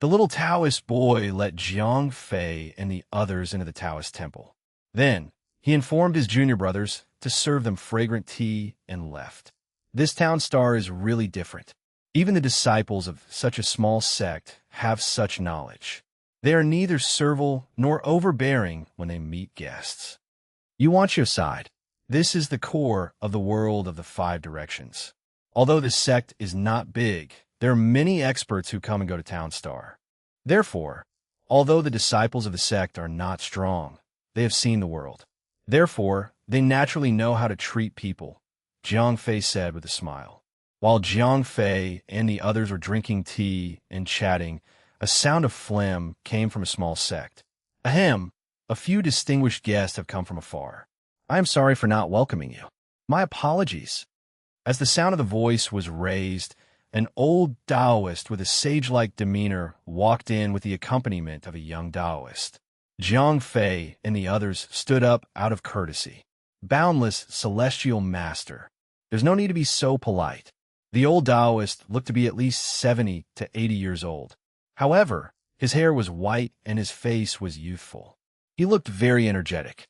The little Taoist boy let Jiang Fei and the others into the Taoist temple. Then, he informed his junior brothers to serve them fragrant tea and left. This town star is really different. Even the disciples of such a small sect have such knowledge. They are neither servile nor overbearing when they meet guests. You want your side. This is the core of the world of the five directions. Although the sect is not big, there are many experts who come and go to Town Star. Therefore, although the disciples of the sect are not strong, they have seen the world. Therefore, they naturally know how to treat people, Jiang Fei said with a smile. While Jiang Fei and the others were drinking tea and chatting, a sound of phlegm came from a small sect. Ahem, a few distinguished guests have come from afar. I am sorry for not welcoming you. My apologies. As the sound of the voice was raised, an old Taoist with a sage-like demeanor walked in with the accompaniment of a young Taoist. Jiang Fei and the others stood up out of courtesy. Boundless celestial master. There's no need to be so polite. The old Taoist looked to be at least 70 to 80 years old. However, his hair was white and his face was youthful. He looked very energetic.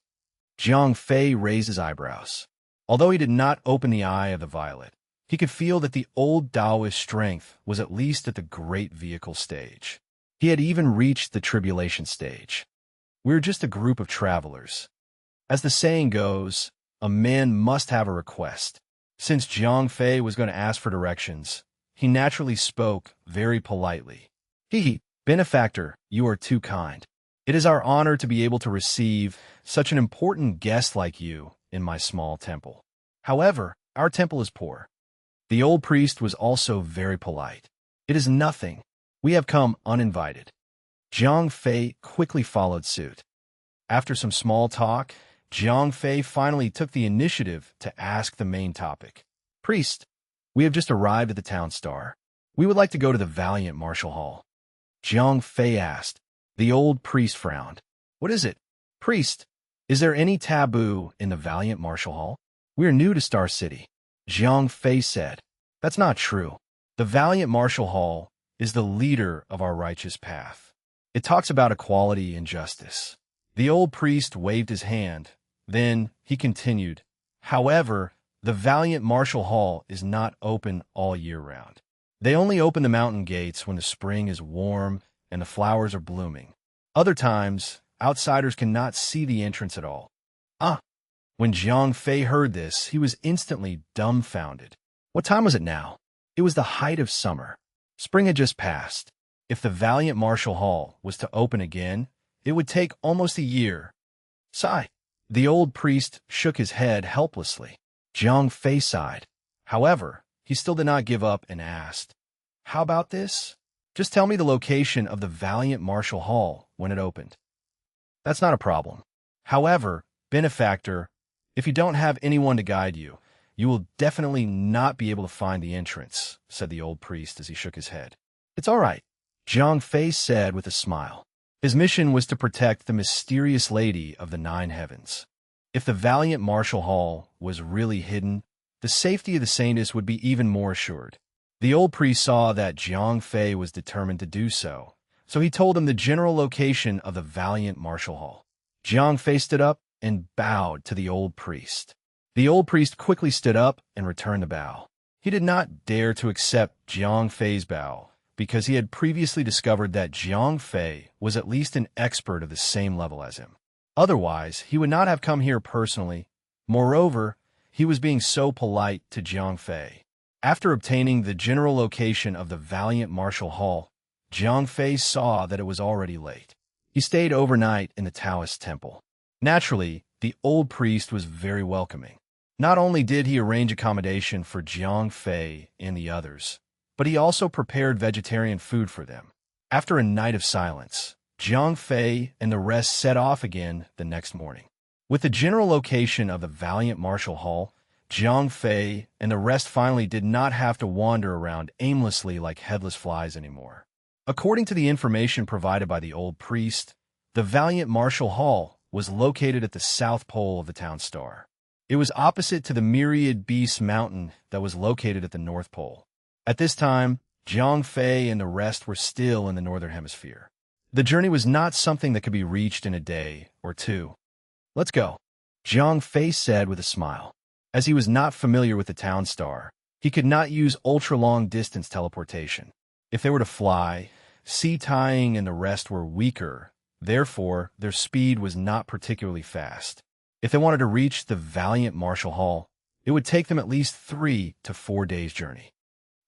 Jiang Fei raised his eyebrows. Although he did not open the eye of the violet, he could feel that the old Taoist strength was at least at the great vehicle stage. He had even reached the tribulation stage. We're just a group of travelers. As the saying goes, a man must have a request. Since Jiang Fei was going to ask for directions, he naturally spoke very politely. Benefactor, you are too kind. It is our honor to be able to receive such an important guest like you in my small temple. However, our temple is poor. The old priest was also very polite. It is nothing. We have come uninvited. Jiang Fei quickly followed suit. After some small talk, Jiang Fei finally took the initiative to ask the main topic. Priest, we have just arrived at the Town Star. We would like to go to the Valiant Martial Hall. Jiang Fei asked. The old priest frowned. What is it? Priest, is there any taboo in the Valiant Martial Hall? We are new to Star City. Jiang Fei said. That's not true. The Valiant Martial Hall is the leader of our righteous path. It talks about equality and justice. The old priest waved his hand. Then he continued. However, the Valiant Martial Hall is not open all year round. They only open the mountain gates when the spring is warm and the flowers are blooming. Other times, outsiders cannot see the entrance at all. When Jiang Fei heard this, he was instantly dumbfounded. What time was it now? It was the height of summer. Spring had just passed. If the Valiant Martial Hall was to open again, it would take almost a year. Sigh. The old priest shook his head helplessly. Jiang Fei sighed. However, he still did not give up and asked, How about this? Just tell me the location of the Valiant Martial Hall when it opened. That's not a problem. However, benefactor, if you don't have anyone to guide you, you will definitely not be able to find the entrance, said the old priest as he shook his head. It's all right, Jiang Fei said with a smile. His mission was to protect the mysterious lady of the nine heavens. If the Valiant Martial Hall was really hidden, the safety of the saintess would be even more assured. The old priest saw that Jiang Fei was determined to do so, so he told him the general location of the Valiant Martial Hall. Jiang Fei stood up and bowed to the old priest. The old priest quickly stood up and returned the bow. He did not dare to accept Jiang Fei's bow, because he had previously discovered that Jiang Fei was at least an expert of the same level as him. Otherwise, he would not have come here personally. Moreover, he was being so polite to Jiang Fei. After obtaining the general location of the Valiant Martial Hall, Jiang Fei saw that it was already late. He stayed overnight in the Taoist temple. Naturally, the old priest was very welcoming. Not only did he arrange accommodation for Jiang Fei and the others, but he also prepared vegetarian food for them. After a night of silence, Jiang Fei and the rest set off again the next morning. With the general location of the Valiant Martial Hall, Jiang Fei and the rest finally did not have to wander around aimlessly like headless flies anymore. According to the information provided by the old priest, the Valiant Martial Hall was located at the south pole of the Town Star. It was opposite to the Myriad Beasts Mountain that was located at the North Pole. At this time, Jiang Fei and the rest were still in the Northern Hemisphere. The journey was not something that could be reached in a day or two. "Let's go," Jiang Fei said with a smile. As he was not familiar with the town star, he could not use ultra-long distance teleportation. If they were to fly, Sea Tying and the rest were weaker, therefore their speed was not particularly fast. If they wanted to reach the valiant Marshall Hall, it would take them at least 3 to 4 days' journey.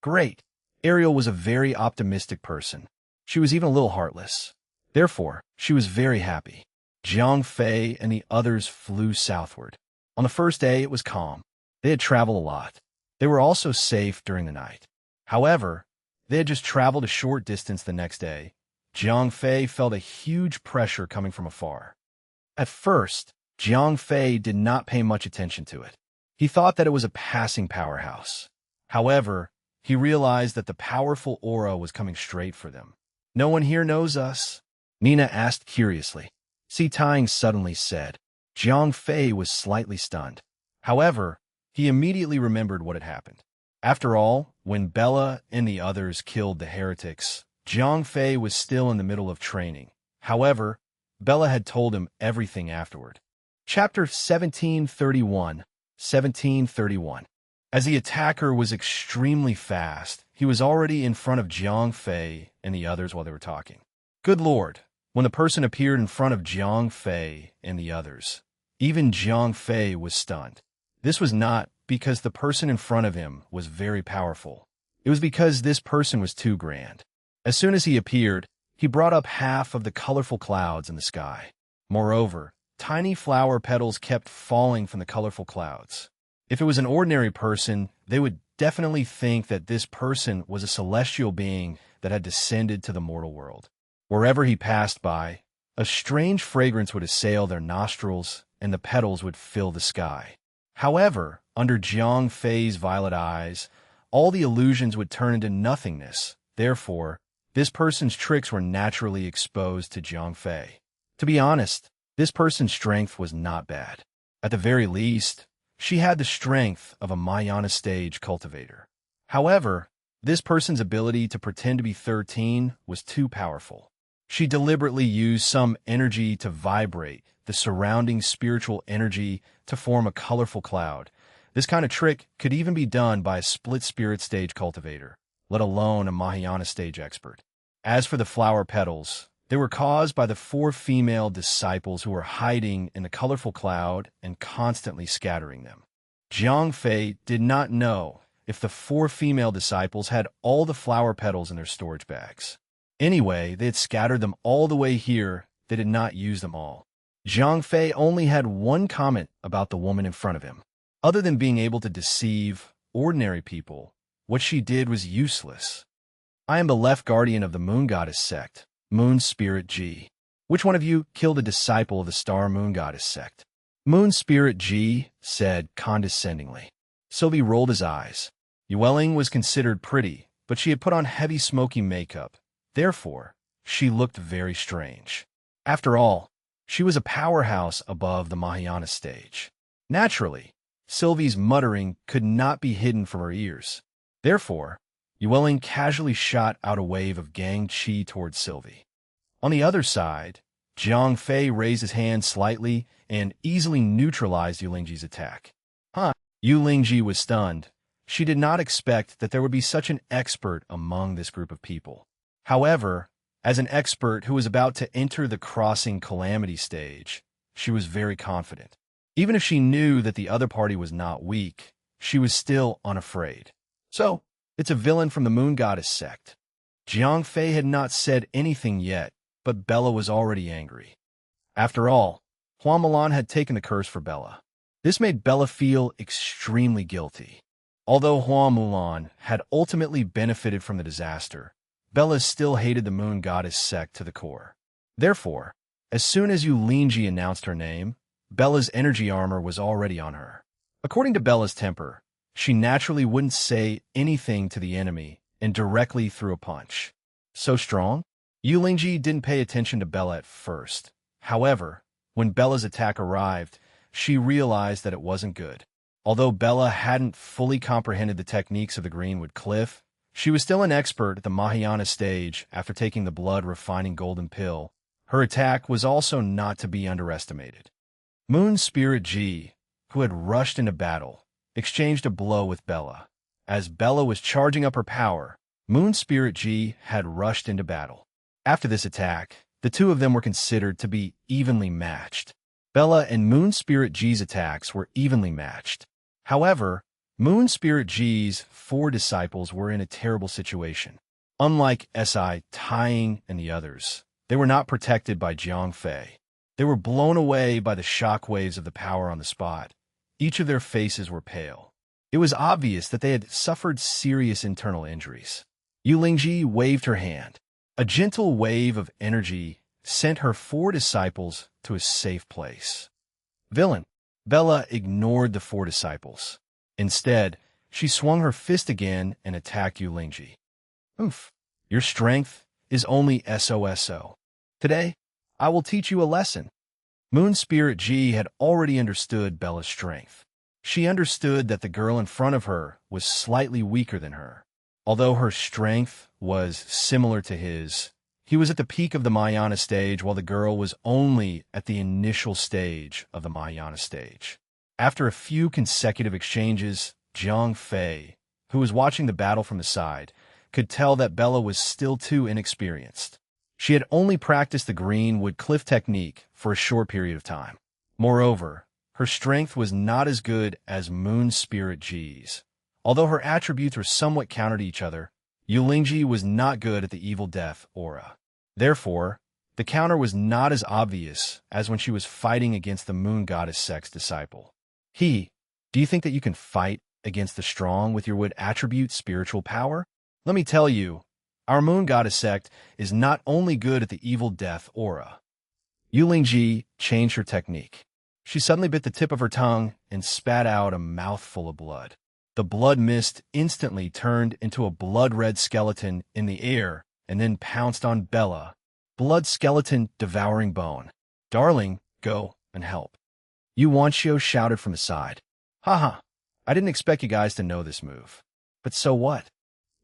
Great! Ariel was a very optimistic person. She was even a little heartless. Therefore, she was very happy. Jiang Fei and the others flew southward. On the first day, it was calm. They had traveled a lot. They were also safe during the night. However, they had just traveled a short distance the next day. Jiang Fei felt a huge pressure coming from afar. At first, Jiang Fei did not pay much attention to it. He thought that it was a passing powerhouse. However, he realized that the powerful aura was coming straight for them. "No one here knows us?" Nina asked curiously. Sea Tying suddenly said. Jiang Fei was slightly stunned. However, he immediately remembered what had happened. After all, when Bella and the others killed the heretics, Jiang Fei was still in the middle of training. However, Bella had told him everything afterward. Chapter 1731. 1731. As the attacker was extremely fast, he was already in front of Jiang Fei and the others while they were talking. Good Lord! When the person appeared in front of Jiang Fei and the others, even Jiang Fei was stunned. This was not because the person in front of him was very powerful. It was because this person was too grand. As soon as he appeared, he brought up half of the colorful clouds in the sky. Moreover, tiny flower petals kept falling from the colorful clouds. If it was an ordinary person, they would definitely think that this person was a celestial being that had descended to the mortal world. Wherever he passed by, a strange fragrance would assail their nostrils, and the petals would fill the sky. However, under Jiang Fei's violet eyes, all the illusions would turn into nothingness. Therefore, this person's tricks were naturally exposed to Jiang Fei. To be honest, this person's strength was not bad. At the very least, she had the strength of a Mayana stage cultivator. However, this person's ability to pretend to be 13 was too powerful. She deliberately used some energy to vibrate the surrounding spiritual energy to form a colorful cloud. This kind of trick could even be done by a split spirit stage cultivator, let alone a Mahayana stage expert. As for the flower petals, they were caused by the 4 female disciples who were hiding in the colorful cloud and constantly scattering them. Jiang Fei did not know if the 4 female disciples had all the flower petals in their storage bags. Anyway, they had scattered them all the way here. They did not use them all. Jiang Fei only had one comment about the woman in front of him. Other than being able to deceive ordinary people, what she did was useless. "I am the left guardian of the Moon Goddess sect, Moon Spirit G. Which one of you killed a disciple of the Star Moon Goddess sect?" Moon Spirit G said condescendingly. Sylvie rolled his eyes. Yueling was considered pretty, but she had put on heavy smoky makeup. Therefore, she looked very strange. After all, she was a powerhouse above the Mahayana stage. Naturally, Sylvie's muttering could not be hidden from her ears. Therefore, Yueling casually shot out a wave of Gang Chi towards Sylvie. On the other side, Jiang Fei raised his hand slightly and easily neutralized Yu Lingji's attack. Yu Lingji was stunned. She did not expect that there would be such an expert among this group of people. However, as an expert who was about to enter the crossing calamity stage, she was very confident. Even if she knew that the other party was not weak, she was still unafraid. "So, it's a villain from the Moon Goddess sect." Jiang Fei had not said anything yet, but Bella was already angry. After all, Hua Mulan had taken the curse for Bella. This made Bella feel extremely guilty. Although Hua Mulan had ultimately benefited from the disaster, Bella still hated the Moon Goddess sect to the core. Therefore, as soon as Yu Lingji announced her name, Bella's energy armor was already on her. According to Bella's temper, she naturally wouldn't say anything to the enemy and directly threw a punch. So strong? Yu Lingji didn't pay attention to Bella at first. However, when Bella's attack arrived, she realized that it wasn't good. Although Bella hadn't fully comprehended the techniques of the Greenwood Cliff, She was still an expert at the Mahayana stage after taking the blood-refining golden pill. Her attack was also not to be underestimated. Moon Spirit G, who had rushed into battle, exchanged a blow with Bella. As Bella was charging up her power, Moon Spirit G had rushed into battle. After this attack, the two of them were considered to be evenly matched. Bella and Moon Spirit G's attacks were evenly matched. However, Moon Spirit G's 4 disciples were in a terrible situation. Unlike S.I., Tying, and the others, they were not protected by Jiang Fei. They were blown away by the shock waves of the power on the spot. Each of their faces were pale. It was obvious that they had suffered serious internal injuries. Yu Lingji waved her hand. A gentle wave of energy sent her 4 disciples to a safe place. Villain! Bella ignored the 4 disciples. Instead, she swung her fist again and attacked Yu Lingji. Oof! Your strength is only SOSO. Today, I will teach you a lesson. Moon Spirit G had already understood Bella's strength. She understood that the girl in front of her was slightly weaker than her. Although her strength was similar to his, he was at the peak of the Mahayana stage while the girl was only at the initial stage of the Mahayana stage. After a few consecutive exchanges, Jiang Fei, who was watching the battle from the side, could tell that Bella was still too inexperienced. She had only practiced the green-wood cliff technique for a short period of time. Moreover, her strength was not as good as Moon Spirit G's. Although her attributes were somewhat counter to each other, Yu Lingji was not good at the evil death aura. Therefore, the counter was not as obvious as when she was fighting against the Moon Goddess Sect's disciple. Do you think that you can fight against the strong with your wood attribute spiritual power? Let me tell you, our Moon Goddess Sect is not only good at the evil death aura. Yu Lingji changed her technique. She suddenly bit the tip of her tongue and spat out a mouthful of blood. The blood mist instantly turned into a blood-red skeleton in the air and then pounced on Bella. Blood skeleton devouring bone. Darling, go and help. Yu Wanshio shouted from the side. Haha, I didn't expect you guys to know this move. But so what?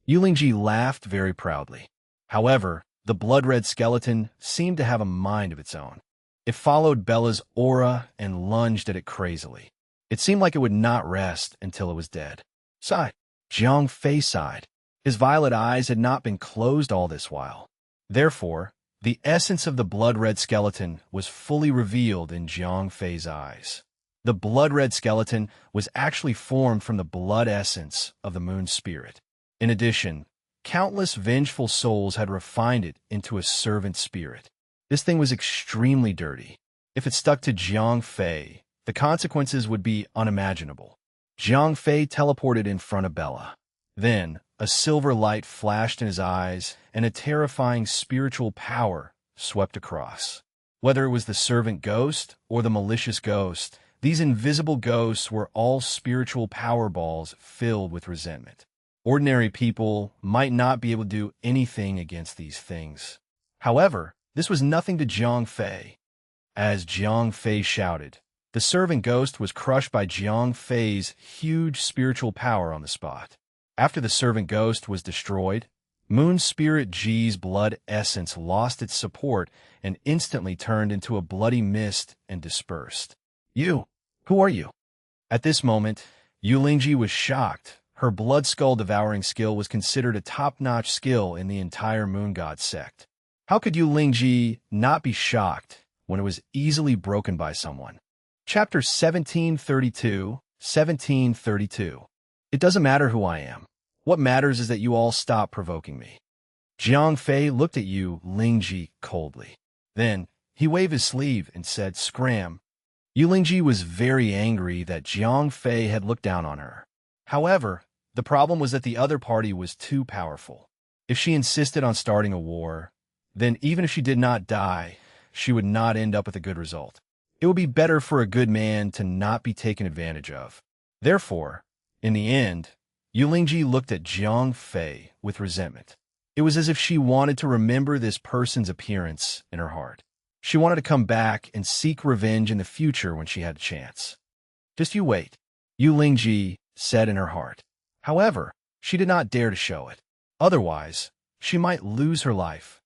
Yu Lingji laughed very proudly. However, the blood-red skeleton seemed to have a mind of its own. It followed Bella's aura and lunged at it crazily. It seemed like it would not rest until it was dead. Sighed. Jiang Fei sighed. His violet eyes had not been closed all this while. Therefore, the essence of the blood-red skeleton was fully revealed in Jiang Fei's eyes. The blood-red skeleton was actually formed from the blood essence of the moon spirit. In addition, countless vengeful souls had refined it into a servant spirit. This thing was extremely dirty. If it stuck to Jiang Fei, the consequences would be unimaginable. Jiang Fei teleported in front of Bella. Then, a silver light flashed in his eyes, and a terrifying spiritual power swept across. Whether it was the servant ghost or the malicious ghost, these invisible ghosts were all spiritual power balls filled with resentment. Ordinary people might not be able to do anything against these things. However, this was nothing to Jiang Fei. As Jiang Fei shouted, the servant ghost was crushed by Jiang Fei's huge spiritual power on the spot. After the servant ghost was destroyed, Moon Spirit G's blood essence lost its support and instantly turned into a bloody mist and dispersed. You, who are you? At this moment, Yu Lingji was shocked. Her blood skull devouring skill was considered a top-notch skill in the entire Moon God sect. How could Yu Lingji not be shocked when it was easily broken by someone? Chapter 1732. It doesn't matter who I am. What matters is that you all stop provoking me. Jiang Fei looked at Yu Lingji coldly. Then, he waved his sleeve and said, "Scram." Yu Lingji was very angry that Jiang Fei had looked down on her. However, the problem was that the other party was too powerful. If she insisted on starting a war, then even if she did not die, she would not end up with a good result. It would be better for a good man to not be taken advantage of. Therefore, in the end, Yu Lingji looked at Jiang Fei with resentment. It was as if she wanted to remember this person's appearance in her heart. She wanted to come back and seek revenge in the future when she had a chance. Just you wait, Yu Lingji said in her heart. However, she did not dare to show it. Otherwise, she might lose her life.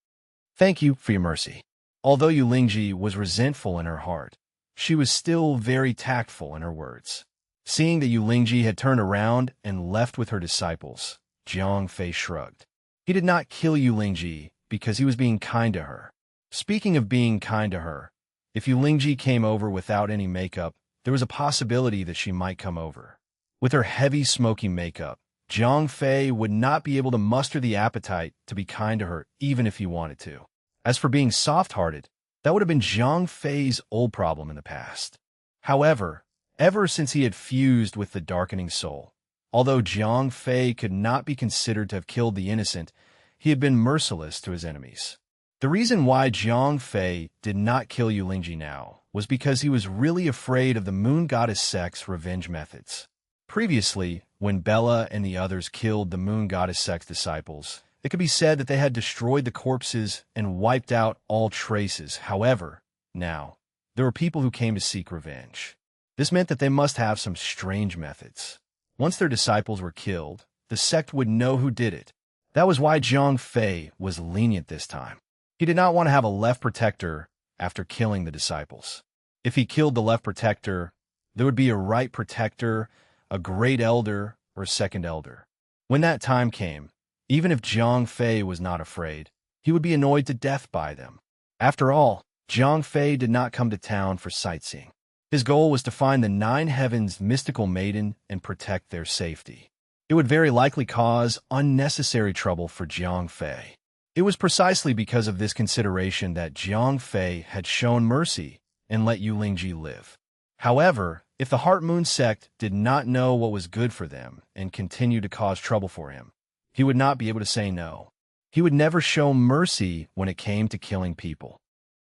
Thank you for your mercy. Although Yu Lingji was resentful in her heart, she was still very tactful in her words. Seeing that Yu Lingji had turned around and left with her disciples, Jiang Fei shrugged. He did not kill Yu Lingji because he was being kind to her. Speaking of being kind to her, if Yu Lingji came over without any makeup, there was a possibility that she might come over. With her heavy, smoky makeup, Jiang Fei would not be able to muster the appetite to be kind to her even if he wanted to. As for being soft-hearted, that would have been Jiang Fei's old problem in the past. However, ever since he had fused with the darkening soul, although Jiang Fei could not be considered to have killed the innocent, he had been merciless to his enemies. The reason why Jiang Fei did not kill Yu Lingji now was because he was really afraid of the Moon Goddess sect's revenge methods. Previously, when Bella and the others killed the Moon Goddess sect's disciples, it could be said that they had destroyed the corpses and wiped out all traces. However, now, there were people who came to seek revenge. This meant that they must have some strange methods. Once their disciples were killed, the sect would know who did it. That was why Jiang Fei was lenient this time. He did not want to have a left protector after killing the disciples. If he killed the left protector, there would be a right protector, a great elder, or a second elder. When that time came, even if Jiang Fei was not afraid, he would be annoyed to death by them. After all, Jiang Fei did not come to town for sightseeing. His goal was to find the Nine Heavens mystical maiden and protect their safety. It would very likely cause unnecessary trouble for Jiang Fei. It was precisely because of this consideration that Jiang Fei had shown mercy and let Yu Lingji live. However, if the Heart Moon sect did not know what was good for them and continued to cause trouble for him, he would not be able to say no. He would never show mercy when it came to killing people.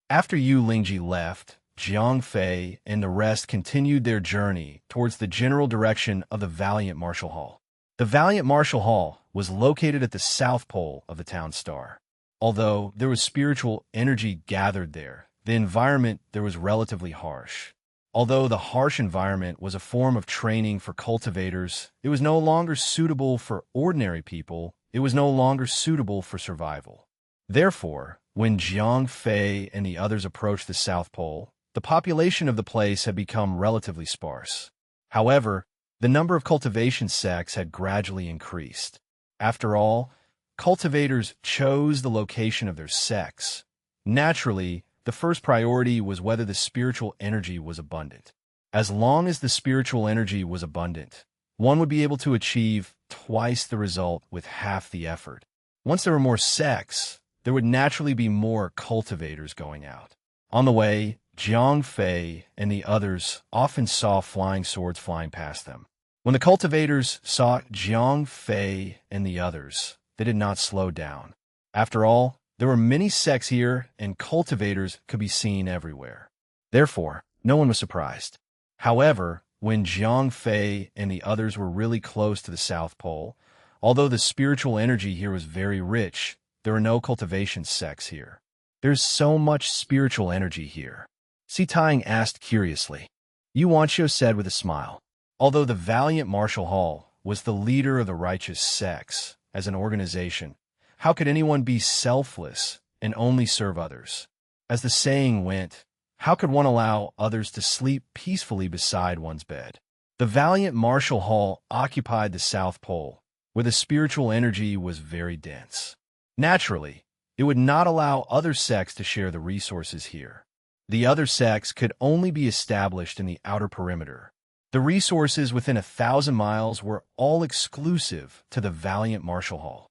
After Yu Lingji left, Jiang Fei and the rest continued their journey towards the general direction of the Valiant Martial Hall. The Valiant Martial Hall was located at the south pole of the town star. Although there was spiritual energy gathered there, the environment there was relatively harsh. Although the harsh environment was a form of training for cultivators, it was no longer suitable for ordinary people. It was no longer suitable for survival. Therefore, when Jiang Fei and the others approached the South Pole, the population of the place had become relatively sparse. However, the number of cultivation sects had gradually increased. After all, cultivators chose the location of their sects. Naturally, the first priority was whether the spiritual energy was abundant. As long as the spiritual energy was abundant, one would be able to achieve twice the result with half the effort. Once there were more sects, there would naturally be more cultivators going out. On the way, Jiang Fei and the others often saw flying swords flying past them. When the cultivators saw Jiang Fei and the others, they did not slow down. After all, there were many sects here, and cultivators could be seen everywhere. Therefore, no one was surprised. However, when Jiang Fei and the others were really close to the South Pole, although the spiritual energy here was very rich, there were no cultivation sects here. There's so much spiritual energy here. Si Tang asked curiously. Yu Wanqiu said with a smile. Although the Valiant Martial Hall was the leader of the righteous sects as an organization, how could anyone be selfless and only serve others? As the saying went, how could one allow others to sleep peacefully beside one's bed? The Valiant Martial Hall occupied the South Pole, where the spiritual energy was very dense. Naturally, it would not allow other sects to share the resources here. The other sects could only be established in the outer perimeter. The resources within 1,000 miles were all exclusive to the Valiant Martial Hall.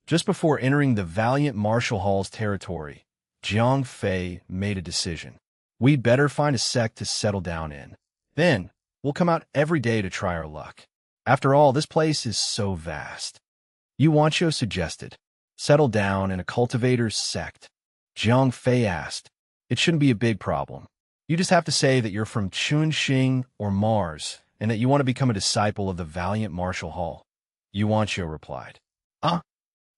Just before entering the Valiant Martial Hall's territory, Jiang Fei made a decision. We'd better find a sect to settle down in. Then, we'll come out every day to try our luck. After all, this place is so vast. Yu Wanqiu suggested. Settle down in a cultivator's sect. Jiang Fei asked. It shouldn't be a big problem. You just have to say that you're from Chunxing or Mars, and that you want to become a disciple of the Valiant Martial Hall. Yu Wanqiu replied.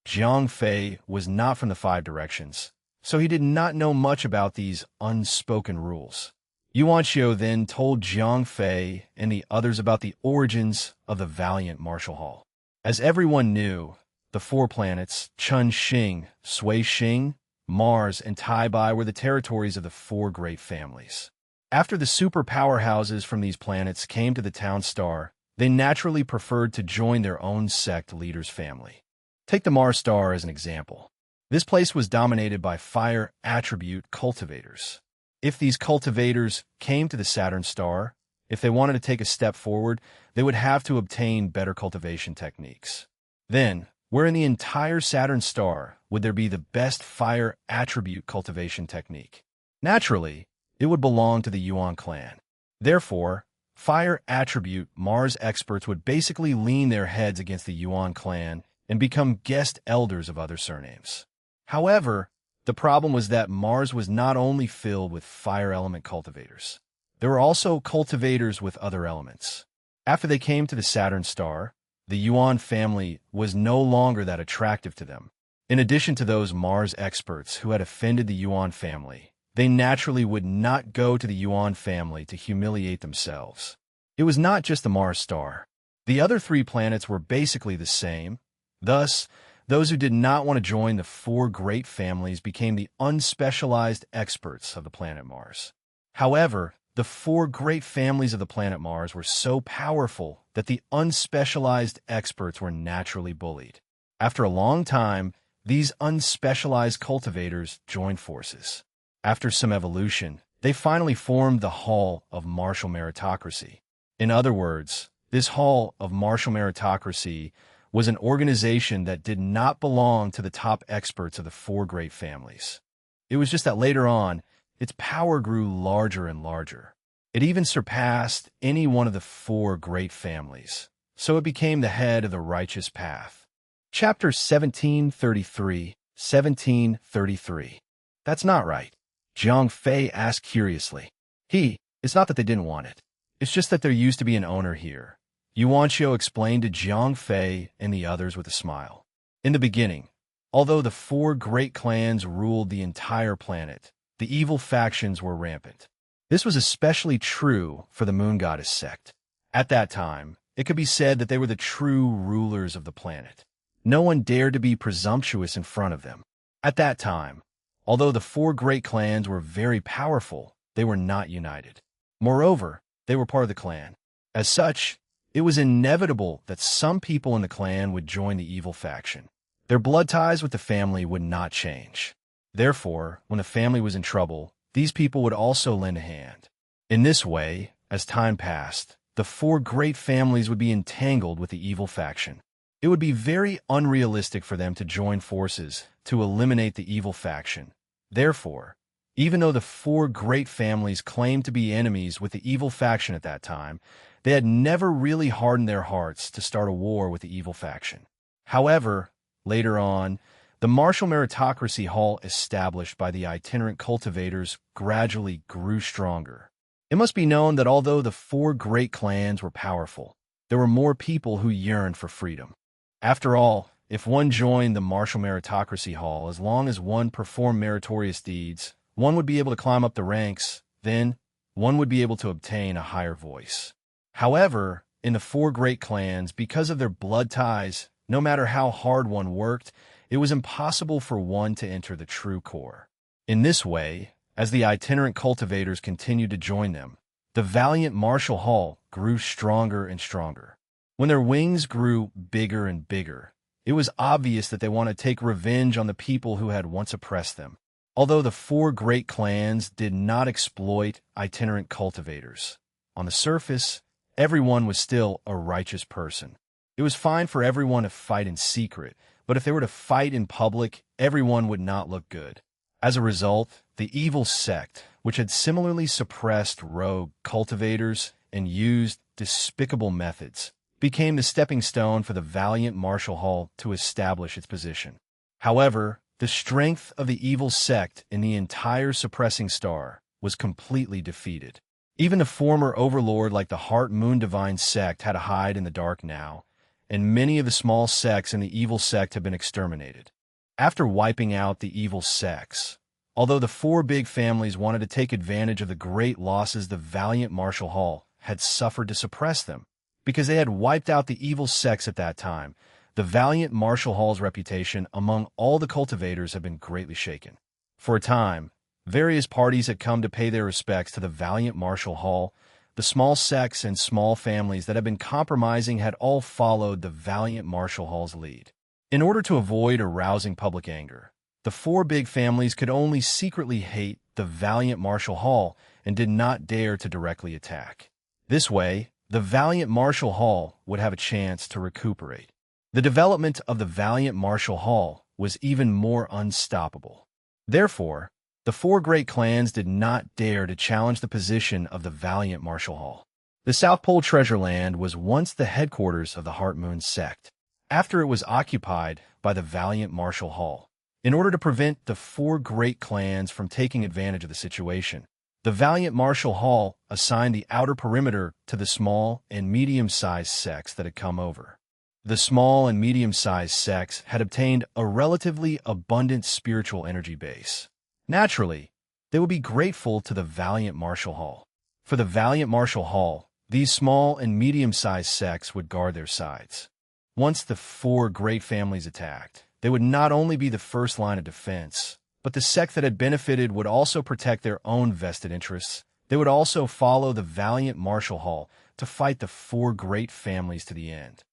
Jiang Fei was not from the Five Directions, so he did not know much about these unspoken rules. Yu Wanqiu then told Jiang Fei and the others about the origins of the Valiant Martial Hall. As everyone knew, The four planets, Chun Xing, Sui Xing, Mars, and Tai Bai, were the territories of the four great families. After the super powerhouses from these planets came to the town star, they naturally preferred to join their own sect leader's family. Take the Mars star as an example. This place was dominated by fire attribute cultivators. If these cultivators came to the Saturn star, if they wanted to take a step forward, they would have to obtain better cultivation techniques. Then, where in the entire Saturn star would there be the best fire attribute cultivation technique? Naturally, it would belong to the Yuan clan. Therefore, fire attribute Mars experts would basically lean their heads against the Yuan clan and become guest elders of other surnames. However, the problem was that Mars was not only filled with fire element cultivators. There were also cultivators with other elements. After they came to the Saturn star, the Yuan family was no longer that attractive to them. In addition to those Mars experts who had offended the Yuan family, they naturally would not go to the Yuan family to humiliate themselves. It was not just the Mars star. The other three planets were basically the same. Thus, those who did not want to join the four great families became the unspecialized experts of the planet Mars. However, the four great families of the planet Mars were so powerful that the unspecialized experts were naturally bullied. After a long time, these unspecialized cultivators joined forces. After some evolution, they finally formed the Hall of Martial Meritocracy. In other words, this Hall of Martial Meritocracy was an organization that did not belong to the top experts of the four great families. It was just that later on, its power grew larger and larger. It even surpassed any one of the four great families, so it became the head of the righteous path. Chapter 1733, 1733. That's not right, Jiang Fei asked curiously. It's not that they didn't want it. It's just that there used to be an owner here. Yuan Xiu explained to Jiang Fei and the others with a smile. In the beginning, although the four great clans ruled the entire planet, the evil factions were rampant. This was especially true for the Moon Goddess sect. At that time, it could be said that they were the true rulers of the planet. No one dared to be presumptuous in front of them. At that time, although the four great clans were very powerful, they were not united. Moreover, they were part of the clan. As such, it was inevitable that some people in the clan would join the evil faction. Their blood ties with the family would not change. Therefore, when the family was in trouble, these people would also lend a hand. In this way, as time passed, the four great families would be entangled with the evil faction. It would be very unrealistic for them to join forces to eliminate the evil faction. Therefore, even though the four great families claimed to be enemies with the evil faction at that time, they had never really hardened their hearts to start a war with the evil faction. However, later on, the Martial Meritocracy Hall established by the itinerant cultivators gradually grew stronger. It must be known that although the four great clans were powerful, there were more people who yearned for freedom. After all, if one joined the Martial Meritocracy Hall, as long as one performed meritorious deeds, one would be able to climb up the ranks, then one would be able to obtain a higher voice. However, in the four great clans, because of their blood ties, no matter how hard one worked, it was impossible for one to enter the true core. In this way, as the itinerant cultivators continued to join them, the valiant Martial Hall grew stronger and stronger. When their wings grew bigger and bigger, it was obvious that they wanted to take revenge on the people who had once oppressed them. Although the four great clans did not exploit itinerant cultivators, on the surface, everyone was still a righteous person. It was fine for everyone to fight in secret, but if they were to fight in public, everyone would not look good. As a result, the evil sect, which had similarly suppressed rogue cultivators and used despicable methods, became the stepping stone for the valiant Martial Hall to establish its position. However, the strength of the evil sect in the entire suppressing star was completely defeated. Even the former overlord like the Heart Moon Divine sect had to hide in the dark now, and many of the small sects in the evil sect have been exterminated. After wiping out the evil sects, although the four big families wanted to take advantage of the great losses the valiant Martial Hall had suffered to suppress them, because they had wiped out the evil sects at that time, the valiant Marshal Hall's reputation among all the cultivators had been greatly shaken. For a time, various parties had come to pay their respects to the valiant Marshal Hall. The small sects and small families that had been compromising had all followed the valiant Marshal Hall's lead. In order to avoid arousing public anger, the four big families could only secretly hate the valiant Marshal Hall and did not dare to directly attack. This way, the valiant Marshal Hall would have a chance to recuperate. The development of the valiant Marshal Hall was even more unstoppable. Therefore, the four great clans did not dare to challenge the position of the valiant Marshal Hall. The South Pole Treasure Land was once the headquarters of the Heart Moon sect, after it was occupied by the valiant Marshal Hall. In order to prevent the four great clans from taking advantage of the situation, the valiant Marshal Hall assigned the outer perimeter to the small and medium-sized sects that had come over. The small and medium-sized sects had obtained a relatively abundant spiritual energy base. Naturally, they would be grateful to the valiant Marshal Hall. For the valiant Marshal Hall, these small and medium-sized sects would guard their sides. Once the four great families attacked, they would not only be the first line of defense, but the sect that had benefited would also protect their own vested interests. They would also follow the valiant Marshal Hall to fight the four great families to the end.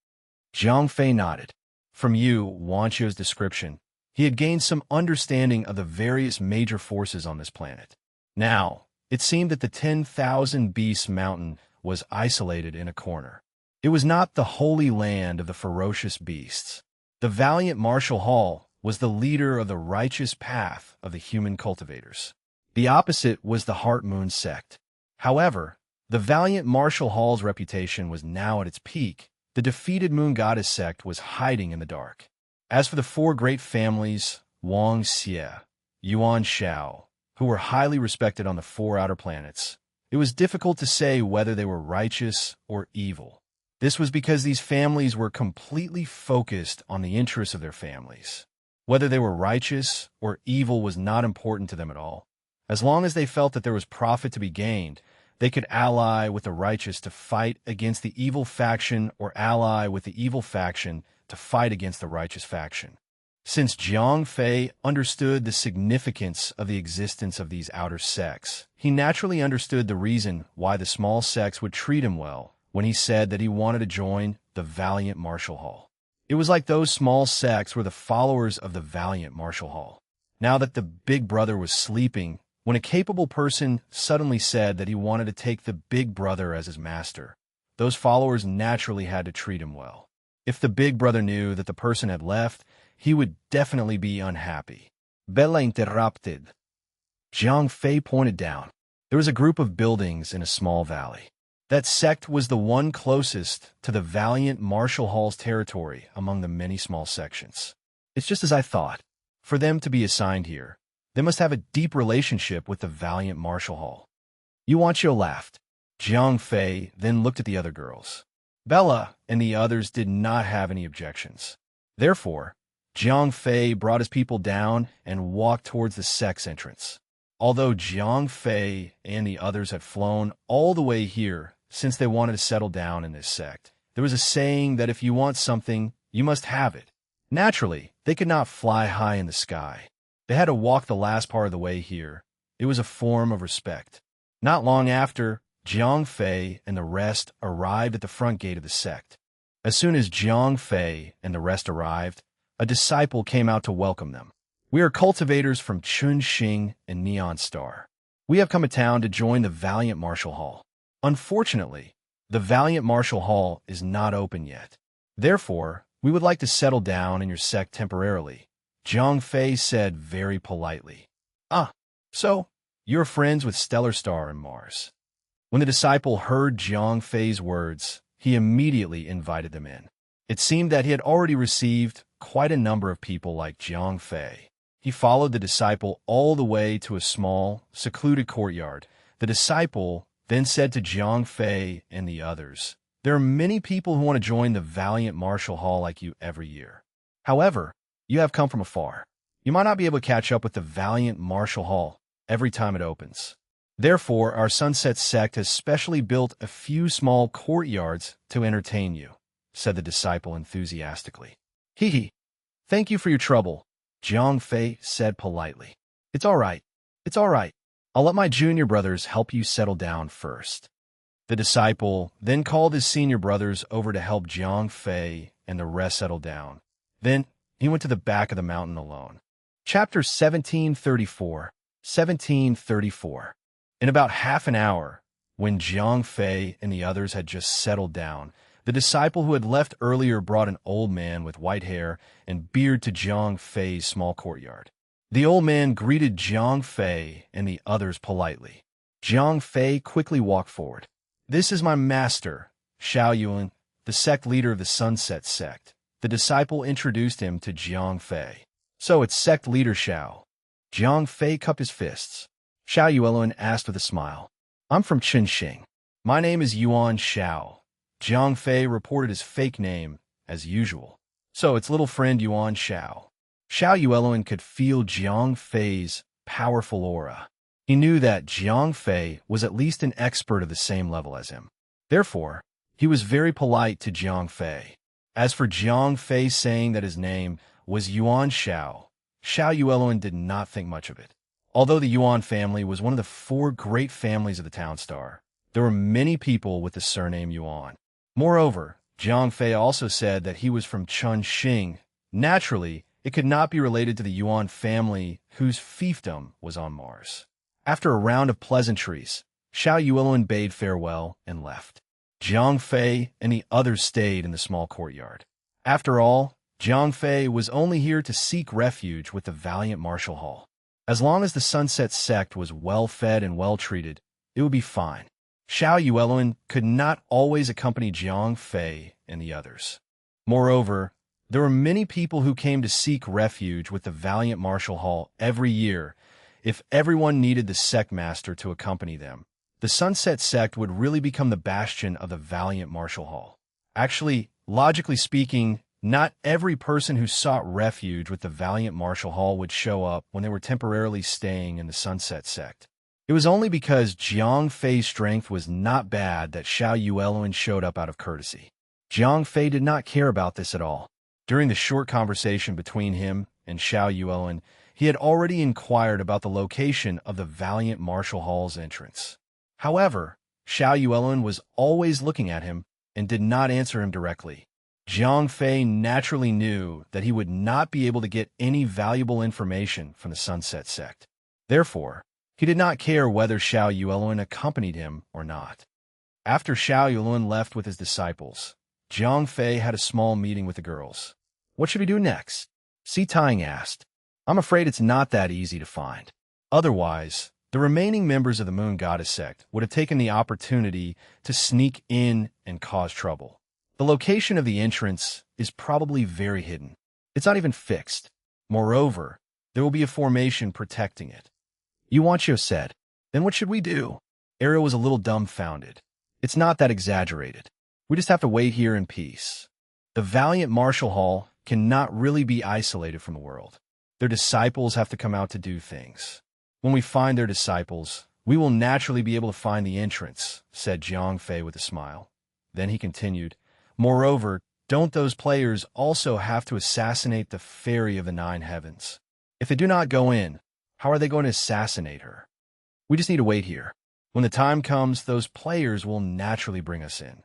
Zhang Fei nodded. From Wanchio's description, he had gained some understanding of the various major forces on this planet. Now, it seemed that the 10,000 Beasts Mountain was isolated in a corner. It was not the holy land of the ferocious beasts. The valiant Marshal Hall was the leader of the righteous path of the human cultivators. The opposite was the Heart Moon sect. However, the valiant Marshal Hall's reputation was now at its peak. The defeated Moon Goddess sect was hiding in the dark. As for the four great families, Wang Xie, Yuan Shao, who were highly respected on the four outer planets, it was difficult to say whether they were righteous or evil. This was because these families were completely focused on the interests of their families. Whether they were righteous or evil was not important to them at all. As long as they felt that there was profit to be gained, they could ally with the righteous to fight against the evil faction or ally with the evil faction to fight against the righteous faction. Since Zhang Fei understood the significance of the existence of these outer sects, he naturally understood the reason why the small sects would treat him well when he said that he wanted to join the valiant Marshal Hall. It was like those small sects were the followers of the valiant Marshal Hall. Now that the big brother was sleeping, when a capable person suddenly said that he wanted to take the big brother as his master, those followers naturally had to treat him well. If the big brother knew that the person had left, he would definitely be unhappy. Bella interrupted. Zhang Fei pointed down. There was a group of buildings in a small valley. That sect was the one closest to the valiant Marshal Hall's territory among the many small sections. It's just as I thought. For them to be assigned here, they must have a deep relationship with the valiant Marshal Hall. Yuanchio laughed. Zhang Fei then looked at the other girls. Bella and the others did not have any objections. Therefore, Zhang Fei brought his people down and walked towards the sect's entrance. Although Zhang Fei and the others had flown all the way here since they wanted to settle down in this sect, there was a saying that if you want something, you must have it. Naturally, they could not fly high in the sky. They had to walk the last part of the way here. It was a form of respect. Not long after, Zhang Fei and the rest arrived at the front gate of the sect. As soon as Zhang Fei and the rest arrived, a disciple came out to welcome them. We are cultivators from Chunxing and Neon Star. We have come to town to join the valiant Marshal Hall. Unfortunately, the valiant Marshal Hall is not open yet. Therefore, we would like to settle down in your sect temporarily, Zhang Fei said very politely. Ah, so you're friends with Stellar Star and Mars. When the disciple heard Zhang Fei's words, he immediately invited them in. It seemed that he had already received quite a number of people like Zhang Fei. He followed the disciple all the way to a small, secluded courtyard. The disciple then said to Zhang Fei and the others, "There are many people who want to join the valiant Marshal Hall like you every year. However, you have come from afar. You might not be able to catch up with the valiant Marshal Hall every time it opens. Therefore, our Sunset sect has specially built a few small courtyards to entertain you," said the disciple enthusiastically. Hee hee. Thank you for your trouble, Jiang Fei said politely. It's all right. It's all right. I'll let my junior brothers help you settle down first. The disciple then called his senior brothers over to help Jiang Fei and the rest settle down. Then he went to the back of the mountain alone. Chapter 1734. 1734. In about half an hour, when Jiang Fei and the others had just settled down, the disciple who had left earlier brought an old man with white hair and beard to Jiang Fei's small courtyard. The old man greeted Jiang Fei and the others politely. Jiang Fei quickly walked forward. This is my master, Xiao Yuan, the sect leader of the Sunset Sect. The disciple introduced him to Jiang Fei. So it's sect leader Xiao. Jiang Fei cupped his fists. Xiao Yuan asked with a smile. I'm from Qinxing. My name is Yuan Xiao. Jiang Fei reported his fake name, as usual. So it's little friend Yuan Xiao. Xiao Yuan could feel Jiang Fei's powerful aura. He knew that Jiang Fei was at least an expert of the same level as him. Therefore, he was very polite to Jiang Fei. As for Jiang Fei saying that his name was Yuan Xiao, Xiao Yuan did not think much of it. Although the Yuan family was one of the 4 great families of the town star, there were many people with the surname Yuan. Moreover, Jiang Fei also said that he was from Chunxing. Naturally, it could not be related to the Yuan family whose fiefdom was on Mars. After a round of pleasantries, Xiao Yuan bade farewell and left. Jiang Fei and the others stayed in the small courtyard. After all, Jiang Fei was only here to seek refuge with the valiant Martial Hall. As long as the Sunset Sect was well-fed and well-treated, it would be fine. Xiao Yuan could not always accompany Jiang Fei and the others. Moreover, there were many people who came to seek refuge with the valiant Martial Hall every year. If everyone needed the sect master to accompany them, the Sunset Sect would really become the bastion of the valiant Martial Hall. Actually, logically speaking, not every person who sought refuge with the valiant Martial Hall would show up when they were temporarily staying in the Sunset Sect. It was only because Jiang Fei's strength was not bad that Xiao Yuan showed up out of courtesy. Jiang Fei did not care about this at all. During the short conversation between him and Xiao Yuan, he had already inquired about the location of the valiant Martial Hall's entrance. However, Xiao Yuan was always looking at him and did not answer him directly. Jiang Fei naturally knew that he would not be able to get any valuable information from the Sunset Sect. Therefore, he did not care whether Xiao Yuan accompanied him or not. After Xiao Yuan left with his disciples, Jiang Fei had a small meeting with the girls. What should we do next? Si Tang asked. I'm afraid it's not that easy to find. Otherwise, the remaining members of the Moon Goddess sect would have taken the opportunity to sneak in and cause trouble. The location of the entrance is probably very hidden. It's not even fixed. Moreover, there will be a formation protecting it. Yuan Xiao said, Then what should we do? Ariel was a little dumbfounded. It's not that exaggerated. We just have to wait here in peace. The valiant Martial Hall cannot really be isolated from the world. Their disciples have to come out to do things. When we find their disciples, we will naturally be able to find the entrance, said Jiang Fei with a smile. Then he continued, Moreover, don't those players also have to assassinate the Fairy of the 9 Heavens? If they do not go in, how are they going to assassinate her? We just need to wait here. When the time comes, those players will naturally bring us in.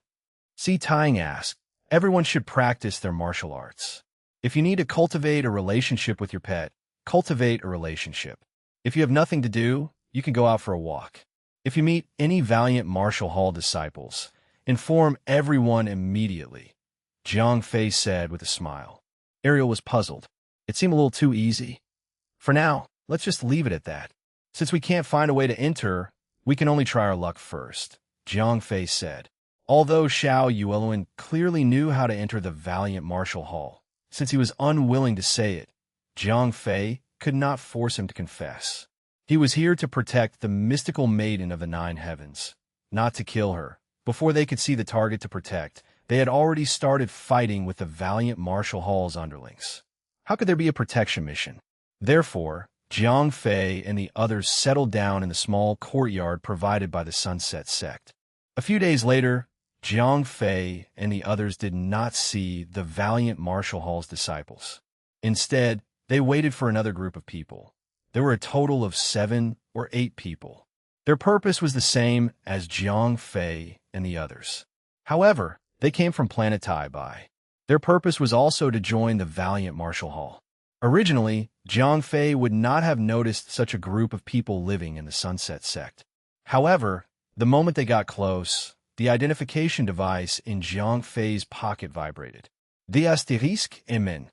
Si Tang asked, Everyone should practice their martial arts. If you need to cultivate a relationship with your pet, cultivate a relationship. If you have nothing to do, you can go out for a walk. If you meet any valiant Martial Hall disciples, inform everyone immediately, Jiang Fei said with a smile. Ariel was puzzled. It seemed a little too easy. For now, let's just leave it at that. Since we can't find a way to enter, we can only try our luck first, Jiang Fei said. Although Xiao Yuan clearly knew how to enter the valiant Martial Hall, since he was unwilling to say it, Jiang Fei could not force him to confess. He was here to protect the mystical maiden of the 9 Heavens, not to kill her. Before they could see the target to protect, they had already started fighting with the valiant Martial Hall's underlings. How could there be a protection mission? Therefore, Jiang Fei and the others settled down in the small courtyard provided by the Sunset Sect. A few days later, Jiang Fei and the others did not see the valiant Marshal Hall's disciples. Instead, they waited for another group of people. There were a total of 7 or 8 people. Their purpose was the same as Jiang Fei and the others. However, they came from planet Tai. Their purpose was also to join the valiant Marshal Hall. Originally, Jiang Fei would not have noticed such a group of people living in the Sunset Sect. However, the moment they got close, the identification device in Jiang Fei's pocket vibrated. The asterisk emin.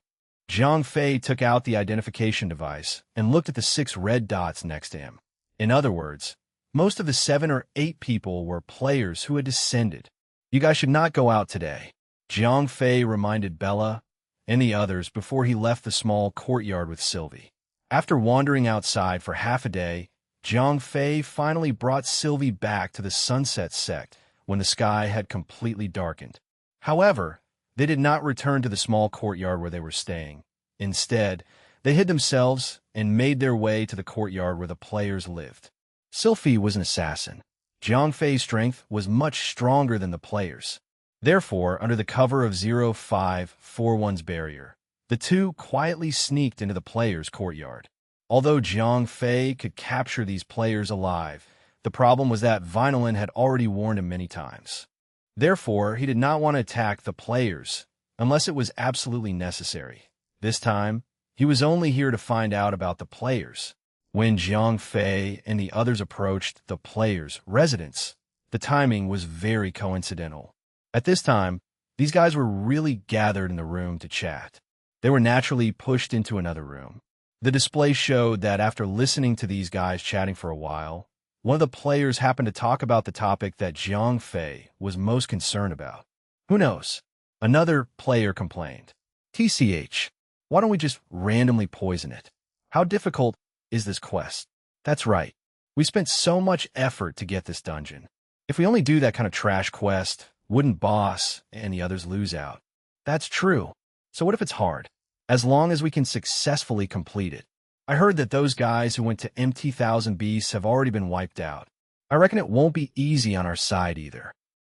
Jiang Fei took out the identification device and looked at the 6 red dots next to him. In other words, most of the 7 or 8 people were players who had descended. You guys should not go out today, Jiang Fei reminded Bella and the others before he left the small courtyard with Sylvie. After wandering outside for half a day, Jiang Fei finally brought Sylvie back to the Sunset Sect when the sky had completely darkened. However, they did not return to the small courtyard where they were staying. Instead, they hid themselves and made their way to the courtyard where the players lived. Sylvie was an assassin. Jiang Fei's strength was much stronger than the players. Therefore, under the cover of 0541's barrier, the two quietly sneaked into the players' courtyard. Although Jiang Fei could capture these players alive, the problem was that Vinolin had already warned him many times. Therefore, he did not want to attack the players unless it was absolutely necessary. This time, he was only here to find out about the players. When Jiang Fei and the others approached the players' residence, the timing was very coincidental. At this time, these guys were really gathered in the room to chat. They were naturally pushed into another room. The display showed that after listening to these guys chatting for a while, one of the players happened to talk about the topic that Jiang Fei was most concerned about. Who knows? Another player complained. TCH, why don't we just randomly poison it? How difficult is this quest? That's right. We spent so much effort to get this dungeon. If we only do that kind of trash quest, wouldn't boss and the others lose out? That's true. So what if it's hard? As long as we can successfully complete it. I heard that those guys who went to MT-1000 Beasts have already been wiped out. I reckon it won't be easy on our side either.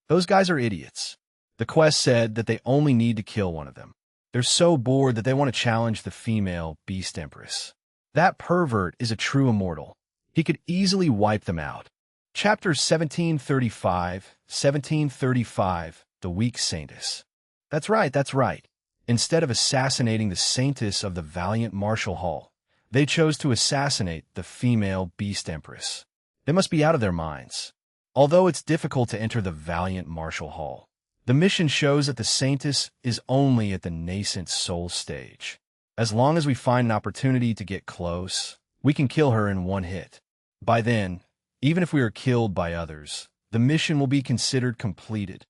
Those guys are idiots. The quest said that they only need to kill one of them. They're so bored that they want to challenge the female Beast Empress. That pervert is a true immortal. He could easily wipe them out. Chapter 1735, The Weak Saintess. That's right. Instead of assassinating the Saintess of the valiant Marshal Hall, they chose to assassinate the female Beast Empress. They must be out of their minds. Although it's difficult to enter the valiant Marshal Hall, the mission shows that the Saintess is only at the nascent soul stage. As long as we find an opportunity to get close, we can kill her in one hit. By then, even if we are killed by others, the mission will be considered completed.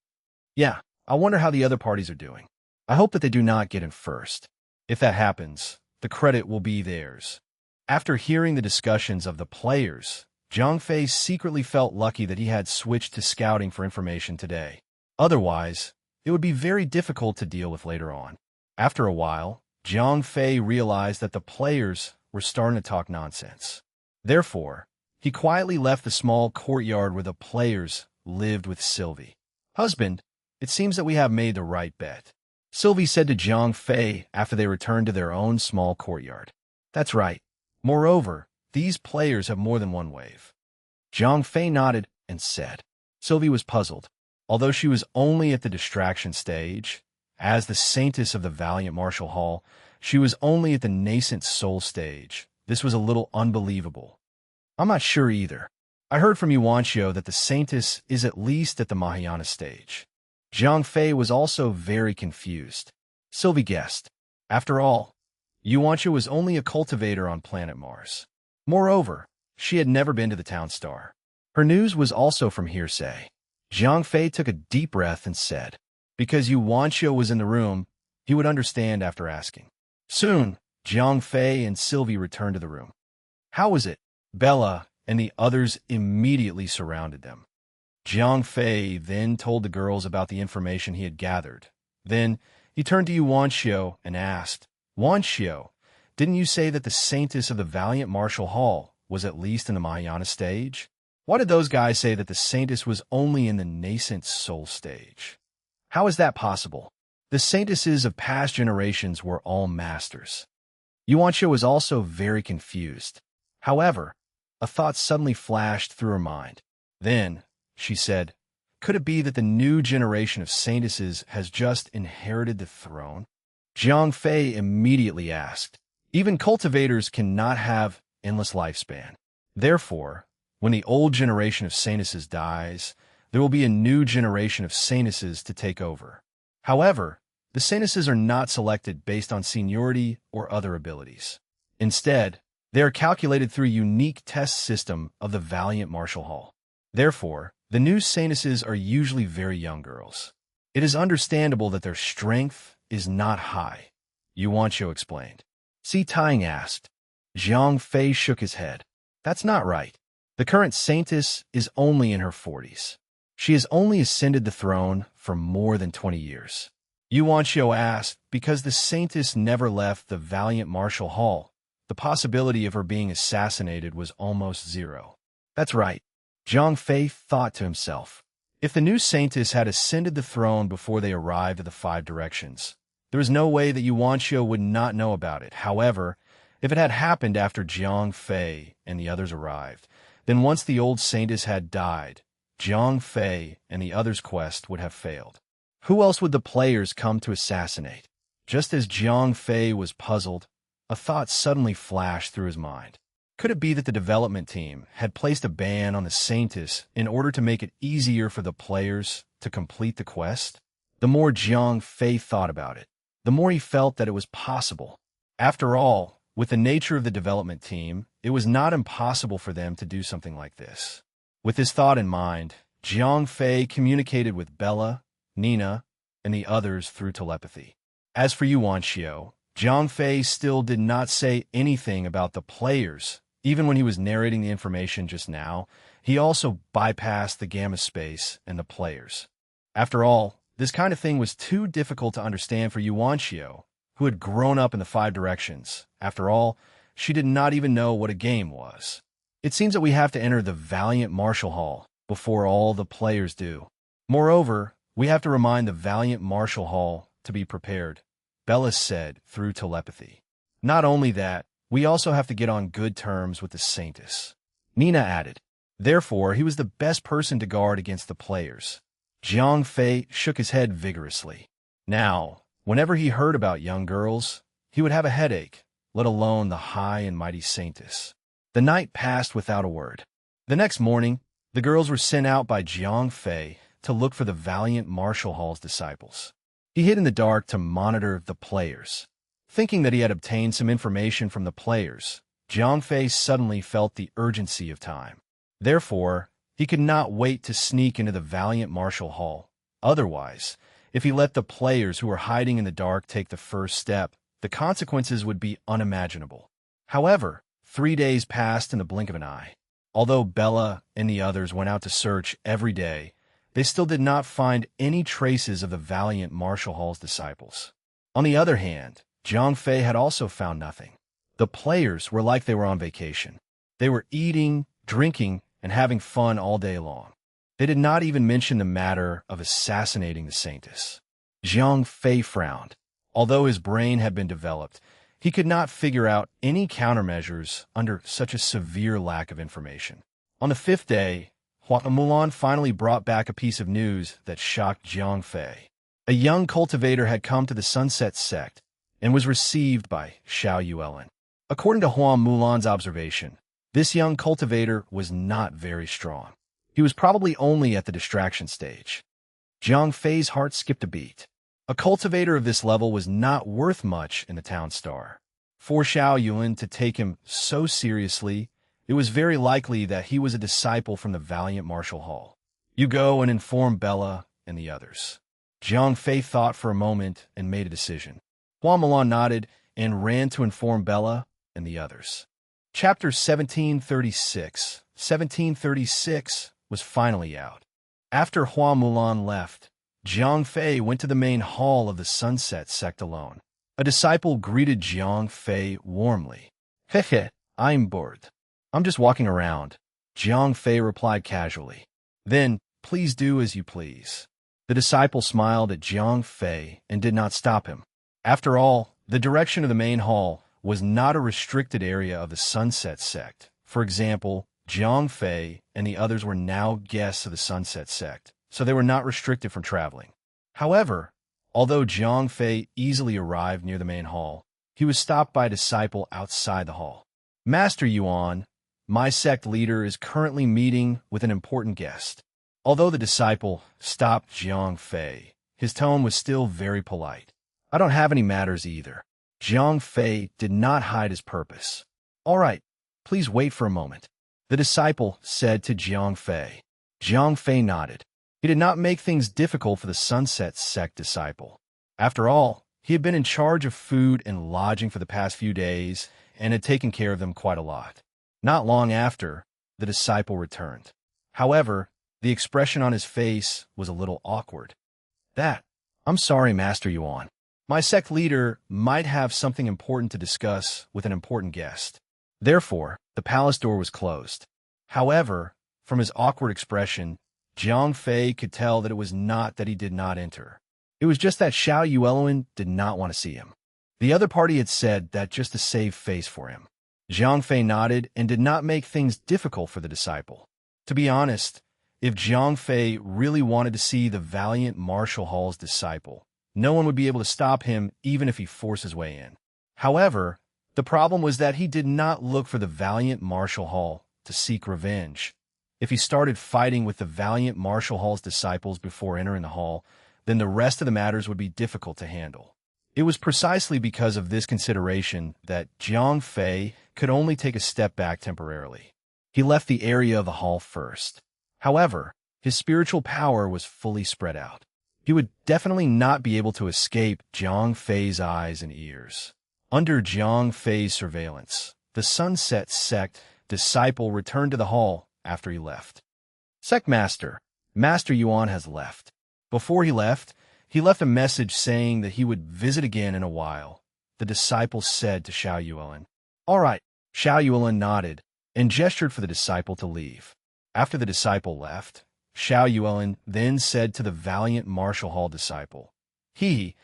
Yeah, I wonder how the other parties are doing. I hope that they do not get in first. If that happens, the credit will be theirs. After hearing the discussions of the players, Jiang Fei secretly felt lucky that he had switched to scouting for information today. Otherwise, it would be very difficult to deal with later on. After a while, Jiang Fei realized that the players were starting to talk nonsense. Therefore, he quietly left the small courtyard where the players lived with Sylvie. Husband, it seems that we have made the right bet, Sylvie said to Jiang Fei after they returned to their own small courtyard. That's right. Moreover, these players have more than one wave. Jiang Fei nodded and said. Sylvie was puzzled. Although she was only at the distraction stage, as the Saintess of the valiant Marshal Hall, she was only at the nascent soul stage. This was a little unbelievable. I'm not sure either. I heard from Yuanxio that the Saintess is at least at the Mahayana stage. Jiang Fei was also very confused. Sylvie guessed. After all, Yuanxio was only a cultivator on planet Mars. Moreover, she had never been to the town star. Her news was also from hearsay. Jiang Fei took a deep breath and said, because Yuanxio was in the room, he would understand after asking. Soon, Jiang Fei and Sylvie returned to the room. How was it? Bella and the others immediately surrounded them. Jiang Fei then told the girls about the information he had gathered. Then, he turned to Yuanxio and asked, Yuanxio, didn't you say that the Saintess of the valiant Marshal Hall was at least in the Mahayana stage? Why did those guys say that the Saintess was only in the nascent soul stage? How is that possible? The Saintesses of past generations were all masters. Yuanxia was also very confused. However, a thought suddenly flashed through her mind. Then, she said, could it be that the new generation of Saintesses has just inherited the throne? Jiang Fei immediately asked. Even cultivators cannot have endless lifespan. Therefore, when the old generation of Saintesses dies, there will be a new generation of Saintesses to take over. However, the Saintesses are not selected based on seniority or other abilities. Instead, they are calculated through a unique test system of the Valiant Martial Hall. Therefore, the new Saintesses are usually very young girls. It is understandable that their strength is not high, Yuanxia explained. Si Tang asked. Jiang Fei shook his head. That's not right. The current Saintess is only in her 40s. She has only ascended the throne for more than 20 years. Yuanxia asked because the Saintess never left the Valiant Martial Hall. The possibility of her being assassinated was almost zero. That's right. Jiang Fei thought to himself. If the new Saintess had ascended the throne before they arrived at the Five Directions, there is no way that Yuanxia would not know about it. However, if it had happened after Jiang Fei and the others arrived, then once the old Saintess had died, Jiang Fei and the others' quest would have failed. Who else would the players come to assassinate? Just as Jiang Fei was puzzled, a thought suddenly flashed through his mind. Could it be that the development team had placed a ban on the Saintess in order to make it easier for the players to complete the quest? The more Jiang Fei thought about it, the more he felt that it was possible. After all, with the nature of the development team, it was not impossible for them to do something like this. With this thought in mind, Jiang Fei communicated with Bella, Nina, and the others through telepathy. As for Yuanxia, Jiang Fei still did not say anything about the players. Even when he was narrating the information just now, he also bypassed the gamma space and the players. After all, this kind of thing was too difficult to understand for Yuanxia, who had grown up in the Five Directions. After all, she did not even know what a game was. It seems that we have to enter the Valiant Martial Hall before all the players do. Moreover, we have to remind the Valiant Martial Hall to be prepared, Bella said through telepathy. Not only that, we also have to get on good terms with the Saintess, Nina added. Therefore, he was the best person to guard against the players. Jiang Fei shook his head vigorously. Now, whenever he heard about young girls, he would have a headache, let alone the high and mighty Saintess. The night passed without a word. The next morning, the girls were sent out by Jiang Fei to look for the Valiant Martial Hall's disciples. He hid in the dark to monitor the players. Thinking that he had obtained some information from the players, Jiang Fei suddenly felt the urgency of time. Therefore, he could not wait to sneak into the Valiant Martial Hall. Otherwise, if he let the players who were hiding in the dark take the first step, the consequences would be unimaginable. However, 3 days passed in the blink of an eye. Although Bella and the others went out to search every day, they still did not find any traces of the Valiant Martial Hall's disciples. On the other hand, Jiang Fei had also found nothing. The players were like they were on vacation. They were eating, drinking, and having fun all day long. They did not even mention the matter of assassinating the Saintess. Jiang Fei frowned. Although his brain had been developed, he could not figure out any countermeasures under such a severe lack of information. On the 5th day, Hua Mulan finally brought back a piece of news that shocked Jiang Fei. A young cultivator had come to the Sunset Sect and was received by Xiao Yuelin. According to Hua Mulan's observation, this young cultivator was not very strong. He was probably only at the distraction stage. Jiang Fei's heart skipped a beat. A cultivator of this level was not worth much in the town star. For Xiao Yuelin to take him so seriously, it was very likely that he was a disciple from the Valiant Martial Hall. You go and inform Bella and the others. Jiang Fei thought for a moment and made a decision. Hua Mulan nodded and ran to inform Bella and the others. Chapter 1736. 1736 was finally out. After Hua Mulan left, Jiang Fei went to the main hall of the Sunset Sect alone. A disciple greeted Jiang Fei warmly. Hehe, I'm bored. I'm just walking around. Jiang Fei replied casually. Then, please do as you please. The disciple smiled at Jiang Fei and did not stop him. After all, the direction of the main hall was not a restricted area of the Sunset Sect. For example, Jiang Fei and the others were now guests of the Sunset Sect, so they were not restricted from traveling. However, although Jiang Fei easily arrived near the main hall, he was stopped by a disciple outside the hall. Master Yuan, my sect leader is currently meeting with an important guest. Although the disciple stopped Jiang Fei, his tone was still very polite. I don't have any matters either. Jiang Fei did not hide his purpose. All right, please wait for a moment, the disciple said to Jiang Fei. Jiang Fei nodded. He did not make things difficult for the Sunset Sect disciple. After all, he had been in charge of food and lodging for the past few days and had taken care of them quite a lot. Not long after, the disciple returned. However, the expression on his face was a little awkward. I'm sorry, Master Yuan. My sect leader might have something important to discuss with an important guest. Therefore, the palace door was closed. However, from his awkward expression, Jiang Fei could tell that it was not that he did not enter. It was just that Xiao Yueluen did not want to see him. The other party had said that just to save face for him. Jiang Fei nodded and did not make things difficult for the disciple. To be honest, if Jiang Fei really wanted to see the valiant Marshal Hall's disciple, no one would be able to stop him even if he forced his way in. However, the problem was that he did not look for the valiant Marshal Hall to seek revenge. If he started fighting with the valiant Marshal Hall's disciples before entering the hall, then the rest of the matters would be difficult to handle. It was precisely because of this consideration that Jiang Fei could only take a step back temporarily. He left the area of the hall first. However, his spiritual power was fully spread out. He would definitely not be able to escape Jiang Fei's eyes and ears. Under Jiang Fei's surveillance, the Sunset Sect disciple returned to the hall after he left. Sect Master, Master Yuan has left. Before he left a message saying that he would visit again in a while. The disciple said to Xiao Yueluen. All right, Xiao Yueluen nodded and gestured for the disciple to leave. After the disciple left, Xiao Yueluen then said to the valiant Marshal Hall disciple, the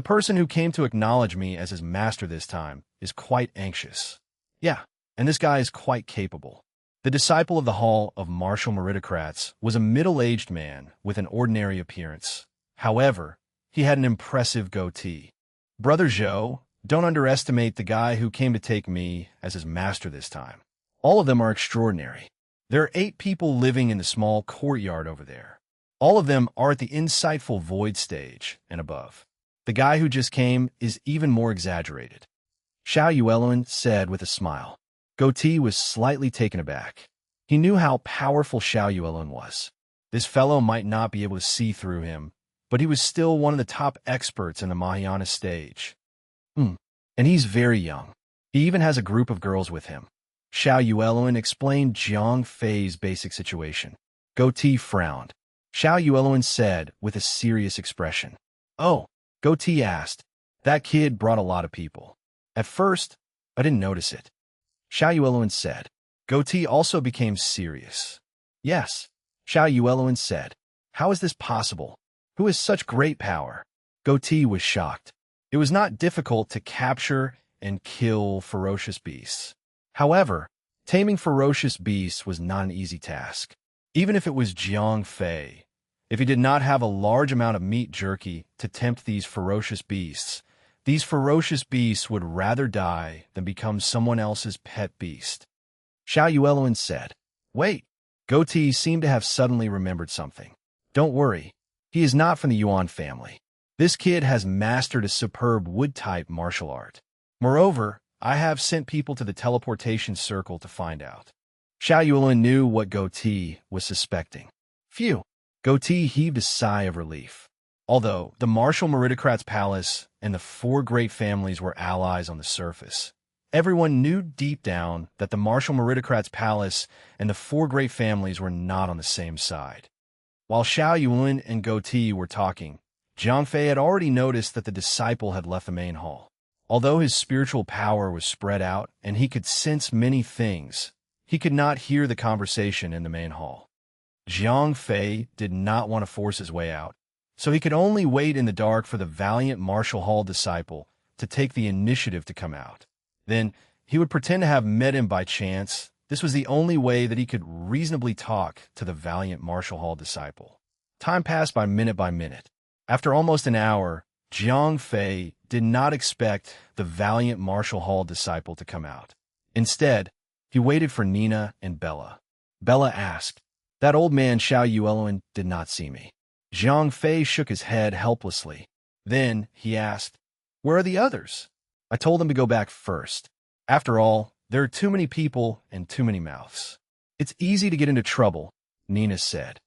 person who came to acknowledge me as his master this time, is quite anxious. Yeah, and this guy is quite capable. The disciple of the Hall of Martial Meritocrats was a middle-aged man with an ordinary appearance. However, he had an impressive goatee. Brother Zhou, don't underestimate the guy who came to take me as his master this time. All of them are extraordinary. There are 8 people living in the small courtyard over there. All of them are at the insightful void stage and above. The guy who just came is even more exaggerated. Xiao Yueluen said with a smile. Goatee was slightly taken aback. He knew how powerful Xiao Yueluen was. This fellow might not be able to see through him, but he was still one of the top experts in the Mahayana stage. And he's very young. He even has a group of girls with him. Xiao Yueluen explained Jiang Fei's basic situation. Goatee frowned. Xiao Yueluen said with a serious expression. Oh, Goatee asked. That kid brought a lot of people. At first, I didn't notice it. Xiao Yueluen said. Goatee also became serious. Yes, Xiao Yueluen said. How is this possible? Who has such great power? Goatee was shocked. It was not difficult to capture and kill ferocious beasts. However, taming ferocious beasts was not an easy task. Even if it was Jiang Fei, if he did not have a large amount of meat jerky to tempt these ferocious beasts would rather die than become someone else's pet beast. Xiao Yueluen said. Wait, Goatee seemed to have suddenly remembered something. Don't worry, he is not from the Yuan family. This kid has mastered a superb wood-type martial art. Moreover, I have sent people to the teleportation circle to find out. Xiao Yueluen knew what Goatee was suspecting. Phew! Goatee heaved a sigh of relief. Although the Martial Meritocrats Palace and the 4 great families were allies on the surface, everyone knew deep down that the Martial Meritocrats Palace and the 4 great families were not on the same side. While Xiao Yueluen and Goatee were talking, Jiang Fei had already noticed that the disciple had left the main hall. Although his spiritual power was spread out and he could sense many things, he could not hear the conversation in the main hall. Jiang Fei did not want to force his way out, so he could only wait in the dark for the valiant Martial Hall disciple to take the initiative to come out. Then he would pretend to have met him by chance. This was the only way that he could reasonably talk to the valiant Martial Hall disciple. Time passed by minute. After almost an hour, Jiang Fei did not expect the valiant Martial Hall disciple to come out. Instead, he waited for Nina and Bella. Bella asked, "That old man Xiao Yuelun did not see me." Jiang Fei shook his head helplessly. Then he asked, "Where are the others?" "I told them to go back first. After all, there are too many people and too many mouths. It's easy to get into trouble," Nina said.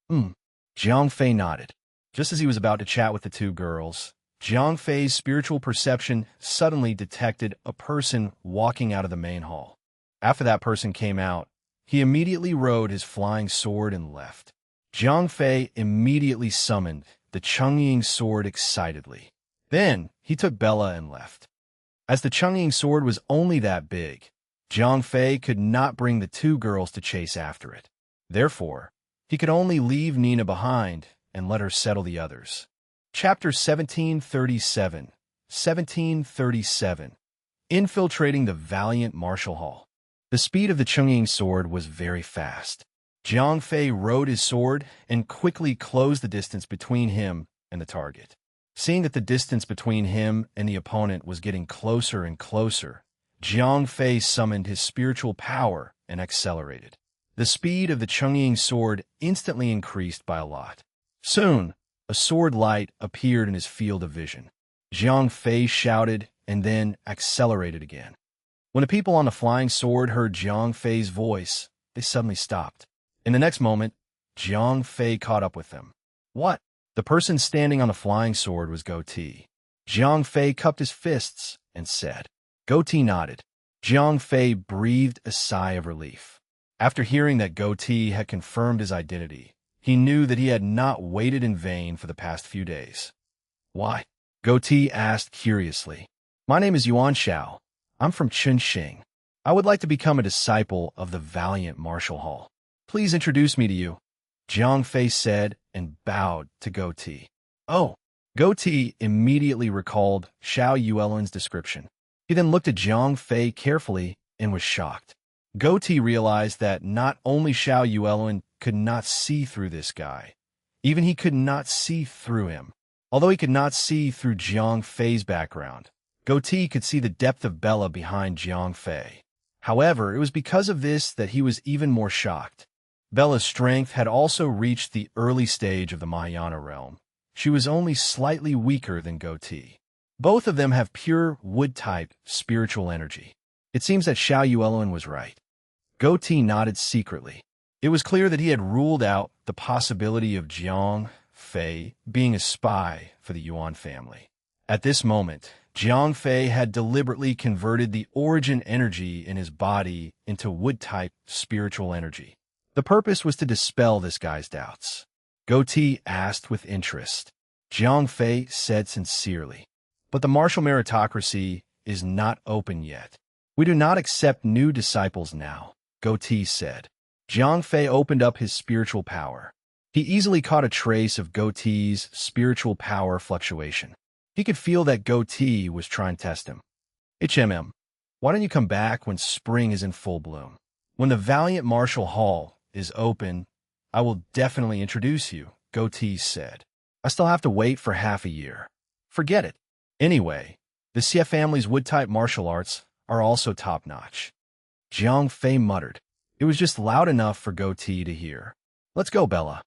Jiang Fei nodded. Just as he was about to chat with the two girls, Jiang Fei's spiritual perception suddenly detected a person walking out of the main hall. After that person came out, he immediately rode his flying sword and left. Jiang Fei immediately summoned the Chungying sword excitedly. Then he took Bella and left. As the Chungying sword was only that big, Jiang Fei could not bring the two girls to chase after it. Therefore, he could only leave Nina behind and let her settle the others. Chapter 1737. Infiltrating the valiant Martial Hall. The speed of the Chungying sword was very fast. Jiang Fei rode his sword and quickly closed the distance between him and the target. Seeing that the distance between him and the opponent was getting closer and closer, Jiang Fei summoned his spiritual power and accelerated. The speed of the Chungying sword instantly increased by a lot. Soon, a sword light appeared in his field of vision. Jiang Fei shouted and then accelerated again. When the people on the flying sword heard Jiang Fei's voice, they suddenly stopped. In the next moment, Jiang Fei caught up with them. "What?" The person standing on the flying sword was Goatee. Jiang Fei cupped his fists and said. Goatee nodded. Jiang Fei breathed a sigh of relief. After hearing that Goatee had confirmed his identity, he knew that he had not waited in vain for the past few days. "Why?" Goatee asked curiously. "My name is Yuan Xiao. I'm from Chunxing. I would like to become a disciple of the valiant Martial Hall. Please introduce me to you," Jiang Fei said and bowed to Goatee. "Oh." Goatee immediately recalled Xiao Yuelun's description. He then looked at Jiang Fei carefully and was shocked. Goatee realized that not only Xiao Yuelun could not see through this guy, even he could not see through him. Although he could not see through Jiang Fei's background, Goatee could see the depth of Bella behind Jiang Fei. However, it was because of this that he was even more shocked. Bella's strength had also reached the early stage of the Mahayana realm. She was only slightly weaker than Goatee. Both of them have pure wood-type spiritual energy. It seems that Xiao Yuelun was right. Goatee nodded secretly. It was clear that he had ruled out the possibility of Jiang Fei being a spy for the Yuan family. At this moment, Jiang Fei had deliberately converted the origin energy in his body into wood-type spiritual energy. The purpose was to dispel this guy's doubts. Goatee asked with interest. Jiang Fei said sincerely, "But the martial meritocracy is not open yet. We do not accept new disciples now," Goatee said. Jiang Fei opened up his spiritual power. He easily caught a trace of Goatee's spiritual power fluctuation. He could feel that Goatee was trying to test him. Why don't you come back when spring is in full bloom? When the valiant Martial Hall is open, I will definitely introduce you," Goatee said. "I still have to wait for half a year." "Forget it. Anyway, the Xie family's wood-type martial arts are also top-notch," Jiang Fei muttered. It was just loud enough for Goatee to hear. "Let's go, Bella,"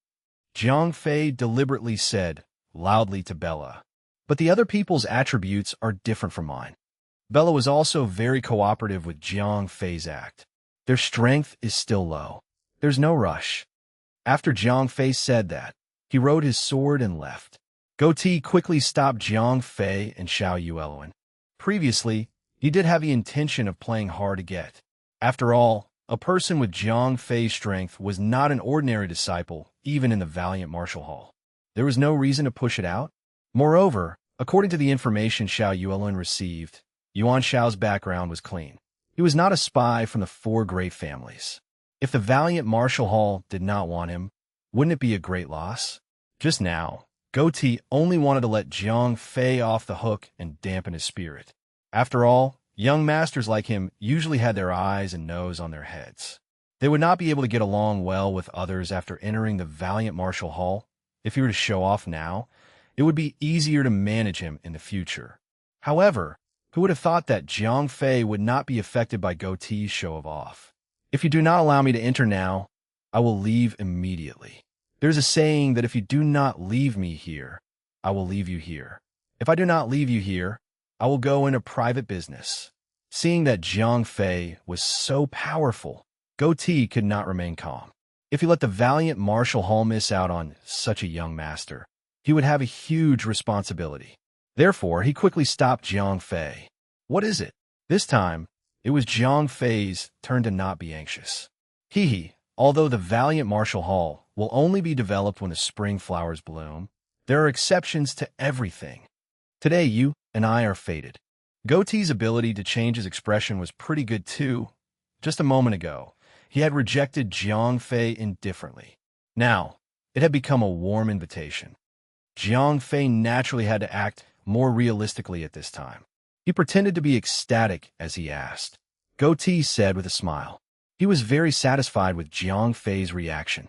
Jiang Fei deliberately said, loudly to Bella. "But the other people's attributes are different from mine." Bella was also very cooperative with Jiang Fei's act. Their strength is still low. There's no rush. After Jiang Fei said that, he rode his sword and left. Goatee quickly stopped Jiang Fei and Xiao Yuelun. Previously, he did have the intention of playing hard to get. After all, a person with Jiang Fei's strength was not an ordinary disciple, even in the valiant Martial Hall. There was no reason to push it out. Moreover, according to the information Xiao Yuelun received, Yuan Xiao's background was clean. He He was not a spy from the four great families. If the valiant Marshal Hall did not want him, wouldn't it be a great loss? Just now, Goatee only wanted to let Jiang Fei off the hook and dampen his spirit. After all, young masters like him usually had their eyes and nose on their heads. They would not be able to get along well with others after entering the valiant Marshal Hall. If he were to show off now, it would be easier to manage him in the future. However, who would have thought that Jiang Fei would not be affected by Goatee's show of off? If you do not allow me to enter now, I will leave immediately. There's a saying that if you do not leave me here, I will leave you here. If I do not leave you here, I will go into private business. Seeing that Jiang Fei was so powerful, Goatee could not remain calm. If he let the valiant Marshal Hall miss out on such a young master, he would have a huge responsibility. Therefore, he quickly stopped Jiang Fei. What is it? This time, it was Jiang Fei's turn to not be anxious. Although the valiant Marshal Hall will only be developed when the spring flowers bloom, there are exceptions to everything. Today, you and I are fated. Goatee's ability to change his expression was pretty good too. Just a moment ago, he had rejected Jiang Fei indifferently. Now, it had become a warm invitation. Jiang Fei naturally had to act more realistically at this time. He pretended to be ecstatic as he asked. Goatee said with a smile. He was very satisfied with Jiang Fei's reaction.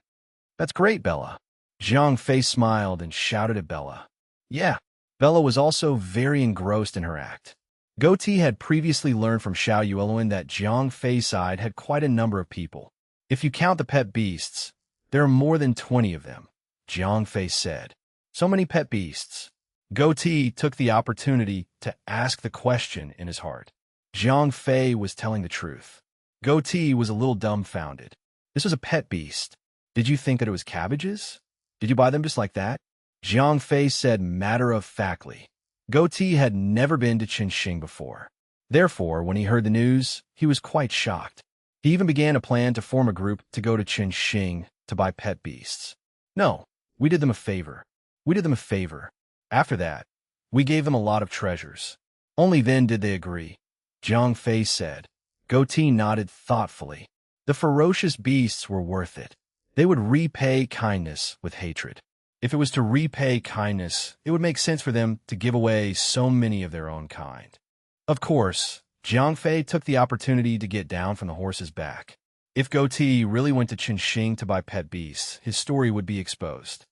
That's great, Bella. Jiang Fei smiled and shouted at Bella. Yeah, Bella was also very engrossed in her act. Goatee had previously learned from Xiao Yuelin that Jiang Fei's side had quite a number of people. If you count the pet beasts, there are more than 20 of them, Jiang Fei said. So many pet beasts. Goatee took the opportunity to ask the question in his heart. Jiang Fei was telling the truth. Goatee was a little dumbfounded. This was a pet beast. Did you think that it was cabbages? Did you buy them just like that? Jiang Fei said matter-of-factly. Goatee had never been to Qinxing before. Therefore, when he heard the news, he was quite shocked. He even began a plan to form a group to go to Qinxing to buy pet beasts. No, we did them a favor. We did them a favor. After that, we gave them a lot of treasures. Only then did they agree, Jiang Fei said. Goatee nodded thoughtfully. The ferocious beasts were worth it. They would repay kindness with hatred. If it was to repay kindness, it would make sense for them to give away so many of their own kind. Of course, Jiang Fei took the opportunity to get down from the horse's back. If Goatee really went to Qinxing to buy pet beasts, his story would be exposed.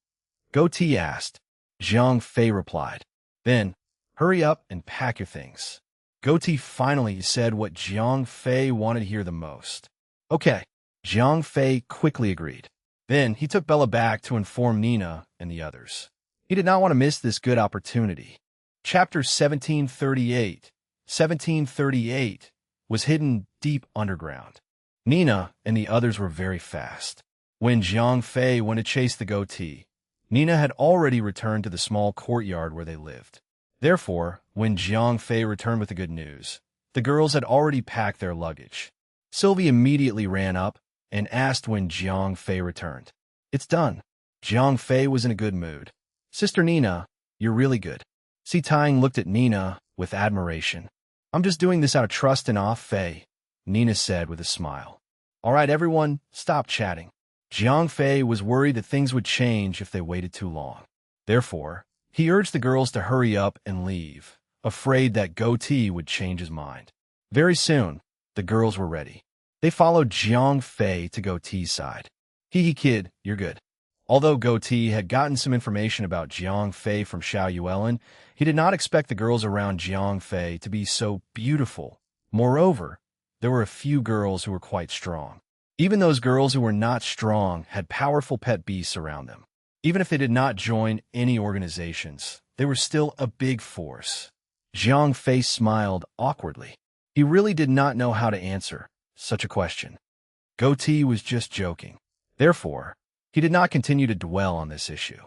Goatee asked. Jiang Fei replied. Then, hurry up and pack your things. Goatee finally said what Jiang Fei wanted to hear the most. Okay, Jiang Fei quickly agreed. Then he took Bella back to inform Nina and the others. He did not want to miss this good opportunity. Chapter 1738. 1738 was hidden deep underground. Nina and the others were very fast. When Jiang Fei went to chase the Goatee, Nina had already returned to the small courtyard where they lived. Therefore, when Jiang Fei returned with the good news, the girls had already packed their luggage. Sylvie immediately ran up and asked when Jiang Fei returned. It's done. Jiang Fei was in a good mood. Sister Nina, you're really good. Si Tang looked at Nina with admiration. I'm just doing this out of trust in Ah Fei, Nina said with a smile. All right, everyone, stop chatting. Jiang Fei was worried that things would change if they waited too long. Therefore, he urged the girls to hurry up and leave, afraid that Goatee would change his mind. Very soon, the girls were ready. They followed Jiang Fei to Goatee's side. Kid, you're good. Although Goatee had gotten some information about Jiang Fei from Xiao Yuelin, he did not expect the girls around Jiang Fei to be so beautiful. Moreover, there were a few girls who were quite strong. Even those girls who were not strong had powerful pet beasts around them. Even if they did not join any organizations, they were still a big force. Jiang Fei smiled awkwardly. He really did not know how to answer such a question. Goatee was just joking. Therefore, he did not continue to dwell on this issue.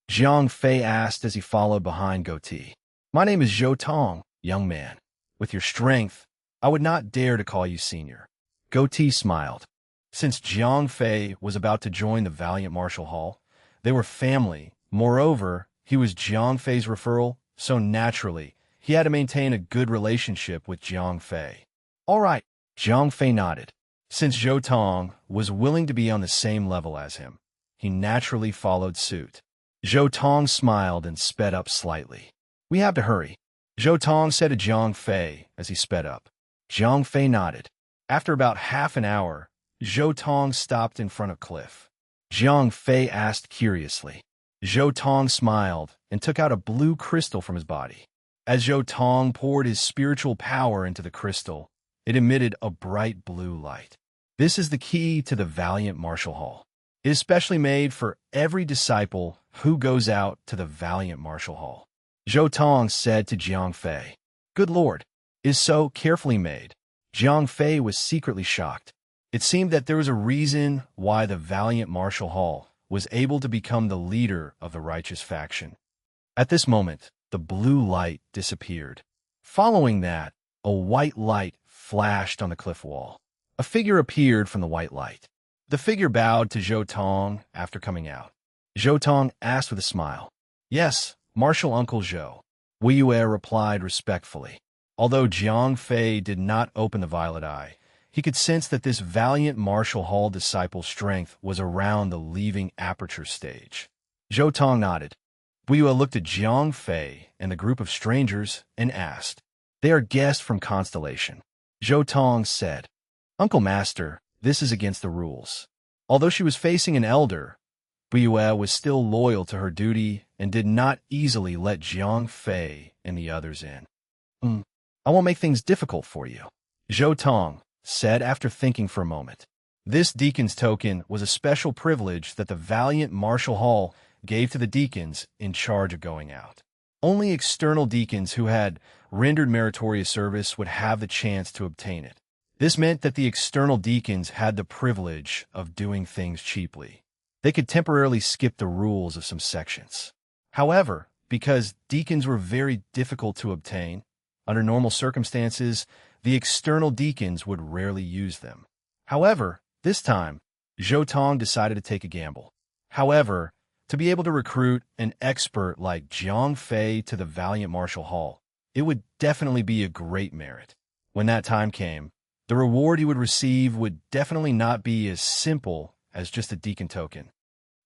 Jiang Fei asked as he followed behind Goatee. My name is Zhou Tong, young man. With your strength, I would not dare to call you senior. Goatee smiled. Since Jiang Fei was about to join the valiant Marshal Hall, they were family. Moreover, he was Jiang Fei's referral, so naturally, he had to maintain a good relationship with Jiang Fei. All right, Jiang Fei nodded. Since Zhou Tong was willing to be on the same level as him, he naturally followed suit. Zhou Tong smiled and sped up slightly. We have to hurry, Zhou Tong said to Jiang Fei as he sped up. Jiang Fei nodded. After about half an hour, Zhou Tong stopped in front of Cliff. Jiang Fei asked curiously. Zhou Tong smiled and took out a blue crystal from his body. As Zhou Tong poured his spiritual power into the crystal, it emitted a bright blue light. This is the key to the Valiant Martial Hall. It is specially made for every disciple who goes out to the Valiant Martial Hall. Zhou Tong said to Jiang Fei. Good Lord, it is so carefully made. Jiang Fei was secretly shocked. It seemed that there was a reason why the Valiant Martial Hall was able to become the leader of the righteous faction. At this moment, the blue light disappeared. Following that, a white light flashed on the cliff wall. A figure appeared from the white light. The figure bowed to Zhou Tong after coming out. Zhou Tong asked with a smile. Yes, Martial Uncle Zhou. Wu Yue replied respectfully. Although Jiang Fei did not open the violet eye, he could sense that this Valiant Martial Hall disciple's strength was around the leaving aperture stage. Zhou Tong nodded. Wu Yue looked at Jiang Fei and the group of strangers and asked. They are guests from Constellation. Zhou Tong said. Uncle Master, this is against the rules. Although she was facing an elder, Wu Yue was still loyal to her duty and did not easily let Jiang Fei and the others in. I won't make things difficult for you, Zhou Tong said after thinking for a moment. This deacon's token was a special privilege that the Valiant Martial Hall gave to the deacons in charge of going out. Only external deacons who had rendered meritorious service would have the chance to obtain it. This meant that the external deacons had the privilege of doing things cheaply. They could temporarily skip the rules of some sections. However, because deacons were very difficult to obtain, under normal circumstances, the external deacons would rarely use them. However, this time, Zhou Tong decided to take a gamble. However, to be able to recruit an expert like Jiang Fei to the Valiant Martial Hall, it would definitely be a great merit. When that time came, the reward he would receive would definitely not be as simple as just a deacon token.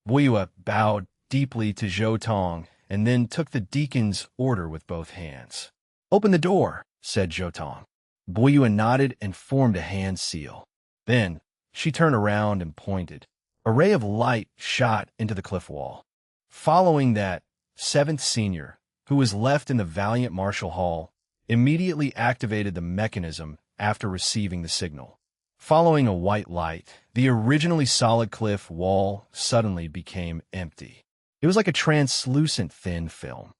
Wu Yue bowed deeply to Zhou Tong and then took the deacon's order with both hands. Open the door, said Zhou Tong. Wu Yue nodded and formed a hand seal. Then, she turned around and pointed. A ray of light shot into the cliff wall. Following that, 7th Senior, who was left in the Valiant Martial Hall, immediately activated the mechanism after receiving the signal. Following a white light, the originally solid cliff wall suddenly became empty. It was like a translucent thin film.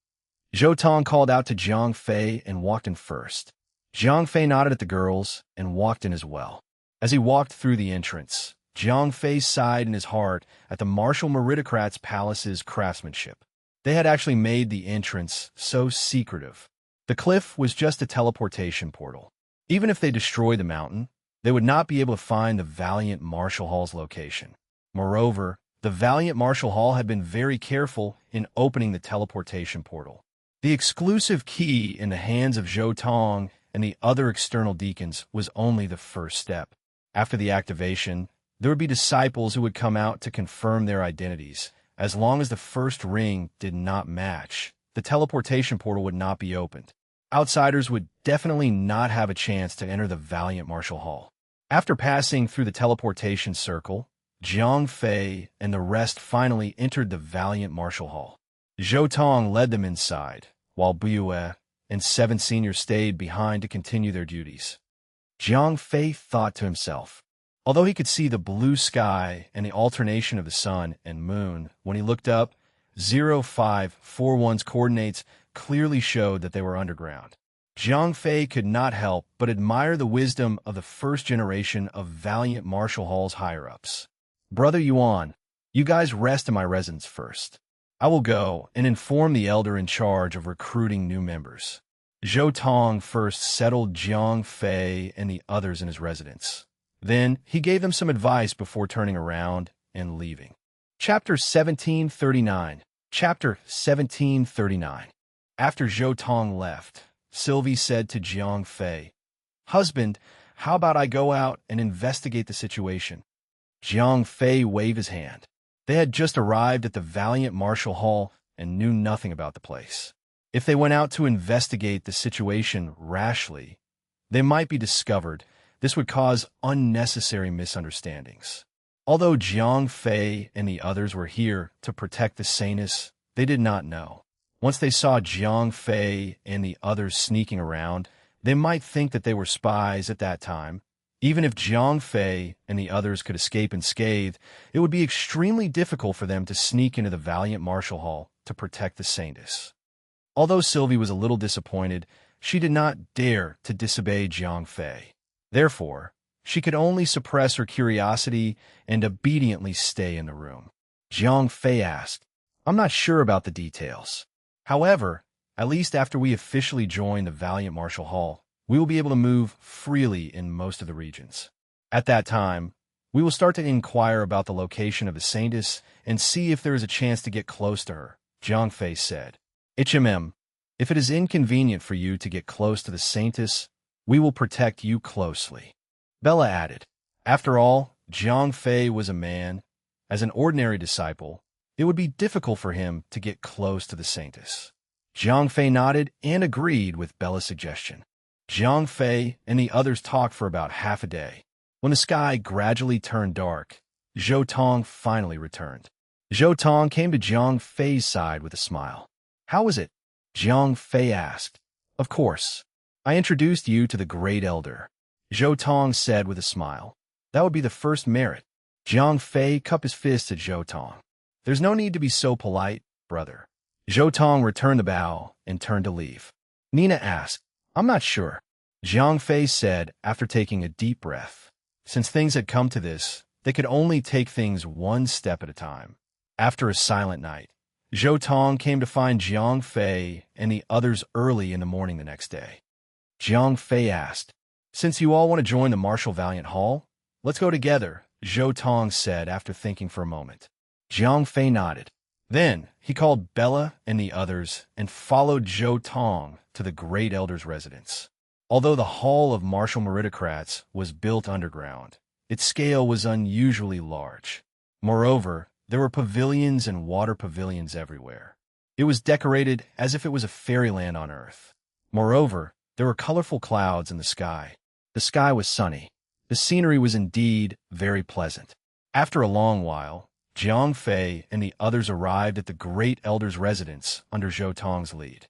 Zhou Tong called out to Jiang Fei and walked in first. Jiang Fei nodded at the girls and walked in as well. As he walked through the entrance, Jiang Fei sighed in his heart at the Martial Meritocrat's palace's craftsmanship. They had actually made the entrance so secretive. The cliff was just a teleportation portal. Even if they destroyed the mountain, they would not be able to find the Valiant Martial Hall's location. Moreover, the Valiant Martial Hall had been very careful in opening the teleportation portal. The exclusive key in the hands of Zhou Tong and the other external deacons was only the first step. After the activation, there would be disciples who would come out to confirm their identities. As long as the first ring did not match, the teleportation portal would not be opened. Outsiders would definitely not have a chance to enter the Valiant Martial Hall. After passing through the teleportation circle, Jiang Fei and the rest finally entered the Valiant Martial Hall. Zhou Tong led them inside, while Wu Yue and 7 seniors stayed behind to continue their duties. Jiang Fei thought to himself. Although he could see the blue sky and the alternation of the sun and moon, when he looked up, 0541's coordinates clearly showed that they were underground. Jiang Fei could not help but admire the wisdom of the first generation of Valiant Martial Hall's higher-ups. Brother Yuan, you guys rest in my residence first. I will go and inform the elder in charge of recruiting new members. Zhou Tong first settled Jiang Fei and the others in his residence. Then he gave them some advice before turning around and leaving. Chapter 1739. Chapter 1739. After Zhou Tong left, Sylvie said to Jiang Fei, Husband, how about I go out and investigate the situation? Jiang Fei waved his hand. They had just arrived at the Valiant Martial Hall and knew nothing about the place. If they went out to investigate the situation rashly, they might be discovered. This would cause unnecessary misunderstandings. Although Jiang Fei and the others were here to protect the Saints, they did not know. Once they saw Jiang Fei and the others sneaking around, they might think that they were spies at that time. Even if Jiang Fei and the others could escape unscathed, it would be extremely difficult for them to sneak into the Valiant Martial Hall to protect the Saints. Although Sylvie was a little disappointed, she did not dare to disobey Jiang Fei. Therefore, she could only suppress her curiosity and obediently stay in the room. Jiang Fei asked, "I'm not sure about the details. However, at least after we officially join the Valiant Martial Hall, we will be able to move freely in most of the regions. At that time, we will start to inquire about the location of the Saintess and see if there is a chance to get close to her," Jiang Fei said. "HMM, if it is inconvenient for you to get close to the Saintess, we will protect you closely," Bella added. After all, Jiang Fei was a man. As an ordinary disciple, it would be difficult for him to get close to the Saintess. Jiang Fei nodded and agreed with Bella's suggestion. Jiang Fei and the others talked for about half a day. When the sky gradually turned dark, Zhou Tong finally returned. Zhou Tong came to Jiang Fei's side with a smile. "How was it?" Jiang Fei asked. "Of course. I introduced you to the Great Elder," Zhou Tong said with a smile. "That would be the first merit." Jiang Fei cupped his fist at Zhou Tong. "There's no need to be so polite, brother." Zhou Tong returned the bow and turned to leave. Nina asked, "I'm not sure," Jiang Fei said after taking a deep breath. Since things had come to this, they could only take things one step at a time. After a silent night, Zhou Tong came to find Jiang Fei and the others early in the morning the next day. Jiang Fei asked, "Since you all want to join the Martial Valiant Hall, let's go together," Zhou Tong said after thinking for a moment. Jiang Fei nodded. Then he called Bella and the others and followed Zhou Tong to the Great Elder's residence. Although the Hall of Martial Meritocrats was built underground, its scale was unusually large. Moreover, there were pavilions and water pavilions everywhere. It was decorated as if it was a fairyland on Earth. Moreover, there were colorful clouds in the sky. The sky was sunny. The scenery was indeed very pleasant. After a long while, Jiang Fei and the others arrived at the Great Elder's residence under Zhou Tong's lead.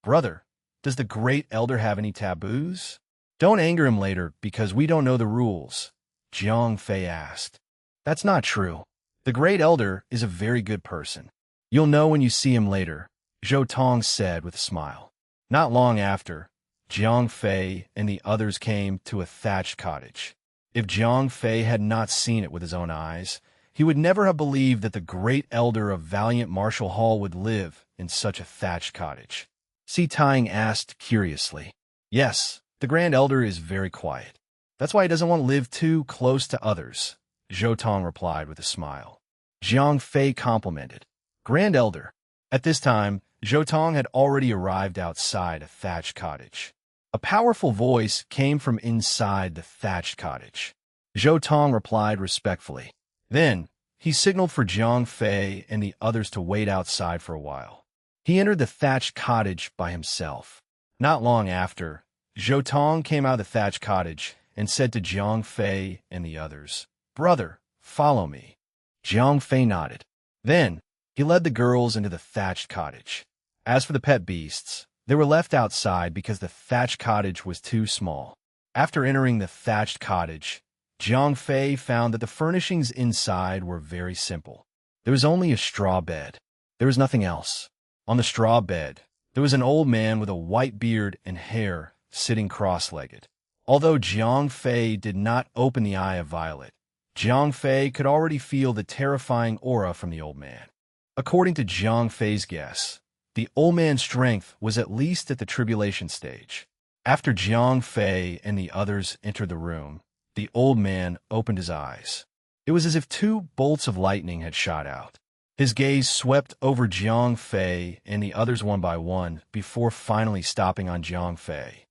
"Brother, does the Great Elder have any taboos? Don't anger him later because we don't know the rules," Jiang Fei asked. "That's not true. The Great Elder is a very good person. You'll know when you see him later," Zhou Tong said with a smile. Not long after, Jiang Fei and the others came to a thatched cottage. If Jiang Fei had not seen it with his own eyes, he would never have believed that the Great Elder of Valiant Martial Hall would live in such a thatched cottage. Si Tang asked curiously. "Yes, the Grand Elder is very quiet. That's why he doesn't want to live too close to others," Zhou Tong replied with a smile. Jiang Fei complimented. "Grand Elder." At this time, Zhou Tong had already arrived outside a thatched cottage. A powerful voice came from inside the thatched cottage. Zhou Tong replied respectfully. Then, he signaled for Jiang Fei and the others to wait outside for a while. He entered the thatched cottage by himself. Not long after, Zhou Tong came out of the thatched cottage and said to Jiang Fei and the others, "Brother, follow me." Jiang Fei nodded. Then, he led the girls into the thatched cottage. As for the pet beasts, they were left outside because the thatched cottage was too small. After entering the thatched cottage, Jiang Fei found that the furnishings inside were very simple. There was only a straw bed. There was nothing else. On the straw bed, there was an old man with a white beard and hair sitting cross-legged. Although Jiang Fei did not open the Eye of Violet, Jiang Fei could already feel the terrifying aura from the old man. According to Jiang Fei's guess, the old man's strength was at least at the tribulation stage. After Jiang Fei and the others entered the room, the old man opened his eyes. It was as if two bolts of lightning had shot out. His gaze swept over Jiang Fei and the others one by one before finally stopping on Jiang Fei.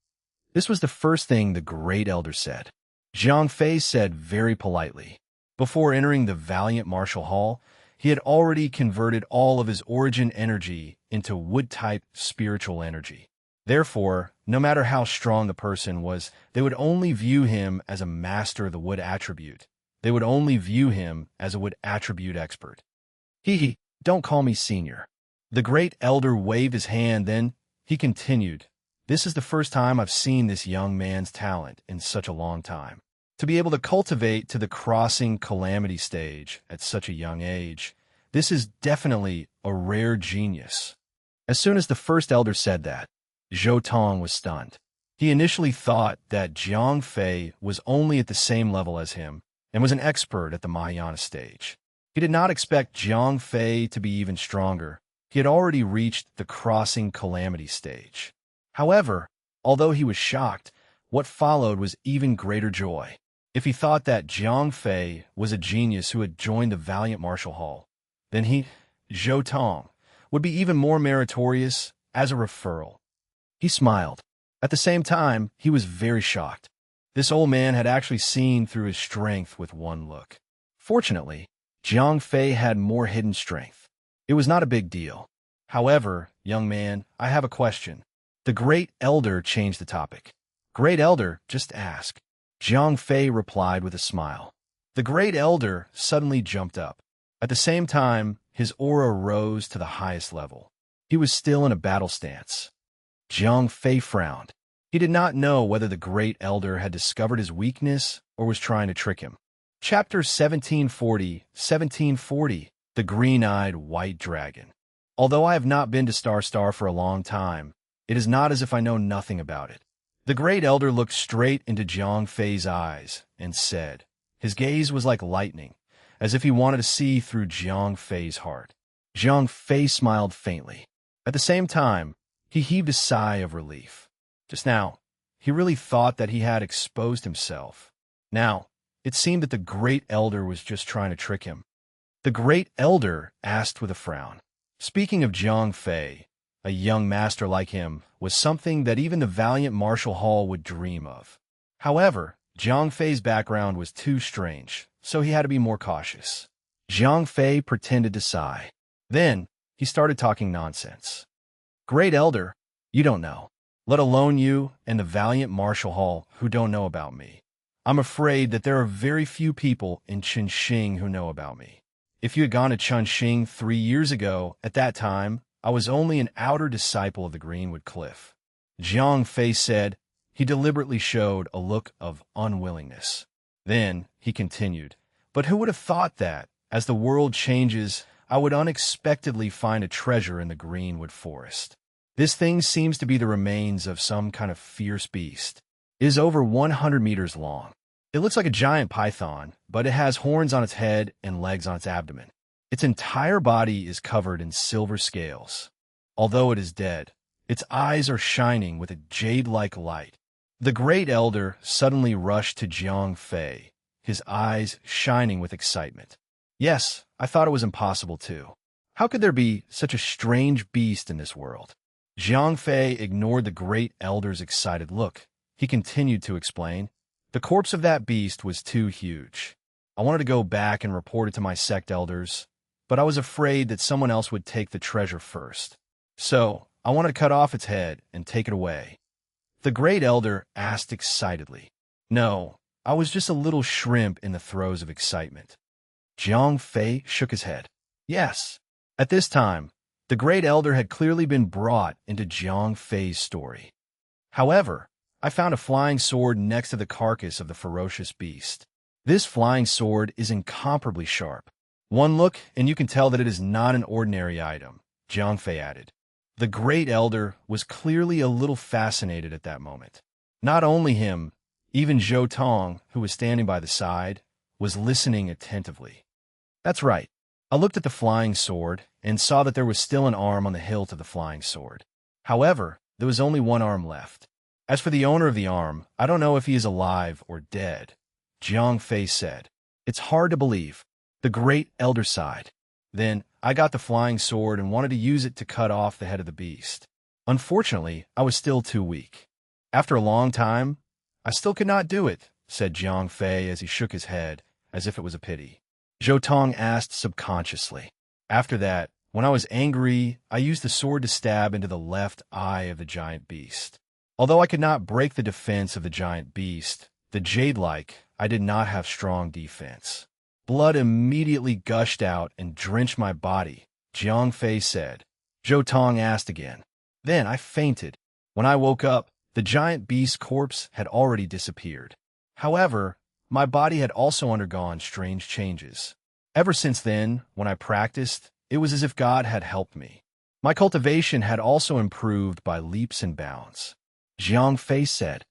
This was the first thing the Great Elder said. Zhang Fei said very politely. Before entering the valiant martial hall, he had already converted all of his origin energy into wood-type spiritual energy. Therefore, no matter how strong the person was, they would only view him as a master of the wood attribute. They would only view him as a wood attribute expert. Hee, don't call me senior. The great elder waved his hand, then he continued, "This is the first time I've seen this young man's talent in such a long time. To be able to cultivate to the crossing calamity stage at such a young age, this is definitely a rare genius." As soon as the first elder said that, Zhou Tong was stunned. He initially thought that Zhang Fei was only at the same level as him and was an expert at the Mahayana stage. He did not expect Zhang Fei to be even stronger. He had already reached the crossing calamity stage. However, although he was shocked, what followed was even greater joy. If he thought that Zhang Fei was a genius who had joined the valiant martial hall, then he, Zhou Tong, would be even more meritorious as a referral. He smiled. At the same time, he was very shocked. This old man had actually seen through his strength with one look. Fortunately, Zhang Fei had more hidden strength. It was not a big deal. However, young man, I have a question. The great elder changed the topic. Great elder, just ask. Zhang Fei replied with a smile. The great elder suddenly jumped up. At the same time, his aura rose to the highest level. He was still in a battle stance. Zhang Fei frowned. He did not know whether the great elder had discovered his weakness or was trying to trick him. Chapter 1740, The Green-Eyed White Dragon. Although I have not been to Star for a long time, it is not as if I know nothing about it. The great elder looked straight into Zhang Fei's eyes and said, his gaze was like lightning, as if he wanted to see through Zhang Fei's heart. Zhang Fei smiled faintly. At the same time, he heaved a sigh of relief. Just now, he really thought that he had exposed himself. Now, it seemed that the great elder was just trying to trick him. The great elder asked with a frown. Speaking of Zhang Fei, a young master like him was something that even the valiant martial hall would dream of. However, Zhang Fei's background was too strange, so he had to be more cautious. Zhang Fei pretended to sigh. Then, he started talking nonsense. Great elder, you don't know, let alone you and the valiant martial hall who don't know about me. I'm afraid that there are very few people in Chunxing who know about me. If you had gone to Chunxing 3 years ago, at that time, I was only an outer disciple of the Greenwood Cliff. Zhang Fei said. He deliberately showed a look of unwillingness. Then, he continued, but who would have thought that, as the world changes, I would unexpectedly find a treasure in the Greenwood Forest. This thing seems to be the remains of some kind of fierce beast. It is over 100 meters long. It looks like a giant python, but it has horns on its head and legs on its abdomen. Its entire body is covered in silver scales. Although it is dead, its eyes are shining with a jade-like light. The great elder suddenly rushed to Zhang Fei, his eyes shining with excitement. Yes, I thought it was impossible too. How could there be such a strange beast in this world? Zhang Fei ignored the great elder's excited look. He continued to explain. The corpse of that beast was too huge. I wanted to go back and report it to my sect elders, but I was afraid that someone else would take the treasure first. So, I wanted to cut off its head and take it away. The great elder asked excitedly. No, I was just a little shrimp in the throes of excitement. Zhang Fei shook his head. Yes. At this time, the great elder had clearly been brought into Zhang Fei's story. However, I found a flying sword next to the carcass of the ferocious beast. This flying sword is incomparably sharp. One look, and you can tell that it is not an ordinary item, Zhang Fei added. The great elder was clearly a little fascinated at that moment. Not only him, even Zhou Tong, who was standing by the side, was listening attentively. That's right. I looked at the flying sword and saw that there was still an arm on the hilt of the flying sword. However, there was only one arm left. As for the owner of the arm, I don't know if he is alive or dead, Zhang Fei said. It's hard to believe. The great elder sighed. Then, I got the flying sword and wanted to use it to cut off the head of the beast. Unfortunately, I was still too weak. After a long time, I still could not do it, said Jiang Fei as he shook his head, as if it was a pity. Zhou Tong asked subconsciously. After that, when I was angry, I used the sword to stab into the left eye of the giant beast. Although I could not break the defense of the giant beast, the jade-like, I did not have strong defense. Blood immediately gushed out and drenched my body, Jiang Fei said. Zhou Tong asked again. Then I fainted. When I woke up, the giant beast's corpse had already disappeared. However, my body had also undergone strange changes. Ever since then, when I practiced, it was as if God had helped me. My cultivation had also improved by leaps and bounds. Jiang Fei said,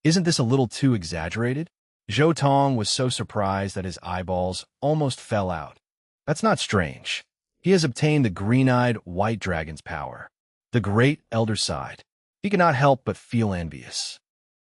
Isn't this a little too exaggerated? Zhou Tong was so surprised that his eyeballs almost fell out. That's not strange. He has obtained the green-eyed white dragon's power, the great elder side. He could not help but feel envious.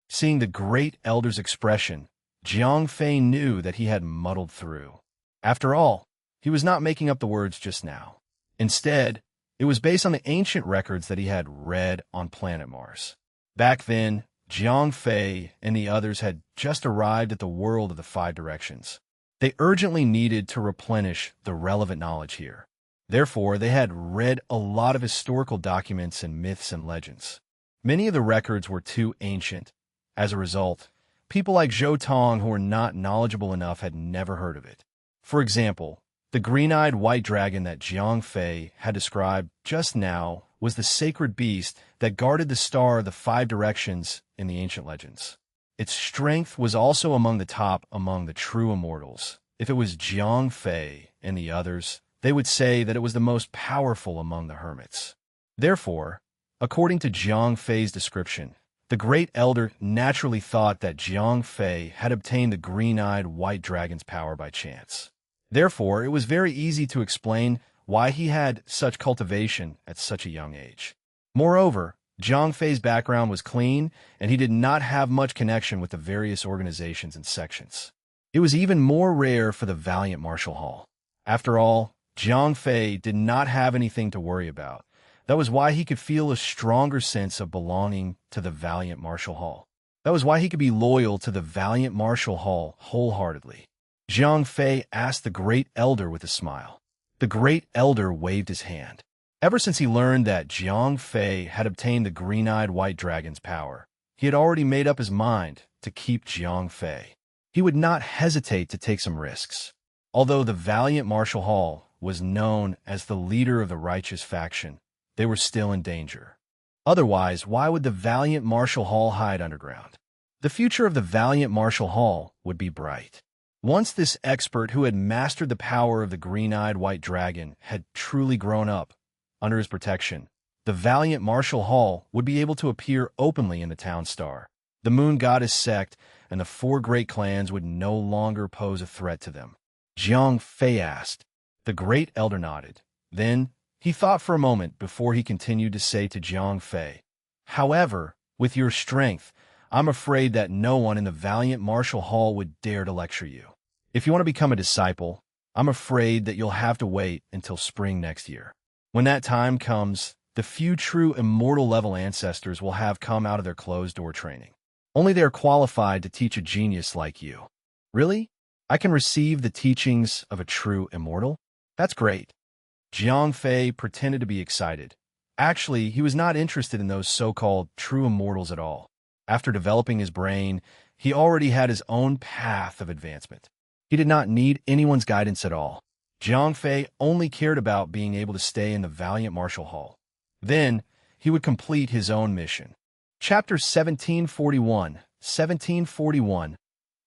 Seeing the great elder's expression, Jiang Fei knew that he had muddled through. After all, he was not making up the words just now. Instead, it was based on the ancient records that he had read on planet Mars. Back then, Jiang Fei and the others had just arrived at the world of the Five Directions. They urgently needed to replenish the relevant knowledge here. Therefore, they had read a lot of historical documents and myths and legends. Many of the records were too ancient. As a result, people like Zhou Tong who were not knowledgeable enough had never heard of it. For example, the green-eyed white dragon that Jiang Fei had described just now was the sacred beast that guarded the star of the Five Directions in the ancient legends. Its strength was also among the top among the true immortals. If it was Jiang Fei and the others, they would say that it was the most powerful among the hermits. Therefore, according to Jiang Fei's description, the great elder naturally thought that Jiang Fei had obtained the green-eyed white dragon's power by chance. Therefore, it was very easy to explain why he had such cultivation at such a young age. Moreover, Jiang Fei's background was clean, and he did not have much connection with the various organizations and sections. It was even more rare for the valiant Martial Hall. After all, Jiang Fei did not have anything to worry about. That was why he could feel a stronger sense of belonging to the valiant Martial Hall. That was why he could be loyal to the valiant Martial Hall wholeheartedly. Jiang Fei asked the great elder with a smile. The great elder waved his hand. Ever since he learned that Jiang Fei had obtained the green-eyed white dragon's power, he had already made up his mind to keep Jiang Fei. He would not hesitate to take some risks. Although the valiant Martial Hall was known as the leader of the righteous faction, they were still in danger. Otherwise, why would the valiant Martial Hall hide underground? The future of the valiant Martial Hall would be bright. Once this expert who had mastered the power of the green-eyed white dragon had truly grown up under his protection, the valiant Martial Hall would be able to appear openly in the town star. The moon goddess sect and the four great clans would no longer pose a threat to them. Jiang Fei asked. The great elder nodded. Then, he thought for a moment before he continued to say to Jiang Fei, However, with your strength, I'm afraid that no one in the valiant Martial Hall would dare to lecture you. If you want to become a disciple, I'm afraid that you'll have to wait until spring next year. When that time comes, the few true immortal-level ancestors will have come out of their closed-door training. Only they are qualified to teach a genius like you. Really? I can receive the teachings of a true immortal? That's great. Jiang Fei pretended to be excited. Actually, he was not interested in those so-called true immortals at all. After developing his brain, he already had his own path of advancement. He did not need anyone's guidance at all. Jiang Fei only cared about being able to stay in the valiant Martial Hall. Then, he would complete his own mission. Chapter 1741,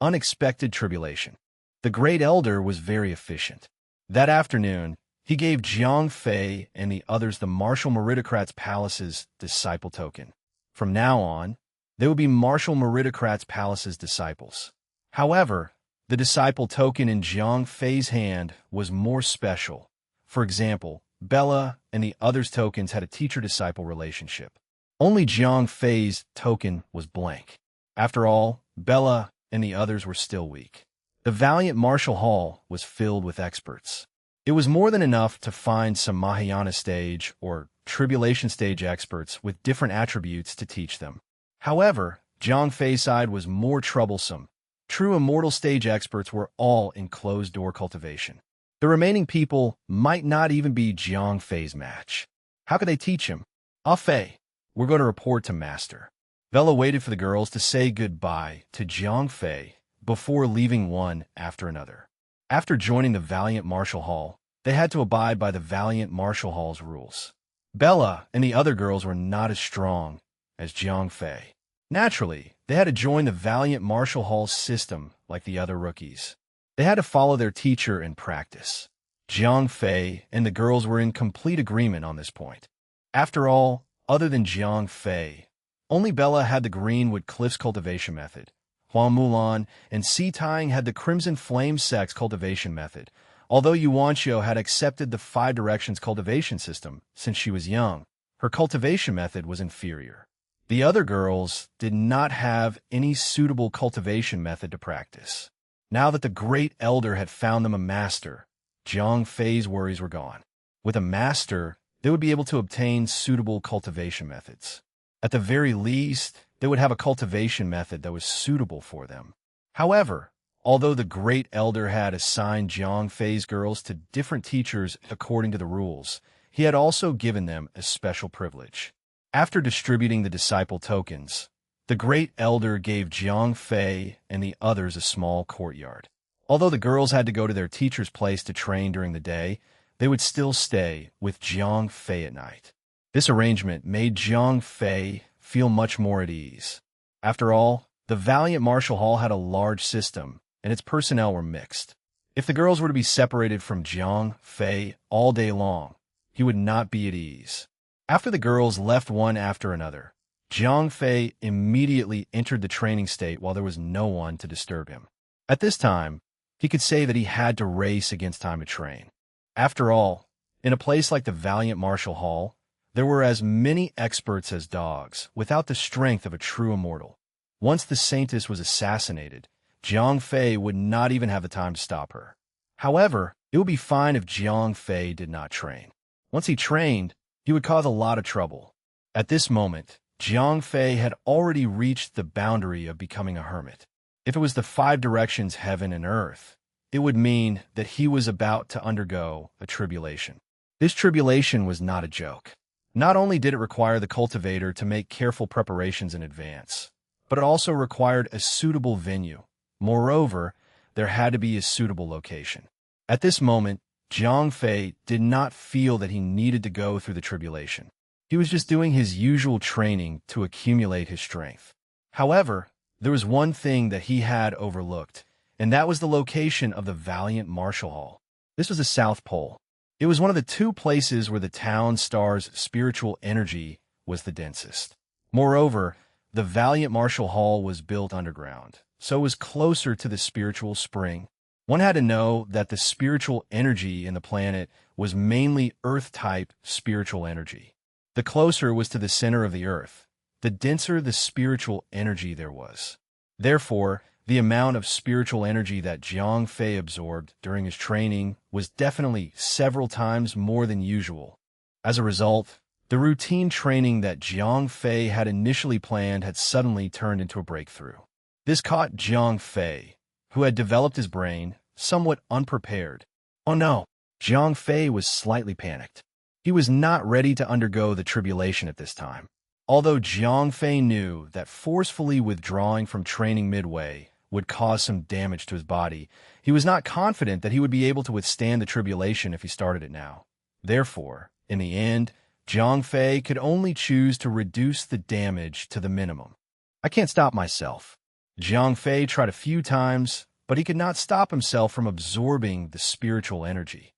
Unexpected Tribulation. The Great Elder was very efficient. That afternoon, he gave Jiang Fei and the others the Martial Meritocrat's Palace's disciple token. From now on, they would be Martial Meritocrat's Palace's disciples. However, the disciple token in Jiang Fei's hand was more special. For example, Bella and the others' tokens had a teacher-disciple relationship. Only Jiang Fei's token was blank. After all, Bella and the others were still weak. The valiant Martial Hall was filled with experts. It was more than enough to find some Mahayana stage or tribulation stage experts with different attributes to teach them. However, Jiang Fei's side was more troublesome. True immortal stage experts were all in closed-door cultivation. The remaining people might not even be Jiang Fei's match. How could they teach him? Ah Fei, we're going to report to Master. Vela waited for the girls to say goodbye to Jiang Fei before leaving one after another. After joining the Valiant Martial Hall, they had to abide by the Valiant Martial Hall's rules. Bella and the other girls were not as strong as Jiang Fei. Naturally, they had to join the Valiant Martial Hall's system like the other rookies. They had to follow their teacher in practice. Jiang Fei and the girls were in complete agreement on this point. After all, other than Jiang Fei, only Bella had the Greenwood Cliffs cultivation method. Huang Mulan and Si Tying had the Crimson Flame Sex cultivation method, although Yuanxiu had accepted the Five Directions cultivation system since she was young. Her cultivation method was inferior. The other girls did not have any suitable cultivation method to practice. Now that the Great Elder had found them a master, Jiang Fei's worries were gone. With a master, they would be able to obtain suitable cultivation methods. At the very least, they would have a cultivation method that was suitable for them. However, although the Great Elder had assigned Jiang Fei's girls to different teachers according to the rules, he had also given them a special privilege. After distributing the disciple tokens, the Great Elder gave Jiang Fei and the others a small courtyard. Although the girls had to go to their teacher's place to train during the day, they would still stay with Jiang Fei at night. This arrangement made Jiang Fei feel much more at ease. After all, the Valiant Martial Hall had a large system, and its personnel were mixed. If the girls were to be separated from Jiang Fei all day long, he would not be at ease. After the girls left one after another, Jiang Fei immediately entered the training state while there was no one to disturb him. At this time, he could say that he had to race against time to train. After all, in a place like the Valiant Martial Hall, there were as many experts as dogs, without the strength of a true immortal. Once the Saintess was assassinated, Jiang Fei would not even have the time to stop her. However, it would be fine if Jiang Fei did not train. Once he trained, he would cause a lot of trouble. At this moment, Jiang Fei had already reached the boundary of becoming a hermit. If it was the Five Directions heaven and earth, it would mean that he was about to undergo a tribulation. This tribulation was not a joke. Not only did it require the cultivator to make careful preparations in advance, but it also required a suitable venue. Moreover, there had to be a suitable location. At this moment, Jiang Fei did not feel that he needed to go through the tribulation. He was just doing his usual training to accumulate his strength. However, there was one thing that he had overlooked, and that was the location of the Valiant Martial Hall. This was the South Pole. It was one of the two places where the town star's spiritual energy was the densest. Moreover, the Valiant Martial Hall was built underground, so it was closer to the spiritual spring. One had to know that the spiritual energy in the planet was mainly Earth-type spiritual energy. The closer it was to the center of the Earth, the denser the spiritual energy there was. Therefore, the amount of spiritual energy that Jiang Fei absorbed during his training was definitely several times more than usual. As a result, the routine training that Jiang Fei had initially planned had suddenly turned into a breakthrough. This caught Jiang Fei, who had developed his brain, somewhat unprepared. Oh no, Jiang Fei was slightly panicked. He was not ready to undergo the tribulation at this time. Although Jiang Fei knew that forcefully withdrawing from training midway would cause some damage to his body, he was not confident that he would be able to withstand the tribulation if he started it now. Therefore, in the end, Jiang Fei could only choose to reduce the damage to the minimum. I can't stop myself. Jiang Fei tried a few times, but he could not stop himself from absorbing the spiritual energy.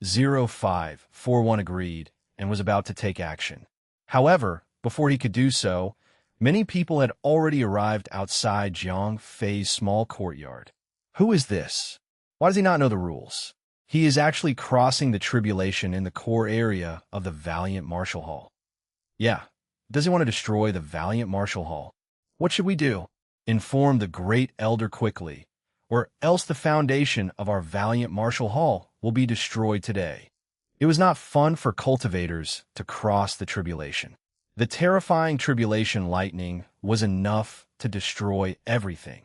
0541 agreed and was about to take action. However, before he could do so, many people had already arrived outside Jiang Fei's small courtyard. Who is this? Why does he not know the rules? He is actually crossing the tribulation in the core area of the Valiant Martial Hall. Yeah, does he want to destroy the Valiant Martial Hall? What should we do? Inform the Great Elder quickly, or else the foundation of our Valiant Martial Hall will be destroyed today. It was not fun for cultivators to cross the tribulation. The terrifying tribulation lightning was enough to destroy everything.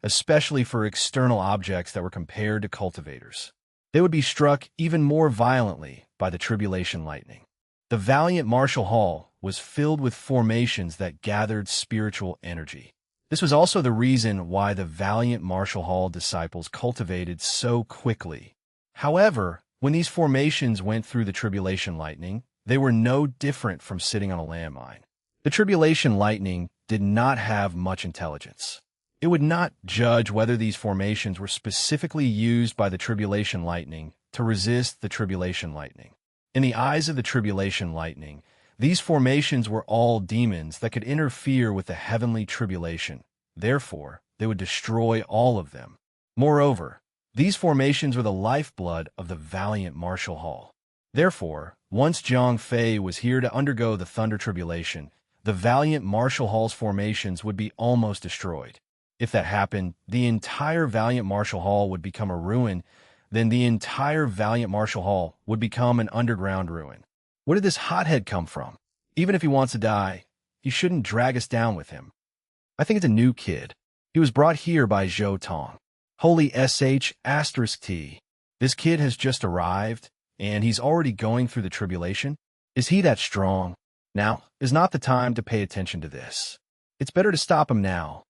especially for external objects that were compared to cultivators. They would be struck even more violently by the tribulation lightning. The valiant martial hall was filled with formations that gathered spiritual energy. This was also the reason why the valiant martial hall disciples cultivated so quickly. However, when these formations went through the tribulation lightning, they were no different from sitting on a landmine. The tribulation lightning did not have much intelligence. It would not judge whether these formations were specifically used by the tribulation lightning to resist the tribulation lightning. In the eyes of the tribulation lightning, these formations were all demons that could interfere with the heavenly tribulation. Therefore, they would destroy all of them. Moreover, these formations were the lifeblood of the valiant martial hall. Therefore, once Zhang Fei was here to undergo the thunder tribulation, the valiant martial hall's formations would be almost destroyed. If that happened, the entire valiant martial hall would become a ruin. Then the entire valiant martial hall would become an underground ruin. Where did this hothead come from? Even if he wants to die, he shouldn't drag us down with him. I think it's a new kid. He was brought here by Zhou Tong. Holy **T. This kid has just arrived, and he's already going through the tribulation. Is he that strong? Now is not the time to pay attention to this. It's better to stop him now.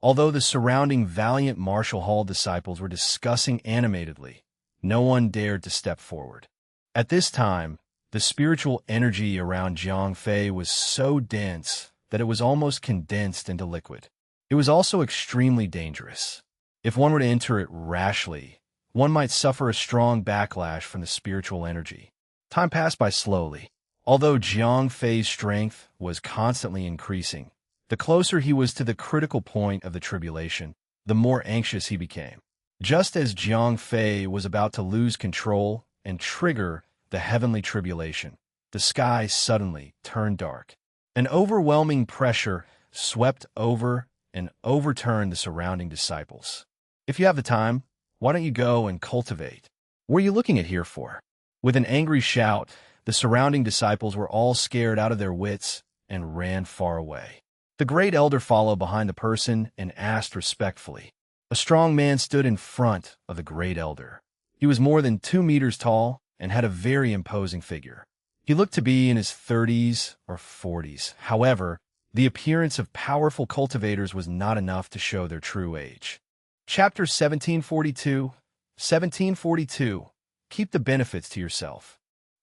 Although the surrounding valiant martial hall disciples were discussing animatedly, no one dared to step forward. At this time, the spiritual energy around Zhang Fei was so dense that it was almost condensed into liquid. It was also extremely dangerous. If one were to enter it rashly, one might suffer a strong backlash from the spiritual energy. Time passed by slowly. Although Zhang Fei's strength was constantly increasing, the closer he was to the critical point of the tribulation, the more anxious he became. Just as Zhang Fei was about to lose control and trigger the heavenly tribulation, the sky suddenly turned dark. An overwhelming pressure swept over and overturned the surrounding disciples. If you have the time, why don't you go and cultivate? What are you looking at here for? With an angry shout, the surrounding disciples were all scared out of their wits and ran far away. The great elder followed behind the person and asked respectfully. A strong man stood in front of the great elder. He was more than 2 meters tall and had a very imposing figure. He looked to be in his 30s or 40s. However, the appearance of powerful cultivators was not enough to show their true age. Chapter 1742. 1742. Keep the benefits to yourself.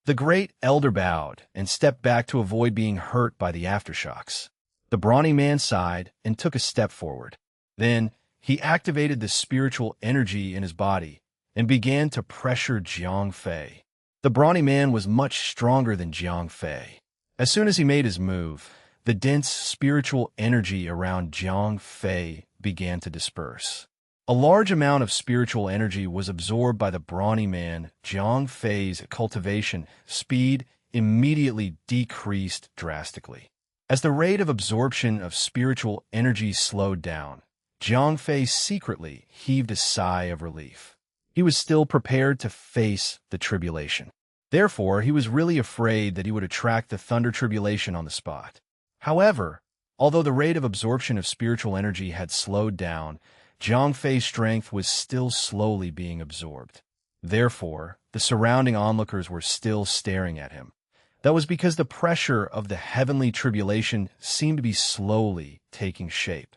The great elder bowed and stepped back to avoid being hurt by the aftershocks. The brawny man sighed and took a step forward. Then, he activated the spiritual energy in his body and began to pressure Zhang Fei. The brawny man was much stronger than Zhang Fei. As soon as he made his move, the dense spiritual energy around Zhang Fei began to disperse. A large amount of spiritual energy was absorbed by the brawny man. Zhang Fei's cultivation speed immediately decreased drastically. As the rate of absorption of spiritual energy slowed down, Zhang Fei secretly heaved a sigh of relief. He was still prepared to face the tribulation. Therefore, he was really afraid that he would attract the thunder tribulation on the spot. However, although the rate of absorption of spiritual energy had slowed down, Zhang Fei's strength was still slowly being absorbed. Therefore, the surrounding onlookers were still staring at him. That was because the pressure of the heavenly tribulation seemed to be slowly taking shape.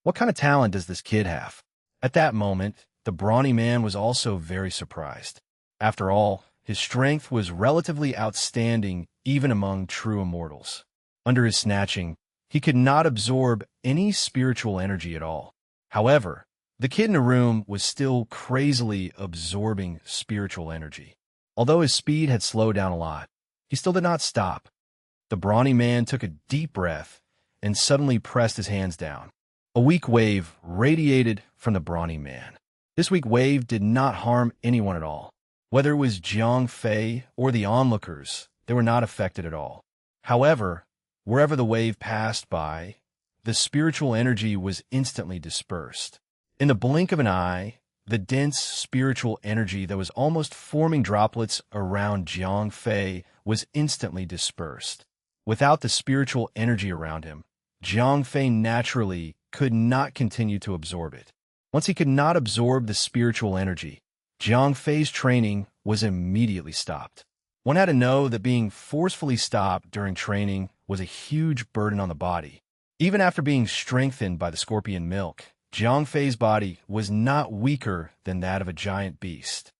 What kind of talent does this kid have? At that moment, the brawny man was also very surprised. After all, his strength was relatively outstanding even among true immortals. Under his snatching, he could not absorb any spiritual energy at all. However, the kid in the room was still crazily absorbing spiritual energy. Although his speed had slowed down a lot, he still did not stop. The brawny man took a deep breath and suddenly pressed his hands down. A weak wave radiated from the brawny man. This weak wave did not harm anyone at all. Whether it was Zhang Fei or the onlookers, they were not affected at all. However, wherever the wave passed by, the spiritual energy was instantly dispersed. In the blink of an eye, the dense spiritual energy that was almost forming droplets around Zhang Fei was instantly dispersed. Without the spiritual energy around him, Zhang Fei naturally could not continue to absorb it. Once he could not absorb the spiritual energy, Jiang Fei's training was immediately stopped. One had to know that being forcefully stopped during training was a huge burden on the body. Even after being strengthened by the scorpion milk, Jiang Fei's body was not weaker than that of a giant beast.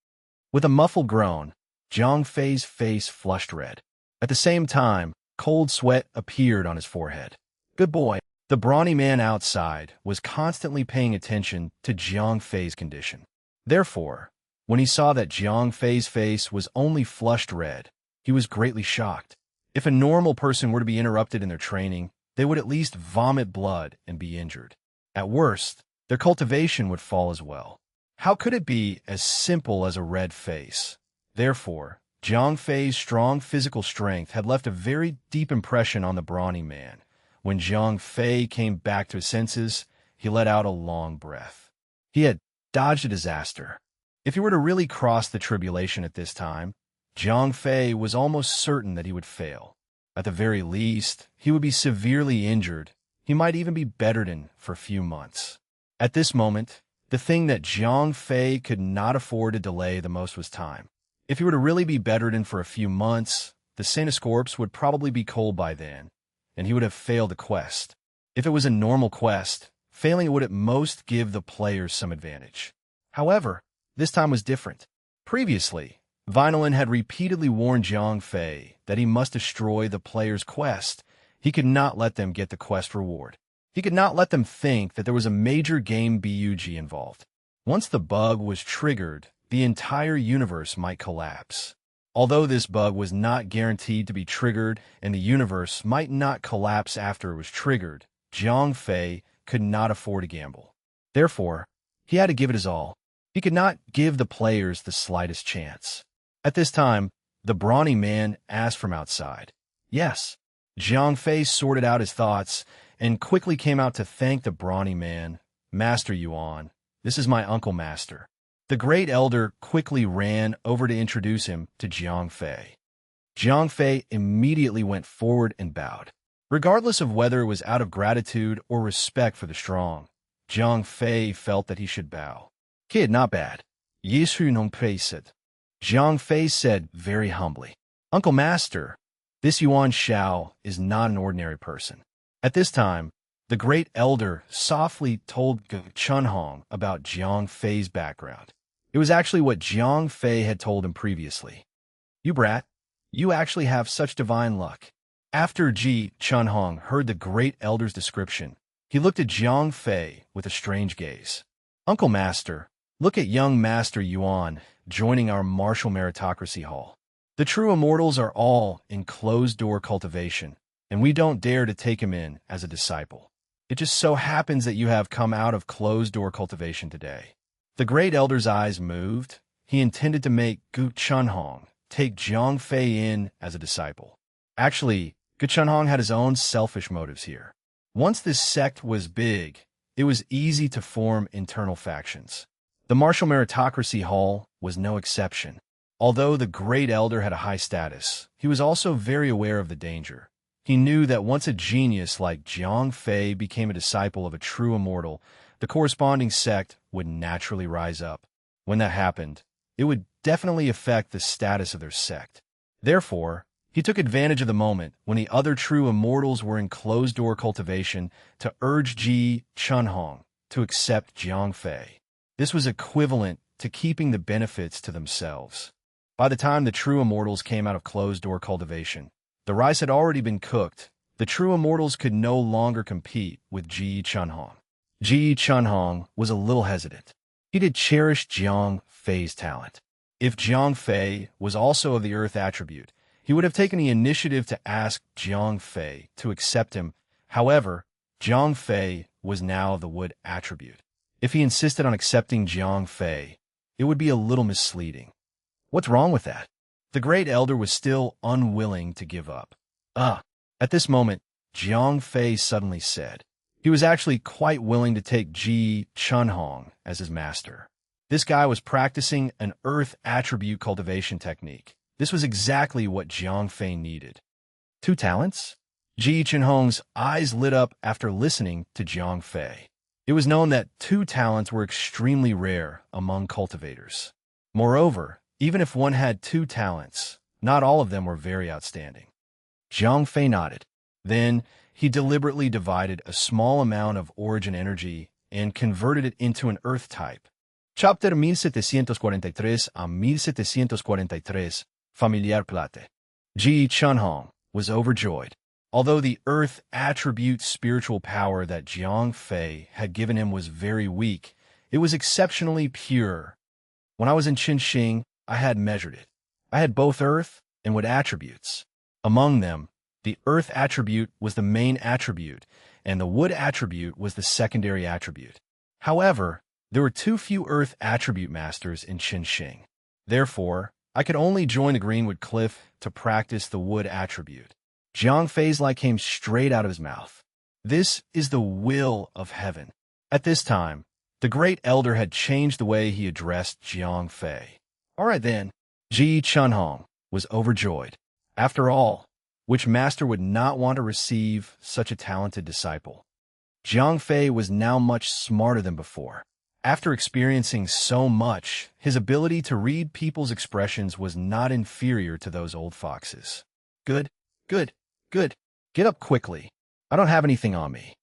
With a muffled groan, Jiang Fei's face flushed red. At the same time, cold sweat appeared on his forehead. Good boy. The brawny man outside was constantly paying attention to Jiang Fei's condition. Therefore, when he saw that Jiang Fei's face was only flushed red, he was greatly shocked. If a normal person were to be interrupted in their training, they would at least vomit blood and be injured. At worst, their cultivation would fall as well. How could it be as simple as a red face? Therefore, Jiang Fei's strong physical strength had left a very deep impression on the brawny man. When Jiang Fei came back to his senses, he let out a long breath. He had dodged a disaster. If he were to really cross the tribulation at this time, Jiang Fei was almost certain that he would fail. At the very least, he would be severely injured. He might even be bedridden for a few months. At this moment, the thing that Jiang Fei could not afford to delay the most was time. If he were to really be bedridden for a few months, the Saint-Escorps would probably be cold by then, and he would have failed the quest. If it was a normal quest, failing it would at most give the players some advantage. However, this time was different. Previously, Vinolin had repeatedly warned Jiang Fei that he must destroy the player's quest. He could not let them get the quest reward. He could not let them think that there was a major game bug involved. Once the bug was triggered, the entire universe might collapse. Although this bug was not guaranteed to be triggered and the universe might not collapse after it was triggered, Jiang Fei could not afford to gamble. Therefore, he had to give it his all. He could not give the players the slightest chance. At this time, the brawny man asked from outside. Yes. Jiang Fei sorted out his thoughts and quickly came out to thank the brawny man. Master Yuan, this is my uncle Master. The great elder quickly ran over to introduce him to Jiang Fei. Jiang Fei immediately went forward and bowed. Regardless of whether it was out of gratitude or respect for the strong, Jiang Fei felt that he should bow. Kid, not bad. Yesu non said. Jiang Fei said very humbly. Uncle Master, this Yuan Shao is not an ordinary person. At this time, the great elder softly told Chunhong about Jiang Fei's background. It was actually what Jiang Fei had told him previously. You brat, you actually have such divine luck. After Chunhong heard the great elder's description, he looked at Jiang Fei with a strange gaze. Uncle Master, look at young Master Yuan joining our martial meritocracy hall. The true immortals are all in closed-door cultivation, and we don't dare to take him in as a disciple. It just so happens that you have come out of closed-door cultivation today. The great elder's eyes moved. He intended to make Gu Chunhong take Jiang Fei in as a disciple. Actually, Gu Chunhong had his own selfish motives here. Once this sect was big, it was easy to form internal factions. The martial meritocracy hall was no exception. Although the great elder had a high status, he was also very aware of the danger. He knew that once a genius like Jiang Fei became a disciple of a true immortal, the corresponding sect would naturally rise up. When that happened, it would definitely affect the status of their sect. Therefore, he took advantage of the moment when the other true immortals were in closed-door cultivation to urge Chunhong to accept Jiang Fei. This was equivalent to keeping the benefits to themselves. By the time the true immortals came out of closed-door cultivation, the rice had already been cooked. The true immortals could no longer compete with Chunhong. Chunhong was a little hesitant. He did cherish Jiang Fei's talent. If Jiang Fei was also of the earth attribute, he would have taken the initiative to ask Jiang Fei to accept him. However, Jiang Fei was now of the wood attribute. If he insisted on accepting Jiang Fei, it would be a little misleading. What's wrong with that? The great elder was still unwilling to give up. At this moment, Jiang Fei suddenly said. He was actually quite willing to take Chunhong as his master. This guy was practicing an earth attribute cultivation technique. This was exactly what Jiang Fei needed. 2 talents? Ji Chunhong's eyes lit up after listening to Jiang Fei. It was known that two talents were extremely rare among cultivators. Moreover, even if one had two talents, not all of them were very outstanding. Jiang Fei nodded. Then, he deliberately divided a small amount of origin energy and converted it into an earth type. Chapter 1743 a 1743, Familiar Plate. Ji Chunhong was overjoyed. Although the earth attribute spiritual power that Jiang Fei had given him was very weak, it was exceptionally pure. When I was in Qinxing, I had measured it. I had both earth and wood attributes. Among them, the earth attribute was the main attribute, and the wood attribute was the secondary attribute. However, there were too few earth attribute masters in Qinxing. Therefore, I could only join the Greenwood Cliff to practice the wood attribute. Jiang Fei's light came straight out of his mouth. This is the will of heaven. At this time, the great elder had changed the way he addressed Jiang Fei. All right then, Ji Chunhong was overjoyed. After all, which master would not want to receive such a talented disciple? Jiang Fei was now much smarter than before. After experiencing so much, his ability to read people's expressions was not inferior to those old foxes. Good, good, good. Get up quickly. I don't have anything on me.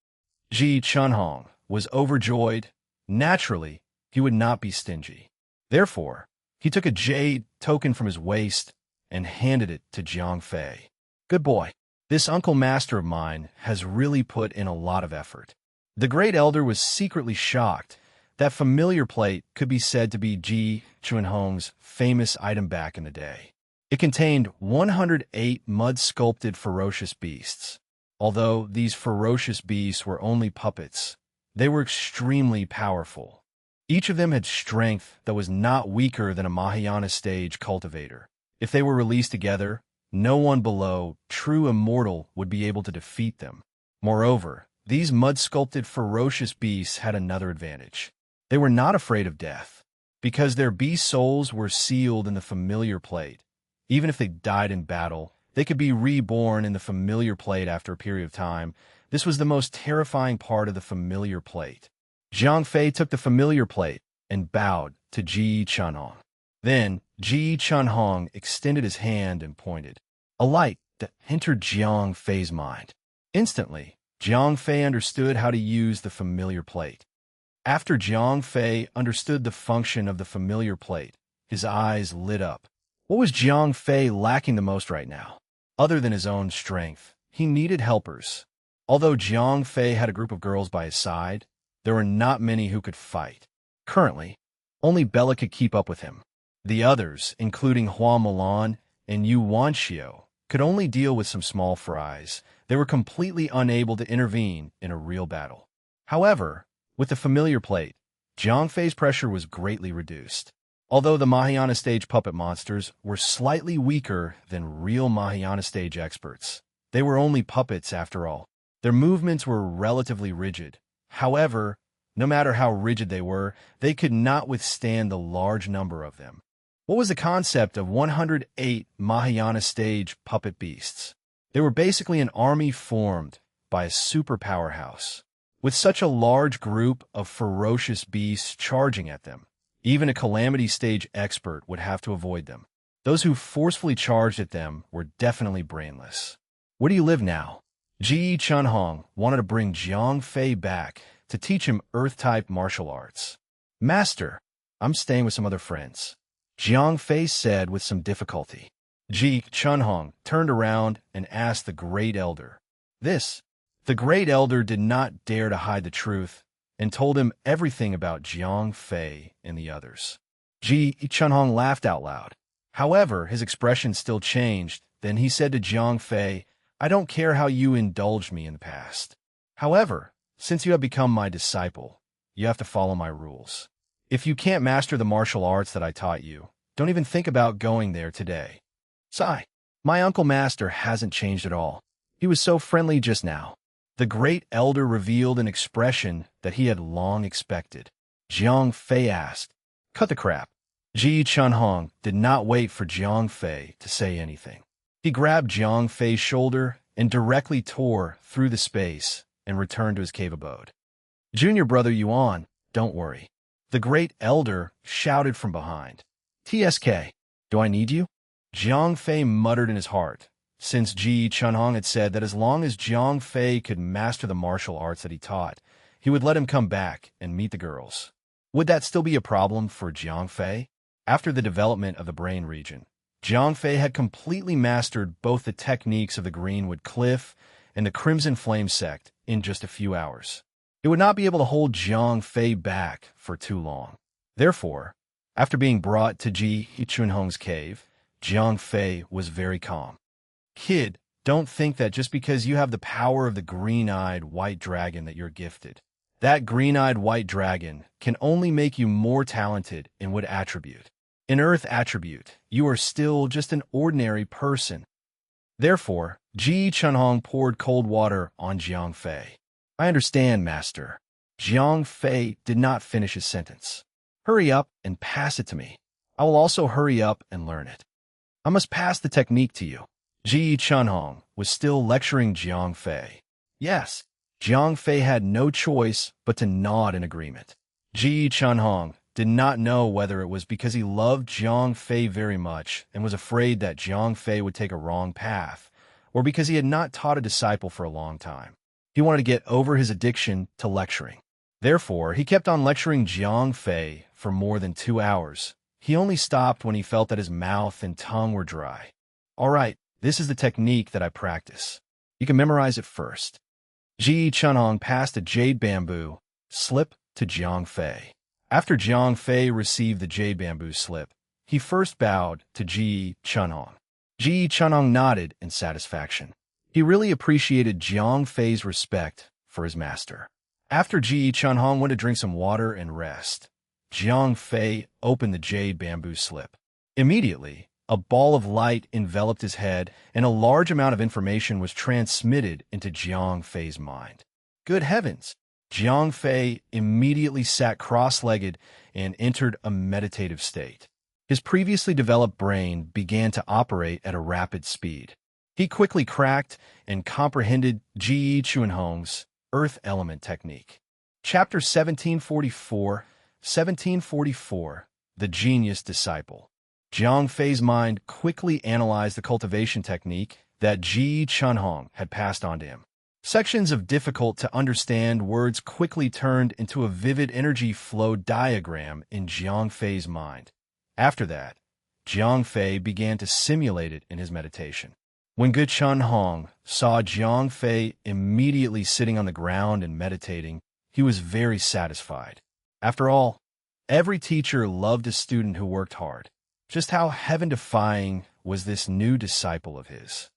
Ji Chunhong was overjoyed. Naturally, he would not be stingy. Therefore, he took a jade token from his waist and handed it to Jiang Fei. Good boy. This uncle master of mine has really put in a lot of effort. The great elder was secretly shocked. That familiar plate could be said to be Ji Chunhong's famous item back in the day. It contained 108 mud-sculpted ferocious beasts. Although these ferocious beasts were only puppets, they were extremely powerful. Each of them had strength that was not weaker than a Mahayana stage cultivator. If they were released together, no one below true immortal would be able to defeat them. Moreover, these mud-sculpted ferocious beasts had another advantage. They were not afraid of death, because their beast souls were sealed in the familiar plate. Even if they died in battle, they could be reborn in the familiar plate after a period of time. This was the most terrifying part of the familiar plate. Jiang Fei took the familiar plate and bowed to Ji Chunhong. Then, Ji Chunhong extended his hand and pointed. A light that entered Jiang Fei's mind. Instantly, Jiang Fei understood how to use the familiar plate. After Jiang Fei understood the function of the familiar plate, his eyes lit up. What was Jiang Fei lacking the most right now? Other than his own strength, he needed helpers. Although Jiang Fei had a group of girls by his side, there were not many who could fight. Currently, only Bella could keep up with him. The others, including Hua Milan and Yu Wanxiu, could only deal with some small fries. They were completely unable to intervene in a real battle. However, with the familiar plate, Jiang Fei's pressure was greatly reduced. Although the Mahayana stage puppet monsters were slightly weaker than real Mahayana stage experts, they were only puppets after all. Their movements were relatively rigid. However, no matter how rigid they were, they could not withstand the large number of them. What was the concept of 108 Mahayana stage puppet beasts? They were basically an army formed by a super powerhouse. With such a large group of ferocious beasts charging at them, even a calamity stage expert would have to avoid them. Those who forcefully charged at them were definitely brainless. Where do you live now? Ji Chunhong wanted to bring Jiang Fei back to teach him Earth-type martial arts. Master, I'm staying with some other friends, Jiang Fei said with some difficulty. Ji Chunhong turned around and asked the Great Elder. The Great Elder did not dare to hide the truth and told him everything about Jiang Fei and the others. Ji Chunhong laughed out loud. However, his expression still changed. Then he said to Jiang Fei, I don't care how you indulged me in the past. However, since you have become my disciple, you have to follow my rules. If you can't master the martial arts that I taught you, don't even think about going there today. Sigh. My uncle master hasn't changed at all. He was so friendly just now. The Great Elder revealed an expression that he had long expected. Jiang Fei asked, Cut the crap. Ji Chunhong did not wait for Jiang Fei to say anything. He grabbed Jiang Fei's shoulder and directly tore through the space and returned to his cave abode. Junior brother Yuan, don't worry. The great elder shouted from behind. TSK, do I need you? Jiang Fei muttered in his heart, since Ji Chunhong had said that as long as Jiang Fei could master the martial arts that he taught, he would let him come back and meet the girls. Would that still be a problem for Jiang Fei? After the development of the brain region, Jiang Fei had completely mastered both the techniques of the Greenwood Cliff and the Crimson Flame sect in just a few hours. It would not be able to hold Jiang Fei back for too long. Therefore, after being brought to Ji Chunhong's cave, Jiang Fei was very calm. Kid, don't think that just because you have the power of the green-eyed white dragon that you're gifted. That green-eyed white dragon can only make you more talented in what attribute? In Earth attribute, you are still just an ordinary person. Therefore, Ji Chunhong poured cold water on Jiang Fei. I understand, Master. Jiang Fei did not finish his sentence. Hurry up and pass it to me. I will also hurry up and learn it. I must pass the technique to you. Ji Chunhong was still lecturing Jiang Fei. Yes, Jiang Fei had no choice but to nod in agreement. Ji Chunhong did not know whether it was because he loved Jiang Fei very much and was afraid that Jiang Fei would take a wrong path, or because he had not taught a disciple for a long time. He wanted to get over his addiction to lecturing. Therefore, he kept on lecturing Jiang Fei for more than 2 hours. He only stopped when he felt that his mouth and tongue were dry. All right, this is the technique that I practice. You can memorize it first. Ji Chunhong passed a jade bamboo slip to Jiang Fei. After Jiang Fei received the jade bamboo slip, he first bowed to Ji Chunhong. Ji Chunhong nodded in satisfaction. He really appreciated Jiang Fei's respect for his master. After Ji Chunhong went to drink some water and rest, Jiang Fei opened the jade bamboo slip. Immediately, a ball of light enveloped his head, and a large amount of information was transmitted into Jiang Fei's mind. Good heavens! Jiang Fei immediately sat cross-legged and entered a meditative state. His previously developed brain began to operate at a rapid speed. He quickly cracked and comprehended Ji Chunhong's Earth Element Technique. Chapter 1744, The Genius Disciple. Jiang Fei's mind quickly analyzed the cultivation technique that Ji Chunhong had passed on to him. Sections of difficult-to-understand words quickly turned into a vivid energy flow diagram in Jiang Fei's mind. After that, Jiang Fei began to simulate it in his meditation. When Ge Chunhong saw Jiang Fei immediately sitting on the ground and meditating, he was very satisfied. After all, every teacher loved a student who worked hard. Just how heaven-defying was this new disciple of his?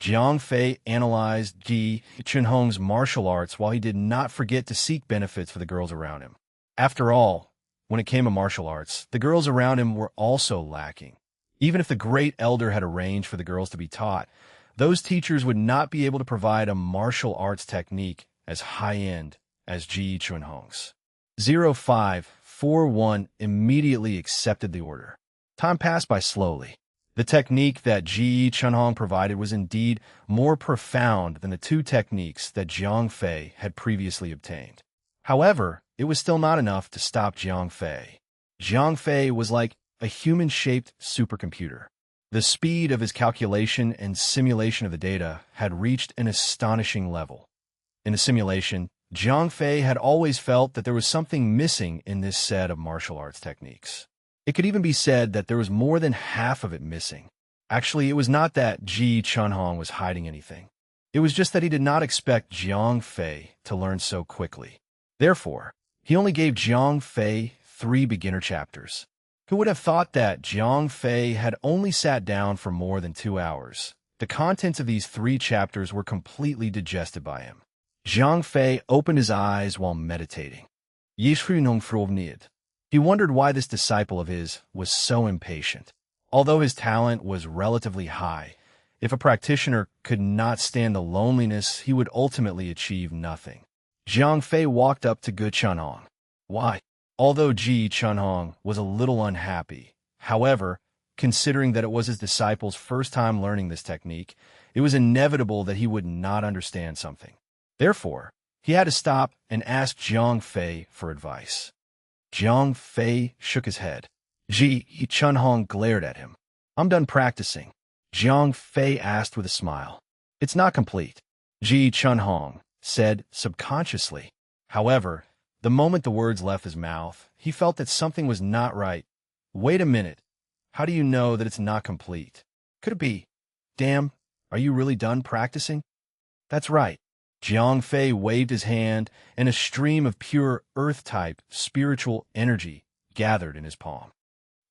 Jiang Fei analyzed Ji Chunhong's martial arts while he did not forget to seek benefits for the girls around him. After all, when it came to martial arts, the girls around him were also lacking. Even if the great elder had arranged for the girls to be taught, those teachers would not be able to provide a martial arts technique as high-end as Ji Chunhong's. 0541 immediately accepted the order. Time passed by slowly. The technique that Ji Chunhong provided was indeed more profound than the 2 techniques that Jiang Fei had previously obtained. However, it was still not enough to stop Jiang Fei. Jiang Fei was like a human-shaped supercomputer. The speed of his calculation and simulation of the data had reached an astonishing level. In the simulation, Jiang Fei had always felt that there was something missing in this set of martial arts techniques. It could even be said that there was more than half of it missing. Actually, it was not that Ji Chunhong was hiding anything. It was just that he did not expect Jiang Fei to learn so quickly. Therefore, he only gave Jiang Fei 3 beginner chapters. Who would have thought that Jiang Fei had only sat down for more than 2 hours? The contents of these 3 chapters were completely digested by him. Jiang Fei opened his eyes while meditating. He wondered why this disciple of his was so impatient. Although his talent was relatively high, if a practitioner could not stand the loneliness, he would ultimately achieve nothing. Jiang Fei walked up to Ge Chunhong. Why? Although Ji Chunhong was a little unhappy, however, considering that it was his disciple's first time learning this technique, It was inevitable that he would not understand something. Therefore, he had to stop and ask Jiang Fei for advice. Jiang Fei shook his head. Ji Chunhong glared at him. I'm done practicing, Jiang Fei asked with a smile. It's not complete, Ji Chunhong said subconsciously. However, the moment the words left his mouth, he felt that something was not right. Wait a minute. How do you know that it's not complete? Could it be? Damn, are you really done practicing? That's right. Jiang Fei waved his hand, and a stream of pure earth-type spiritual energy gathered in his palm.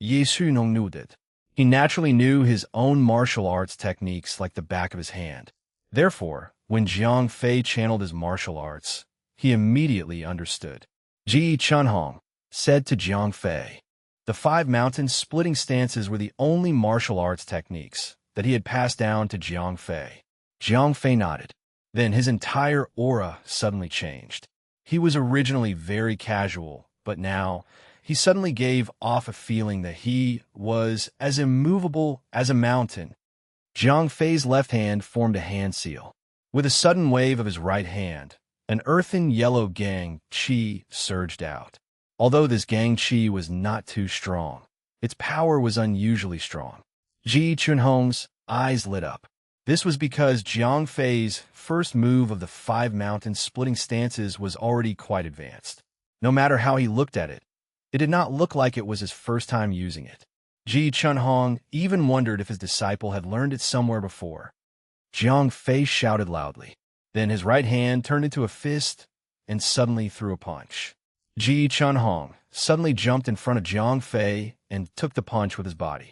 Ye Xunong knew it. He naturally knew his own martial arts techniques like the back of his hand. Therefore, when Jiang Fei channeled his martial arts, he immediately understood. Ji Chunhong said to Jiang Fei, the 5 mountain splitting stances were the only martial arts techniques that he had passed down to Jiang Fei. Jiang Fei nodded. Then his entire aura suddenly changed. He was originally very casual, but now he suddenly gave off a feeling that he was as immovable as a mountain. Jiang Fei's left hand formed a hand seal. With a sudden wave of his right hand, an earthen yellow gang qi surged out. Although this gang qi was not too strong, its power was unusually strong. Ji Chunhong's eyes lit up. This was because Jiang Fei's first move of the 5 mountain splitting stances was already quite advanced. No matter how he looked at it, it did not look like it was his first time using it. Ji Chunhong even wondered if his disciple had learned it somewhere before. Jiang Fei shouted loudly. Then his right hand turned into a fist and suddenly threw a punch. Ji Chunhong suddenly jumped in front of Jiang Fei and took the punch with his body.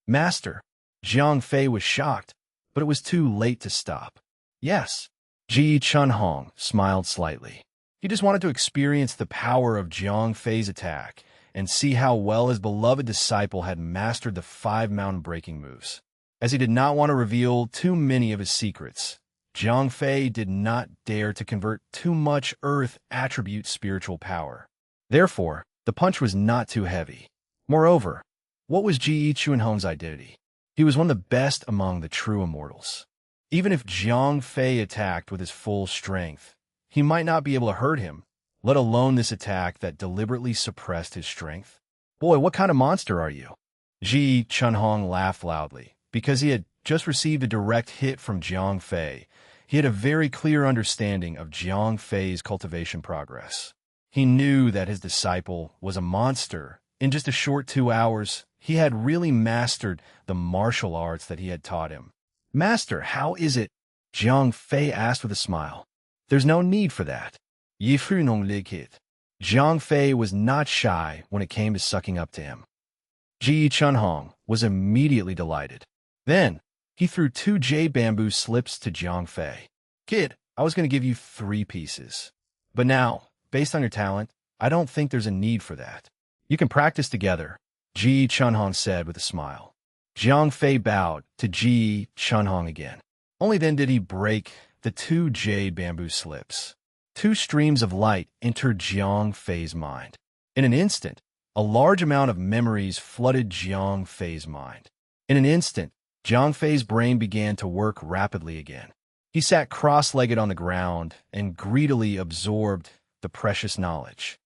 Master! Jiang Fei was shocked, but it was too late to stop. Yes, Ji Chunhong smiled slightly. He just wanted to experience the power of Jiang Fei's attack and see how well his beloved disciple had mastered the 5 mountain breaking moves. As he did not want to reveal too many of his secrets, Jiang Fei did not dare to convert too much earth attribute spiritual power. Therefore, the punch was not too heavy. Moreover, what was Ji Chunhong's identity? He was one of the best among the true immortals. Even if Jiang Fei attacked with his full strength, he might not be able to hurt him, let alone this attack that deliberately suppressed his strength. Boy, what kind of monster are you? Ji Chunhong laughed loudly. Because he had just received a direct hit from Jiang Fei, he had a very clear understanding of Jiang Fei's cultivation progress. He knew that his disciple was a monster. In just a short 2 hours, he had really mastered the martial arts that he had taught him. Master, how is it? Jiang Fei asked with a smile. There's no need for that. Yi Nong Likit. Jiang Fei was not shy when it came to sucking up to him. Ji Chunhong was immediately delighted. Then, he threw 2 jade bamboo slips to Jiang Fei. Kid, I was going to give you 3 pieces. But now, based on your talent, I don't think there's a need for that. You can practice together, Ji Chunhong said with a smile. Jiang Fei bowed to Ji Chunhong again. Only then did he break the 2 jade bamboo slips. 2 streams of light entered Jiang Fei's mind. In an instant, a large amount of memories flooded Jiang Fei's mind. In an instant, Jiang Fei's brain began to work rapidly again. He sat cross-legged on the ground and greedily absorbed the precious knowledge.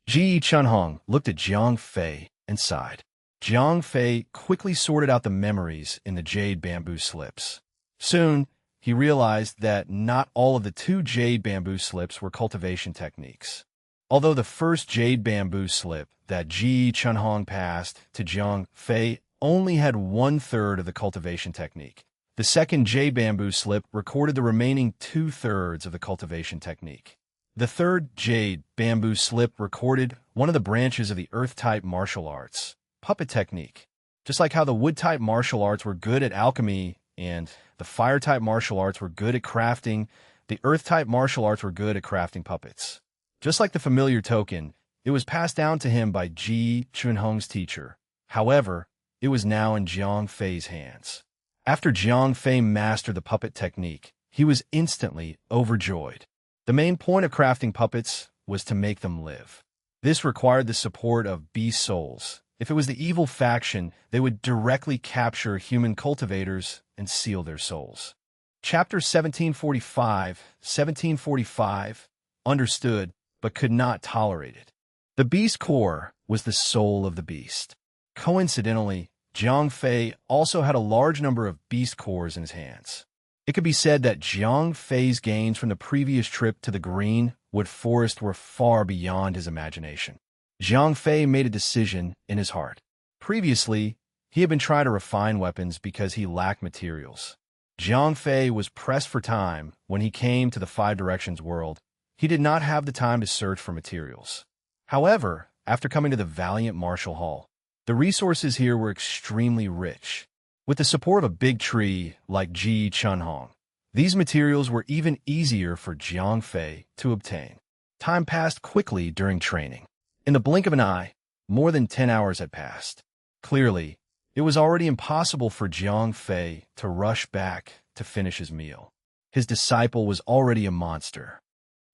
Ji Chunhong looked at Jiang Fei and sighed. Jiang Fei quickly sorted out the memories in the jade bamboo slips. Soon, he realized that not all of the 2 jade bamboo slips were cultivation techniques. Although the first jade bamboo slip that Ji Chunhong passed to Jiang Fei only had 1/3 of the cultivation technique, the second jade bamboo slip recorded the remaining 2/3 of the cultivation technique. The third jade bamboo slip recorded one of the branches of the earth-type martial arts, puppet technique. Just like how the wood-type martial arts were good at alchemy and the fire-type martial arts were good at crafting, the earth-type martial arts were good at crafting puppets. Just like the familiar token, it was passed down to him by Ji Chunhong's teacher. However, it was now in Jiang Fei's hands. After Jiang Fei mastered the puppet technique, he was instantly overjoyed. The main point of crafting puppets was to make them live. This required the support of beast souls. If it was the evil faction, they would directly capture human cultivators and seal their souls. Chapter 1745, understood, but could not tolerate it. The beast core was the soul of the beast. Coincidentally, Jiang Fei also had a large number of beast cores in his hands. It could be said that Jiang Fei's gains from the previous trip to the Greenwood Forest were far beyond his imagination. Jiang Fei made a decision in his heart. Previously, he had been trying to refine weapons because he lacked materials. Jiang Fei was pressed for time when he came to the Five Directions world. He did not have the time to search for materials. However, after coming to the Valiant Martial Hall, the resources here were extremely rich. With the support of a big tree like Ji Chunhong, these materials were even easier for Jiang Fei to obtain. Time passed quickly during training. In the blink of an eye, more than 10 hours had passed. Clearly, it was already impossible for Jiang Fei to rush back to finish his meal. His disciple was already a monster.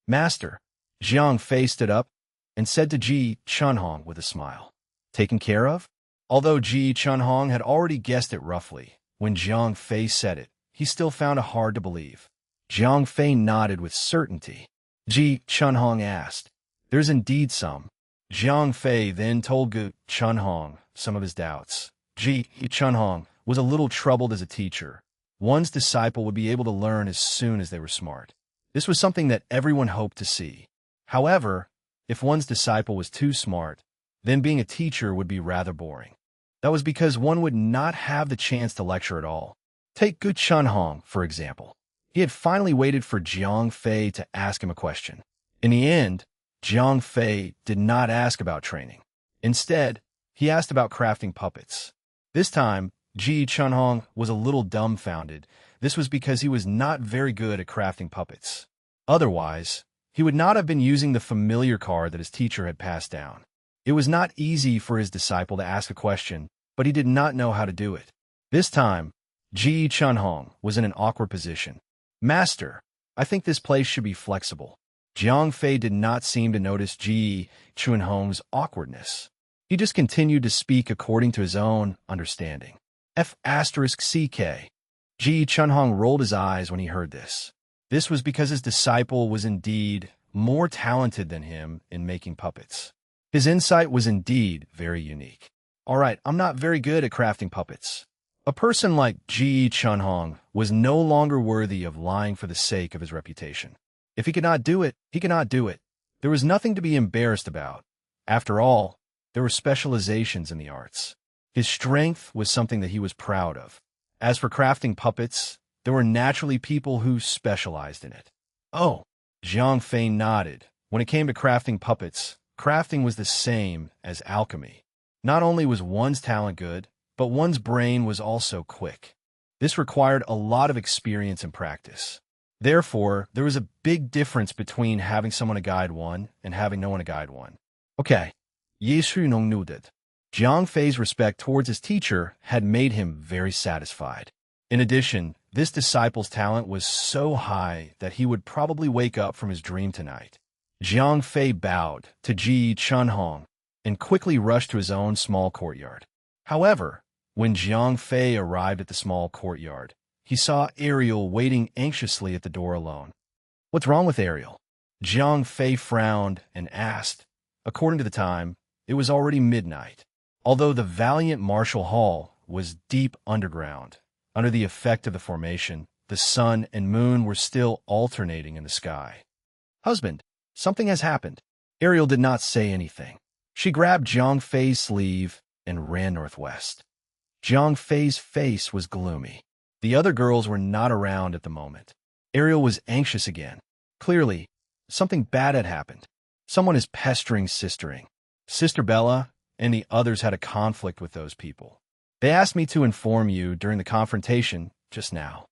"Master," Jiang Fei stood up and said to Ji Chunhong with a smile. "Taken care of?" Although Ji Chunhong had already guessed it roughly, when Jiang Fei said it, he still found it hard to believe. Jiang Fei nodded with certainty. Ji Chunhong asked, "There's indeed some." Jiang Fei then told Gu Chunhong some of his doubts. Ji Chunhong was a little troubled as a teacher. One's disciple would be able to learn as soon as they were smart. This was something that everyone hoped to see. However, if one's disciple was too smart, then being a teacher would be rather boring. That was because one would not have the chance to lecture at all. Take Gu Chunhong, for example. He had finally waited for Jiang Fei to ask him a question. In the end, Jiang Fei did not ask about training. Instead, he asked about crafting puppets. This time, Ji Chunhong was a little dumbfounded. This was because he was not very good at crafting puppets. Otherwise, he would not have been using the familiar card that his teacher had passed down. It was not easy for his disciple to ask a question, but he did not know how to do it. This time, Ji Chunhong was in an awkward position. "Master, I think this place should be flexible." Jiang Fei did not seem to notice Ji Chunhong's awkwardness. He just continued to speak according to his own understanding. F***CK. Ji Chunhong rolled his eyes when he heard this. This was because his disciple was indeed more talented than him in making puppets. His insight was indeed very unique. "All right, I'm not very good at crafting puppets." A person like Ji Chunhong was no longer worthy of lying for the sake of his reputation. If he could not do it, he could not do it. There was nothing to be embarrassed about. After all, there were specializations in the arts. His strength was something that he was proud of. As for crafting puppets, there were naturally people who specialized in it. "Oh," Jiang Fei nodded. When it came to crafting puppets, crafting was the same as alchemy. Not only was one's talent good, but one's brain was also quick. This required a lot of experience and practice. Therefore, there was a big difference between having someone to guide one and having no one to guide one. Okay, Yeshu Nong nodded. Jiang Fei's respect towards his teacher had made him very satisfied. In addition, this disciple's talent was so high that he would probably wake up from his dream tonight. Jiang Fei bowed to Ji Chunhong and quickly rushed to his own small courtyard. However, when Jiang Fei arrived at the small courtyard, he saw Ariel waiting anxiously at the door alone. "What's wrong with Ariel?" Jiang Fei frowned and asked. According to the time, it was already midnight. Although the Valiant Martial Hall was deep underground, under the effect of the formation, the sun and moon were still alternating in the sky. "Husband, something has happened." Ariel did not say anything. She grabbed Jiang Fei's sleeve and ran northwest. Jiang Fei's face was gloomy. The other girls were not around at the moment. Ariel was anxious again. Clearly, something bad had happened. Someone is pestering Sistering. Sister Bella and the others had a conflict with those people. They asked me to inform you during the confrontation just now.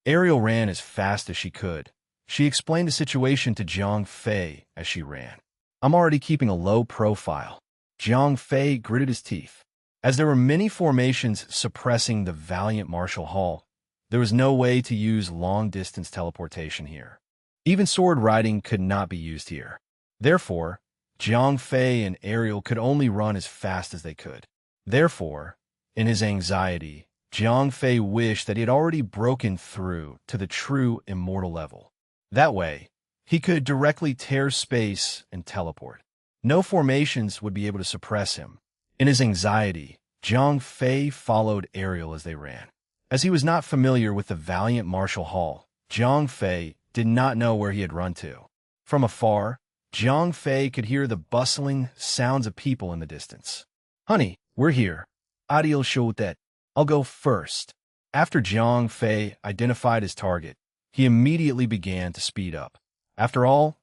Ariel ran as fast as she could. She explained the situation to Jiang Fei as she ran. "I'm already keeping a low profile." Jiang Fei gritted his teeth. As there were many formations suppressing the Valiant Martial Hall, there was no way to use long-distance teleportation here. Even sword riding could not be used here. Therefore, Jiang Fei and Ariel could only run as fast as they could. Therefore, in his anxiety, Jiang Fei wished that he had already broken through to the true immortal level. That way, he could directly tear space and teleport. No formations would be able to suppress him. In his anxiety, Jiang Fei followed Ariel as they ran. As he was not familiar with the valiant martial hall, Jiang Fei did not know where he had run to. From afar, Jiang Fei could hear the bustling sounds of people in the distance. "Honey, we're here. Adiel showed that. I'll go first." After Jiang Fei identified his target, he immediately began to speed up. After all,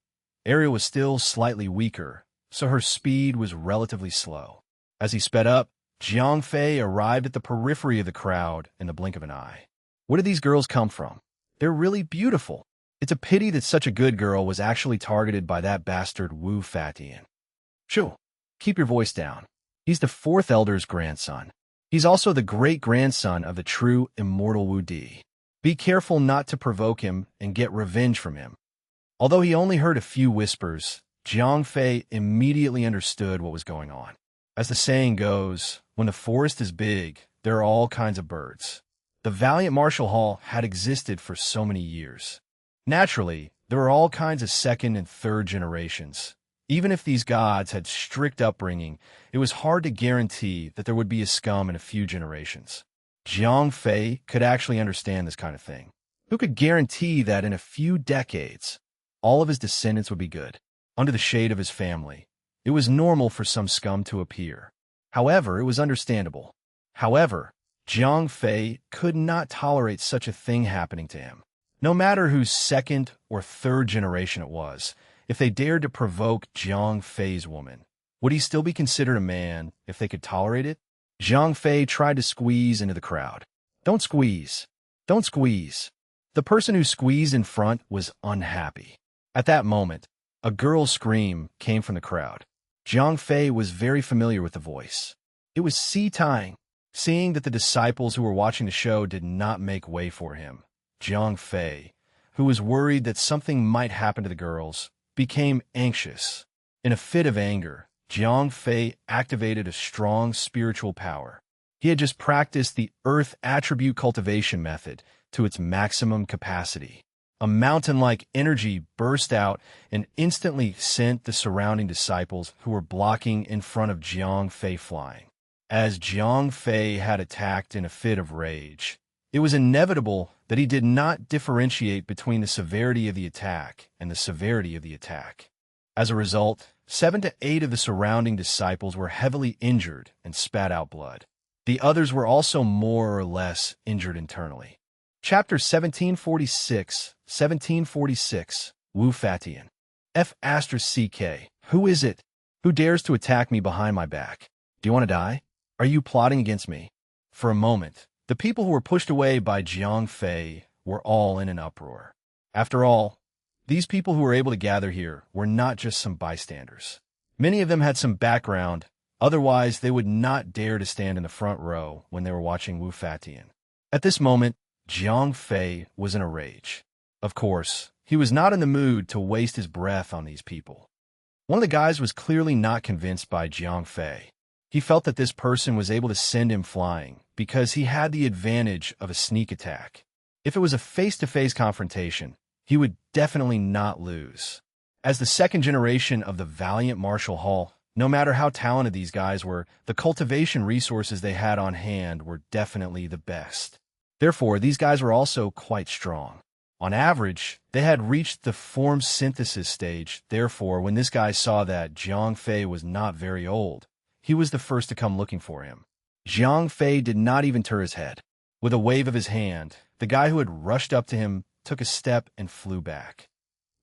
Ariel was still slightly weaker, so her speed was relatively slow. As he sped up, Jiang Fei arrived at the periphery of the crowd in the blink of an eye. Where did these girls come from? They're really beautiful. It's a pity that such a good girl was actually targeted by that bastard Wu Fatian. Shoo, keep your voice down. He's the fourth elder's grandson. He's also the great-grandson of the true immortal Wu Di. Be careful not to provoke him and get revenge from him. Although he only heard a few whispers, Jiang Fei immediately understood what was going on. As the saying goes, when the forest is big, there are all kinds of birds. The valiant martial hall had existed for so many years. Naturally, there were all kinds of second and third generations. Even if these gods had strict upbringing, it was hard to guarantee that there would be a scum in a few generations. Jiang Fei could actually understand this kind of thing. Who could guarantee that in a few decades, all of his descendants would be good? Under the shade of his family, it was normal for some scum to appear. However, it was understandable. However, Jiang Fei could not tolerate such a thing happening to him. No matter whose second or third generation it was, if they dared to provoke Jiang Fei's woman, would he still be considered a man if they could tolerate it? Jiang Fei tried to squeeze into the crowd. Don't squeeze. Don't squeeze. The person who squeezed in front was unhappy. At that moment, a girl's scream came from the crowd. Jiang Fei was very familiar with the voice. It was Si Tang. Seeing that the disciples who were watching the show did not make way for him, Jiang Fei, who was worried that something might happen to the girls, became anxious. In a fit of anger, Jiang Fei activated a strong spiritual power. He had just practiced the Earth Attribute Cultivation method to its maximum capacity. A mountain-like energy burst out and instantly sent the surrounding disciples who were blocking in front of Jiang Fei flying. As Jiang Fei had attacked in a fit of rage, it was inevitable that he did not differentiate between the severity of the attack and the severity of the attack. As a result, 7 to 8 of the surrounding disciples were heavily injured and spat out blood. The others were also more or less injured internally. Chapter 1746, Wu Fatian. F***CK. Who is it? Who dares to attack me behind my back? Do you want to die? Are you plotting against me? For a moment, the people who were pushed away by Jiang Fei were all in an uproar. After all, these people who were able to gather here were not just some bystanders. Many of them had some background, otherwise they would not dare to stand in the front row when they were watching Wu Fatian. At this moment, Jiang Fei was in a rage. Of course, he was not in the mood to waste his breath on these people. One of the guys was clearly not convinced by Jiang Fei. He felt that this person was able to send him flying because he had the advantage of a sneak attack. If it was a face-to-face confrontation, he would definitely not lose. As the second generation of the valiant martial hall, no matter how talented these guys were, the cultivation resources they had on hand were definitely the best. Therefore, these guys were also quite strong. On average, they had reached the form synthesis stage. Therefore, when this guy saw that Jiang Fei was not very old, he was the first to come looking for him. Jiang Fei did not even turn his head. With a wave of his hand, the guy who had rushed up to him took a step and flew back.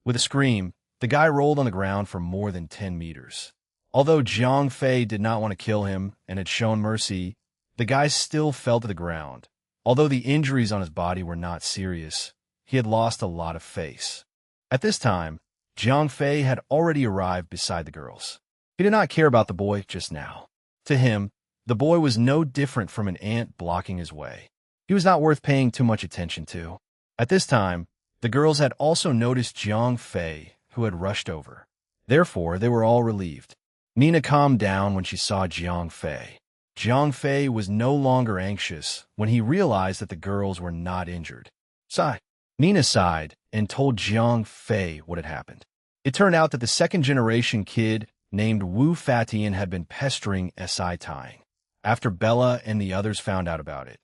With a scream, the guy rolled on the ground for more than 10 meters. Although Jiang Fei did not want to kill him and had shown mercy, the guy still fell to the ground. Although the injuries on his body were not serious, he had lost a lot of face. At this time, Jiang Fei had already arrived beside the girls. He did not care about the boy just now. To him, the boy was no different from an ant blocking his way. He was not worth paying too much attention to. At this time, the girls had also noticed Jiang Fei, who had rushed over. Therefore, they were all relieved. Nina calmed down when she saw Jiang Fei. Jiang Fei was no longer anxious when he realized that the girls were not injured. Nina sighed and told Jiang Fei what had happened. It turned out that the second-generation kid named Wu Fatian had been pestering Si Tying. After Bella and the others found out about it,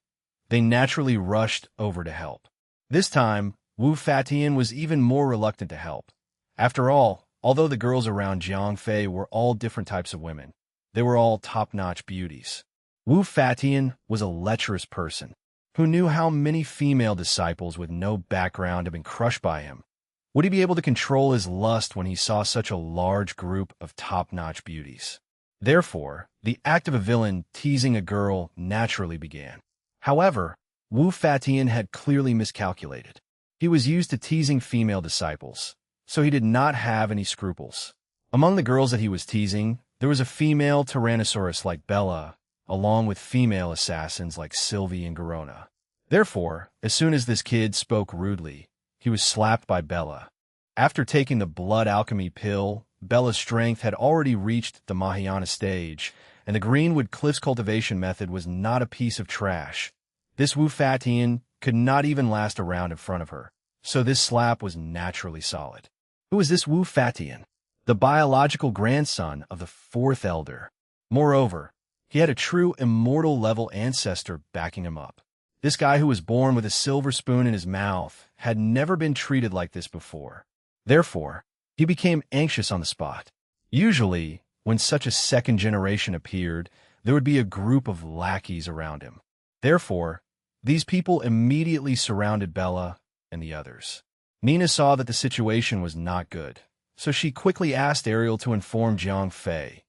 they naturally rushed over to help. This time, Wu Fatian was even more reluctant to help. After all, although the girls around Jiang Fei were all different types of women, they were all top-notch beauties. Wu Fatian was a lecherous person who knew how many female disciples with no background had been crushed by him. Would he be able to control his lust when he saw such a large group of top-notch beauties? Therefore, the act of a villain teasing a girl naturally began. However, Wu Fatian had clearly miscalculated. He was used to teasing female disciples, so he did not have any scruples. Among the girls that he was teasing, there was a female Tyrannosaurus like Bella, along with female assassins like Sylvie and Garona. Therefore, as soon as this kid spoke rudely, he was slapped by Bella. After taking the blood alchemy pill, Bella's strength had already reached the Mahayana stage, and the Greenwood Cliffs cultivation method was not a piece of trash. This Wu Fatian could not even last a round in front of her, so this slap was naturally solid. Who is this Wu Fatian? The biological grandson of the fourth elder. Moreover, he had a true immortal-level ancestor backing him up. This guy who was born with a silver spoon in his mouth had never been treated like this before. Therefore, he became anxious on the spot. Usually, when such a second generation appeared, there would be a group of lackeys around him. Therefore, these people immediately surrounded Bella and the others. Nina saw that the situation was not good, so she quickly asked Ariel to inform Jiang Fei.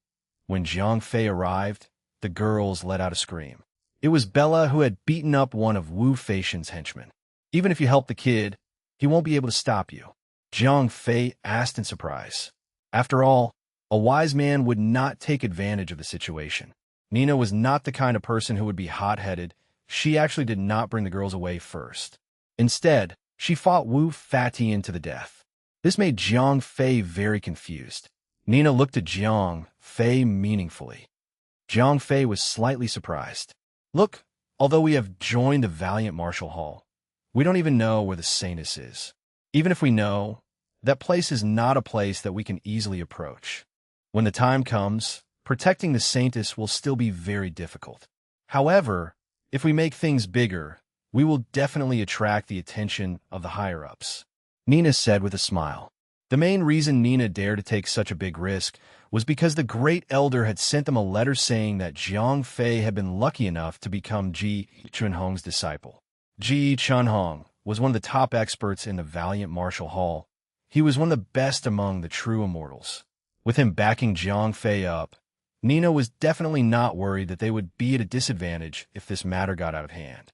When Jiang Fei arrived, the girls let out a scream. It was Bella who had beaten up one of Wu Feixian's henchmen. Even if you help the kid, he won't be able to stop you, Jiang Fei asked in surprise. After all, a wise man would not take advantage of the situation. Nina was not the kind of person who would be hot-headed. She actually did not bring the girls away first. Instead, she fought Wu Fatian to the death. This made Jiang Fei very confused. Nina looked at Jiang Fei meaningfully. Jiang Fei was slightly surprised. Look, although we have joined the Valiant Martial Hall, we don't even know where the Saintess is. Even if we know, that place is not a place that we can easily approach. When the time comes, protecting the Saintess will still be very difficult. However, if we make things bigger, we will definitely attract the attention of the higher-ups, Nina said with a smile. The main reason Nina dared to take such a big risk was because the Great Elder had sent them a letter saying that Jiang Fei had been lucky enough to become Ji Chunhong's disciple. Ji Chunhong was one of the top experts in the Valiant Martial Hall. He was one of the best among the true immortals. With him backing Jiang Fei up, Nina was definitely not worried that they would be at a disadvantage if this matter got out of hand.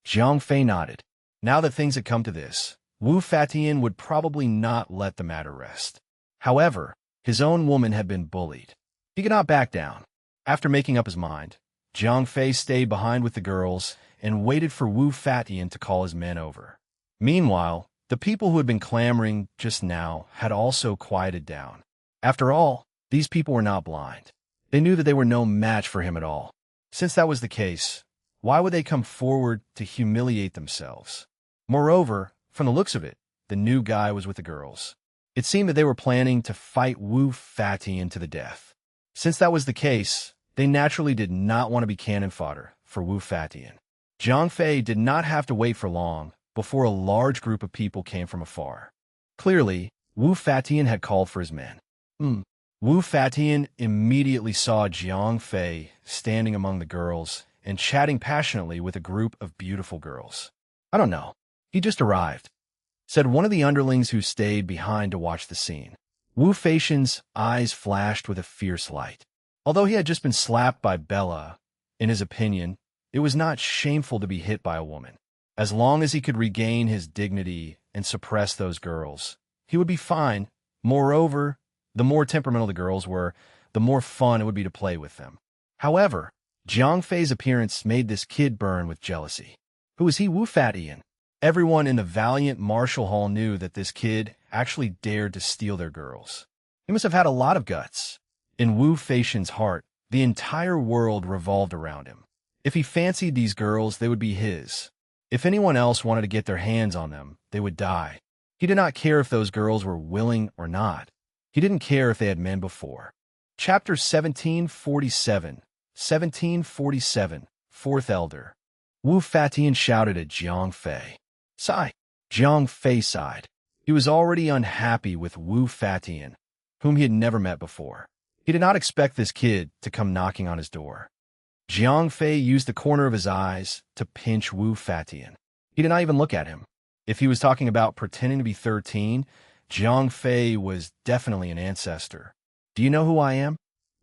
Jiang Fei nodded. Now that things had come to this, Wu Fatian would probably not let the matter rest. However, his own woman had been bullied. He could not back down. After making up his mind, Jiang Fei stayed behind with the girls and waited for Wu Fatian to call his men over. Meanwhile, the people who had been clamoring just now had also quieted down. After all, these people were not blind. They knew that they were no match for him at all. Since that was the case, why would they come forward to humiliate themselves? Moreover, from the looks of it, the new guy was with the girls. It seemed that they were planning to fight Wu Fatian to the death. Since that was the case, they naturally did not want to be cannon fodder for Wu Fatian. Jiang Fei did not have to wait for long before a large group of people came from afar. Clearly, Wu Fatian had called for his men. Wu Fatian immediately saw Jiang Fei standing among the girls and chatting passionately with a group of beautiful girls. I don't know. He just arrived, said one of the underlings who stayed behind to watch the scene. Wu Feixian's eyes flashed with a fierce light. Although he had just been slapped by Bella, in his opinion, it was not shameful to be hit by a woman. As long as he could regain his dignity and suppress those girls, he would be fine. Moreover, the more temperamental the girls were, the more fun it would be to play with them. However, Jiang Fei's appearance made this kid burn with jealousy. Who is he, Wu Fatian? Everyone in the Valiant Martial Hall knew that this kid actually dared to steal their girls. He must have had a lot of guts. In Wu Feixian's heart, The entire world revolved around him. If he fancied these girls, they would be his. If anyone else wanted to get their hands on them, they would die. He did not care if those girls were willing or not. He didn't care if they had men before. Chapter 1747. 1747. Fourth Elder. Wu Fatian shouted at Jiang Fei. Sigh. Jiang Fei sighed. He was already unhappy with Wu Fatian, whom he had never met before. He did not expect this kid to come knocking on his door. Jiang Fei used the corner of his eyes to pinch Wu Fatian. He did not even look at him. If he was talking about pretending to be 13, Jiang Fei was definitely an ancestor. Do you know who I am?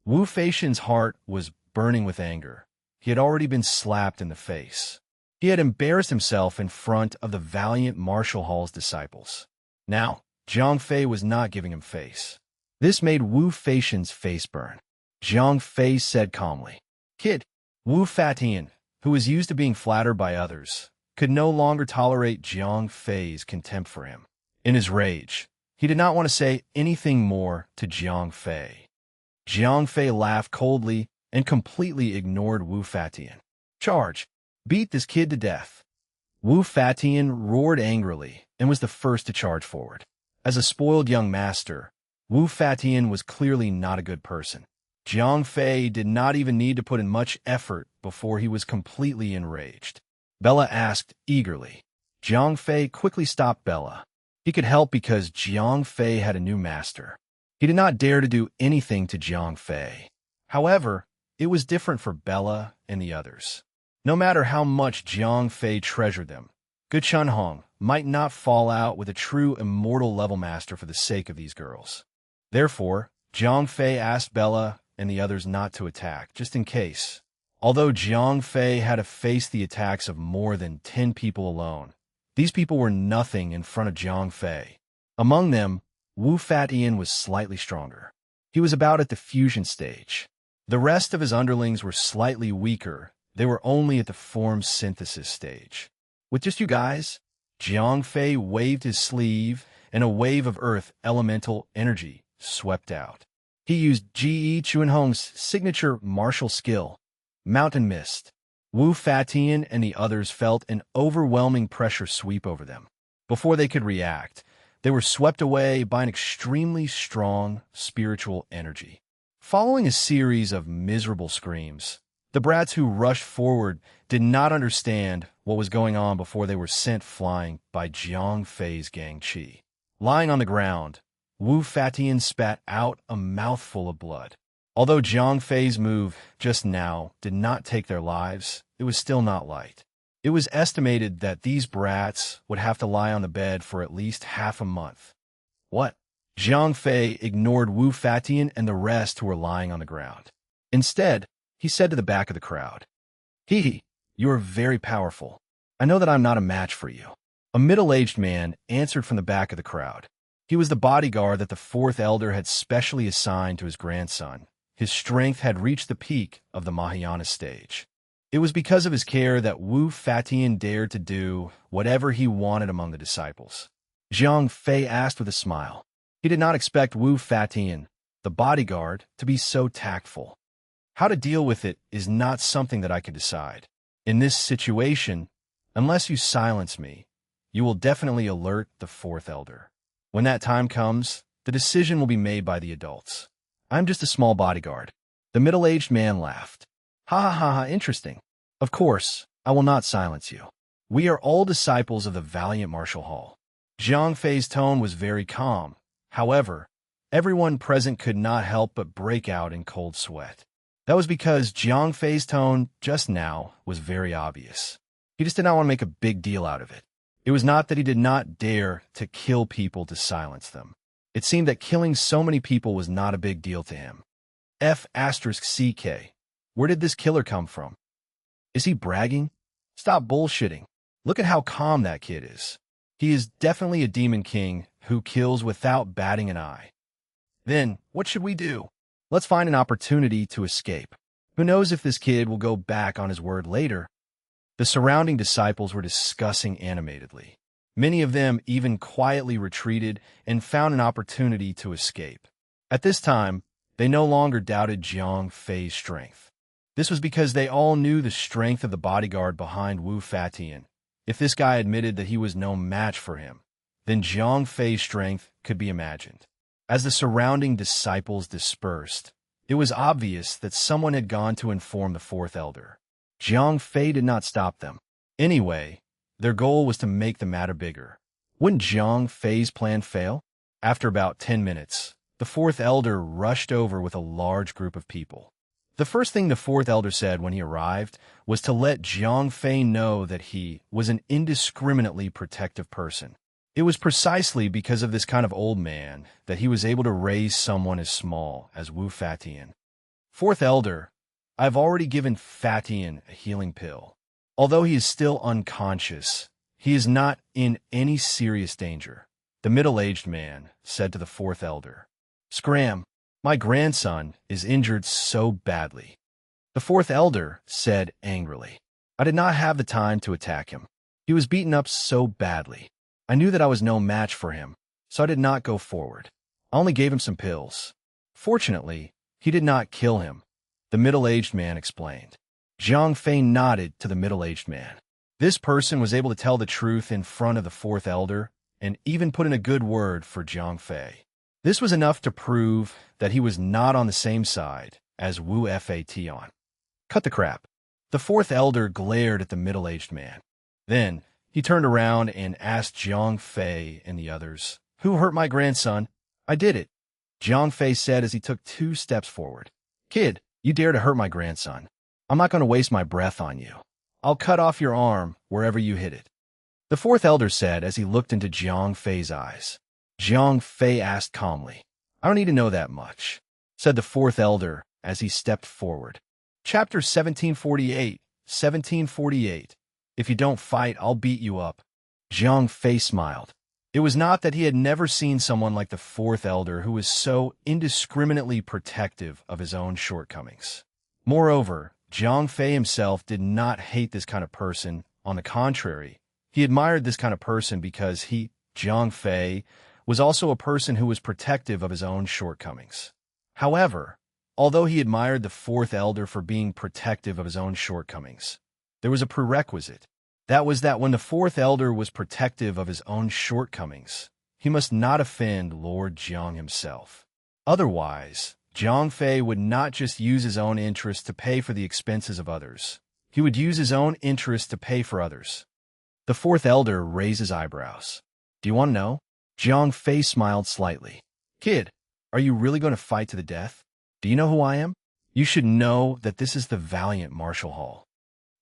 Wu Fatian's heart was burning with anger. He had already been slapped in the face. He had embarrassed himself in front of the valiant Marshall Hall's disciples. Now, Jiang Fei was not giving him face. This made Wu Fatian's face burn. Jiang Fei said calmly, "Kid." Wu Fatian, who was used to being flattered by others, could no longer tolerate Jiang Fei's contempt for him. In his rage, he did not want to say anything more to Jiang Fei. Jiang Fei laughed coldly and completely ignored Wu Fatian. "Charge! Beat this kid to death!" Wu Fatian roared angrily and was the first to charge forward. As a spoiled young master, Wu Fatian was clearly not a good person. Jiang Fei did not even need to put in much effort before he was completely enraged. Bella asked eagerly. Jiang Fei quickly stopped Bella. He could help because Jiang Fei had a new master. He did not dare to do anything to Jiang Fei. However, it was different for Bella and the others. No matter how much Jiang Fei treasured them, Gu Chunhong might not fall out with a true immortal level master for the sake of these girls. Therefore, Jiang Fei asked Bella and the others not to attack, just in case. Although Jiang Fei had to face the attacks of more than 10 people alone, these people were nothing in front of Jiang Fei. Among them, Wu Fatian was slightly stronger. He was about at the fusion stage. The rest of his underlings were slightly weaker. They were only at the form synthesis stage. With just you guys, Jiang Fei waved his sleeve, and a wave of earth elemental energy swept out. He used Ji Chunhong's signature martial skill, Mountain Mist. Wu Fatian and the others felt an overwhelming pressure sweep over them. Before they could react, they were swept away by an extremely strong spiritual energy. Following a series of miserable screams, the brats who rushed forward did not understand what was going on before they were sent flying by Jiang Fei's gang chi. Lying on the ground, Wu Fatian spat out a mouthful of blood. Although Jiang Fei's move just now did not take their lives, it was still not light. It was estimated that these brats would have to lie on the bed for at least half a month. What? Jiang Fei ignored Wu Fatian and the rest who were lying on the ground. Instead, he said to the back of the crowd, "Hee, you are very powerful. I know that I'm not a match for you." A middle-aged man answered from the back of the crowd. He was the bodyguard that the fourth elder had specially assigned to his grandson. His strength had reached the peak of the Mahayana stage. It was because of his care that Wu Fatian dared to do whatever he wanted among the disciples. Jiang Fei asked with a smile. He did not expect Wu Fatian, the bodyguard, to be so tactful. How to deal with it is not something that I could decide. In this situation, unless you silence me, you will definitely alert the fourth elder. When that time comes, the decision will be made by the adults. I'm just a small bodyguard. The middle-aged man laughed. Ha ha ha ha, interesting. Of course, I will not silence you. We are all disciples of the valiant Marshall Hall. Jiang Fei's tone was very calm. However, everyone present could not help but break out in cold sweat. That was because Jiang Fei's tone just now was very obvious. He just did not want to make a big deal out of it. It was not that he did not dare to kill people to silence them. It seemed that killing so many people was not a big deal to him. F***CK. Where did this killer come from? Is he bragging? Stop bullshitting. Look at how calm that kid is. He is definitely a demon king who kills without batting an eye. Then, what should we do? Let's find an opportunity to escape. Who knows if this kid will go back on his word later? The surrounding disciples were discussing animatedly. Many of them even quietly retreated and found an opportunity to escape. At this time, They no longer doubted Jiang Fei's strength. This was because they all knew the strength of the bodyguard behind Wu Fatian. If this guy admitted that he was no match for him, then Jiang Fei's strength could be imagined. As the surrounding disciples dispersed, it was obvious that someone had gone to inform the fourth elder. Jiang Fei did not stop them. Anyway, their goal was to make the matter bigger. Wouldn't Jiang Fei's plan fail? After about 10 minutes, the fourth elder rushed over with a large group of people. The first thing the fourth elder said when he arrived was to let Jiang Fei know that he was an indiscriminately protective person. It was precisely because of this kind of old man that he was able to raise someone as small as Wu Fatian. Fourth elder, I've already given Fatian a healing pill. Although he is still unconscious, he is not in any serious danger, the middle-aged man said to the fourth elder. Scram, my grandson is injured so badly. The fourth elder said angrily. I did not have the time to attack him. He was beaten up so badly. I knew that I was no match for him, so I did not go forward. I only gave him some pills. Fortunately, he did not kill him, the middle-aged man explained. Jiang Fei nodded to the middle-aged man. This person was able to tell the truth in front of the fourth elder and even put in a good word for Jiang Fei. This was enough to prove that he was not on the same side as Wu Fatian. Cut the crap. The fourth elder glared at the middle-aged man. Then, he turned around and asked Jiang Fei and the others, Who hurt my grandson? I did it. Jiang Fei said as he took 2 steps forward. Kid, you dare to hurt my grandson. I'm not going to waste my breath on you. I'll cut off your arm wherever you hit it. The fourth elder said as he looked into Jiang Fei's eyes. Jiang Fei asked calmly. I don't need to know that much, said the fourth elder as he stepped forward. Chapter 1748. If you don't fight, I'll beat you up. Jiang Fei smiled. It was not that he had never seen someone like the fourth elder who was so indiscriminately protective of his own shortcomings. Moreover, Jiang Fei himself did not hate this kind of person. On the contrary, he admired this kind of person because he, Jiang Fei, was also a person who was protective of his own shortcomings. However, although he admired the fourth elder for being protective of his own shortcomings, there was a prerequisite. That was that when the fourth elder was protective of his own shortcomings, he must not offend Lord Jiang himself. Otherwise, Jiang Fei would not just use his own interests to pay for the expenses of others. He would use his own interests to pay for others. The fourth elder raised his eyebrows. Do you want to know? Jiang Fei smiled slightly. Kid, are you really going to fight to the death? Do you know who I am? You should know that this is the valiant Marshal Hall.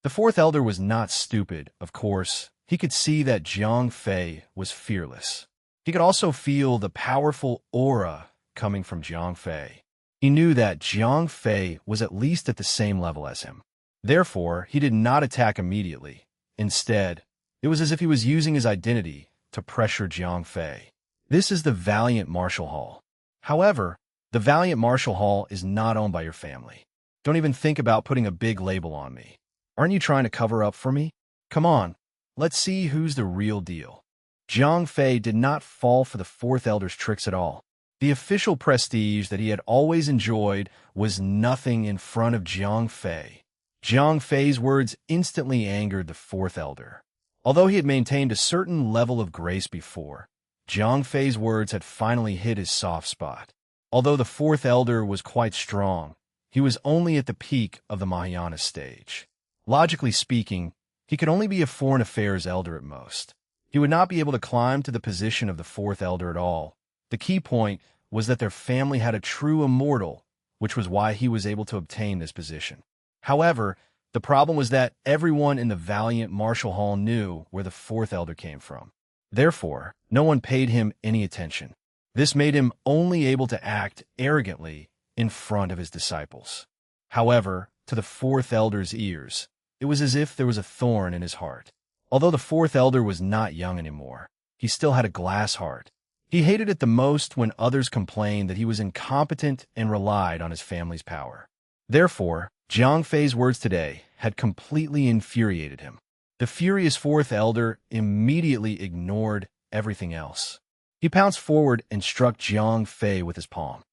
The fourth elder was not stupid, of course. He could see that Jiang Fei was fearless. He could also feel the powerful aura coming from Jiang Fei. He knew that Jiang Fei was at least at the same level as him. Therefore, he did not attack immediately. Instead, it was as if he was using his identity to pressure Jiang Fei. This is the valiant Marshal Hall. However, the valiant Marshal Hall is not owned by your family. Don't even think about putting a big label on me. Aren't you trying to cover up for me? Come on, let's see who's the real deal. Jiang Fei did not fall for the fourth elder's tricks at all. The official prestige that he had always enjoyed was nothing in front of Jiang Fei. Jiang Fei's words instantly angered the fourth elder. Although he had maintained a certain level of grace before, Jiang Fei's words had finally hit his soft spot. Although the fourth elder was quite strong, he was only at the peak of the Mahayana stage. Logically speaking, he could only be a foreign affairs elder at most. He would not be able to climb to the position of the fourth elder at all. The key point was that their family had a true immortal, which was why he was able to obtain this position. However, the problem was that everyone in the valiant Marshal Hall knew where the fourth elder came from. Therefore, no one paid him any attention. This made him only able to act arrogantly in front of his disciples. However, to the fourth elder's ears, it was as if there was a thorn in his heart. Although the fourth elder was not young anymore, he still had a glass heart. He hated it the most when others complained that he was incompetent and relied on his family's power. Therefore, Jiang Fei's words today had completely infuriated him. The furious fourth elder immediately ignored everything else. He pounced forward and struck Jiang Fei with his palm.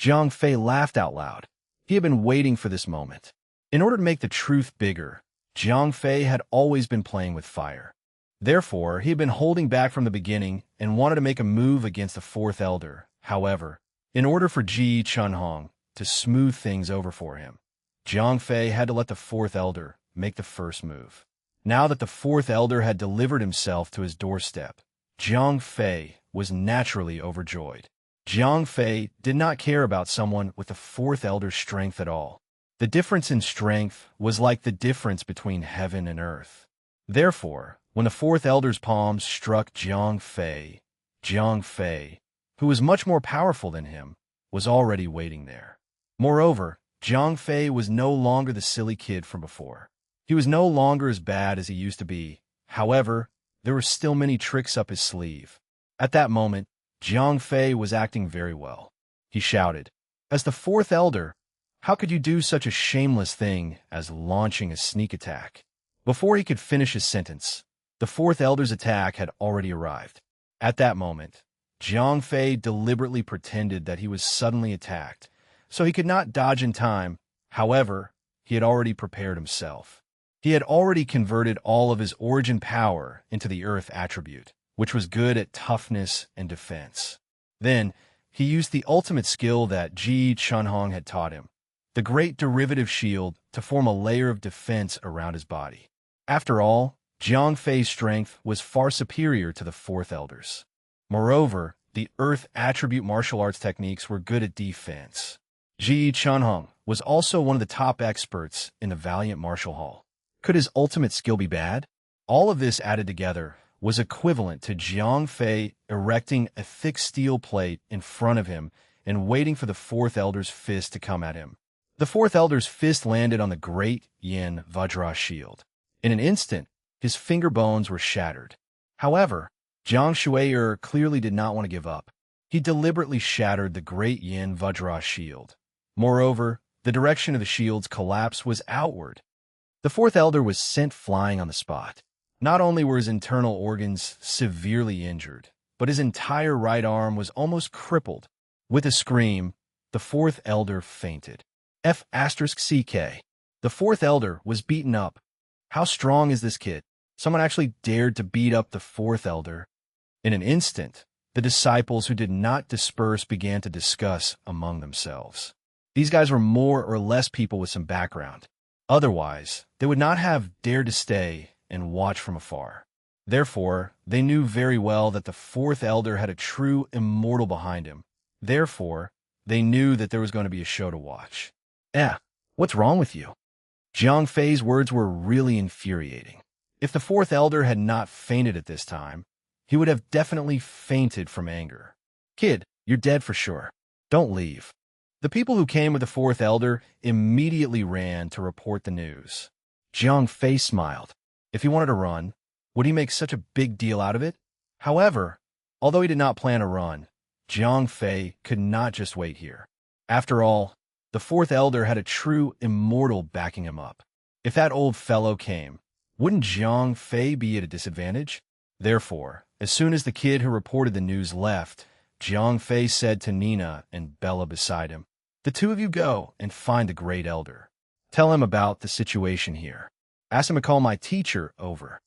Jiang Fei laughed out loud. He had been waiting for this moment. In order to make the truth bigger, Jiang Fei had always been playing with fire. Therefore, he had been holding back from the beginning and wanted to make a move against the fourth elder. However, in order for Ji Chunhong to smooth things over for him, Jiang Fei had to let the fourth elder make the first move. Now that the fourth elder had delivered himself to his doorstep, Jiang Fei was naturally overjoyed. Jiang Fei did not care about someone with the fourth elder's strength at all. The difference in strength was like the difference between heaven and earth. Therefore, when the fourth elder's palms struck Jiang Fei, who was much more powerful than him, was already waiting there. Moreover, Jiang Fei was no longer the silly kid from before. He was no longer as bad as he used to be. However, there were still many tricks up his sleeve. At that moment, Jiang Fei was acting very well. He shouted, "As the fourth elder, how could you do such a shameless thing as launching a sneak attack?" Before he could finish his sentence, the fourth elder's attack had already arrived. At that moment, Jiang Fei deliberately pretended that he was suddenly attacked, so he could not dodge in time. However, he had already prepared himself. He had already converted all of his origin power into the earth attribute, which was good at toughness and defense. Then, he used the ultimate skill that Ji Chunhong had taught him, the great derivative shield, to form a layer of defense around his body. After all, Jiang Fei's strength was far superior to the fourth elder's. Moreover, the earth attribute martial arts techniques were good at defense. Ji Chunhong was also one of the top experts in the Valiant Martial Hall. Could his ultimate skill be bad? All of this added together was equivalent to Jiang Fei erecting a thick steel plate in front of him and waiting for the fourth elder's fist to come at him. The fourth elder's fist landed on the great Yin Vajra shield. In an instant, his finger bones were shattered. However, Jiang Shui'er clearly did not want to give up. He deliberately shattered the great Yin Vajra shield. Moreover, the direction of the shield's collapse was outward. The fourth elder was sent flying on the spot. Not only were his internal organs severely injured, but his entire right arm was almost crippled. With a scream, the fourth elder fainted. F*CK. The fourth elder was beaten up. How strong is this kid? Someone actually dared to beat up the fourth elder. In an instant, the disciples who did not disperse began to discuss among themselves. These guys were more or less people with some background. Otherwise, they would not have dared to stay and watch from afar. Therefore, they knew very well that the fourth elder had a true immortal behind him. Therefore, they knew that there was going to be a show to watch. What's wrong with you? Jiang Fei's words were really infuriating. If the fourth elder had not fainted at this time, he would have definitely fainted from anger. Kid, you're dead for sure. Don't leave. The people who came with the fourth elder immediately ran to report the news. Jiang Fei smiled. If he wanted to run, would he make such a big deal out of it? However, although he did not plan to run, Jiang Fei could not just wait here. After all, the fourth elder had a true immortal backing him up. If that old fellow came, wouldn't Jiang Fei be at a disadvantage? Therefore, as soon as the kid who reported the news left, Jiang Fei said to Nina and Bella beside him, "The two of you go and find the great elder. Tell him about the situation here. Ask him to call my teacher over."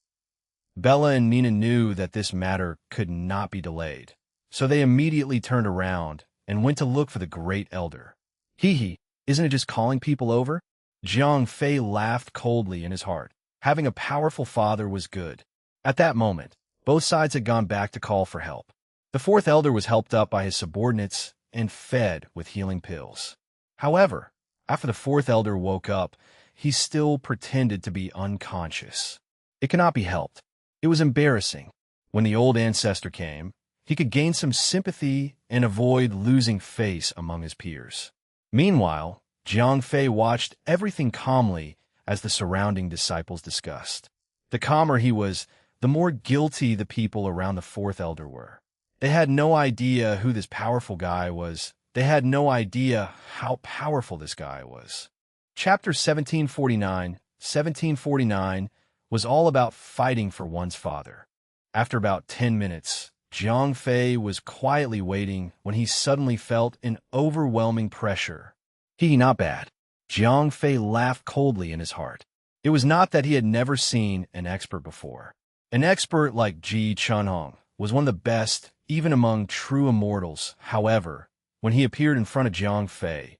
Bella and Nina knew that this matter could not be delayed, so they immediately turned around and went to look for the great elder. Isn't it just calling people over? Jiang Fei laughed coldly in his heart. Having a powerful father was good. At that moment, both sides had gone back to call for help. The fourth elder was helped up by his subordinates and fed with healing pills. However, after the fourth elder woke up, he still pretended to be unconscious. It cannot be helped. It was embarrassing. When the old ancestor came, he could gain some sympathy and avoid losing face among his peers. Meanwhile, Jiang Fei watched everything calmly as the surrounding disciples discussed. The calmer he was, the more guilty the people around the fourth elder were. They had no idea who this powerful guy was. They had no idea how powerful this guy was. Chapter 1749 was all about fighting for one's father. After about 10 minutes, Jiang Fei was quietly waiting when he suddenly felt an overwhelming pressure. Not bad. Jiang Fei laughed coldly in his heart. It was not that he had never seen an expert before. An expert like Ji Chunhong was one of the best, even among true immortals. However, when he appeared in front of Jiang Fei,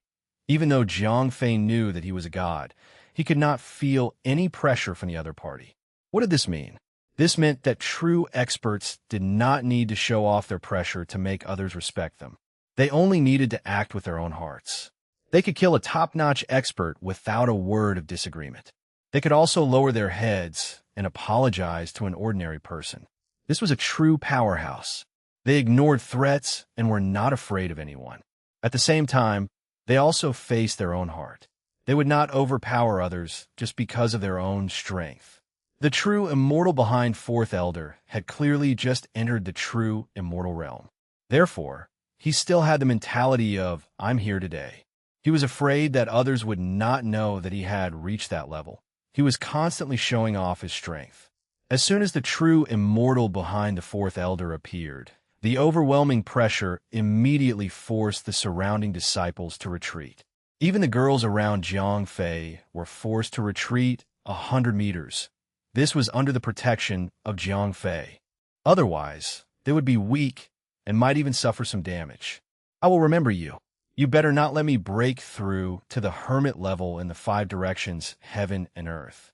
even though Jiang Fei knew that he was a god, he could not feel any pressure from the other party. What did this mean? This meant that true experts did not need to show off their pressure to make others respect them. They only needed to act with their own hearts. They could kill a top-notch expert without a word of disagreement. They could also lower their heads and apologize to an ordinary person. This was a true powerhouse. They ignored threats and were not afraid of anyone. At the same time, they also faced their own heart. They would not overpower others just because of their own strength. The true immortal behind Fourth Elder had clearly just entered the true immortal realm. Therefore, he still had the mentality of, I'm here today. He was afraid that others would not know that he had reached that level. He was constantly showing off his strength. As soon as the true immortal behind the Fourth Elder appeared, the overwhelming pressure immediately forced the surrounding disciples to retreat. Even the girls around Jiang Fei were forced to retreat 100 meters. This was under the protection of Jiang Fei. Otherwise, they would be weak and might even suffer some damage. I will remember you. You better not let me break through to the hermit level in the 5 directions, heaven and earth.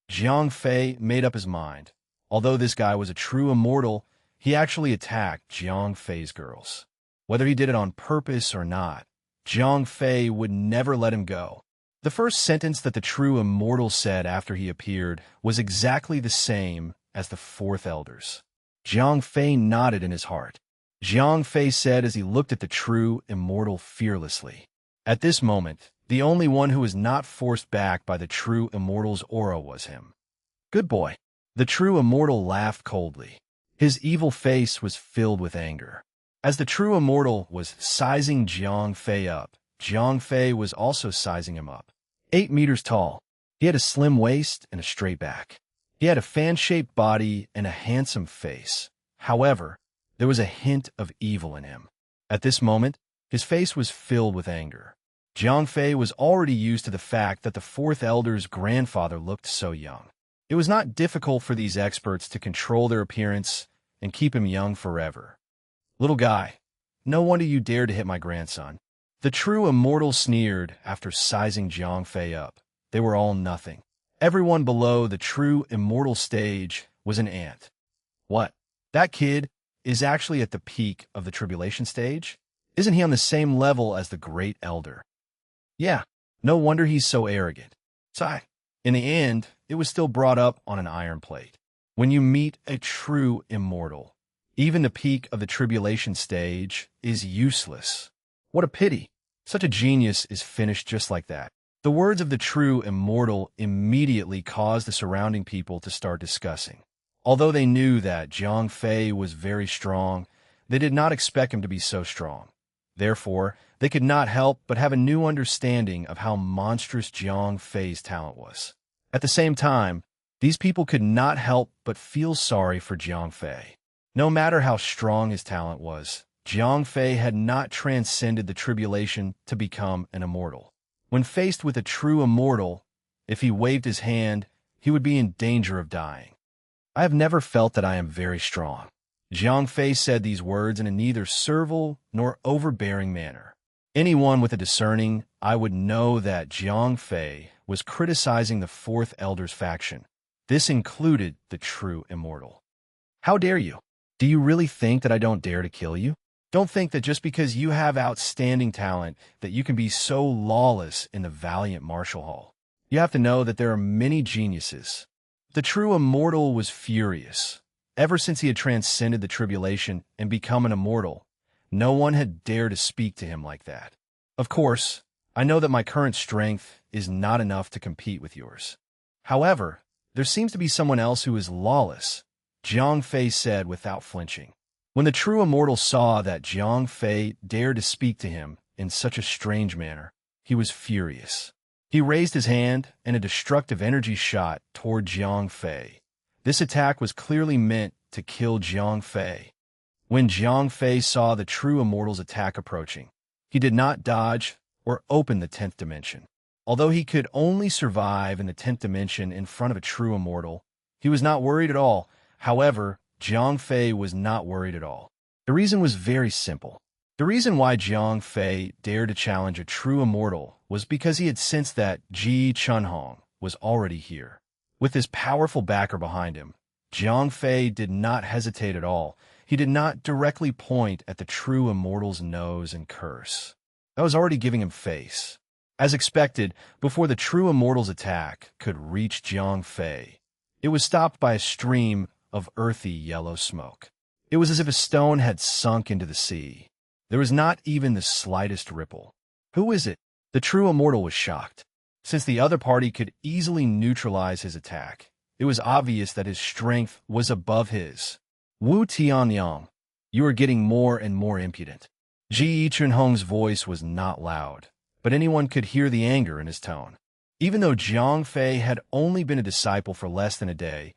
Jiang Fei made up his mind. Although this guy was a true immortal, he actually attacked Jiang Fei's girls. Whether he did it on purpose or not, Jiang Fei would never let him go. The first sentence that the true immortal said after he appeared was exactly the same as the Fourth Elder's. Jiang Fei nodded in his heart. Jiang Fei said as he looked at the true immortal fearlessly. At this moment, the only one who was not forced back by the true immortal's aura was him. Good boy. The true immortal laughed coldly. His evil face was filled with anger. As the true immortal was sizing Jiang Fei up, Jiang Fei was also sizing him up. 8 meters tall. He had a slim waist and a straight back. He had a fan-shaped body and a handsome face. However, there was a hint of evil in him. At this moment, his face was filled with anger. Jiang Fei was already used to the fact that the Fourth Elder's grandfather looked so young. It was not difficult for these experts to control their appearance and keep him young forever. Little guy, no wonder you dared to hit my grandson. The true immortal sneered after sizing Jiang Fei up. They were all nothing. Everyone below the true immortal stage was an ant. What? That kid is actually at the peak of the tribulation stage? Isn't he on the same level as the great elder? Yeah, no wonder he's so arrogant. In the end, it was still brought up on an iron plate. When you meet a true immortal, even the peak of the tribulation stage is useless. What a pity. Such a genius is finished just like that. The words of the true immortal immediately caused the surrounding people to start discussing. Although they knew that Jiang Fei was very strong, they did not expect him to be so strong. Therefore, they could not help but have a new understanding of how monstrous Jiang Fei's talent was. At the same time, these people could not help but feel sorry for Jiang Fei. No matter how strong his talent was, Jiang Fei had not transcended the tribulation to become an immortal. When faced with a true immortal, if he waved his hand, he would be in danger of dying. I have never felt that I am very strong. Jiang Fei said these words in a neither servile nor overbearing manner. Anyone with a discerning eye would know that Jiang Fei was criticizing the Fourth Elder's faction. This included the true immortal. How dare you? Do you really think that I don't dare to kill you? Don't think that just because you have outstanding talent that you can be so lawless in the valiant martial hall. You have to know that there are many geniuses. The true immortal was furious. Ever since he had transcended the tribulation and become an immortal, no one had dared to speak to him like that. Of course, I know that my current strength is not enough to compete with yours. However, there seems to be someone else who is lawless, Jiang Fei said without flinching. When the true immortal saw that Jiang Fei dared to speak to him in such a strange manner, he was furious. He raised his hand and a destructive energy shot toward Jiang Fei. This attack was clearly meant to kill Jiang Fei. When Jiang Fei saw the true immortal's attack approaching, he did not dodge or open the 10th dimension. Although he could only survive in the 10th dimension in front of a true immortal, he was not worried at all. However, Jiang Fei was not worried at all. The reason was very simple. The reason why Jiang Fei dared to challenge a true immortal was because he had sensed that Ji Chunhong was already here. With his powerful backer behind him, Jiang Fei did not hesitate at all. He did not directly point at the true immortal's nose and curse. That was already giving him face. As expected, before the true immortal's attack could reach Jiang Fei, it was stopped by a stream of earthy yellow smoke. It was as if a stone had sunk into the sea. There was not even the slightest ripple. Who is it? The true immortal was shocked. Since the other party could easily neutralize his attack, it was obvious that his strength was above his. Wu Tianyang, you are getting more and more impudent. Ji Chunhong's voice was not loud, but anyone could hear the anger in his tone. Even though Jiang Fei had only been a disciple for less than a day,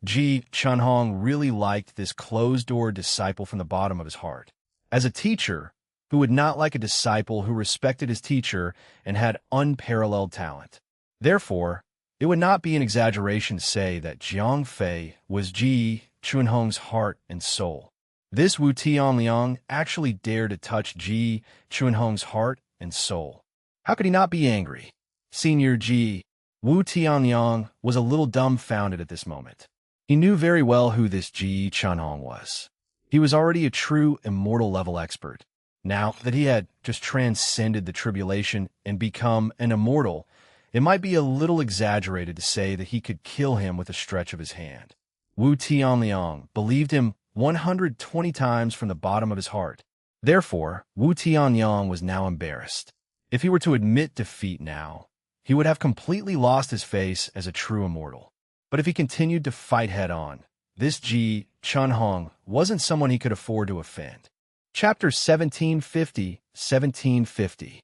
Ji Chunhong really liked this closed-door disciple from the bottom of his heart. As a teacher, who would not like a disciple who respected his teacher and had unparalleled talent? Therefore, it would not be an exaggeration to say that Jiang Fei was Ji Chunhong's heart and soul. This Wu Tianliang actually dared to touch Ji Chunhong's heart and soul. How could he not be angry? Senior Ji Wu Tianliang was a little dumbfounded at this moment. He knew very well who this Ji Chunhong was. He was already a true immortal-level expert. Now that he had just transcended the tribulation and become an immortal, it might be a little exaggerated to say that he could kill him with a stretch of his hand. Wu Tianliang believed him 120 times from the bottom of his heart. Therefore, Wu Tianyang was now embarrassed. If he were to admit defeat now, he would have completely lost his face as a true immortal. But if he continued to fight head-on, this Ji Chunhong wasn't someone he could afford to offend. Chapter 1750.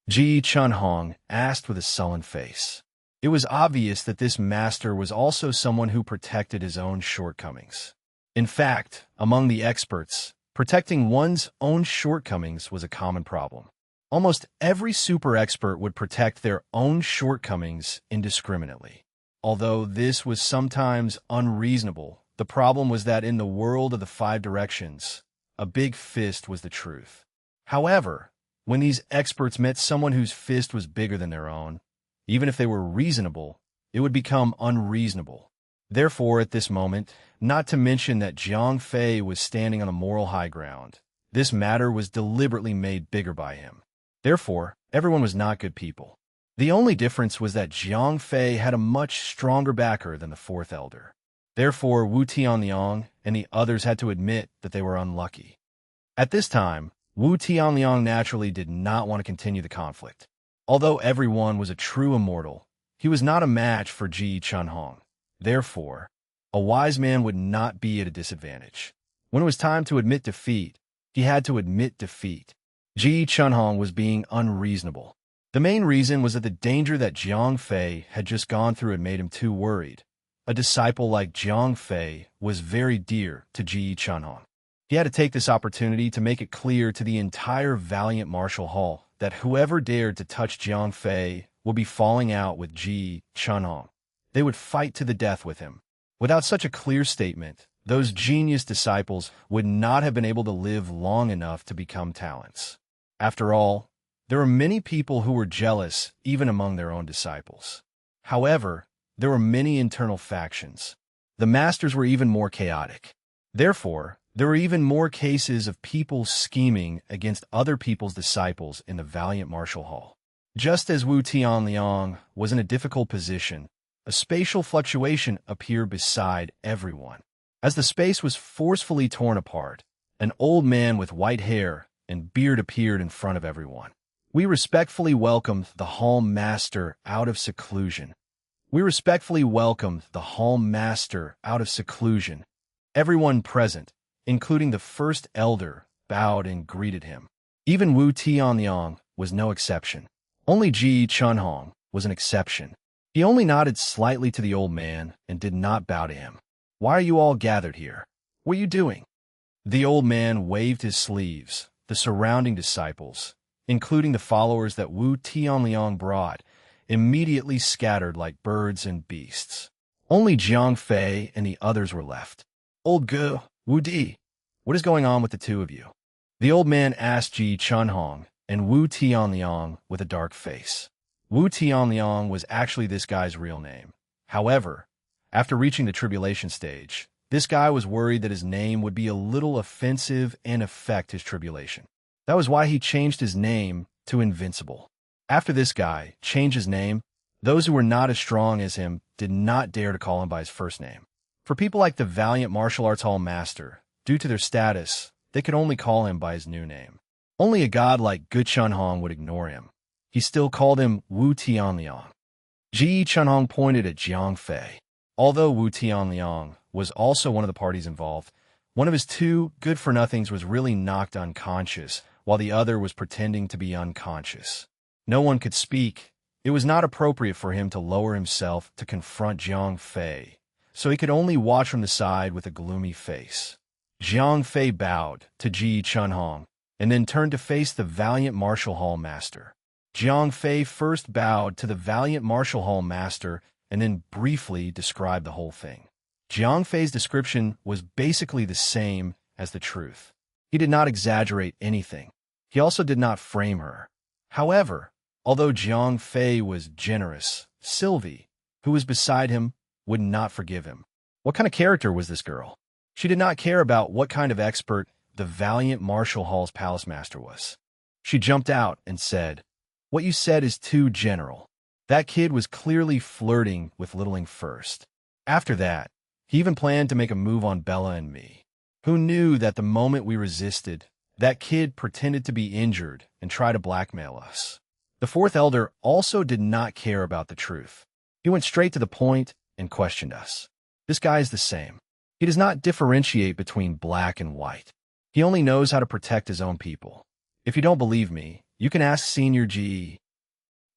Ji Chunhong asked with a sullen face. It was obvious that this master was also someone who protected his own shortcomings. In fact, among the experts, protecting one's own shortcomings was a common problem. Almost every super expert would protect their own shortcomings indiscriminately. Although this was sometimes unreasonable, the problem was that in the world of the 5 directions, a big fist was the truth. However, when these experts met someone whose fist was bigger than their own, even if they were reasonable, it would become unreasonable. Therefore, at this moment, not to mention that Jiang Fei was standing on a moral high ground, this matter was deliberately made bigger by him. Therefore, everyone was not good people. The only difference was that Jiang Fei had a much stronger backer than the 4th elder. Therefore, Wu Tianliang and the others had to admit that they were unlucky. At this time, Wu Tianliang naturally did not want to continue the conflict. Although everyone was a true immortal, he was not a match for Ji Chunhong. Therefore, a wise man would not be at a disadvantage. When it was time to admit defeat, he had to admit defeat. Ji Chunhong was being unreasonable. The main reason was that the danger that Jiang Fei had just gone through had made him too worried. A disciple like Jiang Fei was very dear to Ji Chunhong. He had to take this opportunity to make it clear to the entire valiant martial hall that whoever dared to touch Jiang Fei would be falling out with Ji Chunhong. They would fight to the death with him. Without such a clear statement, those genius disciples would not have been able to live long enough to become talents. After all, there were many people who were jealous even among their own disciples. However, there were many internal factions. The masters were even more chaotic. Therefore, there were even more cases of people scheming against other people's disciples in the valiant martial hall. Just as Wu Tianliang was in a difficult position, a spatial fluctuation appeared beside everyone. As the space was forcefully torn apart, an old man with white hair and beard appeared in front of everyone. We respectfully welcome the Hall Master out of seclusion. We respectfully welcome the Hall Master out of seclusion. Everyone present, including the 1st elder, bowed and greeted him. Even Wu Tianliang was no exception. Only Ji Chunhong was an exception. He only nodded slightly to the old man and did not bow to him. Why are you all gathered here? What are you doing? The old man waved his sleeves. The surrounding disciples, including the followers that Wu Tianliang brought, immediately scattered like birds and beasts. Only Jiang Fei and the others were left. Old Gu, Wu Di, what is going on with the two of you? The old man asked Ji Chunhong and Wu Tianliang with a dark face. Wu Tianliang was actually this guy's real name. However, after reaching the tribulation stage, this guy was worried that his name would be a little offensive and affect his tribulation. That was why he changed his name to Invincible. After this guy changed his name, those who were not as strong as him did not dare to call him by his first name. For people like the valiant martial arts hall master, due to their status, they could only call him by his new name. Only a god like Gu Chunhong would ignore him. He still called him Wu Tianliang. Ji Chunhong pointed at Jiang Fei. Although Wu Tianliang was also one of the parties involved, one of his two good-for-nothings was really knocked unconscious, while the other was pretending to be unconscious. No one could speak. It was not appropriate for him to lower himself to confront Jiang Fei, so he could only watch from the side with a gloomy face. Jiang Fei bowed to Ji Chunhong and then turned to face the valiant martial hall master. Jiang Fei first bowed to the valiant martial hall master and then briefly described the whole thing. Jiang Fei's description was basically the same as the truth. He did not exaggerate anything. He also did not frame her. However, although Jiang Fei was generous, Sylvie, who was beside him, would not forgive him. What kind of character was this girl? She did not care about what kind of expert the valiant martial hall's palace master was. She jumped out and said, "What you said is too general." That kid was clearly flirting with Littling first. After that, he even planned to make a move on Bella and me. Who knew that the moment we resisted, that kid pretended to be injured and tried to blackmail us? The fourth elder also did not care about the truth. He went straight to the point and questioned us. This guy is the same. He does not differentiate between black and white. He only knows how to protect his own people. If you don't believe me, you can ask Senior G.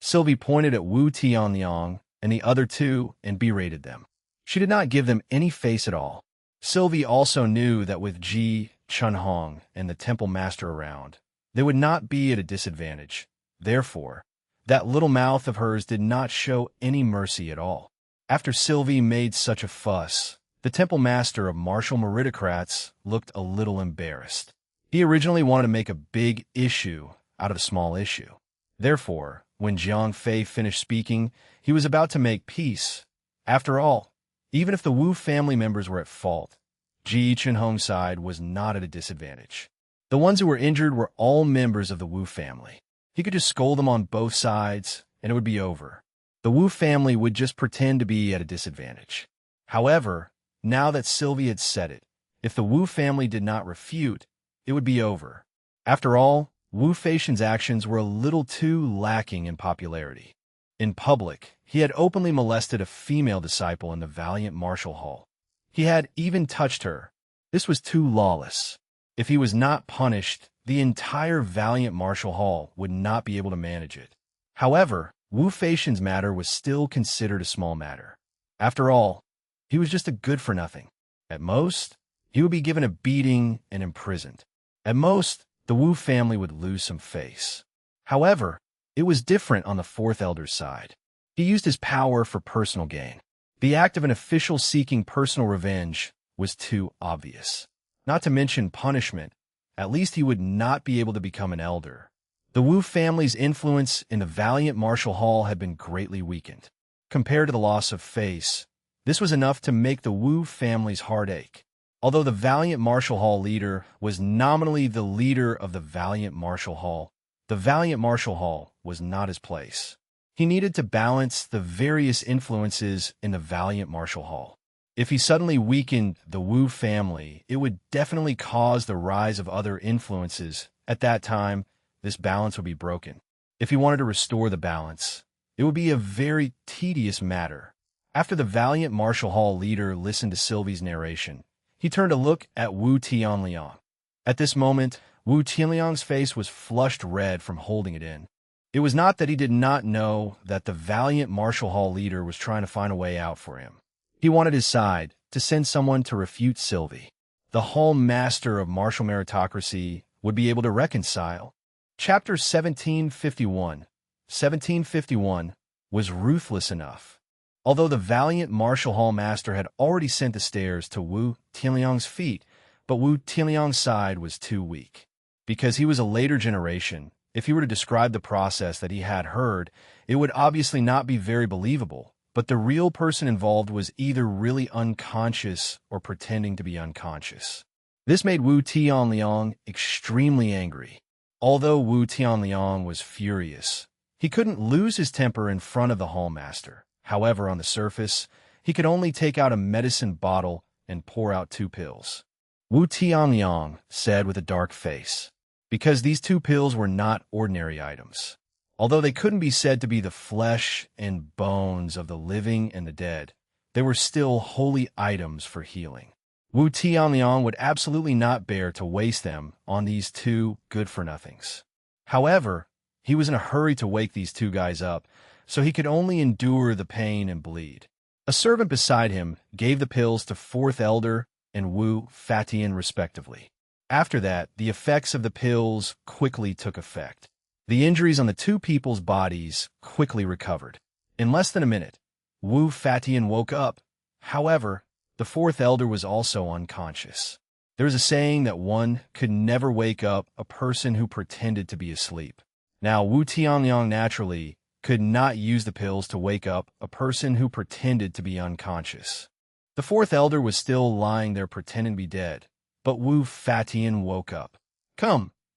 Sylvie pointed at Wu Tianliang and the other two and berated them. She did not give them any face at all. Sylvie also knew that with Ji Chunhong and the temple master around, they would not be at a disadvantage. Therefore, that little mouth of hers did not show any mercy at all. After Sylvie made such a fuss, the temple master of martial meritocrats looked a little embarrassed. He originally wanted to make a big issue out of a small issue. Therefore, when Jiang Fei finished speaking, he was about to make peace. After all, even if the Wu family members were at fault, Ji Chunhong's side was not at a disadvantage. The ones who were injured were all members of the Wu family. He could just scold them on both sides, and it would be over. The Wu family would just pretend to be at a disadvantage. However, now that Sylvie had said it, if the Wu family did not refute, it would be over. After all, Wu Feishan's actions were a little too lacking in popularity. In public, he had openly molested a female disciple in the valiant martial hall. He had even touched her. This was too lawless. If he was not punished, the entire valiant martial hall would not be able to manage it. However, Wu Feishan's matter was still considered a small matter. After all, he was just a good-for-nothing. At most, he would be given a beating and imprisoned. At most, the Wu family would lose some face. However, it was different on the fourth elder's side. He used his power for personal gain. The act of an official seeking personal revenge was too obvious. Not to mention punishment, at least he would not be able to become an elder. The Wu family's influence in the valiant martial hall had been greatly weakened. Compared to the loss of face, this was enough to make the Wu family's heart ache. Although the valiant martial hall leader was nominally the leader of the valiant martial hall, the valiant martial hall was not his place. He needed to balance the various influences in the valiant martial hall. If he suddenly weakened the Wu family, it would definitely cause the rise of other influences. At that time, this balance would be broken. If he wanted to restore the balance, it would be a very tedious matter. After the valiant martial hall leader listened to Sylvie's narration, he turned to look at Wu Tianliang. At this moment, Wu Tianliang's face was flushed red from holding it in. It was not that he did not know that the valiant martial hall leader was trying to find a way out for him. He wanted his side to send someone to refute Sylvie. the Hall Master of martial meritocracy would be able to reconcile. Chapter 1751. 1751 was ruthless enough. Although the valiant martial hall master had already sent the stairs to Wu Tianliang's feet, but Wu Tianliang's side was too weak. Because he was a later generation, if he were to describe the process that he had heard, it would obviously not be very believable, but the real person involved was either really unconscious or pretending to be unconscious. This made Wu Tianliang extremely angry. Although Wu Tianliang was furious, he couldn't lose his temper in front of the hall master. However, on the surface, he could only take out a medicine bottle and pour out 2 pills. Wu Tianliang said with a dark face, because these 2 pills were not ordinary items. Although they couldn't be said to be the flesh and bones of the living and the dead, they were still holy items for healing. Wu Tianliang would absolutely not bear to waste them on these 2 good-for-nothings. However, he was in a hurry to wake these 2 guys up, so he could only endure the pain and bleed. A servant beside him gave the pills to 4th Elder and Wu Fatian respectively. After that, the effects of the pills quickly took effect. The injuries on the 2 people's bodies quickly recovered. In less than a minute, Wu Fatian woke up. However, the 4th Elder was also unconscious. There is a saying that one could never wake up a person who pretended to be asleep. Now, Wu Tianliang naturally could not use the pills to wake up a person who pretended to be unconscious. The 4th Elder was still lying there pretending to be dead, but Wu Fatian woke up.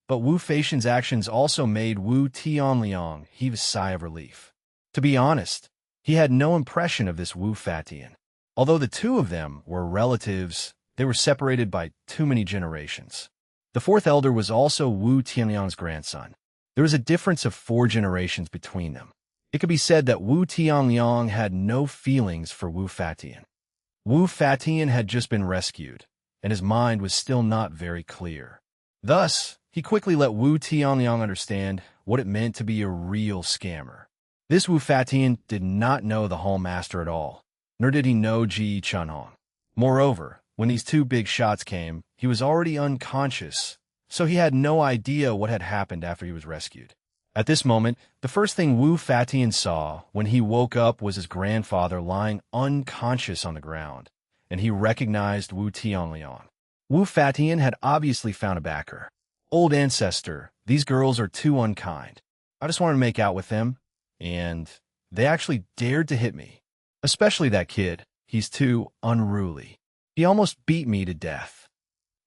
But Wu Fatian's actions also made Wu Tianliang heave a sigh of relief. To be honest, he had no impression of this Wu Fatian. Although the 2 of them were relatives, they were separated by too many generations. The 4th Elder was also Wu Tianliang's grandson. There was a difference of 4 generations between them. It could be said that Wu Tianliang had no feelings for Wu Fatian. Wu Fatian had just been rescued, and his mind was still not very clear. Thus, he quickly let Wu Tianliang understand what it meant to be a real scammer. This Wu Fatian did not know the Hall Master at all, nor did he know Ji Chunhong. Moreover, when these 2 big shots came, he was already unconscious, so he had no idea what had happened after he was rescued. At this moment, the first thing Wu Fatian saw when he woke up was his grandfather lying unconscious on the ground, and he recognized Wu Tianliang. Wu Fatian had obviously found a backer. Old ancestor, these girls are too unkind. I just wanted to make out with them, and they actually dared to hit me. Especially that kid. He's too unruly. He almost beat me to death.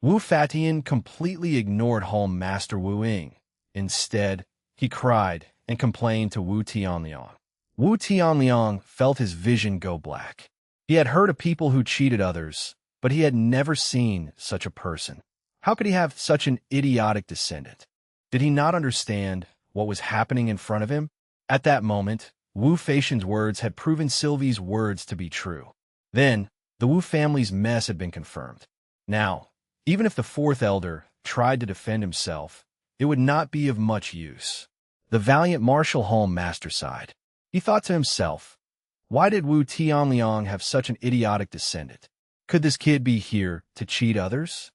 Wu Fatian completely ignored Hall Master Wu Ying. Instead, he cried and complained to Wu Tianliang. Wu Tianliang felt his vision go black. He had heard of people who cheated others, but he had never seen such a person. How could he have such an idiotic descendant? Did he not understand what was happening in front of him? At that moment, Wu Fatian's words had proven Sylvie's words to be true. Then, the Wu family's mess had been confirmed. Now, even if the 4th Elder tried to defend himself, it would not be of much use. The valiant martial hall master sighed. He thought to himself, why did Wu Tianliang have such an idiotic descendant? Could this kid be here to cheat others?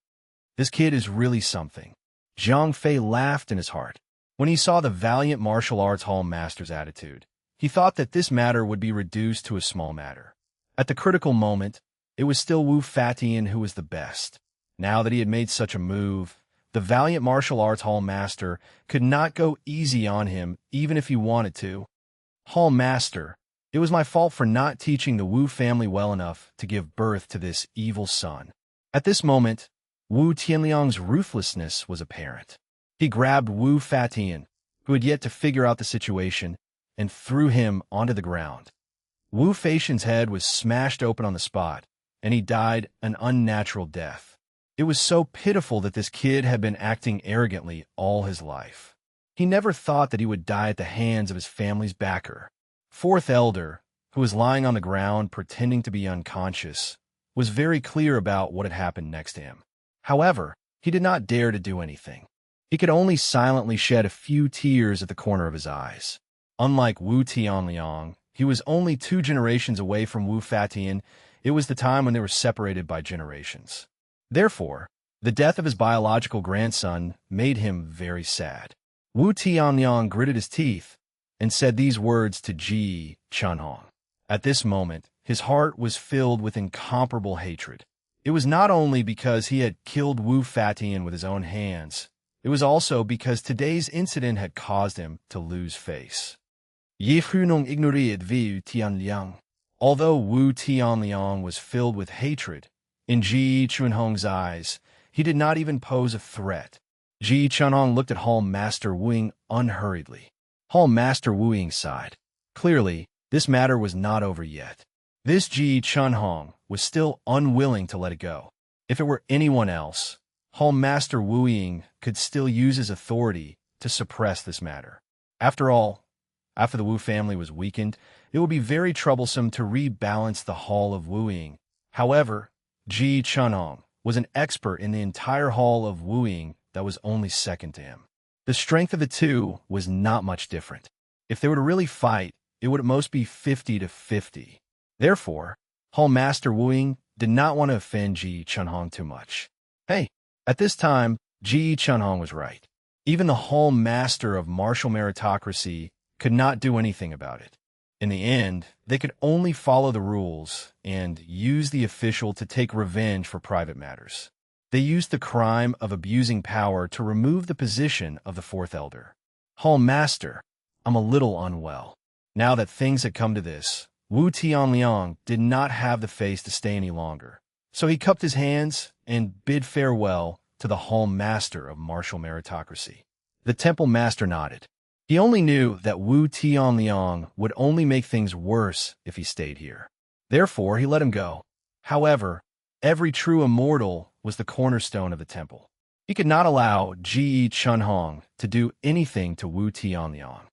This kid is really something. Zhang Fei laughed in his heart. When he saw the valiant martial arts hall master's attitude, he thought that this matter would be reduced to a small matter. At the critical moment, it was still Wu Fatian who was the best. Now that he had made such a move, the valiant martial arts hall master could not go easy on him even if he wanted to. Hall master, it was my fault for not teaching the Wu family well enough to give birth to this evil son. At this moment, Wu Tianliang's ruthlessness was apparent. He grabbed Wu Fatian, who had yet to figure out the situation, and threw him onto the ground. Wu Fatian's head was smashed open on the spot, and he died an unnatural death. It was so pitiful that this kid had been acting arrogantly all his life. He never thought that he would die at the hands of his family's backer. 4th Elder, who was lying on the ground pretending to be unconscious, was very clear about what had happened next to him. However, he did not dare to do anything. He could only silently shed a few tears at the corner of his eyes. Unlike Wu Tianliang, he was only 2 generations away from Wu Fatian. It was the time when they were separated by generations. Therefore, the death of his biological grandson made him very sad. Wu Tianliang gritted his teeth and said these words to Ji Chunhong. At this moment, his heart was filled with incomparable hatred. It was not only because he had killed Wu Fatian with his own hands, it was also because today's incident had caused him to lose face. Ye Hunong ignoreert Wu Tianliang. Although Wu Tianliang was filled with hatred, in Ji Chunhong's eyes, he did not even pose a threat. Ji Chunhong looked at Hall Master Wuing unhurriedly. Hall Master Wuing sighed. Clearly, this matter was not over yet. This Ji Chunhong was still unwilling to let it go. If it were anyone else, Hall Master Wuing could still use his authority to suppress this matter. After all, after the Wu family was weakened, it would be very troublesome to rebalance the Hall of Wuing. However, Ji Chunhong was an expert in the entire Hall of Wuing that was only second to him. The strength of the two was not much different. If they were to really fight, it would at most be 50-50. Therefore, Hall Master Wuing did not want to offend Ji Chunhong too much. Hey, at this time, Ji Chunhong was right. Even the Hall Master of martial meritocracy could not do anything about it. In the end, they could only follow the rules and use the official to take revenge for private matters. They used the crime of abusing power to remove the position of the fourth elder. Hall Master, I'm a little unwell. Now that things had come to this, Wu Tianliang did not have the face to stay any longer. So he cupped his hands and bid farewell to the Hall Master of martial meritocracy. The Temple Master nodded. He only knew that Wu Tianliang would only make things worse if he stayed here. Therefore, he let him go. However, every true immortal was the cornerstone of the temple. He could not allow Ji Chunhong to do anything to Wu Tianliang.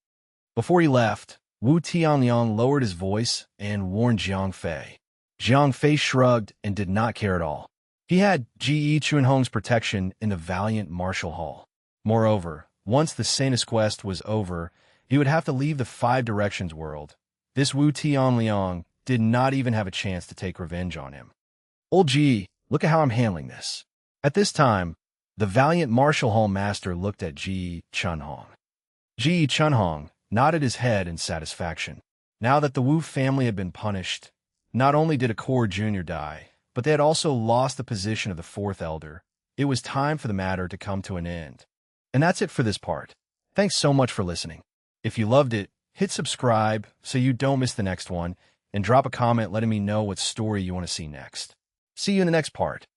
Before he left, Wu Tianliang lowered his voice and warned Jiang Fei. Jiang Fei shrugged and did not care at all. He had Ji Chunhong's protection in the valiant martial hall. Moreover, once the Sanus quest was over, he would have to leave the Five Directions world. This Wu Tianliang did not even have a chance to take revenge on him. Old Ji, look at how I'm handling this. At this time, the valiant martial hall master looked at Ji Chunhong. Ji Chunhong nodded his head in satisfaction. Now that the Wu family had been punished, not only did a core junior die, but they had also lost the position of the fourth elder. It was time for the matter to come to an end. And that's it for this part. Thanks so much for listening. If you loved it, hit subscribe so you don't miss the next one, and drop a comment letting me know what story you want to see next. See you in the next part.